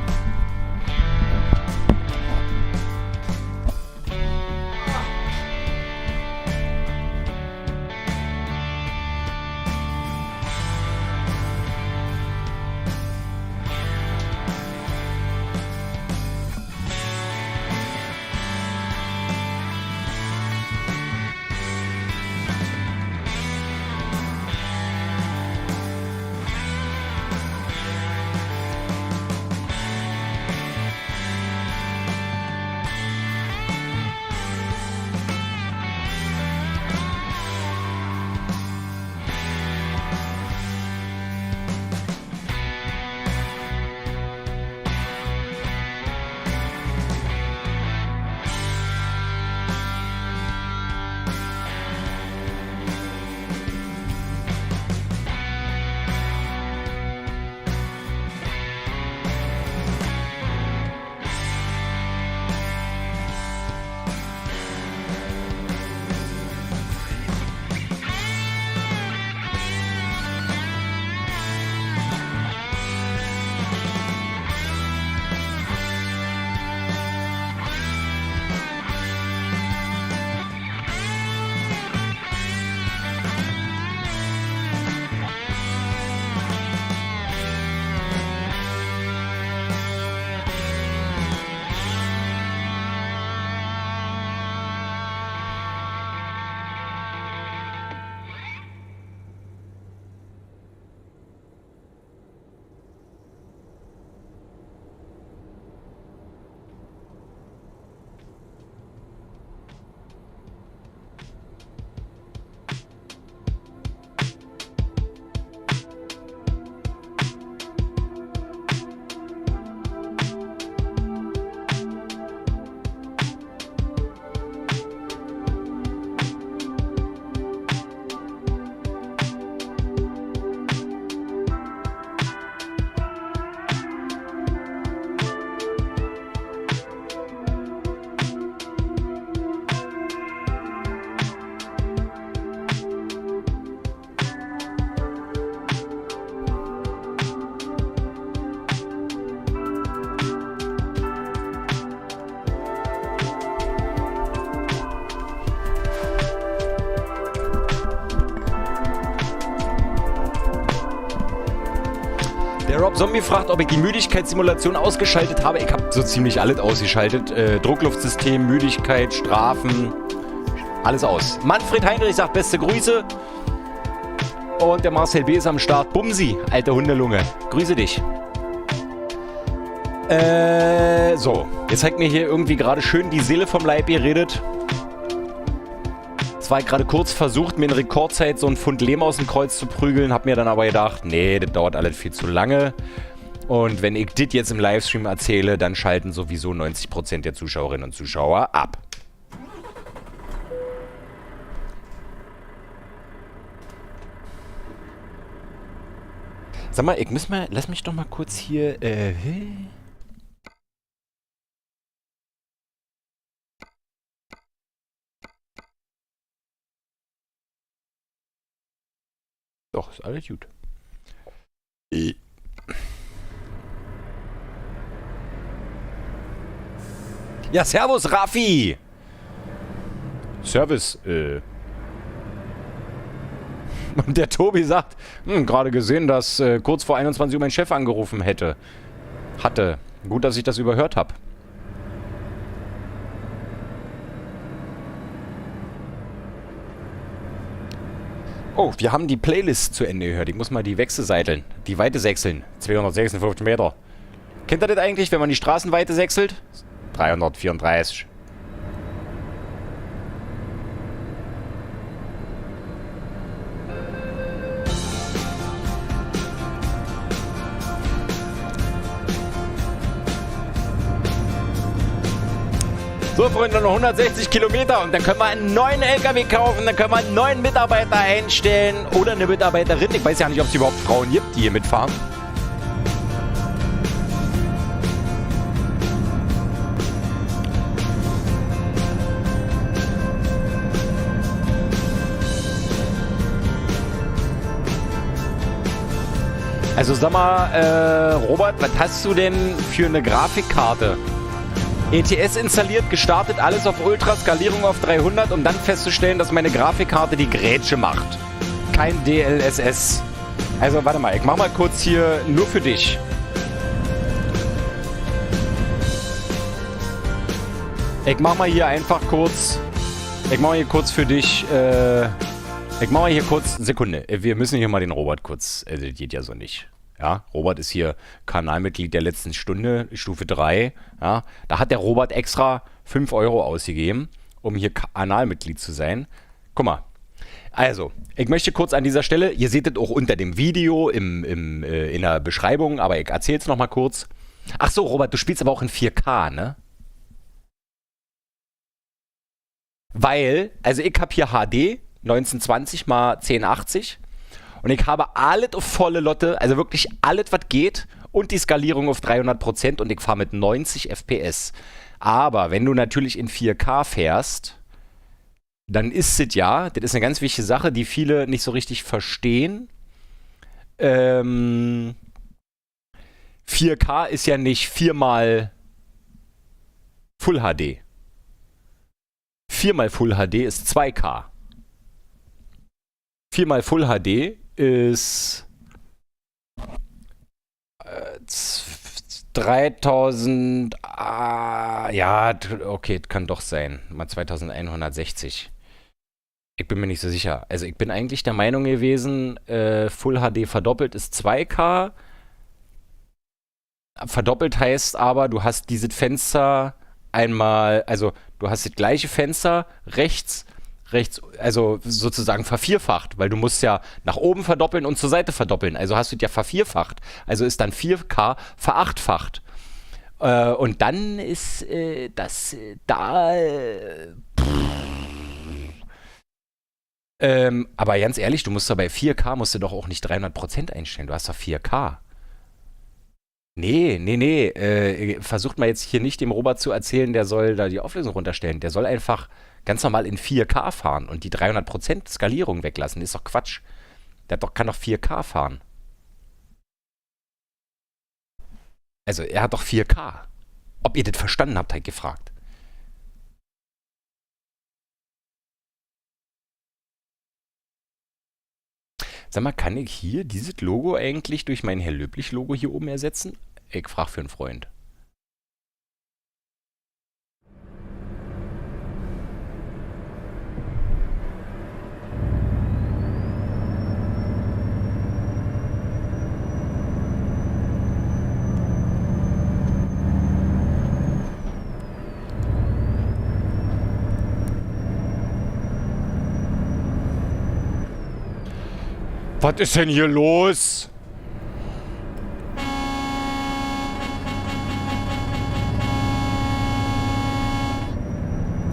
Der Rob Zombie fragt, ob ich die Müdigkeitssimulation ausgeschaltet habe. Ich habe so ziemlich alles ausgeschaltet. Druckluftsystem, Müdigkeit, Strafen, alles aus. Manfred Heinrich sagt beste Grüße. Und der Marcel B. ist am Start. Bumsi, alte Hundelunge. Grüße dich. So. Jetzt hat mir hier irgendwie gerade schön die Seele vom Leib geredet. Es war gerade kurz versucht, mir in Rekordzeit so einen Pfund Lehm aus dem Kreuz zu prügeln. Hab mir dann aber gedacht, nee, das dauert alles viel zu lange. Und wenn ich das jetzt im Livestream erzähle, dann schalten sowieso 90% der Zuschauerinnen und Zuschauer ab. Sag mal, lass mich doch mal kurz hier, Doch, ist alles gut. Ja, servus, Raffi! Service, Und der Tobi sagt, gerade gesehen, dass kurz vor 21 Uhr mein Chef angerufen hatte. Gut, dass ich das überhört habe. Oh, wir haben die Playlist zu Ende gehört. Ich muss mal die Wechselseiteln. Die Weite sechseln. 256 Meter. Kennt ihr das eigentlich, wenn man die Straßenweite sechselt? 334. So, Freunde, noch 160 Kilometer und dann können wir einen neuen LKW kaufen, dann können wir einen neuen Mitarbeiter einstellen oder eine Mitarbeiterin. Ich weiß ja nicht, ob es überhaupt Frauen gibt, die hier mitfahren. Also sag mal, Robert, was hast du denn für eine Grafikkarte? ETS installiert, gestartet, alles auf Ultra, Skalierung auf 300, um dann festzustellen, dass meine Grafikkarte die Grätsche macht. Kein DLSS. Also warte mal, ich mach mal kurz hier nur für dich. Ich mach mal hier einfach kurz. Ich mach mal hier kurz für dich. Ich mach mal hier kurz. Sekunde. Wir müssen hier mal den Robert kurz. Das geht ja so nicht. Ja, Robert ist hier Kanalmitglied der letzten Stunde, Stufe 3. Ja, da hat der Robert extra 5 Euro ausgegeben, um hier Kanalmitglied zu sein. Guck mal. Also, ich möchte kurz an dieser Stelle, ihr seht es auch unter dem Video in der Beschreibung, aber ich erzähle es nochmal kurz. Ach so, Robert, du spielst aber auch in 4K, ne? Weil, also ich habe hier HD 1920 x 1080 und ich habe alles auf volle Lotte, also wirklich alles, was geht und die Skalierung auf 300% und ich fahre mit 90 FPS. Aber wenn du natürlich in 4K fährst, dann ist es ja, das ist eine ganz wichtige Sache, die viele nicht so richtig verstehen. 4K ist ja nicht 4x Full HD. 4x Full HD ist 2K. 4x Full HD ist 3000, ja, okay, kann doch sein, mal 2160. Ich bin mir nicht so sicher. Also ich bin eigentlich der Meinung gewesen, Full HD verdoppelt ist 2K. Verdoppelt heißt aber, du hast dieses Fenster einmal, also du hast das gleiche Fenster rechts, also sozusagen vervierfacht, weil du musst ja nach oben verdoppeln und zur Seite verdoppeln. Also hast du es ja vervierfacht. Also ist dann 4K verachtfacht. Und dann ist das da... aber ganz ehrlich, du musst da bei 4K musst du doch auch nicht 300% einstellen. Du hast doch 4K. Nee. Versucht mal jetzt hier nicht dem Robert zu erzählen, der soll da die Auflösung runterstellen. Der soll einfach ganz normal in 4K fahren und die 300% Skalierung weglassen. Das ist doch Quatsch. Der kann doch 4K fahren. Also, er hat doch 4K. Ob ihr das verstanden habt, halt gefragt. Sag mal, kann ich hier dieses Logo eigentlich durch mein Herr Löblich-Logo hier oben ersetzen? Ich frage für einen Freund. Was ist denn hier los?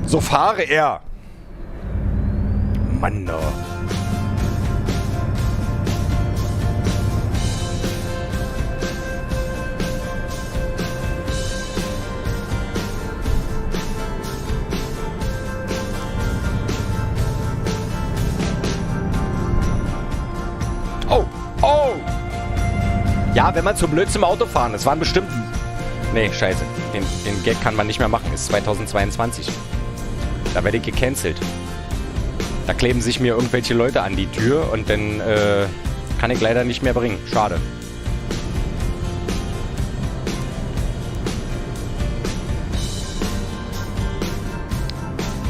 So fahre er. Mann, da. Oh, oh! Ja, wenn man zu blöd zum Auto fahren, das waren bestimmt... Nee, scheiße. Den Gag kann man nicht mehr machen, ist 2022. Da werde ich gecancelt. Da kleben sich mir irgendwelche Leute an die Tür und dann kann ich leider nicht mehr bringen. Schade.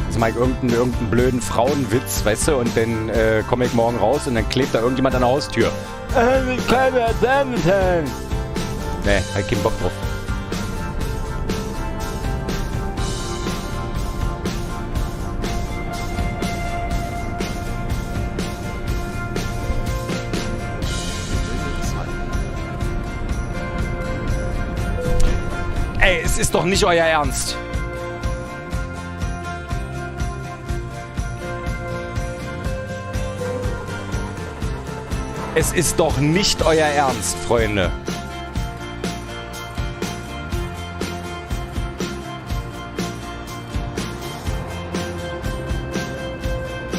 Jetzt mache ich irgendeinen blöden Frauenwitz, weißt du, und dann komme ich morgen raus und dann klebt da irgendjemand an der Haustür. Kleine Damen. Nee, hab keinen Bock drauf. Ey, es ist doch nicht euer Ernst. Es ist doch nicht euer Ernst, Freunde.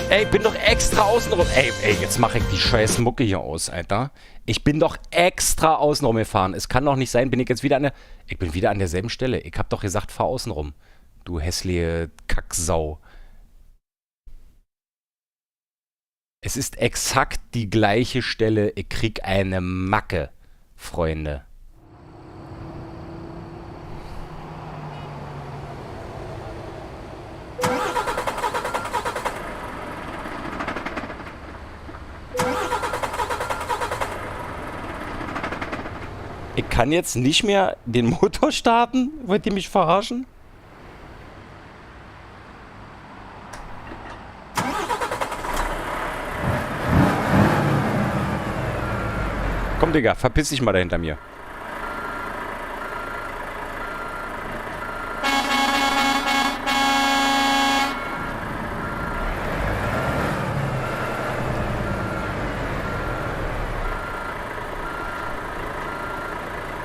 Ey, bin doch extra außenrum. Ey, jetzt mache ich die scheiß Mucke hier aus, Alter. Ich bin doch extra außenrum gefahren. Es kann doch nicht sein, bin ich jetzt wieder an der... Ich bin wieder an derselben Stelle. Ich hab doch gesagt, fahr außenrum. Du hässliche Kacksau. Es ist exakt die gleiche Stelle. Ich krieg eine Macke, Freunde. Ich kann jetzt nicht mehr den Motor starten? Wollt ihr mich verarschen? Komm, Digga, verpiss dich mal da hinter mir.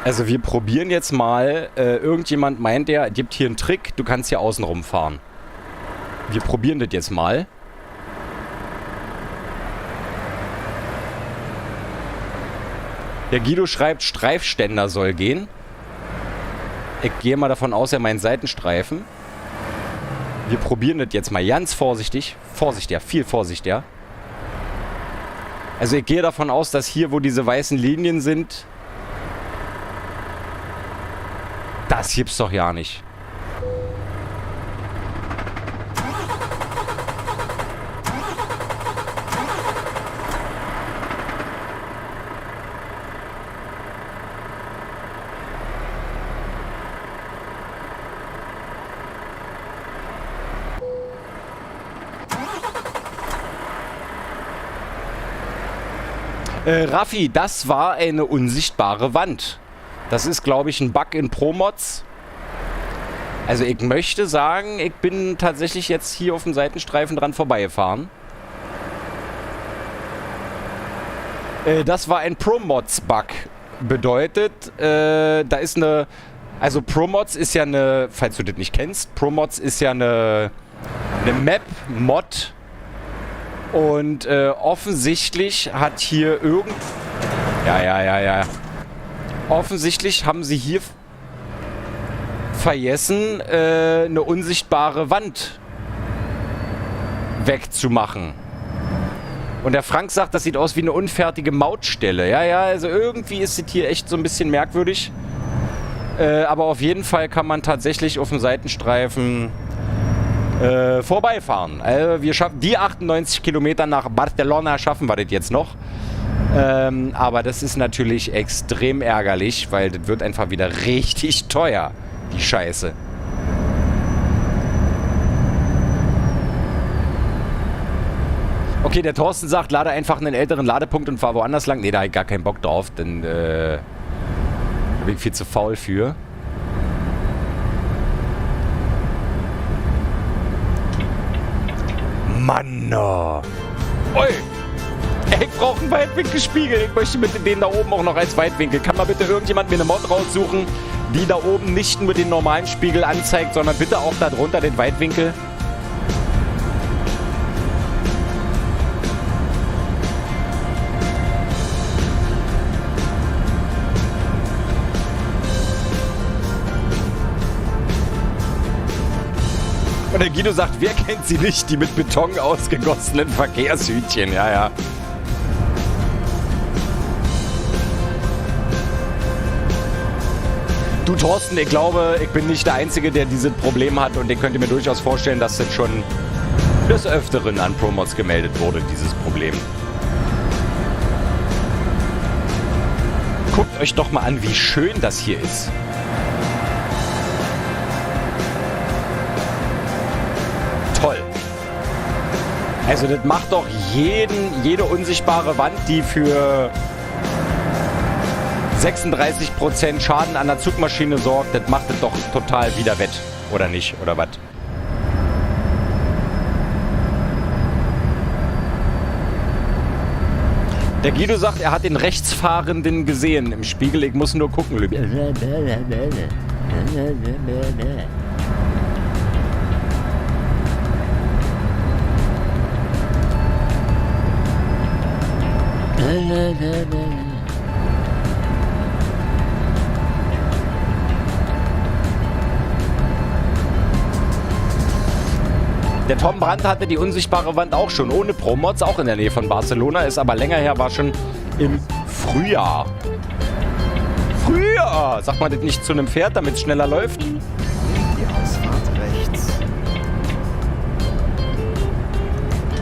Also wir probieren jetzt mal, irgendjemand meint, der gibt hier einen Trick, du kannst hier außen rumfahren. Wir probieren das jetzt mal. Der Guido schreibt, Streifständer soll gehen. Ich gehe mal davon aus, er meint Seitenstreifen. Wir probieren das jetzt mal ganz vorsichtig. Vorsichtiger, viel vorsichtiger. Also ich gehe davon aus, dass hier, wo diese weißen Linien sind... Das gibt's doch ja nicht. Raffi, das war eine unsichtbare Wand. Das ist, glaube ich, ein Bug in Promods. Also ich möchte sagen, ich bin tatsächlich jetzt hier auf dem Seitenstreifen dran vorbeigefahren. Das war ein Promods-Bug. Bedeutet, da ist eine... Also Promods ist ja eine... Falls du das nicht kennst, Promods ist ja eine Map-Mod. Und offensichtlich hat hier irgend... Ja. Offensichtlich haben sie hier vergessen, eine unsichtbare Wand wegzumachen. Und der Frank sagt, das sieht aus wie eine unfertige Mautstelle. Ja, also irgendwie ist es hier echt so ein bisschen merkwürdig. Aber auf jeden Fall kann man tatsächlich auf dem Seitenstreifen vorbeifahren. Also wir schaffen die 98 Kilometer nach Barcelona, schaffen wir das jetzt noch. Aber das ist natürlich extrem ärgerlich, weil das wird einfach wieder richtig teuer, die Scheiße. Okay, Okay, der Thorsten sagt, lade einfach einen älteren Ladepunkt und fahr woanders lang. Nee, da hab ich gar keinen Bock drauf, denn da bin ich viel zu faul für. Mann, no. Oi! Ich brauche einen Weitwinkelspiegel. Ich möchte mit den da oben auch noch als Weitwinkel. Kann mal bitte irgendjemand mir eine Mod raussuchen, die da oben nicht nur den normalen Spiegel anzeigt, sondern bitte auch darunter den Weitwinkel? Und der Guido sagt, wer kennt sie nicht, die mit Beton ausgegossenen Verkehrshütchen? Ja, ja. Du, Thorsten, ich glaube, ich bin nicht der Einzige, der dieses Problem hat. Und ich könnte mir durchaus vorstellen, dass das schon des Öfteren an Promods gemeldet wurde, dieses Problem. Guckt euch doch mal an, wie schön das hier ist. Toll. Also das macht doch jede unsichtbare Wand, die für 36% Schaden an der Zugmaschine sorgt, das macht es doch total wieder wett. Oder nicht? Oder was? Der Guido sagt, er hat den Rechtsfahrenden gesehen im Spiegel. Ich muss nur gucken. Der Tom Brandt hatte die unsichtbare Wand auch schon, ohne Promods, auch in der Nähe von Barcelona, ist aber länger her, war schon im Frühjahr. Frühjahr! Sagt man das nicht zu einem Pferd, damit es schneller läuft? Die Ausfahrt rechts.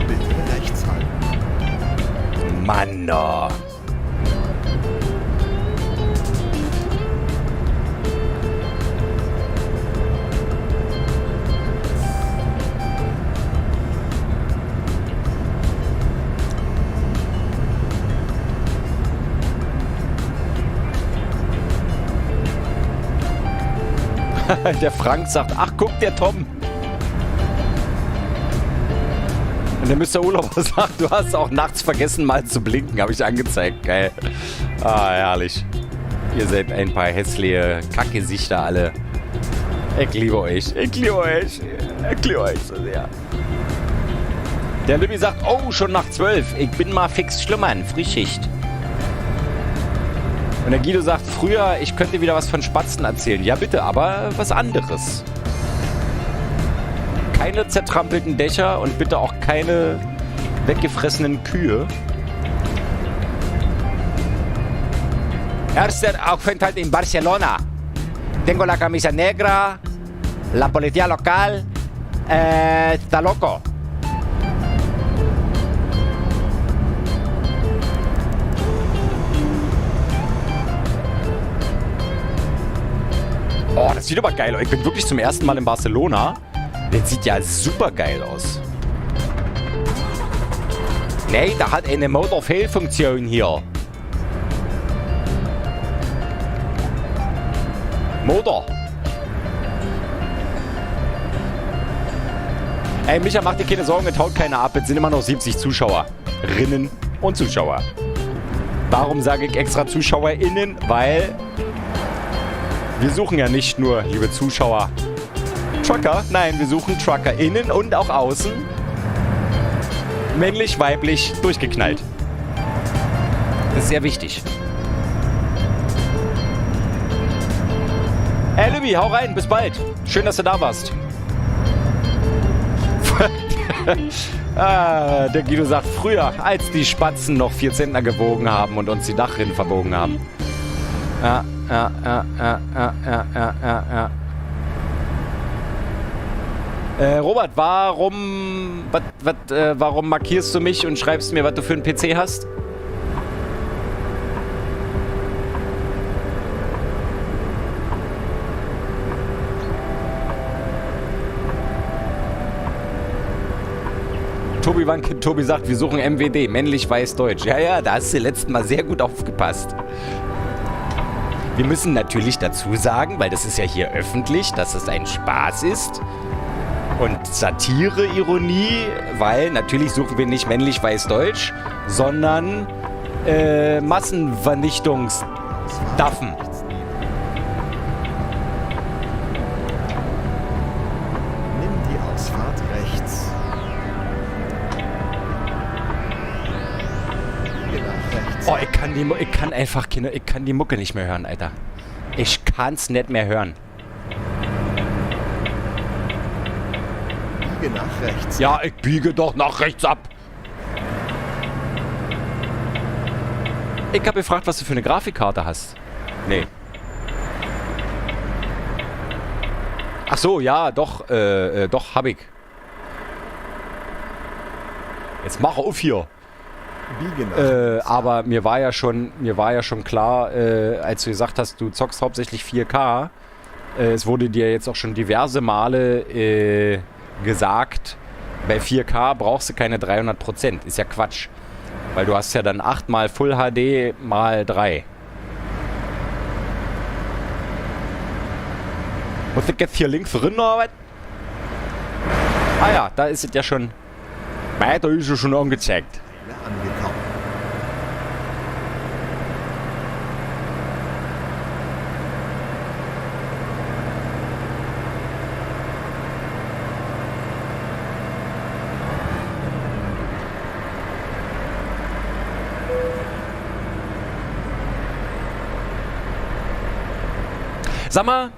Bitte rechts halten. Mann, oh. Der Frank sagt, ach guck, der Tom. Und der Mr. Urlauber sagt, du hast auch nachts vergessen mal zu blinken, habe ich angezeigt. Geil. Ah, herrlich. Ihr seid ein paar hässliche Kackgesichter alle. Ich liebe euch. Ich liebe euch. Ich liebe euch so sehr. Der Libby sagt, oh, schon nach 12. Ich bin mal fix schlummern. Frühschicht. Und der Guido sagt, früher, ich könnte wieder was von Spatzen erzählen. Ja, bitte, aber was anderes. Keine zertrampelten Dächer und bitte auch keine weggefressenen Kühe. Erster Aufenthalt in Barcelona. Tengo la camisa negra. La policía local. Está loco. Oh, das sieht aber geil aus. Ich bin wirklich zum ersten Mal in Barcelona. Das sieht ja super geil aus. Nee, da hat eine Motor-Fail-Funktion hier. Motor. Ey, Micha, mach dir keine Sorgen, es haut keiner ab. Jetzt sind immer noch 70 Zuschauerinnen und Zuschauer. Warum sage ich extra ZuschauerInnen? Weil wir suchen ja nicht nur, liebe Zuschauer, Trucker. Nein, wir suchen Trucker innen und auch außen. Männlich, weiblich, durchgeknallt. Das ist sehr wichtig. Hey, Libby, hau rein. Bis bald. Schön, dass du da warst. Der Guido sagt, früher, als die Spatzen noch 4 Zentner gewogen haben und uns die Dachrinnen verbogen haben. Ja. Robert, warum markierst du mich und schreibst mir, was du für einen PC hast? Tobi sagt, wir suchen MWD, männlich, weiß, deutsch. Ja, da hast du letztes Mal sehr gut aufgepasst. Wir müssen natürlich dazu sagen, weil das ist ja hier öffentlich, dass es ein Spaß ist. Und Satire, Ironie, weil natürlich suchen wir nicht männlich, weiß, deutsch, sondern Massenvernichtungsdaffen. Nimm die Ausfahrt rechts. Biege nach rechts. Oh, ich kann die Mucke nicht mehr hören, Alter. Ich kann's nicht mehr hören. Biege nach rechts. Ja, ich biege doch nach rechts ab. Ich habe gefragt, was du für eine Grafikkarte hast. Nee. Ach so, ja, doch, hab ich. Jetzt mach auf hier. Biege nach rechts. Aber mir war ja schon klar, als du gesagt hast, du zockst hauptsächlich 4K. Es wurde dir jetzt auch schon diverse Male gesagt, bei 4K brauchst du keine 300%. Ist ja Quatsch. Weil du hast ja dann 8 mal Full HD mal 3. Muss ich jetzt hier links drin oder was? Ah ja, da ist es ja schon. Da ist es schon angezeigt. Angekommen. Sag mal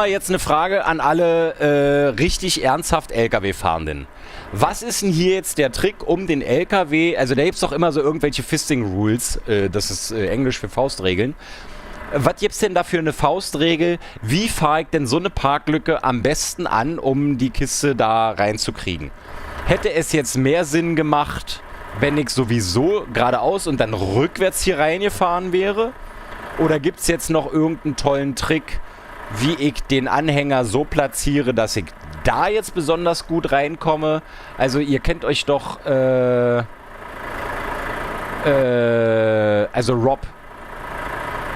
jetzt eine Frage an alle richtig ernsthaft LKW-Fahrenden. Was ist denn hier jetzt der Trick, um den LKW, also da gibt es doch immer so irgendwelche Fisting-Rules, das ist Englisch für Faustregeln. Was gibt's denn da für eine Faustregel? Wie fahre ich denn so eine Parklücke am besten an, um die Kiste da reinzukriegen? Hätte es jetzt mehr Sinn gemacht, wenn ich sowieso geradeaus und dann rückwärts hier reingefahren wäre? Oder gibt es jetzt noch irgendeinen tollen Trick, wie ich den Anhänger so platziere, dass ich da jetzt besonders gut reinkomme? Also ihr kennt euch doch, also Rob,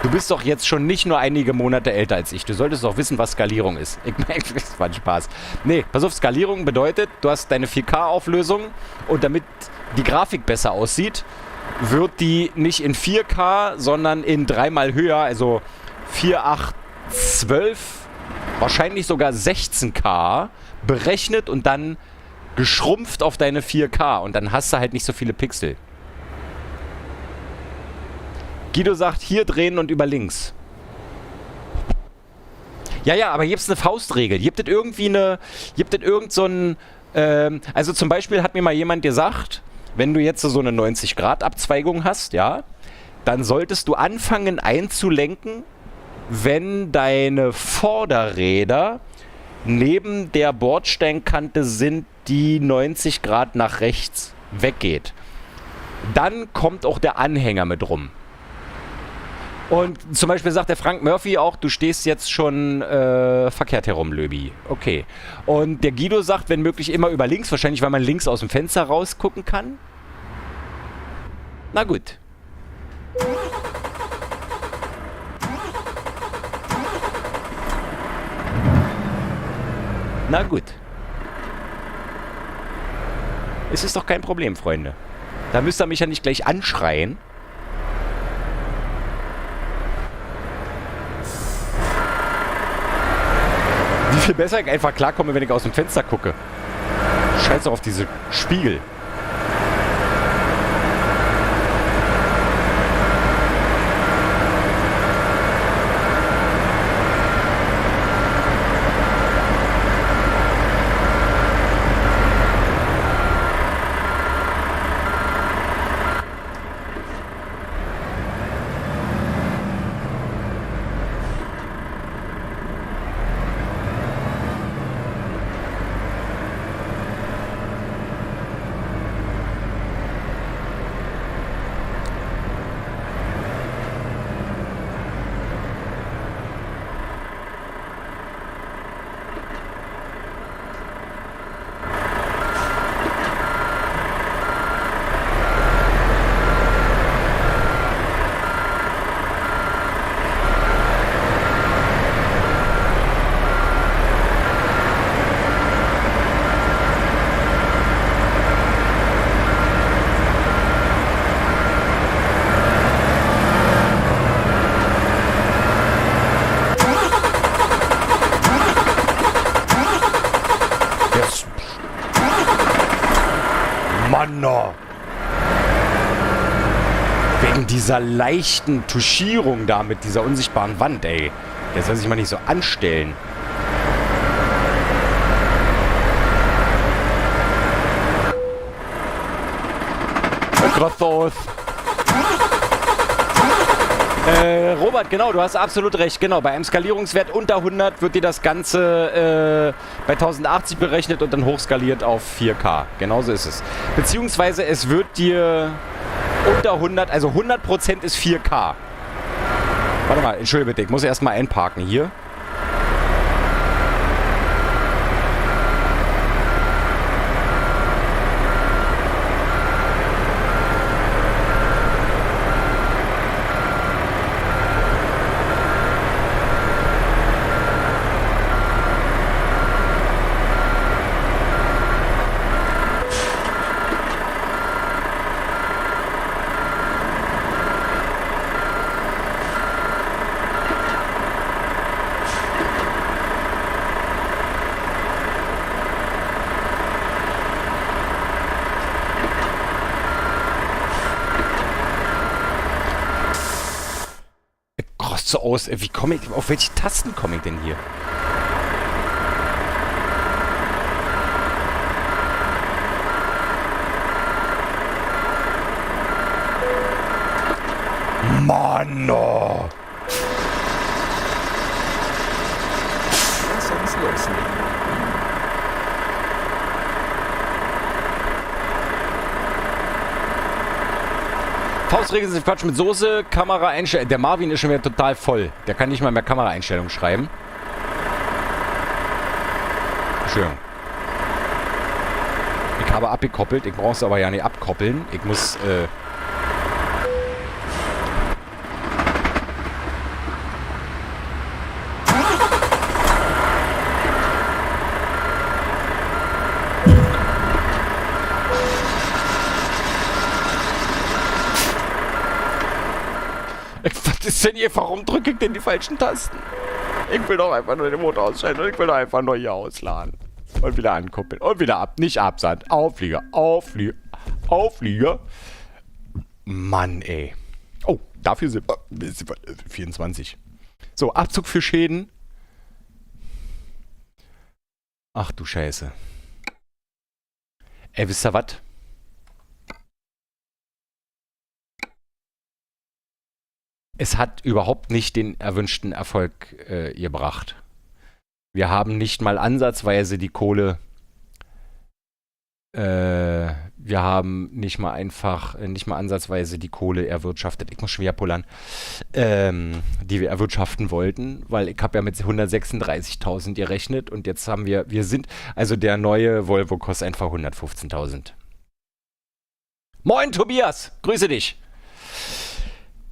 du bist doch jetzt schon nicht nur einige Monate älter als ich. Du solltest doch wissen, was Skalierung ist. Ich meine, das war ein Spaß. Nee, pass auf, Skalierung bedeutet, du hast deine 4K-Auflösung und damit die Grafik besser aussieht, wird die nicht in 4K, sondern in 3-mal höher, also 4, 8, 12, wahrscheinlich sogar 16K berechnet und dann geschrumpft auf deine 4K und dann hast du halt nicht so viele Pixel. Guido sagt, hier drehen und über links. Ja, aber gibt's eine Faustregel? Gibt es irgend so ein, also zum Beispiel hat mir mal jemand gesagt, wenn du jetzt so eine 90-Grad-Abzweigung hast, ja, dann solltest du anfangen einzulenken, wenn deine Vorderräder neben der Bordsteinkante sind, die 90 Grad nach rechts weggeht. Dann kommt auch der Anhänger mit rum. Und zum Beispiel sagt der Frank Murphy auch, du stehst jetzt schon verkehrt herum, Löbi. Okay. Und der Guido sagt, wenn möglich immer über links, wahrscheinlich weil man links aus dem Fenster rausgucken kann. Na gut. Na gut. Es ist doch kein Problem, Freunde. Da müsst ihr mich ja nicht gleich anschreien. Wie viel besser ich einfach klarkomme, wenn ich aus dem Fenster gucke. Scheiß doch auf diese Spiegel. Wegen dieser leichten Tuschierung da mit dieser unsichtbaren Wand, ey. Der soll sich mal nicht so anstellen. Großos. Robert, genau, du hast absolut recht. Genau, bei einem Skalierungswert unter 100 wird dir das Ganze bei 1080 berechnet und dann hochskaliert auf 4K. Genauso ist es. Beziehungsweise es wird dir unter 100, also 100% ist 4K. Warte mal, entschuldige bitte, ich muss erstmal einparken hier. So aus. Wie komme ich, auf welche Tasten komme ich denn hier? Mann! Oh. Lass uns loslegen. Faustregeln sind Quatsch mit Soße, Kameraeinstellung. Der Marvin ist schon wieder total voll. Der kann nicht mal mehr Kameraeinstellungen schreiben. Schön. Ich habe abgekoppelt. Ich brauche es aber ja nicht abkoppeln. Ich muss, Was ist denn hier? Warum drücke ich denn die falschen Tasten? Ich will doch einfach nur den Motor ausschalten und ich will doch einfach nur hier ausladen. Und wieder ankuppeln. Und wieder ab. Nicht Absand. Auflieger. Auflieger. Auflieger. Mann, ey. Oh, dafür sind wir 24. So, Abzug für Schäden. Ach du Scheiße. Ey, wisst ihr was? Es hat überhaupt nicht den erwünschten Erfolg gebracht. Wir haben nicht mal ansatzweise die Kohle. Wir haben nicht mal ansatzweise die Kohle erwirtschaftet. Ich muss schon wieder pullern. Die wir erwirtschaften wollten, weil ich habe ja mit 136.000 gerechnet und jetzt haben wir sind, also der neue Volvo kostet einfach 115.000. Moin Tobias, grüße dich.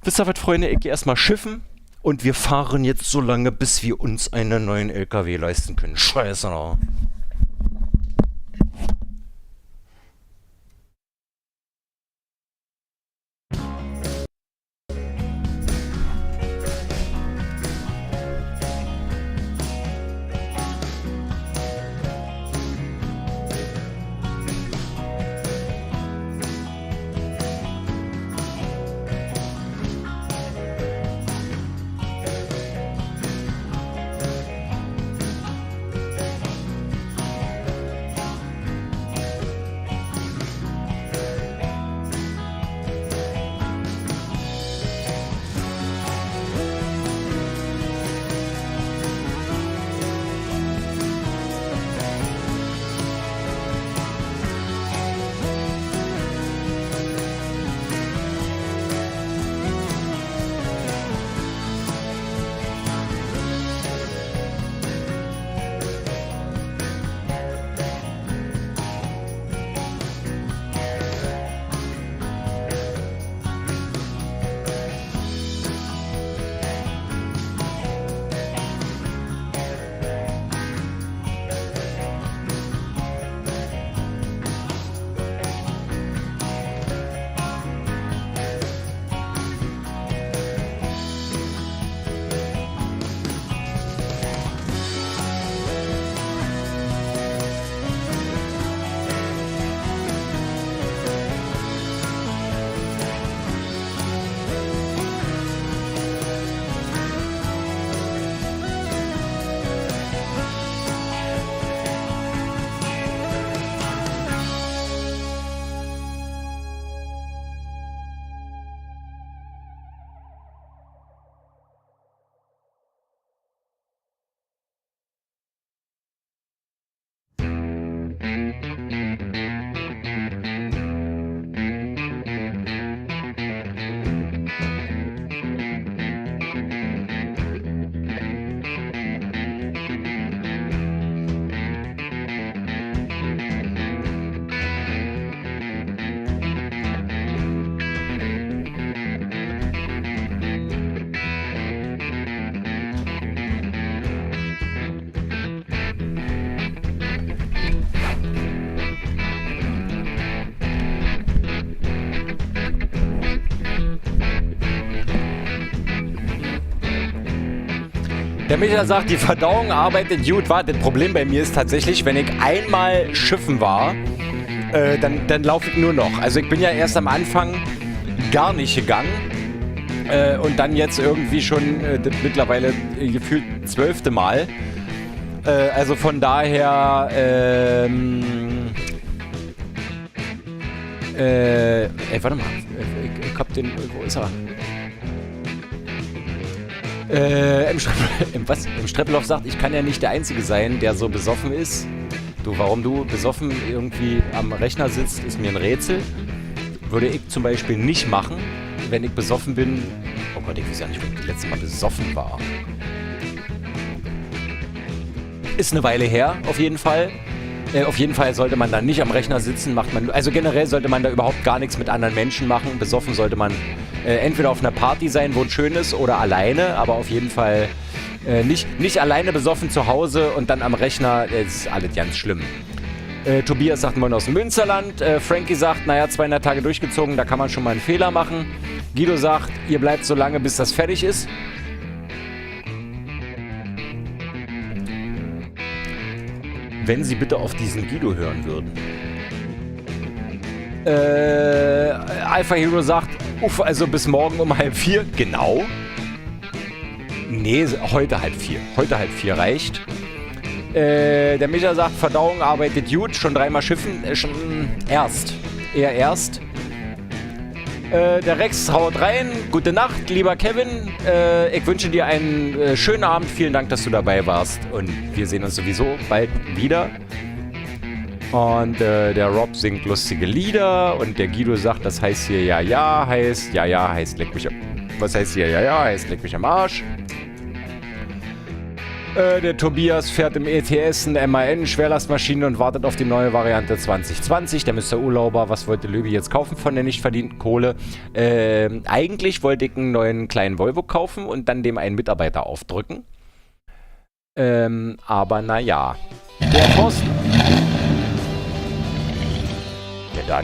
Wisst ihr was, Freunde, ich gehe erstmal schiffen und wir fahren jetzt so lange, bis wir uns einen neuen LKW leisten können. Scheiße noch. Der Michael sagt, die Verdauung arbeitet gut. Warte, das Problem bei mir ist tatsächlich, wenn ich einmal schiffen war, dann laufe ich nur noch. Also ich bin ja erst am Anfang gar nicht gegangen und dann jetzt irgendwie schon mittlerweile gefühlt 12. Mal. Also von daher, warte mal, ich hab den, wo ist er? Im Streppelhoff sagt, ich kann ja nicht der Einzige sein, der so besoffen ist. Du, warum du besoffen irgendwie am Rechner sitzt, ist mir ein Rätsel. Würde ich zum Beispiel nicht machen, wenn ich besoffen bin. Oh Gott, ich weiß ja nicht, wann ich das letzte Mal besoffen war. Ist eine Weile her, auf jeden Fall. Auf jeden Fall sollte man da nicht am Rechner sitzen, also generell sollte man da überhaupt gar nichts mit anderen Menschen machen. Besoffen sollte man entweder auf einer Party sein, wo ein schön ist, oder alleine, aber auf jeden Fall nicht alleine besoffen zu Hause und dann am Rechner, ist alles ganz schlimm. Tobias sagt, moin aus dem Münsterland. Frankie sagt, naja, 200 Tage durchgezogen, da kann man schon mal einen Fehler machen. Guido sagt, ihr bleibt so lange, bis das fertig ist. Wenn Sie bitte auf diesen Guido hören würden. Alpha Hero sagt, uff, also bis morgen um 3:30. Genau. Nee, heute 3:30. Heute 3:30 reicht. Der Micha sagt, Verdauung arbeitet gut, schon 3-mal schiffen. Eher erst. Der Rex haut rein. Gute Nacht, lieber Kevin. Ich wünsche dir einen schönen Abend. Vielen Dank, dass du dabei warst. Und wir sehen uns sowieso bald wieder. Und der Rob singt lustige Lieder. Und der Guido sagt, das heißt hier ja heißt leck mich am... Was heißt hier ja heißt leck mich am Arsch. Der Tobias fährt im ETS eine MAN-Schwerlastmaschine und wartet auf die neue Variante 2020. Der Mr. Urlauber, was wollte Löbi jetzt kaufen von der nicht verdienten Kohle? Eigentlich wollte ich einen neuen kleinen Volvo kaufen und dann dem einen Mitarbeiter aufdrücken. Aber naja. Der Thorsten. Der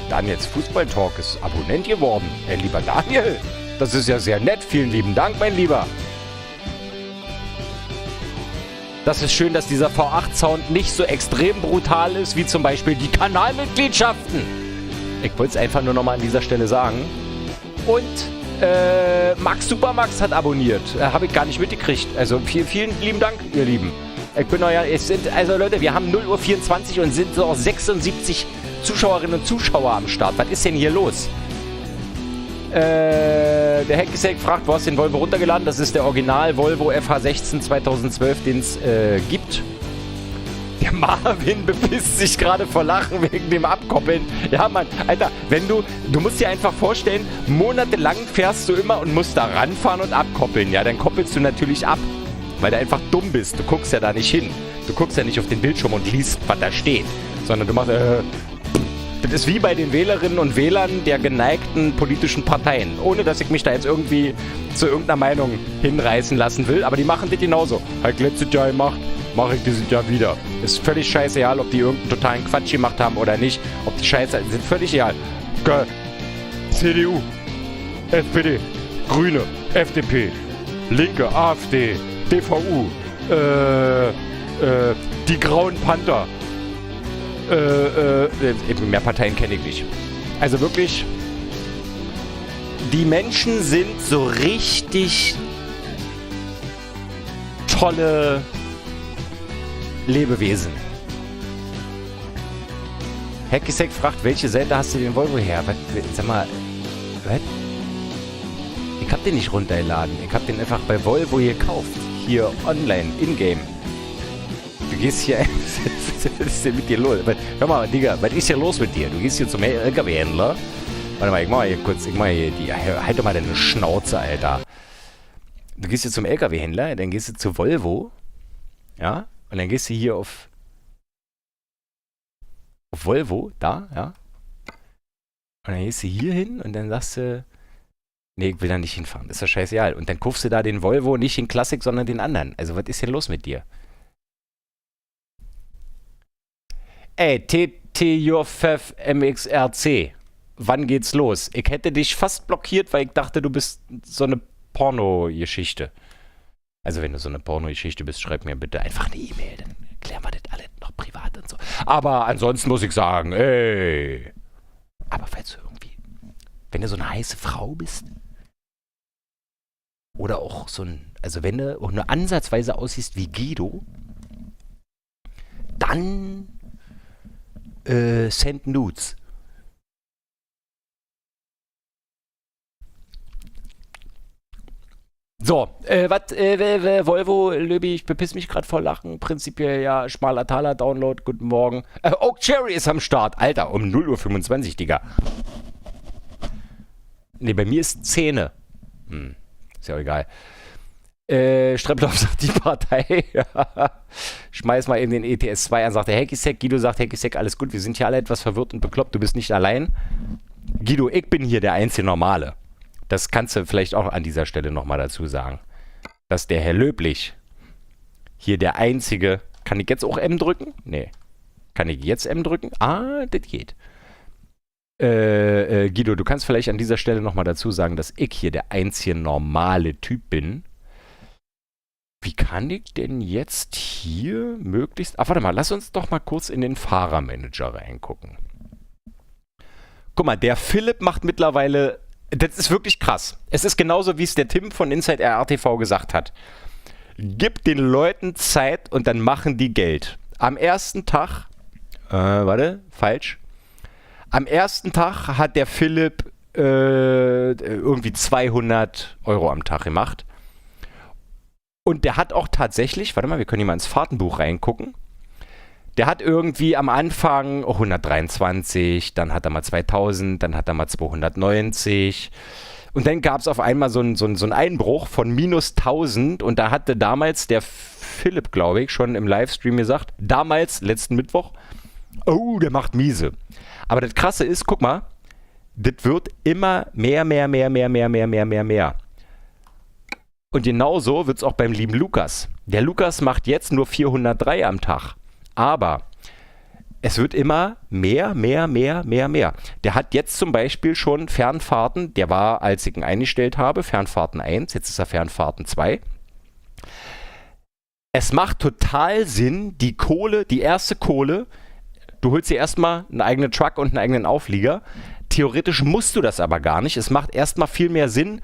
Daniels Fußballtalk ist Abonnent geworden. Lieber Daniel, das ist ja sehr nett. Vielen lieben Dank, mein Lieber. Das ist schön, dass dieser V8-Sound nicht so extrem brutal ist, wie zum Beispiel die Kanalmitgliedschaften. Ich wollte es einfach nur nochmal an dieser Stelle sagen. Und Max Supermax hat abonniert. Habe ich gar nicht mitgekriegt. Also vielen lieben Dank, ihr Lieben. Ich bin also Leute, wir haben 0:24 Uhr und sind so 76 Zuschauerinnen und Zuschauer am Start. Was ist denn hier los? Der Hacksack fragt, wo hast du den Volvo runtergeladen? Das ist der Original Volvo FH16 2012, den es gibt. Der Marvin bepisst sich gerade vor Lachen wegen dem Abkoppeln. Ja, Mann, Alter, du musst dir einfach vorstellen, monatelang fährst du immer und musst da ranfahren und abkoppeln. Ja, dann koppelst du natürlich ab, weil du einfach dumm bist. Du guckst ja da nicht hin. Du guckst ja nicht auf den Bildschirm und liest, was da steht. Sondern du machst, das ist wie bei den Wählerinnen und Wählern der geneigten politischen Parteien. Ohne, dass ich mich da jetzt irgendwie zu irgendeiner Meinung hinreißen lassen will. Aber die machen das genauso. Halt letztes Jahr gemacht, mache ich dieses Jahr wieder. Ist völlig scheißegal, ob die irgendeinen totalen Quatsch gemacht haben oder nicht. Ob die Scheiße, sind völlig egal. CDU, SPD, Grüne, FDP, Linke, AfD, DVU, die Grauen Panther. Mehr Parteien kenne ich nicht. Also wirklich, die Menschen sind so richtig tolle Lebewesen. Hackisek fragt, welche Seite hast du den Volvo her? Sag mal, was? Ich hab den nicht runtergeladen. Ich hab den einfach bei Volvo gekauft. Hier online, in-game. Du gehst hier... Was ist denn mit dir los? Hör mal, Digga, was ist hier los mit dir? Du gehst hier zum LKW-Händler. Warte mal, ich mach hier die... Halt doch mal deine Schnauze, Alter. Du gehst hier zum LKW-Händler, dann gehst du zu Volvo. Ja? Und dann gehst du hier auf Volvo, da, ja? Und dann gehst du hier hin und dann sagst du... Nee, ich will da nicht hinfahren. Das ist ja scheißegal. Und dann kaufst du da den Volvo, nicht den Classic, sondern den anderen. Also, was ist denn los mit dir? Ey, TTJFF MXRC. Wann geht's los? Ich hätte dich fast blockiert, weil ich dachte, du bist so eine Porno-Geschichte. Also wenn du so eine Pornogeschichte bist, schreib mir bitte einfach eine E-Mail, dann klären wir das alle noch privat und so. Aber ansonsten muss ich sagen, ey. Aber falls du irgendwie, wenn du so eine heiße Frau bist, oder auch so ein, also wenn du auch nur ansatzweise aussiehst wie Guido, dann send nudes. So, Volvo, Löbi, ich bepiss mich gerade vor Lachen. Prinzipiell ja, schmaler Taler, Download, guten Morgen. Oak Cherry ist am Start. Alter, um 0:25 Uhr, Digga. Ne, bei mir ist Zähne. Ist ja auch egal. Streploff sagt die Partei. Schmeiß mal eben den ETS 2 an, sagt der Hackysec. Guido sagt Hackysec, alles gut, wir sind hier alle etwas verwirrt und bekloppt, du bist nicht allein. Guido, ich bin hier der einzige Normale. Das kannst du vielleicht auch an dieser Stelle nochmal dazu sagen. Dass der Herr Löblich hier der einzige... Kann ich jetzt auch M drücken? Nee. Kann ich jetzt M drücken? Ah, das geht. Guido, du kannst vielleicht an dieser Stelle nochmal dazu sagen, dass ich hier der einzige normale Typ bin. Wie kann ich denn jetzt hier möglichst... Ach, warte mal, lass uns doch mal kurz in den Fahrermanager reingucken. Guck mal, der Philipp macht mittlerweile... Das ist wirklich krass. Es ist genauso, wie es der Tim von Inside RRTV gesagt hat. Gib den Leuten Zeit und dann machen die Geld. Am ersten Tag... falsch. Am ersten Tag hat der Philipp irgendwie 200 Euro am Tag gemacht. Und der hat auch tatsächlich, warte mal, wir können hier mal ins Fahrtenbuch reingucken. Der hat irgendwie am Anfang 123, dann hat er mal 2000, dann hat er mal 290. Und dann gab es auf einmal so einen Einbruch von minus 1000. Und da hatte damals der Philipp, glaube ich, schon im Livestream gesagt, damals, letzten Mittwoch, oh, der macht miese. Aber das Krasse ist, guck mal, das wird immer mehr. Und genauso wird es auch beim lieben Lukas. Der Lukas macht jetzt nur 403 am Tag. Aber es wird immer mehr. Der hat jetzt zum Beispiel schon Fernfahrten, der war, als ich ihn eingestellt habe, Fernfahrten 1, jetzt ist er Fernfahrten 2. Es macht total Sinn, die erste Kohle, du holst dir erstmal einen eigenen Truck und einen eigenen Auflieger. Theoretisch musst du das aber gar nicht. Es macht erstmal viel mehr Sinn,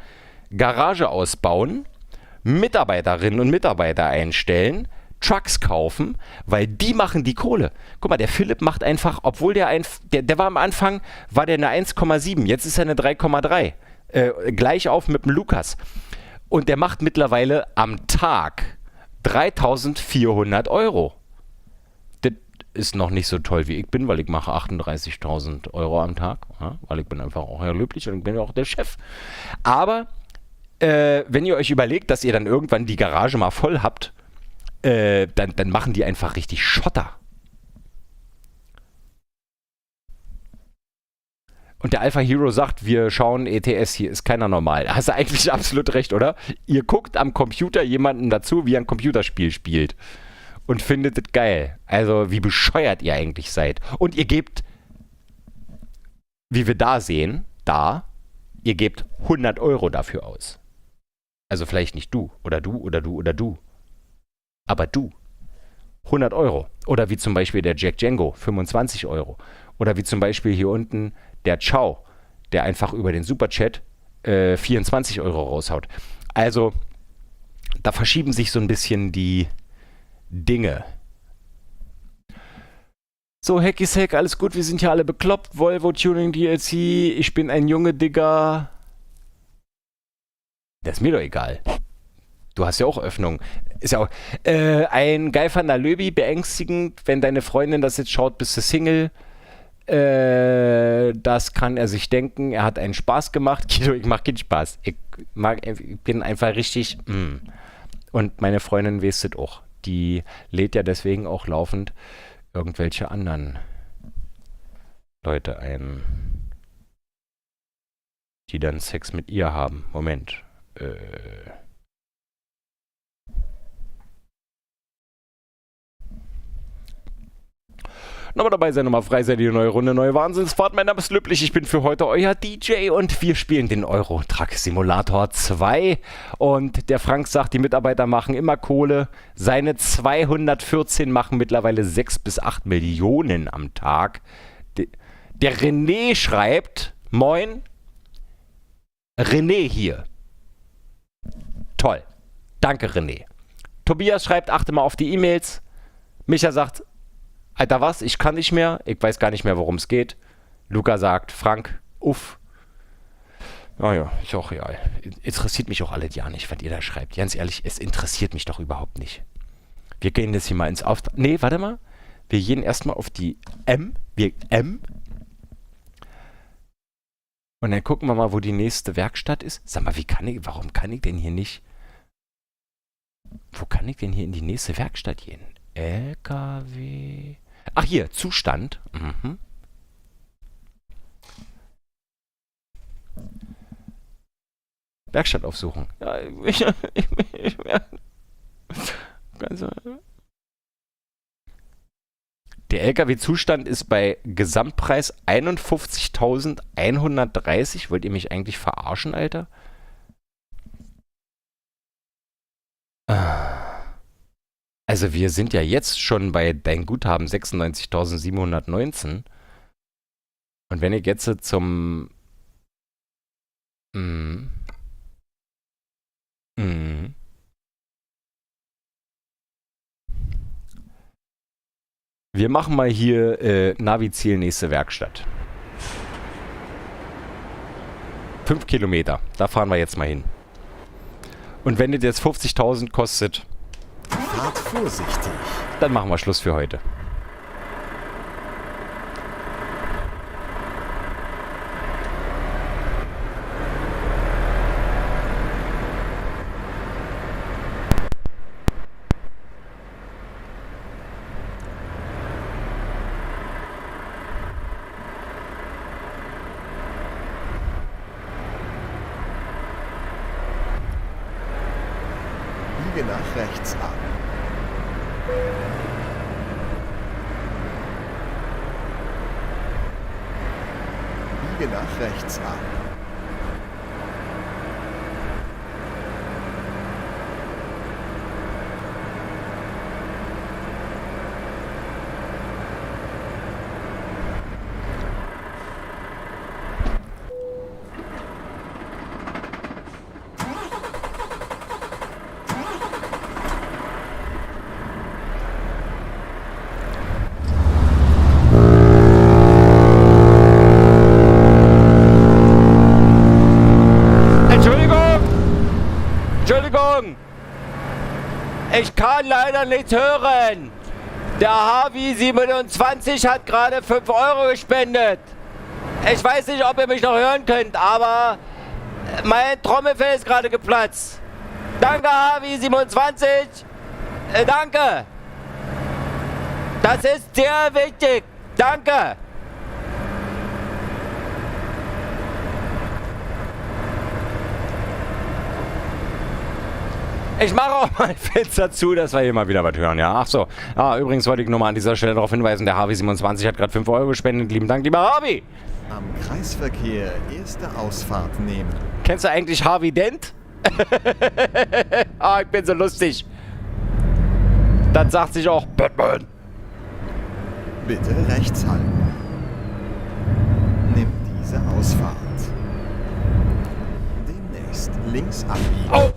Garage ausbauen, Mitarbeiterinnen und Mitarbeiter einstellen, Trucks kaufen, weil die machen die Kohle. Guck mal, der Philipp macht einfach, obwohl der war am Anfang, war der eine 1,7, jetzt ist er eine 3,3. Gleich auf mit dem Lukas. Und der macht mittlerweile am Tag 3.400 Euro. Das ist noch nicht so toll, wie ich bin, weil ich mache 38.000 Euro am Tag, ja, weil ich bin einfach auch Herr Löblich und ich bin ja auch der Chef. Aber wenn ihr euch überlegt, dass ihr dann irgendwann die Garage mal voll habt, dann machen die einfach richtig Schotter. Und der Alpha Hero sagt, wir schauen ETS, hier ist keiner normal. Da hast du eigentlich absolut recht, oder? Ihr guckt am Computer jemanden dazu, wie er ein Computerspiel spielt. Und findet es geil. Also, wie bescheuert ihr eigentlich seid. Und ihr gebt, wie wir da sehen, ihr gebt 100 Euro dafür aus. Also vielleicht nicht du, oder du, oder du, oder du. Aber du, 100 Euro. Oder wie zum Beispiel der Jack Django, 25 Euro. Oder wie zum Beispiel hier unten der Ciao, der einfach über den Superchat 24 Euro raushaut. Also, da verschieben sich so ein bisschen die Dinge. So, Hackyshack, alles gut, wir sind hier alle bekloppt. Volvo Tuning DLC, ich bin ein Junge, Digga. Das ist mir doch egal. Du hast ja auch Öffnung. Ist ja auch ein Geiferner Löbi, beängstigend. Wenn deine Freundin das jetzt schaut, bist du Single. Das kann er sich denken. Er hat einen Spaß gemacht. Guido, ich mach keinen Spaß. Ich bin einfach richtig... Und meine Freundin weiß das auch. Die lädt ja deswegen auch laufend irgendwelche anderen Leute ein, die dann Sex mit ihr haben. Moment. Nochmal dabei sein, nochmal frei sein, die neue Runde, neue Wahnsinnsfahrt. Mein Name ist Lüblich, ich bin für heute euer DJ und wir spielen den Euro Truck Simulator 2. Und der Frank sagt, die Mitarbeiter machen immer Kohle. Seine 214 machen mittlerweile 6 bis 8 Millionen am Tag. Der René schreibt, moin, René hier. Toll. Danke, René. Tobias schreibt, achte mal auf die E-Mails. Micha sagt, Alter was, ich kann nicht mehr. Ich weiß gar nicht mehr, worum es geht. Luca sagt, Frank, uff. Naja, ist auch real. Interessiert mich auch alles ja nicht, was ihr da schreibt. Ganz ehrlich, es interessiert mich doch überhaupt nicht. Wir gehen jetzt hier mal ins Auftrag. Nee, warte mal. Wir gehen erstmal auf die M. Und dann gucken wir mal, wo die nächste Werkstatt ist. Sag mal, warum kann ich denn hier nicht... Wo kann ich denn hier in die nächste Werkstatt gehen? LKW... Ach hier, Zustand. Mhm. Werkstatt aufsuchen. Ja, der LKW-Zustand ist bei Gesamtpreis 51.130. Wollt ihr mich eigentlich verarschen, Alter? Also wir sind ja jetzt schon bei dein Guthaben 96.719. Und wenn ich jetzt zum... Wir machen mal hier Navi-Ziel nächste Werkstatt. 5 Kilometer. Da fahren wir jetzt mal hin. Und wenn das jetzt 50.000 kostet... Fahrt vorsichtig. Dann machen wir Schluss für heute. Biege nach rechts ab. Biege nach rechts ab. Entschuldigung! Ich kann leider nichts hören! Der Harvey 27 hat gerade 5 Euro gespendet! Ich weiß nicht, ob ihr mich noch hören könnt, aber mein Trommelfell ist gerade geplatzt! Danke, Harvey 27! Danke! Das ist sehr wichtig! Danke! Ich mache auch mein Fenster zu, dass wir hier mal wieder was hören, ja. Ach so. Übrigens wollte ich nur mal an dieser Stelle darauf hinweisen, der Harvey 27 hat gerade 5 Euro gespendet. Lieben Dank, lieber Harvey. Am Kreisverkehr erste Ausfahrt nehmen. Kennst du eigentlich Harvey Dent? Ich bin so lustig. Das sagt sich auch Batman. Bitte rechts halten. Nimm diese Ausfahrt. Demnächst links abbiegen.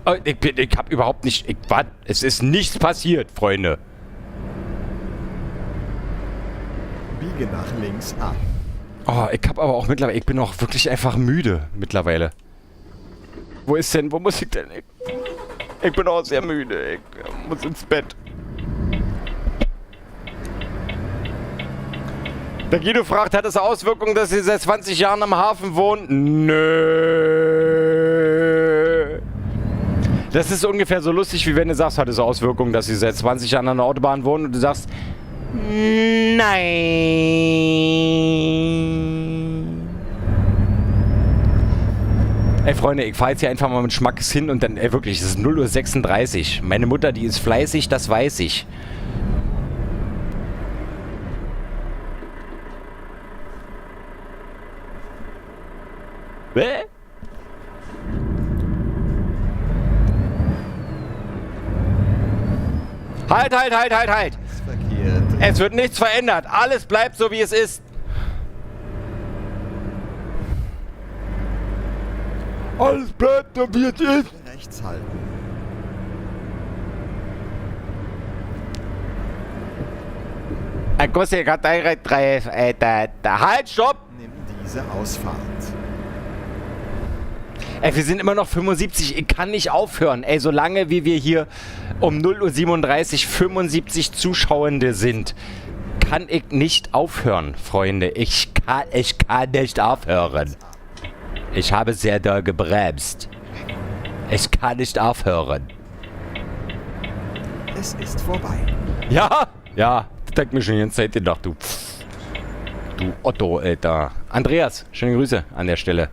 Oh, ich hab überhaupt nicht... Es ist nichts passiert, Freunde. Biege nach links ab. Oh, ich hab aber auch mittlerweile... Ich bin auch wirklich einfach müde mittlerweile. Wo muss ich denn? Ich bin auch sehr müde. Ich muss ins Bett. Der Guido fragt, hat es Auswirkungen, dass Sie seit 20 Jahren am Hafen wohnen? Nö. Das ist ungefähr so lustig, wie wenn du sagst, hat es Auswirkungen, dass Sie seit 20 Jahren an der Autobahn wohnen und du sagst, nein. Ey, Freunde, ich fahre jetzt hier einfach mal mit Schmackes hin und dann, wirklich, es ist 0:36 Uhr. Meine Mutter, die ist fleißig, das weiß ich. Bäh? Halt, halt, halt, halt, halt! Ist verkehrt. Es wird nichts verändert. Alles bleibt so, wie es ist. Alles bleibt so, wie es ist. Rechts halten. Halt, stopp! Nimm diese Ausfahrt. Ey, wir sind immer noch 75. Ich kann nicht aufhören. Ey, solange wie wir hier um 0:37 Uhr 75 Zuschauende sind, kann ich nicht aufhören, Freunde. Ich kann nicht aufhören. Ich habe sehr doll gebremst. Ich kann nicht aufhören. Es ist vorbei. Ja, ja, das denkt mir schon die ganze Zeit gedacht, du. Du Otto, Alter. Andreas, schöne Grüße an der Stelle.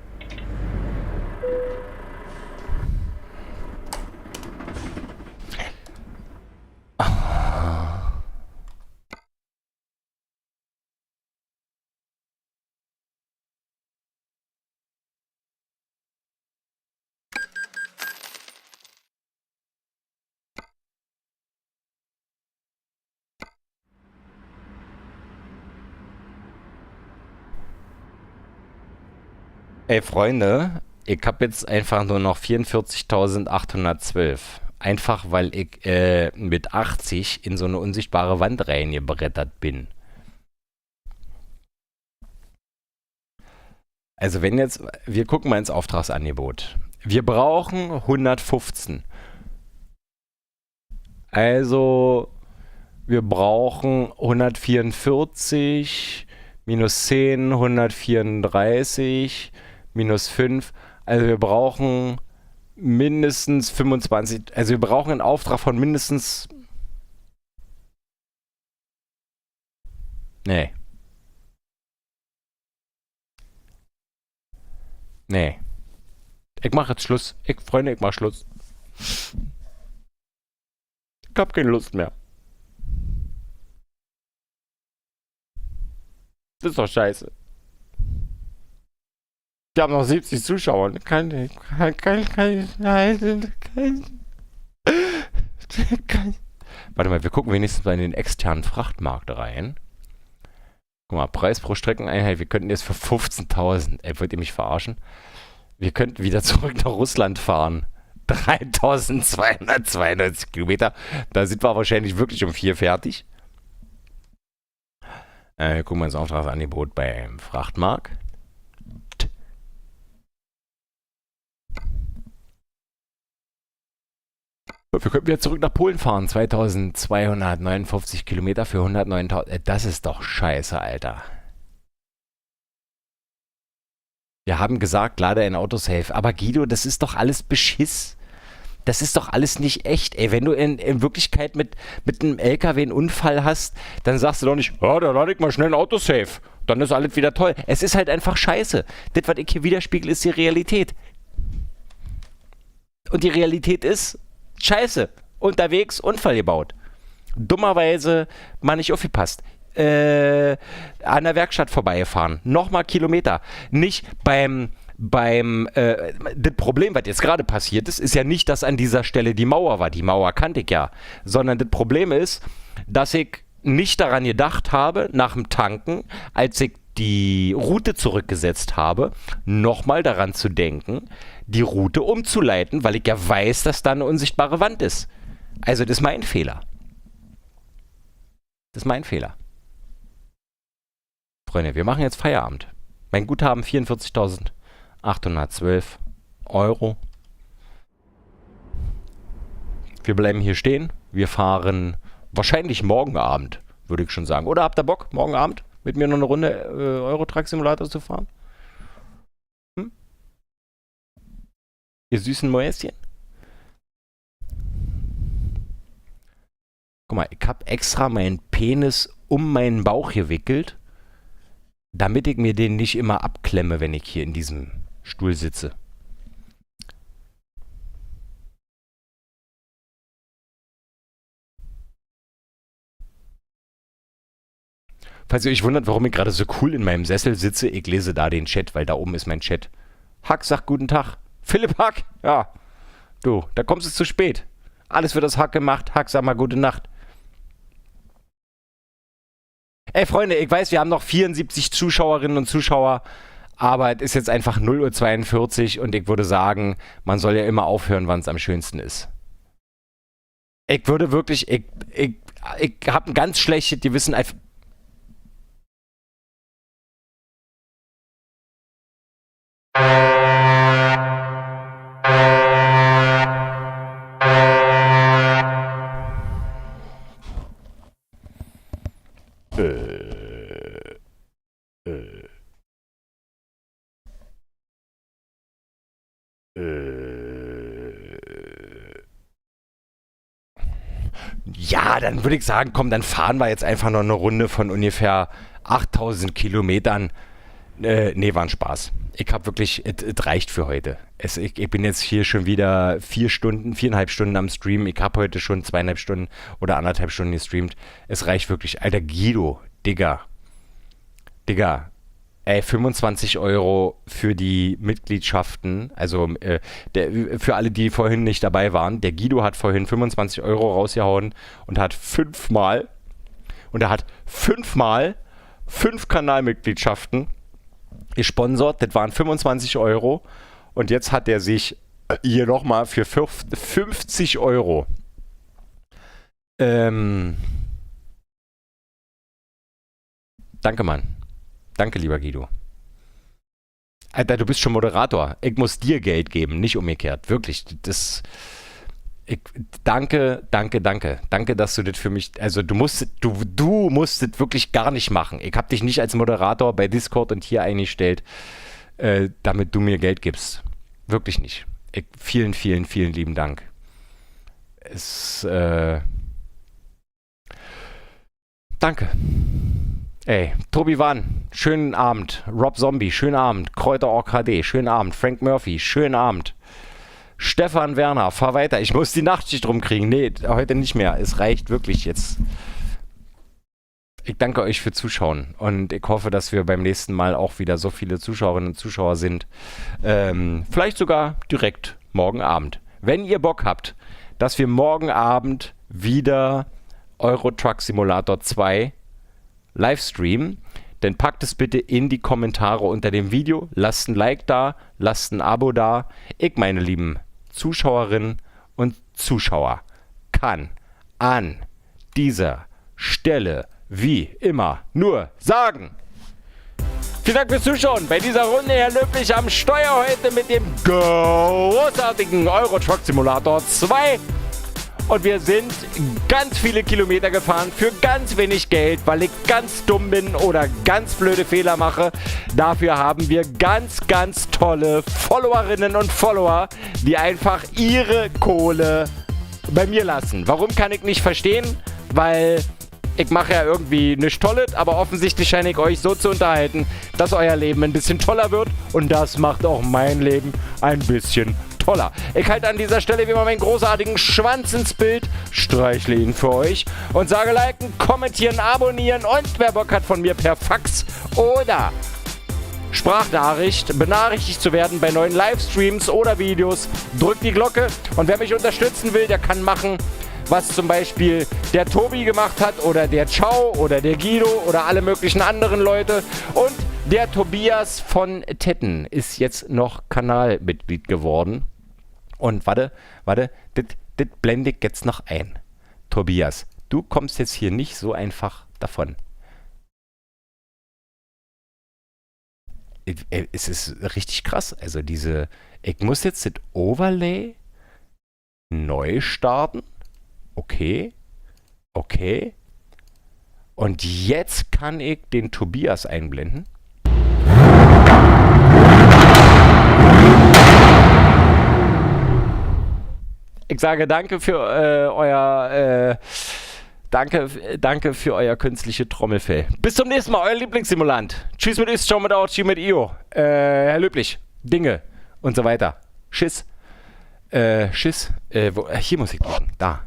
Ey, Freunde, ich hab jetzt einfach nur noch 44.812. Einfach, weil ich mit 80 in so eine unsichtbare Wand reingebrettert bin. Also wenn jetzt, wir gucken mal ins Auftragsangebot. Wir brauchen 115. Also, wir brauchen 144, minus 10, 134, minus 5. Also wir brauchen mindestens 25. Also wir brauchen einen Auftrag von mindestens... Nee. Nee. Ich mache jetzt Schluss. Freunde, ich mach Schluss. Ich hab keine Lust mehr. Das ist doch scheiße. Wir haben noch 70 Zuschauer. Warte mal, wir gucken wenigstens mal in den externen Frachtmarkt rein. Guck mal, Preis pro Streckeneinheit. Wir könnten jetzt für 15.000. Ey, wollt ihr mich verarschen? Wir könnten wieder zurück nach Russland fahren. 3.292 Kilometer. Da sind wir wahrscheinlich wirklich um 4 fertig. Wir gucken mal ins Auftragsangebot beim Frachtmarkt. Wir könnten wieder zurück nach Polen fahren. 2.259 Kilometer für 109.000. Das ist doch scheiße, Alter. Wir haben gesagt, lade ein Autosave. Aber Guido, das ist doch alles Beschiss. Das ist doch alles nicht echt, ey. Wenn du in Wirklichkeit mit einem LKW einen Unfall hast, dann sagst du doch nicht, ja, da lade ich mal schnell ein Autosave. Dann ist alles wieder toll. Es ist halt einfach scheiße. Das, was ich hier widerspiegel, ist die Realität. Und die Realität ist scheiße. Unterwegs Unfall gebaut. Dummerweise mal nicht aufgepasst. An der Werkstatt vorbeigefahren. Nochmal Kilometer. Nicht das Problem, was jetzt gerade passiert ist, ist ja nicht, dass an dieser Stelle die Mauer war. Die Mauer kannte ich ja. Sondern das Problem ist, dass ich nicht daran gedacht habe, nach dem Tanken, als ich die Route zurückgesetzt habe, nochmal daran zu denken, die Route umzuleiten, weil ich ja weiß, dass da eine unsichtbare Wand ist. Also das ist mein Fehler. Das ist mein Fehler. Freunde, wir machen jetzt Feierabend. Mein Guthaben 44.812 Euro. Wir bleiben hier stehen. Wir fahren wahrscheinlich morgen Abend, würde ich schon sagen. Oder habt ihr Bock, morgen Abend mit mir noch eine Runde Euro Truck Simulator zu fahren? Hm? Ihr süßen Mäuschen? Guck mal, ich habe extra meinen Penis um meinen Bauch gewickelt, damit ich mir den nicht immer abklemme, wenn ich hier in diesem Stuhl sitze. Falls ihr euch wundert, warum ich gerade so cool in meinem Sessel sitze, ich lese da den Chat, weil da oben ist mein Chat. Hack sagt guten Tag. Philipp Hack, ja. Du, da kommst du zu spät. Alles wird aus Hack gemacht. Hack, sag mal gute Nacht. Ey, Freunde, ich weiß, wir haben noch 74 Zuschauerinnen und Zuschauer, aber es ist jetzt einfach 0:42 Uhr und ich würde sagen, man soll ja immer aufhören, wann es am schönsten ist. Ich würde wirklich, ich habe ein ganz schlechtes Gewissen. Ja, dann würde ich sagen, komm, dann fahren wir jetzt einfach noch eine Runde von ungefähr 8000 Kilometern. Nee, war ein Spaß. Ich habe wirklich, es reicht für heute. Ich bin jetzt hier schon wieder 4,5 Stunden am Stream. Ich habe heute schon 2,5 Stunden oder 1,5 Stunden gestreamt. Es reicht wirklich. Alter, Guido, Digga, ey, 25 € für die Mitgliedschaften, also für alle, die vorhin nicht dabei waren. Der Guido hat vorhin 25 € rausgehauen und hat fünfmal 5 Kanalmitgliedschaften gesponsert. Das waren 25 € und jetzt hat er sich hier nochmal für 50 €. Danke, Mann. Danke, lieber Guido. Alter, du bist schon Moderator. Ich muss dir Geld geben, nicht umgekehrt. Wirklich. Danke. Danke, dass du das für mich. Also du musst wirklich gar nicht machen. Ich habe dich nicht als Moderator bei Discord und hier eingestellt, damit du mir Geld gibst. Wirklich nicht. Vielen lieben Dank. Danke. Ey, Tobi Wann, schönen Abend. Rob Zombie, schönen Abend. Kräuter OKD, schönen Abend. Frank Murphy, schönen Abend. Stefan Werner, fahr weiter. Ich muss die Nachtschicht rumkriegen. Nee, heute nicht mehr. Es reicht wirklich jetzt. Ich danke euch für Zuschauen und ich hoffe, dass wir beim nächsten Mal auch wieder so viele Zuschauerinnen und Zuschauer sind. Vielleicht sogar direkt morgen Abend. Wenn ihr Bock habt, dass wir morgen Abend wieder Euro Truck Simulator 2 Livestream, dann packt es bitte in die Kommentare unter dem Video, lasst ein Like da, lasst ein Abo da. Ich, meine lieben Zuschauerinnen und Zuschauer, kann an dieser Stelle wie immer nur sagen: Vielen Dank fürs Zuschauen bei dieser Runde. Herr Löblich am Steuer heute mit dem großartigen Euro Truck Simulator 2. Und wir sind ganz viele Kilometer gefahren für ganz wenig Geld, weil ich ganz dumm bin oder ganz blöde Fehler mache. Dafür haben wir ganz tolle Followerinnen und Follower, die einfach ihre Kohle bei mir lassen. Warum, kann ich nicht verstehen, weil ich mache ja irgendwie nichts Tolles, aber offensichtlich scheine ich euch so zu unterhalten, dass euer Leben ein bisschen toller wird und das macht auch mein Leben ein bisschen toller. Ich halte an dieser Stelle wie immer meinen großartigen Schwanz ins Bild, streichle ihn für euch und sage liken, kommentieren, abonnieren und wer Bock hat, von mir per Fax oder Sprachnachricht benachrichtigt zu werden bei neuen Livestreams oder Videos, drückt die Glocke und wer mich unterstützen will, der kann machen, was zum Beispiel der Tobi gemacht hat oder der Ciao oder der Guido oder alle möglichen anderen Leute. Und der Tobias von Tetten ist jetzt noch Kanalmitglied geworden. Und warte, das blende ich jetzt noch ein. Tobias, du kommst jetzt hier nicht so einfach davon. Es ist richtig krass. Also ich muss jetzt das Overlay neu starten. Okay. Und jetzt kann ich den Tobias einblenden. Ich sage danke für danke für euer künstliche Trommelfell. Bis zum nächsten Mal, euer Lieblingssimulant. Tschüss mit Is, ciao mit Out, tschüss mit Io. Herr Löblich, Dinge und so weiter. Schiss. Hier muss ich drücken. Da.